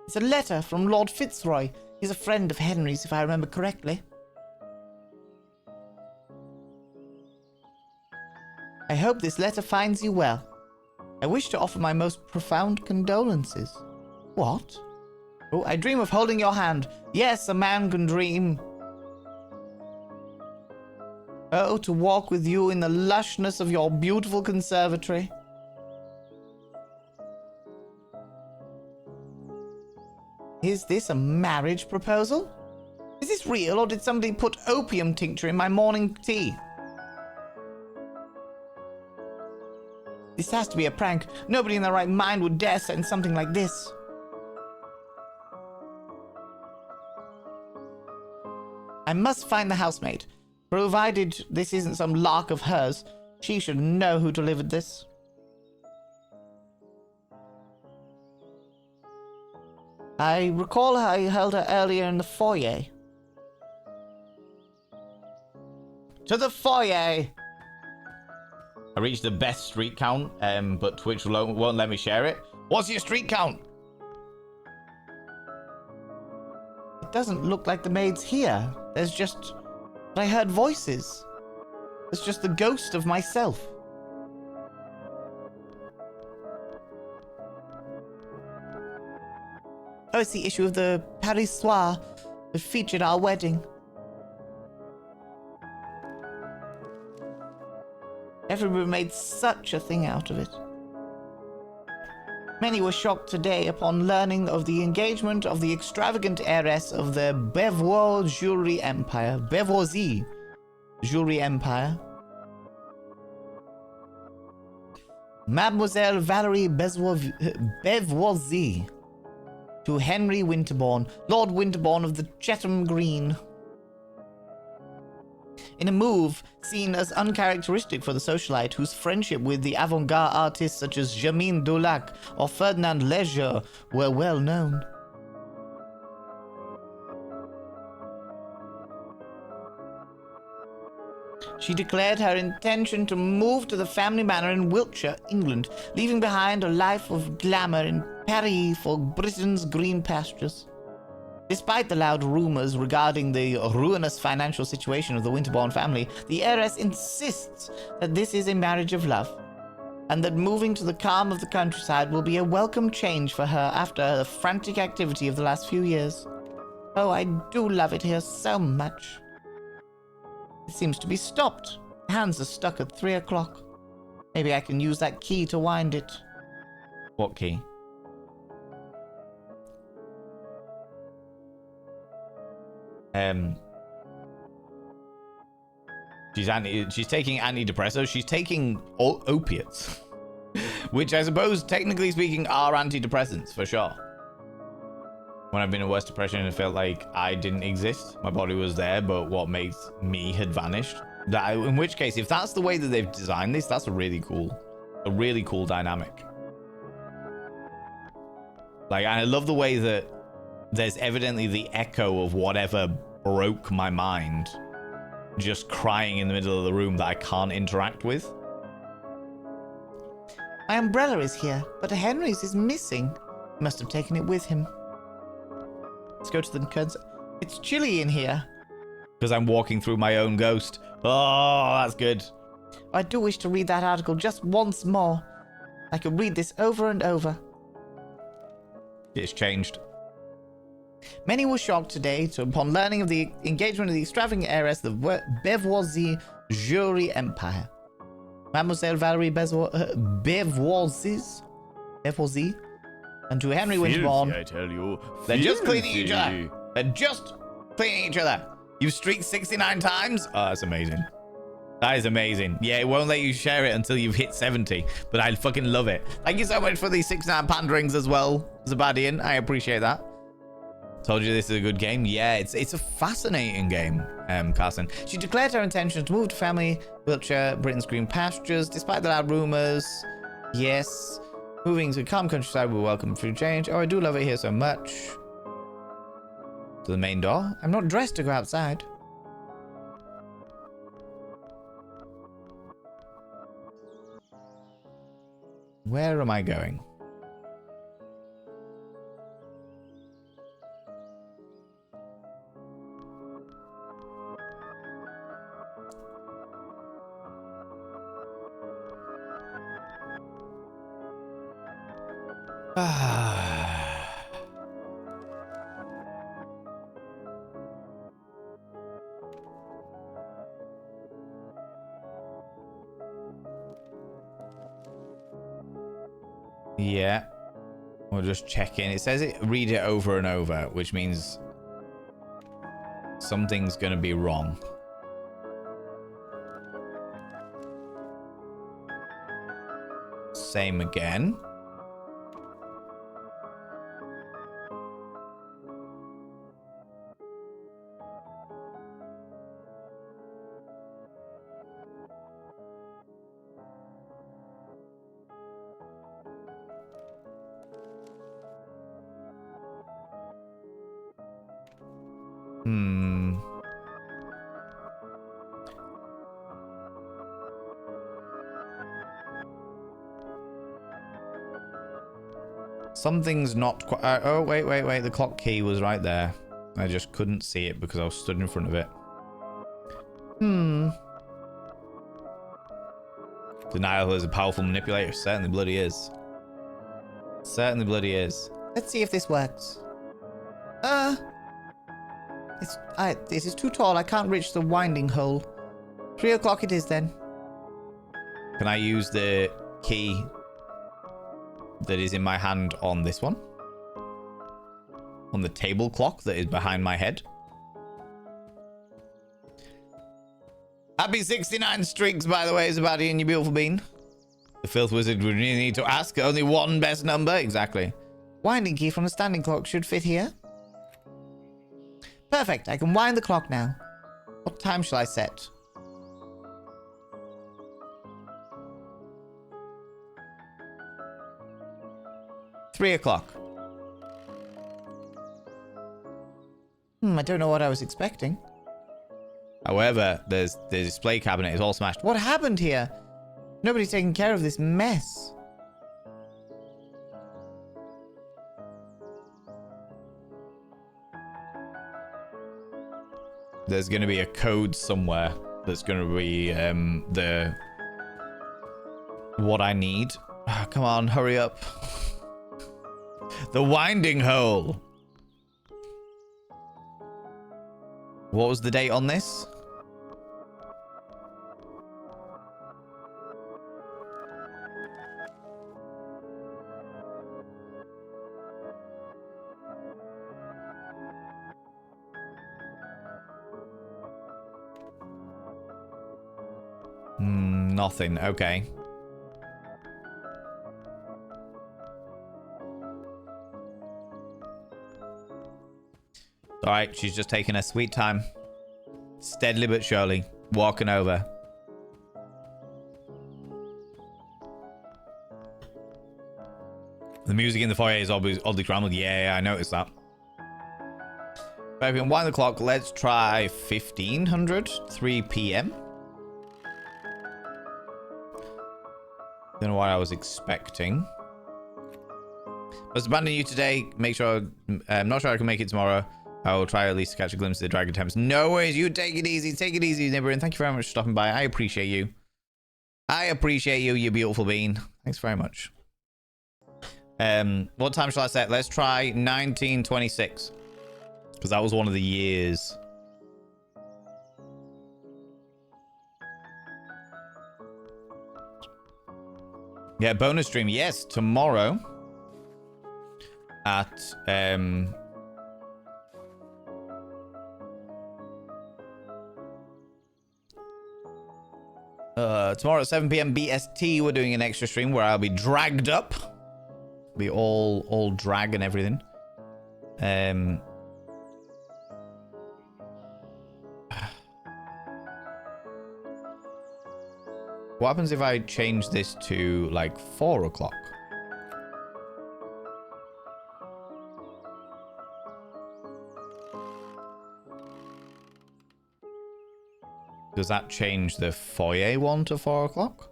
It's a letter from Lord Fitzroy. He's a friend of Henry's, if I remember correctly. I hope this letter finds you well. I wish to offer my most profound condolences. What? Oh, I dream of holding your hand. Yes, a man can dream. Oh, to walk with you in the lushness of your beautiful conservatory. Is this a marriage proposal? Is this real, or did somebody put opium tincture in my morning tea? This has to be a prank. Nobody in their right mind would dare send something like this. I must find the housemaid. Provided this isn't some lark of hers, she should know who delivered this. I recall I held her earlier in the foyer. To the foyer! I reached the best street count, but Twitch won't let me share it. What's your street count? It doesn't look like the maid's here. There's just... But I heard voices. It's just the ghost of myself. Oh, it's the issue of the Paris Soir that featured our wedding. Everybody made such a thing out of it. Many were shocked today upon learning of the engagement of the extravagant heiress of the Bevois Jewelry Empire. Bevoisie Jewelry Empire. Mademoiselle Valerie Bevoisie to Henry Winterbourne, Lord Winterbourne of the Chatham Green. In a move seen as uncharacteristic for the socialite, whose friendship with the avant-garde artists such as Jamine Dulac or Ferdinand Leger were well known. She declared her intention to move to the family manor in Wiltshire, England, leaving behind a life of glamour in Paris for Britain's green pastures. Despite the loud rumors regarding the ruinous financial situation of the Winterbourne family, the heiress insists that this is a marriage of love. and that moving to the calm of the countryside will be a welcome change for her after the frantic activity of the last few years. Oh, I do love it here so much. It seems to be stopped. My hands are stuck at 3 o'clock. Maybe I can use that key to wind it. What key? She's taking antidepressants. She's taking opiates, which I suppose, technically speaking, are antidepressants for sure. When I've been in worse depression, it felt like I didn't exist. My body was there, but what makes me had vanished. In which case, if that's the way that they've designed this, that's a really cool dynamic. Like, I love the way that there's evidently the echo of whatever broke my mind just crying in the middle of the room that I can't interact with. My umbrella is here, but Henry's is missing. He must have taken it with him. Let's go to the concert. It's chilly in here. Because I'm walking through my own ghost. Oh, that's good. I do wish to read that article just once more. I could read this over and over. It's changed. Many were shocked today upon learning of the engagement of the extravagant heiress of the Beauvoisis Jury Empire. Mademoiselle Valerie Beauvoisis, and to Henry Winterbourne. I tell you. They're just cleaning each other. They're just cleaning each other. You've streaked 69 times? Oh, that's amazing. That is amazing. Yeah, it won't let you share it until you've hit 70, but I fucking love it. Thank you so much for the 69 panderings as well, Zabadian. I appreciate that. Told you this is a good game. Yeah, it's a fascinating game, Carson. She declared her intention to move to family Wiltshire, Britain's green pastures, despite the loud rumors. Yes, moving to a calm countryside will welcome free change. Oh, I do love it here so much. To the main door. I'm not dressed to go outside. Where am I going? Yeah, we'll just check in. It says read it over and over, which means something's gonna be wrong. Same again. Something's not quite... oh, wait. The clock key was right there. I just couldn't see it because I was stood in front of it. Denial is a powerful manipulator. Certainly bloody is. Certainly bloody is. Let's see if this works. This is too tall. I can't reach the winding hole. 3 o'clock it is then. Can I use the key that is in my hand on this one? On the table clock that is behind my head? Happy 69 streaks, by the way, Zabadian, you beautiful bean. The filth wizard would really need to ask. Only one best number. Exactly. Winding key from the standing clock should fit here. Perfect. I can wind the clock now. What time shall I set? $3 o'clock. I don't know what I was expecting. However, the display cabinet is all smashed. What happened here? Nobody's taking care of this mess. There's going to be a code somewhere that's going to be what I need. Come on, hurry up. The winding hole. What was the date on this? Nothing. Okay. Alright, she's just taking her sweet time. Steadily but surely. Walking over. The music in the foyer is oddly scrambled. Yeah, I noticed that. But if we can wind the clock, let's try 1500, 3 p.m. Don't know what I was expecting. I was abandoning you today. Make sure I'm not sure I can make it tomorrow. I will try at least to catch a glimpse of the dragon temps. No worries, you take it easy, neighbor, and thank you very much for stopping by. I appreciate you. I appreciate you, you beautiful bean. Thanks very much. What time shall I set? Let's try 1926. Because that was one of the years. Yeah, bonus stream. Yes, tomorrow at tomorrow at 7 p.m. BST, we're doing an extra stream where I'll be dragged up. Be all drag and everything. What happens if I change this to like 4 o'clock? Does that change the foyer one to 4 o'clock?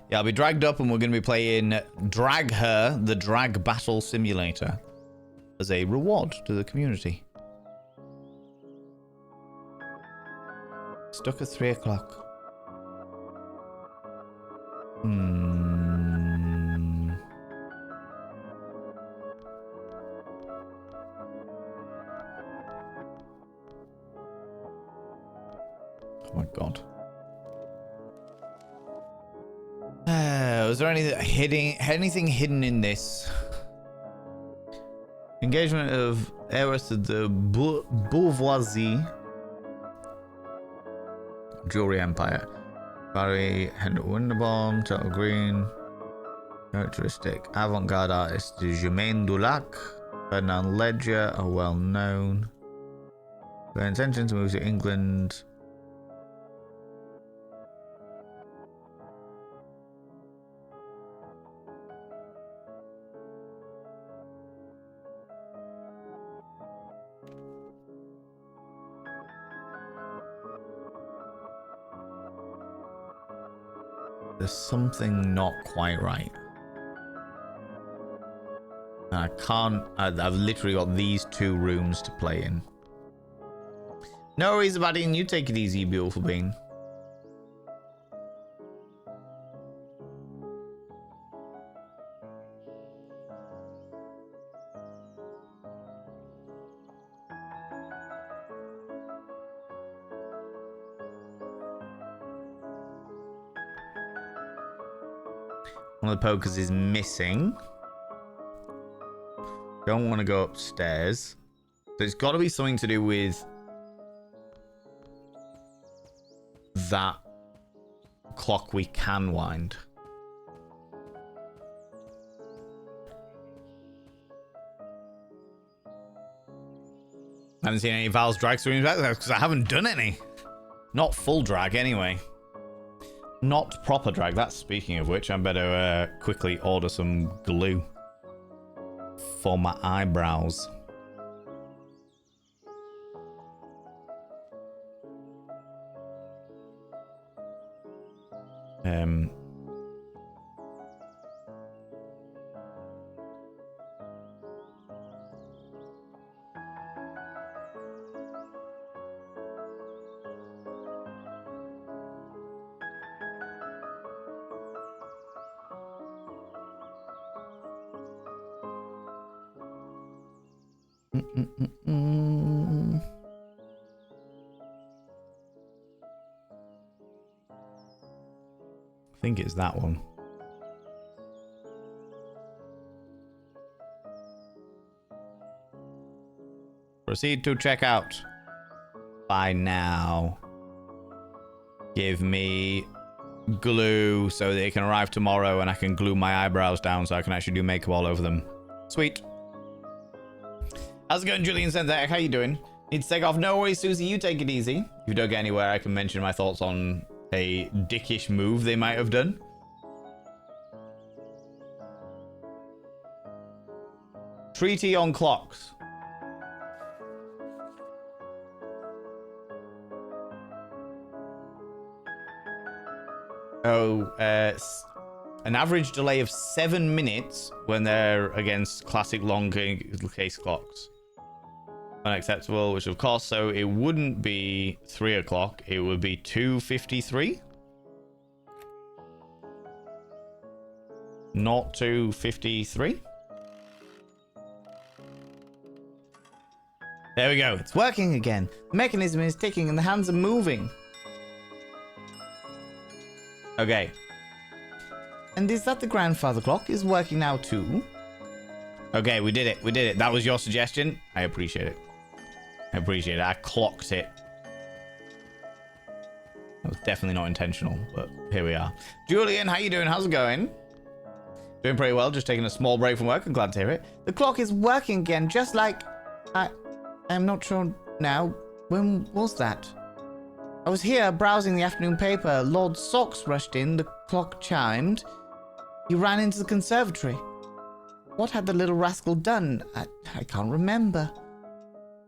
Yeah, I'll be dragged up and we're going to be playing Drag Her, the Drag Battle Simulator, as a reward to the community. Stuck at 3 o'clock. Oh my god. Was there anything hidden in this? Engagement of heiress of the bourgeoisie. Jewelry Empire. Barry Hendrik Winterbaum, Total Green. Characteristic. Avant-garde artist Jermaine Dulac. Ferdinand Ledger are well known. Their intention to move to England. There's something not quite right. I can't. I've literally got these 2 rooms to play in. No worries about it. You take it easy, beautiful being. One of the pokers is missing. Don't want to go upstairs. So it's got to be something to do with that clock we can wind. I haven't seen any Val's drag streams because I haven't done any. Not full drag anyway. Not proper drag. That's speaking of which, I better quickly order some glue for my eyebrows. Mm-mm-mm-mm. I think it's that one. Proceed to checkout. Buy now. Give me glue so they can arrive tomorrow and I can glue my eyebrows down so I can actually do makeup all over them. Sweet. How's it going, Julian Synthetic? How you doing? Need to take off? No worries, Susie. You take it easy. If you don't get anywhere, I can mention my thoughts on a dickish move they might have done. Treaty on clocks. Oh, an average delay of 7 minutes when they're against classic long case clocks. Unacceptable, which of course, so it wouldn't be 3 o'clock, it would be 2:53. Not 2:53. There we go. It's working again. The mechanism is ticking and the hands are moving. Okay. And is that the grandfather clock is working now too? Okay, we did it. We did it. That was your suggestion. I appreciate it. I appreciate it. I clocked it. That was definitely not intentional, but here we are. Julian, how you doing? How's it going? Doing pretty well. Just taking a small break from work. I'm glad to hear it. The clock is working again, just like... I'm not sure now. When was that? I was here browsing the afternoon paper. Lord Socks rushed in. The clock chimed. He ran into the conservatory. What had the little rascal done? I can't remember.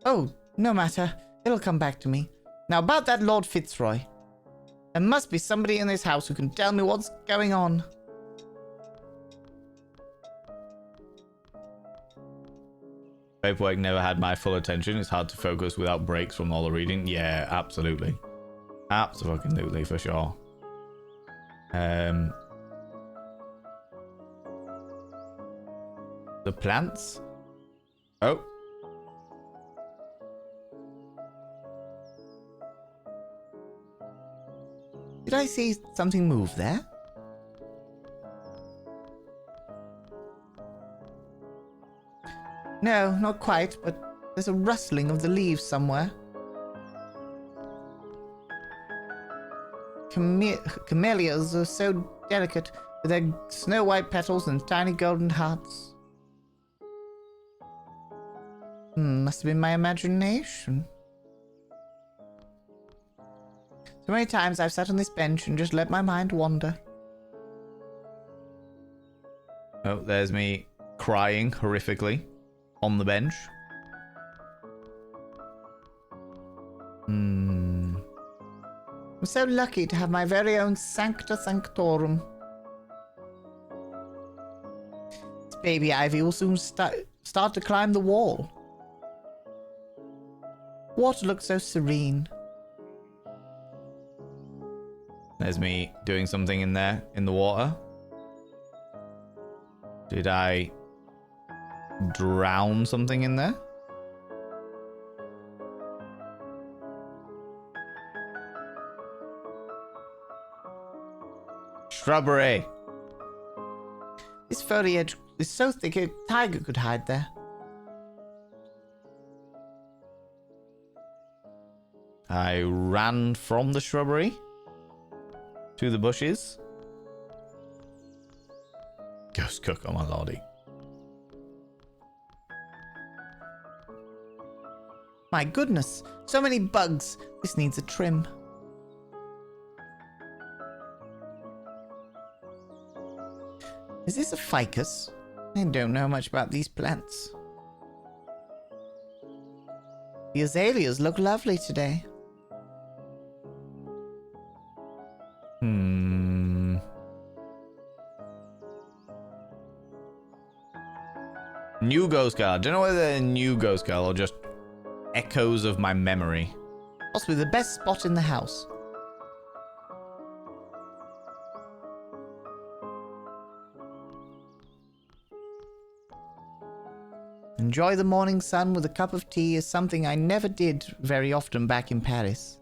Oh, no matter. It'll come back to me. Now about that Lord Fitzroy. There must be somebody in this house who can tell me what's going on. Paperwork never had my full attention. It's hard to focus without breaks from all the reading. Yeah, absolutely. Absolutely, for sure. The plants? Oh. Did I see something move there? No, not quite, but there's a rustling of the leaves somewhere. Camellias are so delicate with their snow-white petals and tiny golden hearts. Must have been my imagination. So many times I've sat on this bench and just let my mind wander. Oh, there's me crying horrifically on the bench. I'm so lucky to have my very own Sancta Sanctorum. This baby ivy will soon start to climb the wall. Water looks so serene. There's me doing something in there, in the water. Did I drown something in there? Shrubbery. This foliage is so thick a tiger could hide there. I ran from the shrubbery to the bushes. Ghost cook, oh my lordy. My goodness, so many bugs. This needs a trim. Is this a ficus? I don't know much about these plants. The azaleas look lovely today. New ghost girl. I don't know whether they're a new ghost girl or just echoes of my memory. Possibly the best spot in the house. Enjoy the morning sun with a cup of tea is something I never did very often back in Paris.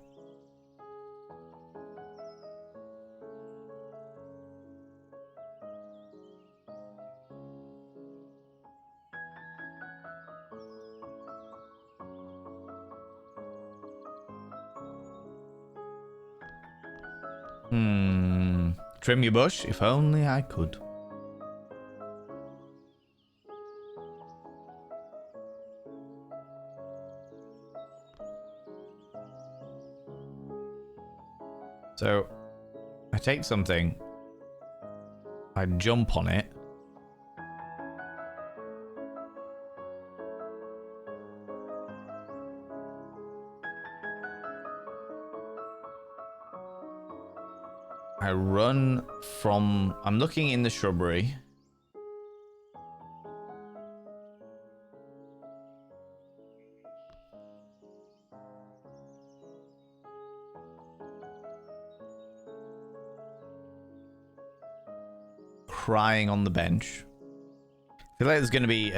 Trim your bush, if only I could. So, I take something, I jump on it. I run from... I'm looking in the shrubbery. Crying on the bench. I feel like there's going to be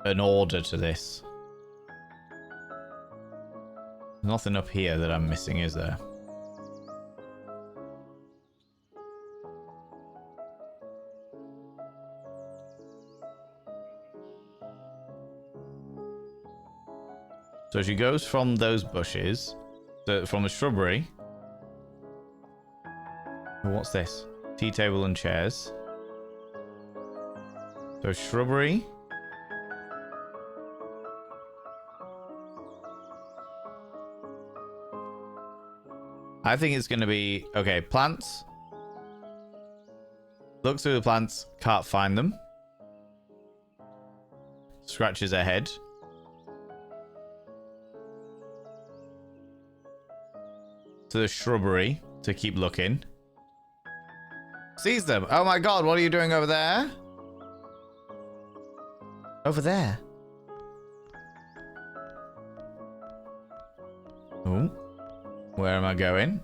an order to this. Nothing up here that I'm missing, is there? So she goes from those bushes, from the shrubbery. What's this? Tea table and chairs. So shrubbery. I think it's going to be... Okay, plants. Looks through the plants, can't find them. Scratches her head. To the shrubbery to keep looking. Sees them. Oh my god, what are you doing over there? Over there. Oh. Where am I going?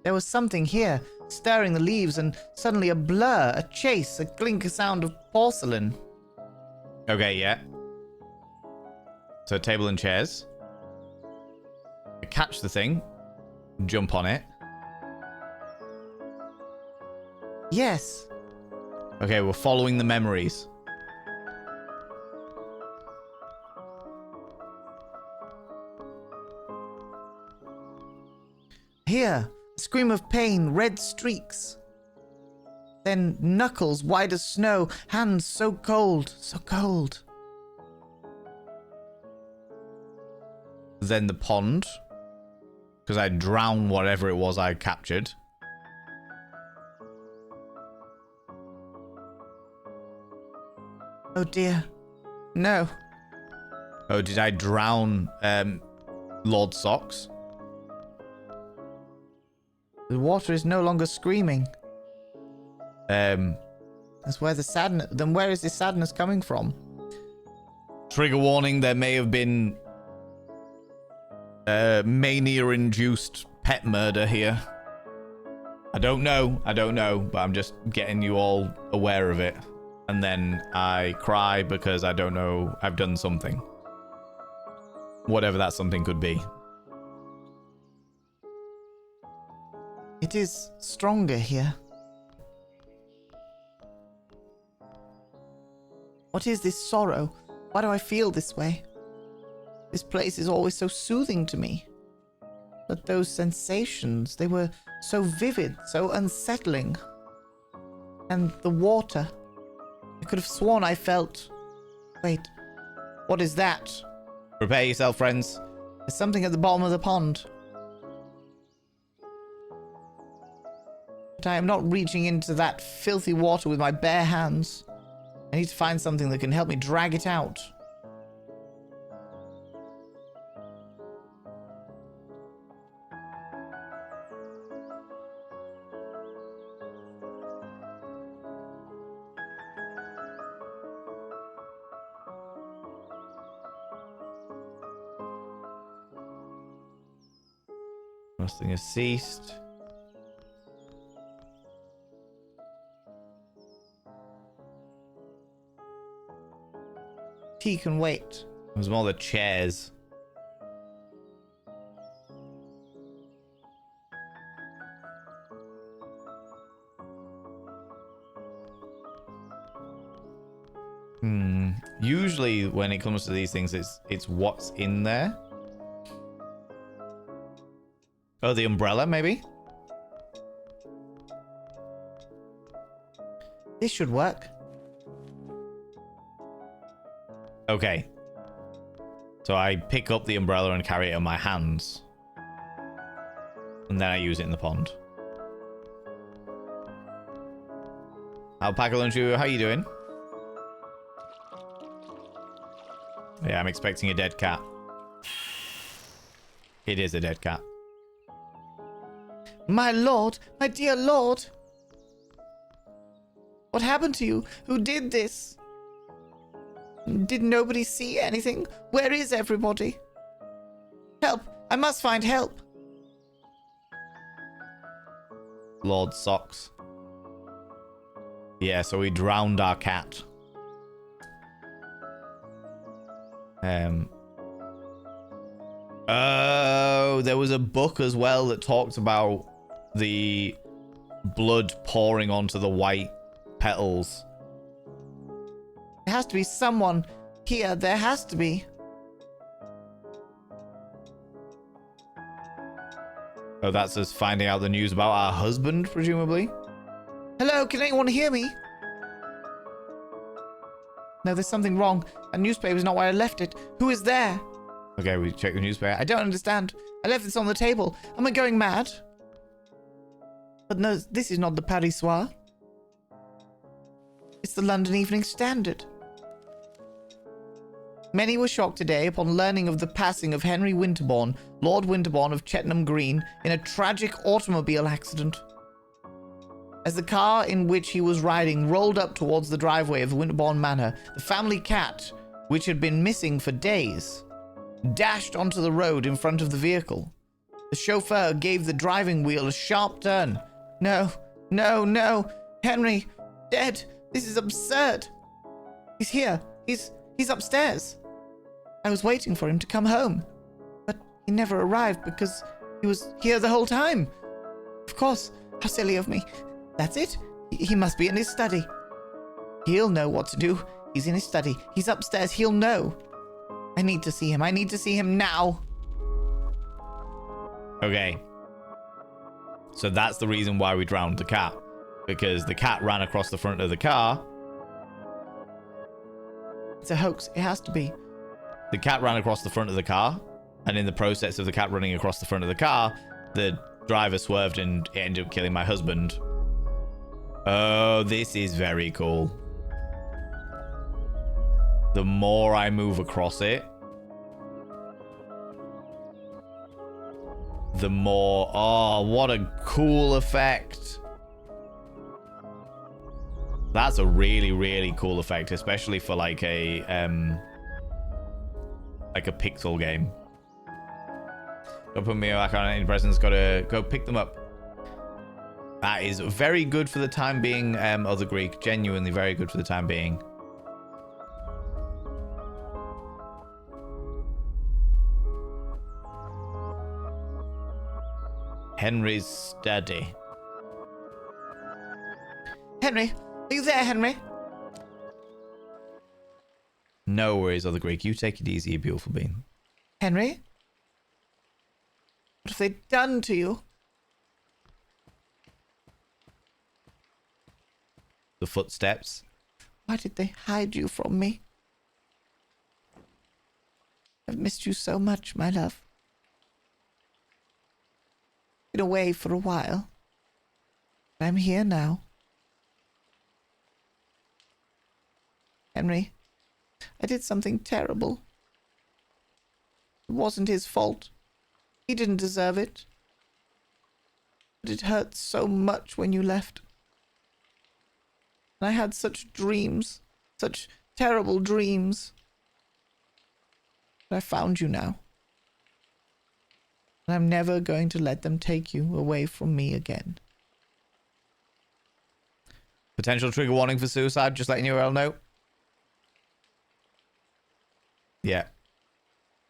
There was something here, stirring the leaves, and suddenly a blur, a chase, a clink, a sound of porcelain. Okay, yeah. So table and chairs. I catch the thing. Jump on it. Yes. Okay, we're following the memories. Here, a scream of pain, red streaks. Then knuckles white as snow, hands so cold, so cold. Then the pond. Because I drowned whatever it was I captured. Oh dear. No. Oh, did I drown Lord Socks? The water is no longer screaming. That's where the sadness... Then where is this sadness coming from? Trigger warning, there may have been mania-induced pet murder here. I don't know, but I'm just getting you all aware of it. And then I cry because I don't know I've done something. Whatever that something could be. It is stronger here. What is this sorrow? Why do I feel this way? This place is always so soothing to me. But those sensations, they were so vivid, so unsettling. And the water. I could have sworn I felt... Wait, what is that? Prepare yourself, friends. There's something at the bottom of the pond. But I am not reaching into that filthy water with my bare hands. I need to find something that can help me drag it out. Rustling has ceased. tea can wait. It was more the chairs. Usually when it comes to these things, it's what's in there. Oh, the umbrella, maybe? This should work. Okay. So I pick up the umbrella and carry it in my hands. And then I use it in the pond. Alpaca Lunchu, how you doing? Yeah, I'm expecting a dead cat. It is a dead cat. My lord, my dear lord. What happened to you? Who did this? Did nobody see anything? Where is everybody? Help! I must find help. Lord Socks. Yeah, so we drowned our cat. Oh, there was a book as well that talked about the blood pouring onto the white petals. There has to be someone here. There has to be. Oh, that's us finding out the news about our husband, presumably. Hello, can anyone hear me? No, there's something wrong. A newspaper's not where I left it. Who is there? Okay, we check the newspaper. I don't understand. I left this on the table. Am I going mad? But no, this is not the Paris Soir. It's the London Evening Standard. Many were shocked today upon learning of the passing of Henry Winterbourne, Lord Winterbourne of Chettenham Green, in a tragic automobile accident. As the car in which he was riding rolled up towards the driveway of Winterbourne Manor, the family cat, which had been missing for days, dashed onto the road in front of the vehicle. The chauffeur gave the driving wheel a sharp turn. No, no, no. Henry, dead. This is absurd. He's here. He's upstairs. I was waiting for him to come home, but he never arrived because he was here the whole time. Of course. How silly of me. That's it. He must be in his study. He'll know what to do. He's in his study. He's upstairs. He'll know. I need to see him. I need to see him now. Okay. So that's the reason why we drowned the cat. Because the cat ran across the front of the car. It's a hoax. It has to be. The cat ran across the front of the car. And in the process of the cat running across the front of the car, the driver swerved and it ended up killing my husband. Oh, this is very cool. The more I move across it, the more... Oh, what a cool effect. That's a really, really cool effect, especially for like a pixel game. Don't put me back on any presents. Gotta go pick them up. That is very good for the time being, Other Greek. Genuinely very good for the time being. Henry's study. Henry, are you there, Henry? No worries, Other Greek. You take it easy, you beautiful being. Henry? What have they done to you? The footsteps. Why did they hide you from me? I've missed you so much, my love. Been away for a while. But I'm here now. Henry, I did something terrible. It wasn't his fault. He didn't deserve it. But it hurt so much when you left. And I had such dreams, such terrible dreams. But I found you now. And I'm never going to let them take you away from me again. Potential trigger warning for suicide, just letting you all know. Yeah.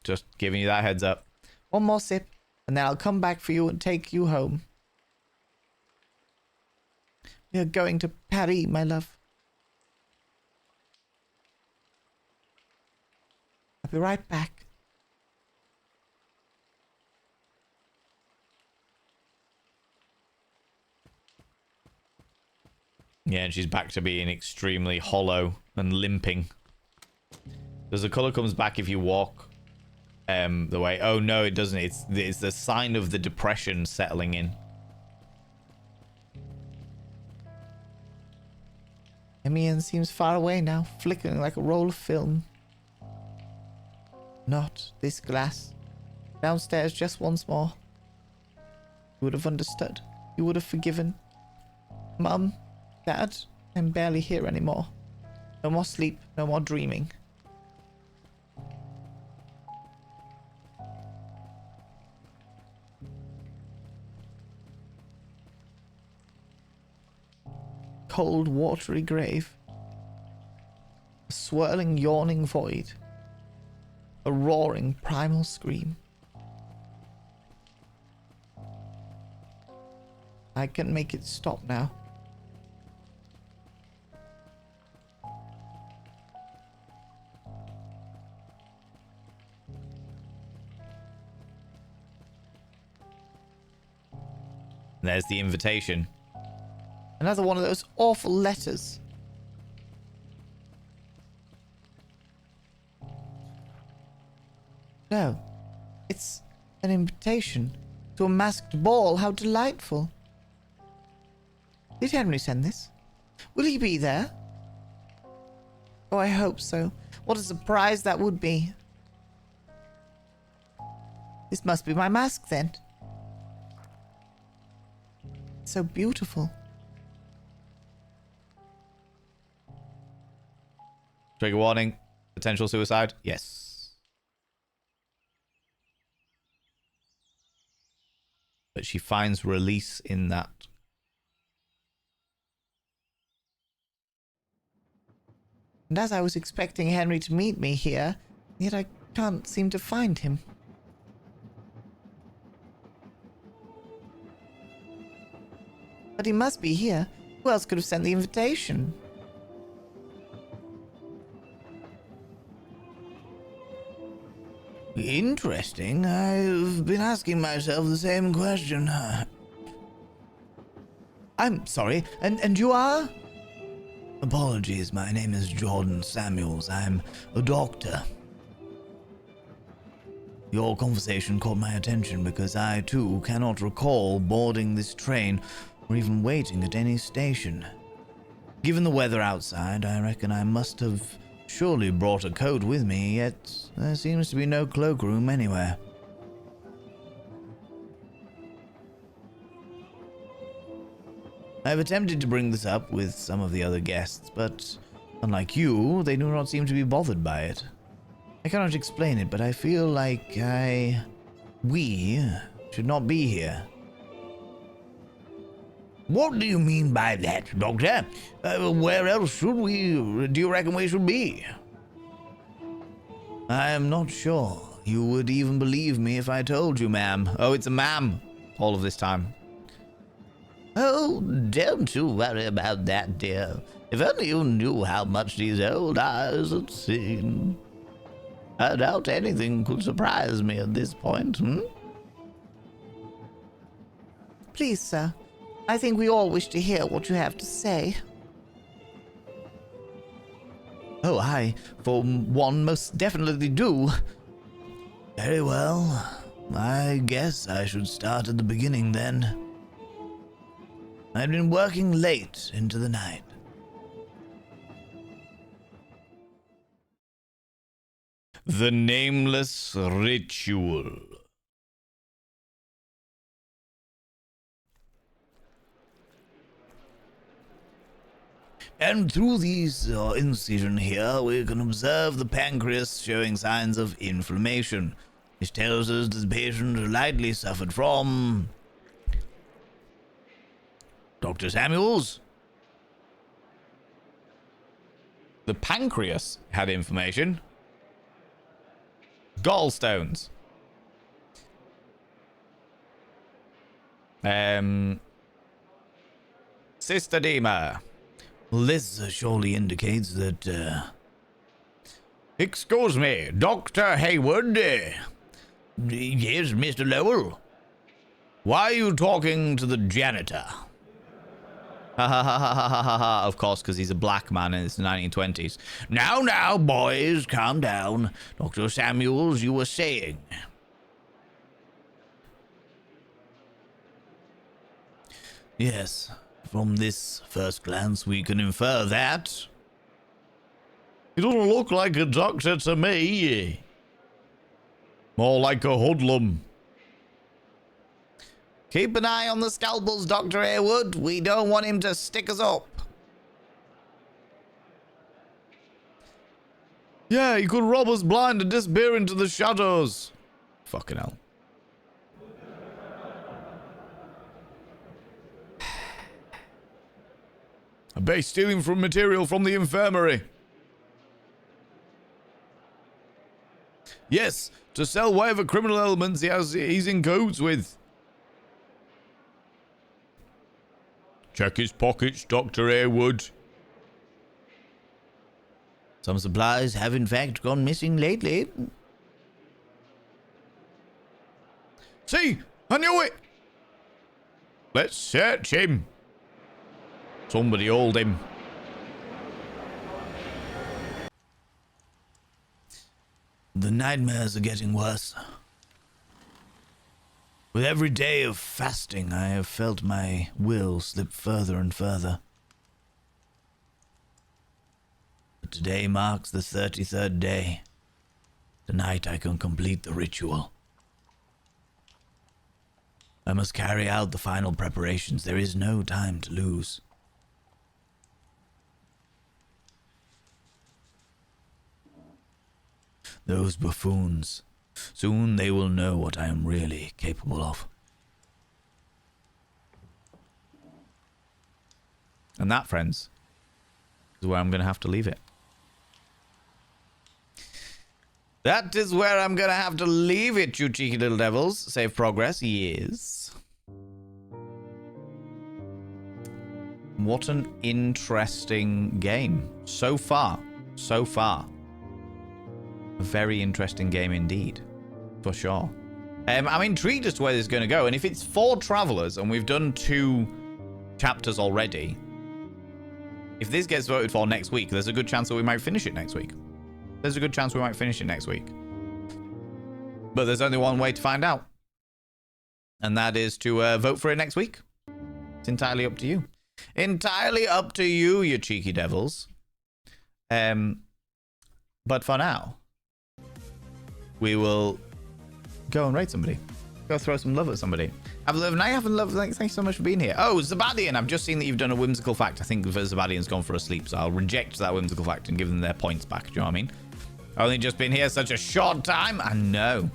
Just giving you that heads up. One more sip, and then I'll come back for you and take you home. We are going to Paris, my love. I'll be right back. Yeah, and she's back to being extremely hollow and limping. Does the color comes back if you walk the way? Oh no, it doesn't. It's the sign of the depression settling in. Emian seems far away now, flickering like a roll of film. Not this glass. Downstairs just once more. You would have understood. You would have forgiven. Mum, Dad, I'm barely here anymore. No more sleep, no more dreaming. Cold, watery grave. A swirling, yawning void. A roaring, primal scream. I can make it stop now. There's the invitation. Another one of those awful letters. No, it's an invitation to a masked ball. How delightful. Did Henry send this? Will he be there? Oh, I hope so. What a surprise that would be. This must be my mask then. It's so beautiful. Trigger warning. Potential suicide. Yes. But she finds release in that. And as I was expecting Henry to meet me here, yet I can't seem to find him. But he must be here. Who else could have sent the invitation? Interesting. I've been asking myself the same question. I'm sorry. And you are? Apologies, my name is Jordan Samuels. I'm a doctor. Your conversation caught my attention because I, too, cannot recall boarding this train or even waiting at any station. Given the weather outside, I reckon I must have surely brought a coat with me, yet there seems to be no cloakroom anywhere. I have attempted to bring this up with some of the other guests, but unlike you, they do not seem to be bothered by it. I cannot explain it, but I feel like we should not be here. What do you mean by that, Doctor? Where else do you reckon we should be? I am not sure you would even believe me if I told you, ma'am. Oh, it's a ma'am. All of this time. Oh, don't you worry about that, dear. If only you knew how much these old eyes had seen. I doubt anything could surprise me at this point, Please, sir. I think we all wish to hear what you have to say. Oh, I, for one, most definitely do. Very well. I guess I should start at the beginning then. I'd been working late into the night. The Nameless Ritual. And through these incision here, we can observe the pancreas showing signs of inflammation, which tells us the patient likely suffered from... Dr. Samuels? The pancreas had inflammation. Gallstones. Cystodema. Well, this surely indicates that, Excuse me, Dr. Hayward. yes, Mr. Lowell. Why are you talking to the janitor? Ha ha ha ha ha ha ha. Of course, because he's a black man and it's the 1920s. Now, boys, calm down. Dr. Samuels, you were saying. Yes, from this first glance, we can infer that. He doesn't look like a doctor to me. More like a hoodlum. Keep an eye on the scalpels, Dr. Hayward. We don't want him to stick us up. Yeah, he could rob us blind and disappear into the shadows. Fucking hell. I bet he's stealing from material from the infirmary. Yes, to sell whatever criminal elements he's in cahoots with. Check his pockets, Dr. Hayward. Some supplies have in fact gone missing lately. See, I knew it. Let's search him. Somebody hold him. The nightmares are getting worse. With every day of fasting, I have felt my will slip further and further. But today marks the 33rd day. Tonight I can complete the ritual. I must carry out the final preparations. There is no time to lose. Those buffoons. Soon they will know what I am really capable of. And that, friends, is where I'm going to have to leave it. That is where I'm going to have to leave it, you cheeky little devils. Save progress, yes. What an interesting game. So far. So far. A very interesting game indeed. For sure. I'm intrigued as to where this is going to go. And if it's 4 travelers and we've done 2 chapters already, if this gets voted for next week, there's a good chance that we might finish it next week. There's a good chance we might finish it next week. But there's only one way to find out. And that is to vote for it next week. It's entirely up to you. Entirely up to you, you cheeky devils. But for now, we will go and raid somebody. Go throw some love at somebody. Have a night, have a love. Thank you so much for being here. Oh, Zabadian, I've just seen that you've done a whimsical fact. I think Zabadian's gone for a sleep, so I'll reject that whimsical fact and give them their points back. Do you know what I mean? Only just been here such a short time. I know.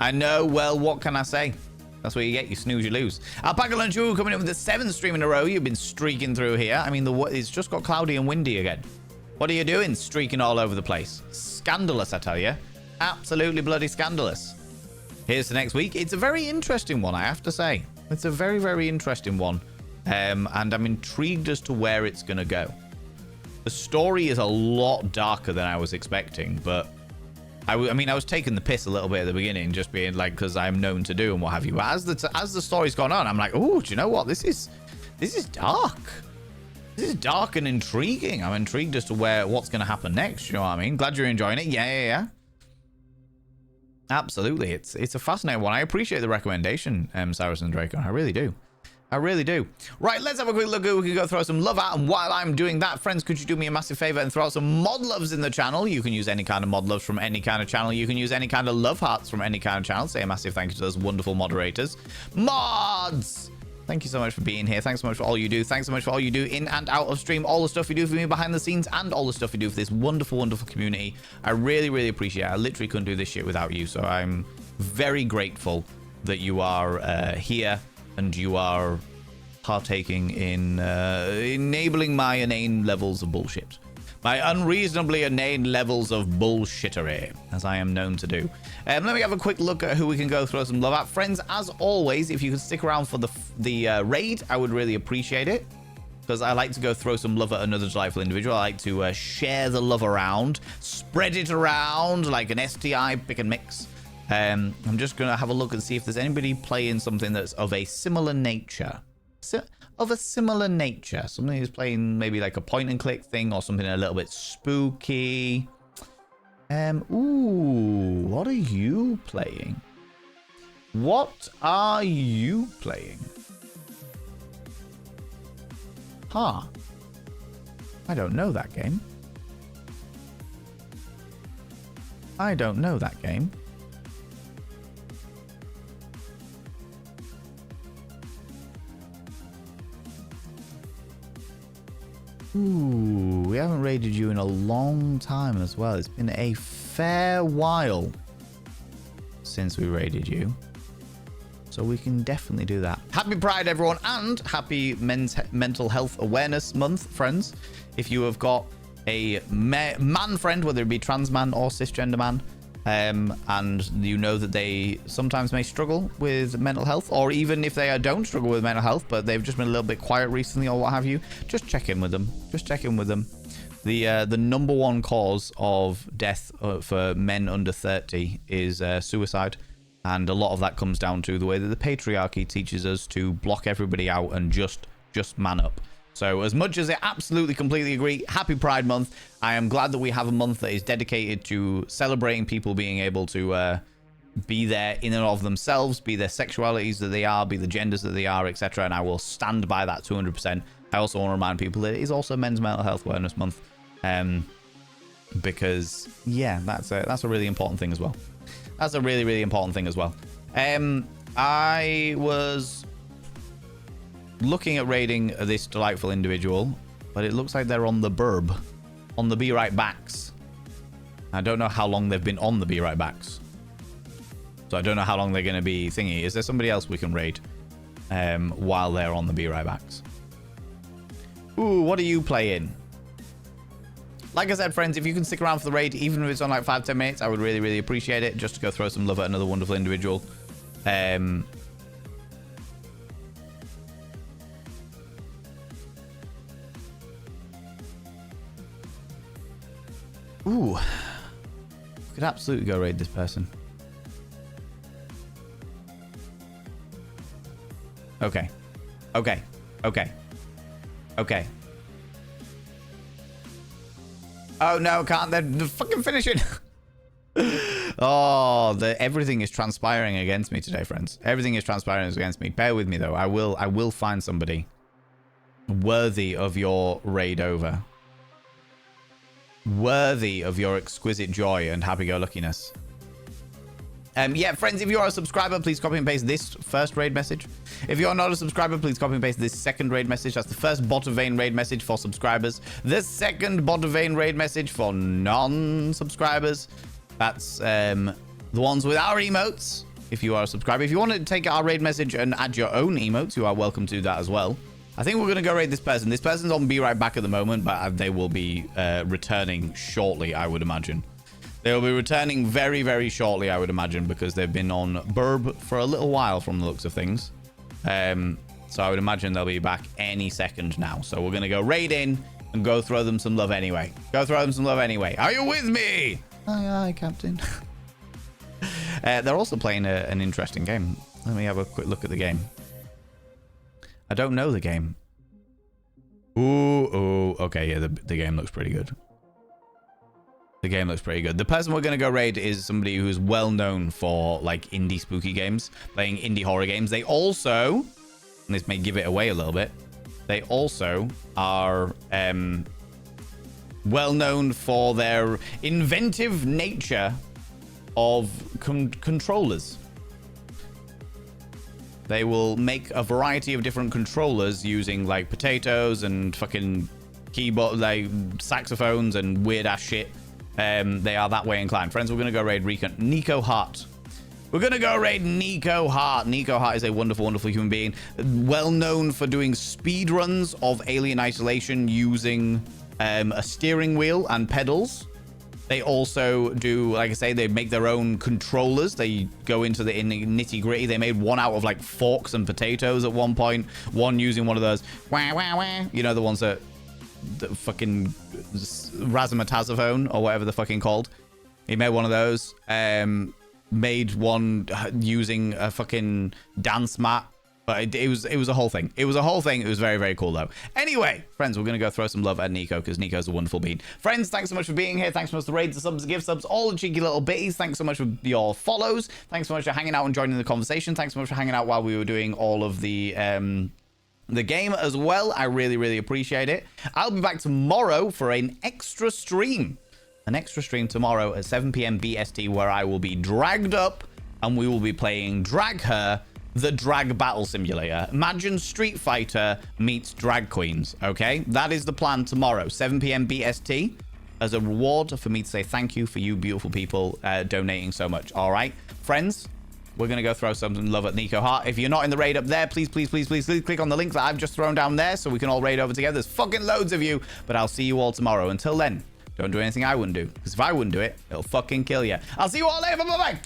I know. Well, what can I say? That's what you get. You snooze, you lose. Alpaca Lunchu coming in with the 7th stream in a row. You've been streaking through here. I mean, it's just got cloudy and windy again. What are you doing? Streaking all over the place. Scandalous, I tell you. Absolutely bloody scandalous. Here's the next week. It's a very interesting one, I have to say. It's a very, very interesting one. And I'm intrigued as to where it's going to go. The story is a lot darker than I was expecting, but I mean, I was taking the piss a little bit at the beginning, just being like, because I'm known to do and what have you. But as the story's gone on, I'm like, oh, do you know what? This is dark. This is dark and intriguing. I'm intrigued as to what's going to happen next. You know what I mean? Glad you're enjoying it. Yeah. Absolutely. It's a fascinating one. I appreciate the recommendation, Cyrus and Draco. I really do. I really do. Right, let's have a quick look at who we can go throw some love at. And while I'm doing that, friends, could you do me a massive favor and throw out some mod loves in the channel? You can use any kind of mod loves from any kind of channel. You can use any kind of love hearts from any kind of channel. Say a massive thank you to those wonderful moderators. Mods! Thank you so much for being here. Thanks so much for all you do. Thanks so much for all you do in and out of stream. All the stuff you do for me behind the scenes and all the stuff you do for this wonderful, wonderful community. I really, really appreciate it. I literally couldn't do this shit without you. So I'm very grateful that you are here and you are partaking in enabling my inane levels of bullshit. My unreasonably inane levels of bullshittery, as I am known to do. Let me have a quick look at who we can go throw some love at. Friends, as always, if you could stick around for the raid, I would really appreciate it. Because I like to go throw some love at another delightful individual. I like to share the love around, spread it around like an STI pick and mix. I'm just going to have a look and see if there's anybody playing something that's of a similar nature. Something who's playing maybe like a point and click thing or something a little bit spooky. Ooh, what are you playing? What are you playing? Huh. I don't know that game. I don't know that game. Ooh, we haven't raided you in a long time as well. It's been a fair while since we raided you. So we can definitely do that. Happy Pride, everyone, and happy Mental Health Awareness Month, friends. If you have got a man friend, whether it be trans man or cisgender man, and you know that they sometimes may struggle with mental health, or even if they don't struggle with mental health, but they've just been a little bit quiet recently or what have you, just check in with them. Just check in with them. The number one cause of death for men under 30 is suicide. And a lot of that comes down to the way that the patriarchy teaches us to block everybody out and just man up. So as much as I absolutely completely agree, happy Pride Month. I am glad that we have a month that is dedicated to celebrating people being able to be there in and of themselves, be their sexualities that they are, be the genders that they are, etc. And I will stand by that 200%. I also want to remind people that it is also Men's Mental Health Awareness Month. Because, yeah, that's a really important thing as well. That's a really, really important thing as well. I was looking at raiding this delightful individual, but it looks like they're on the burb, on the Be Right Backs. I don't know how long they've been on the Be Right Backs, so I don't know how long they're going to be thingy. Is there somebody else we can raid while they're on the Be Right Backs? Ooh, what are you playing? Like I said, friends, if you can stick around for the raid, even if it's on like 5-10 minutes, I would really, really appreciate it. Just to go throw some love at another wonderful individual. Ooh. Could absolutely go raid this person. Okay. Okay. Okay. Okay. Oh no, can't they fucking finish it? Oh, everything is transpiring against me today, friends. Everything is transpiring against me. Bear with me though. I will find somebody worthy of your raid over. Worthy of your exquisite joy and happy-go-luckiness. Yeah, friends, if you are a subscriber, please copy and paste this first raid message. If you're not a subscriber, please copy and paste this second raid message. That's the first Bot of Vein raid message for subscribers. The second Bot of Vein raid message for non-subscribers. That's the ones with our emotes, if you are a subscriber. If you want to take our raid message and add your own emotes, you are welcome to that as well. I think we're going to go raid this person. This person's on Be Right Back at the moment, but they will be returning shortly, I would imagine. They will be returning very, very shortly, I would imagine, because they've been on Burb for a little while from the looks of things. So I would imagine they'll be back any second now. So we're going to go raid in and go throw them some love anyway. Go throw them some love anyway. Are you with me? Aye, aye, Captain. They're also playing an interesting game. Let me have a quick look at the game. I don't know the game. Ooh, okay, yeah, the game looks pretty good. The game looks pretty good. The person we're going to go raid is somebody who's well known for like indie spooky games, playing indie horror games. They also, and this may give it away a little bit, they also are well known for their inventive nature of controllers. They will make a variety of different controllers using like potatoes and fucking keyboard, like saxophones and weird ass shit. They are that way inclined. Friends, we're going to go raid Nico Hart. We're going to go raid Nico Hart. Nico Hart is a wonderful, wonderful human being. Well known for doing speed runs of Alien Isolation using a steering wheel and pedals. They also do, like I say, they make their own controllers. They go into the nitty gritty. They made one out of like forks and potatoes at one point. One using one of those, wah, wah, wah, you know, the ones that fucking razzmatazzophone or whatever they're fucking called. He made one of those. Made one using a fucking dance mat. But it was a whole thing. It was a whole thing. It was very, very cool, though. Anyway, friends, we're going to go throw some love at Nico because Nico's a wonderful bean. Friends, thanks so much for being here. Thanks so much for the raids, the subs, the gift subs, all the cheeky little bitties. Thanks so much for your follows. Thanks so much for hanging out and joining the conversation. Thanks so much for hanging out while we were doing all of the game as well. I really, really appreciate it. I'll be back tomorrow for an extra stream. An extra stream tomorrow at 7 p.m. BST where I will be dragged up and we will be playing Drag Her, the drag battle simulator. Imagine Street Fighter meets drag queens, okay? That is the plan tomorrow, 7 p.m. BST, as a reward for me to say thank you for you beautiful people donating so much, all right? Friends, we're going to go throw some love at Nico Hart. If you're not in the raid up there, please, please, please, please, please click on the link that I've just thrown down there so we can all raid over together. There's fucking loads of you, but I'll see you all tomorrow. Until then, don't do anything I wouldn't do, because if I wouldn't do it, it'll fucking kill you. I'll see you all later. Bye-bye.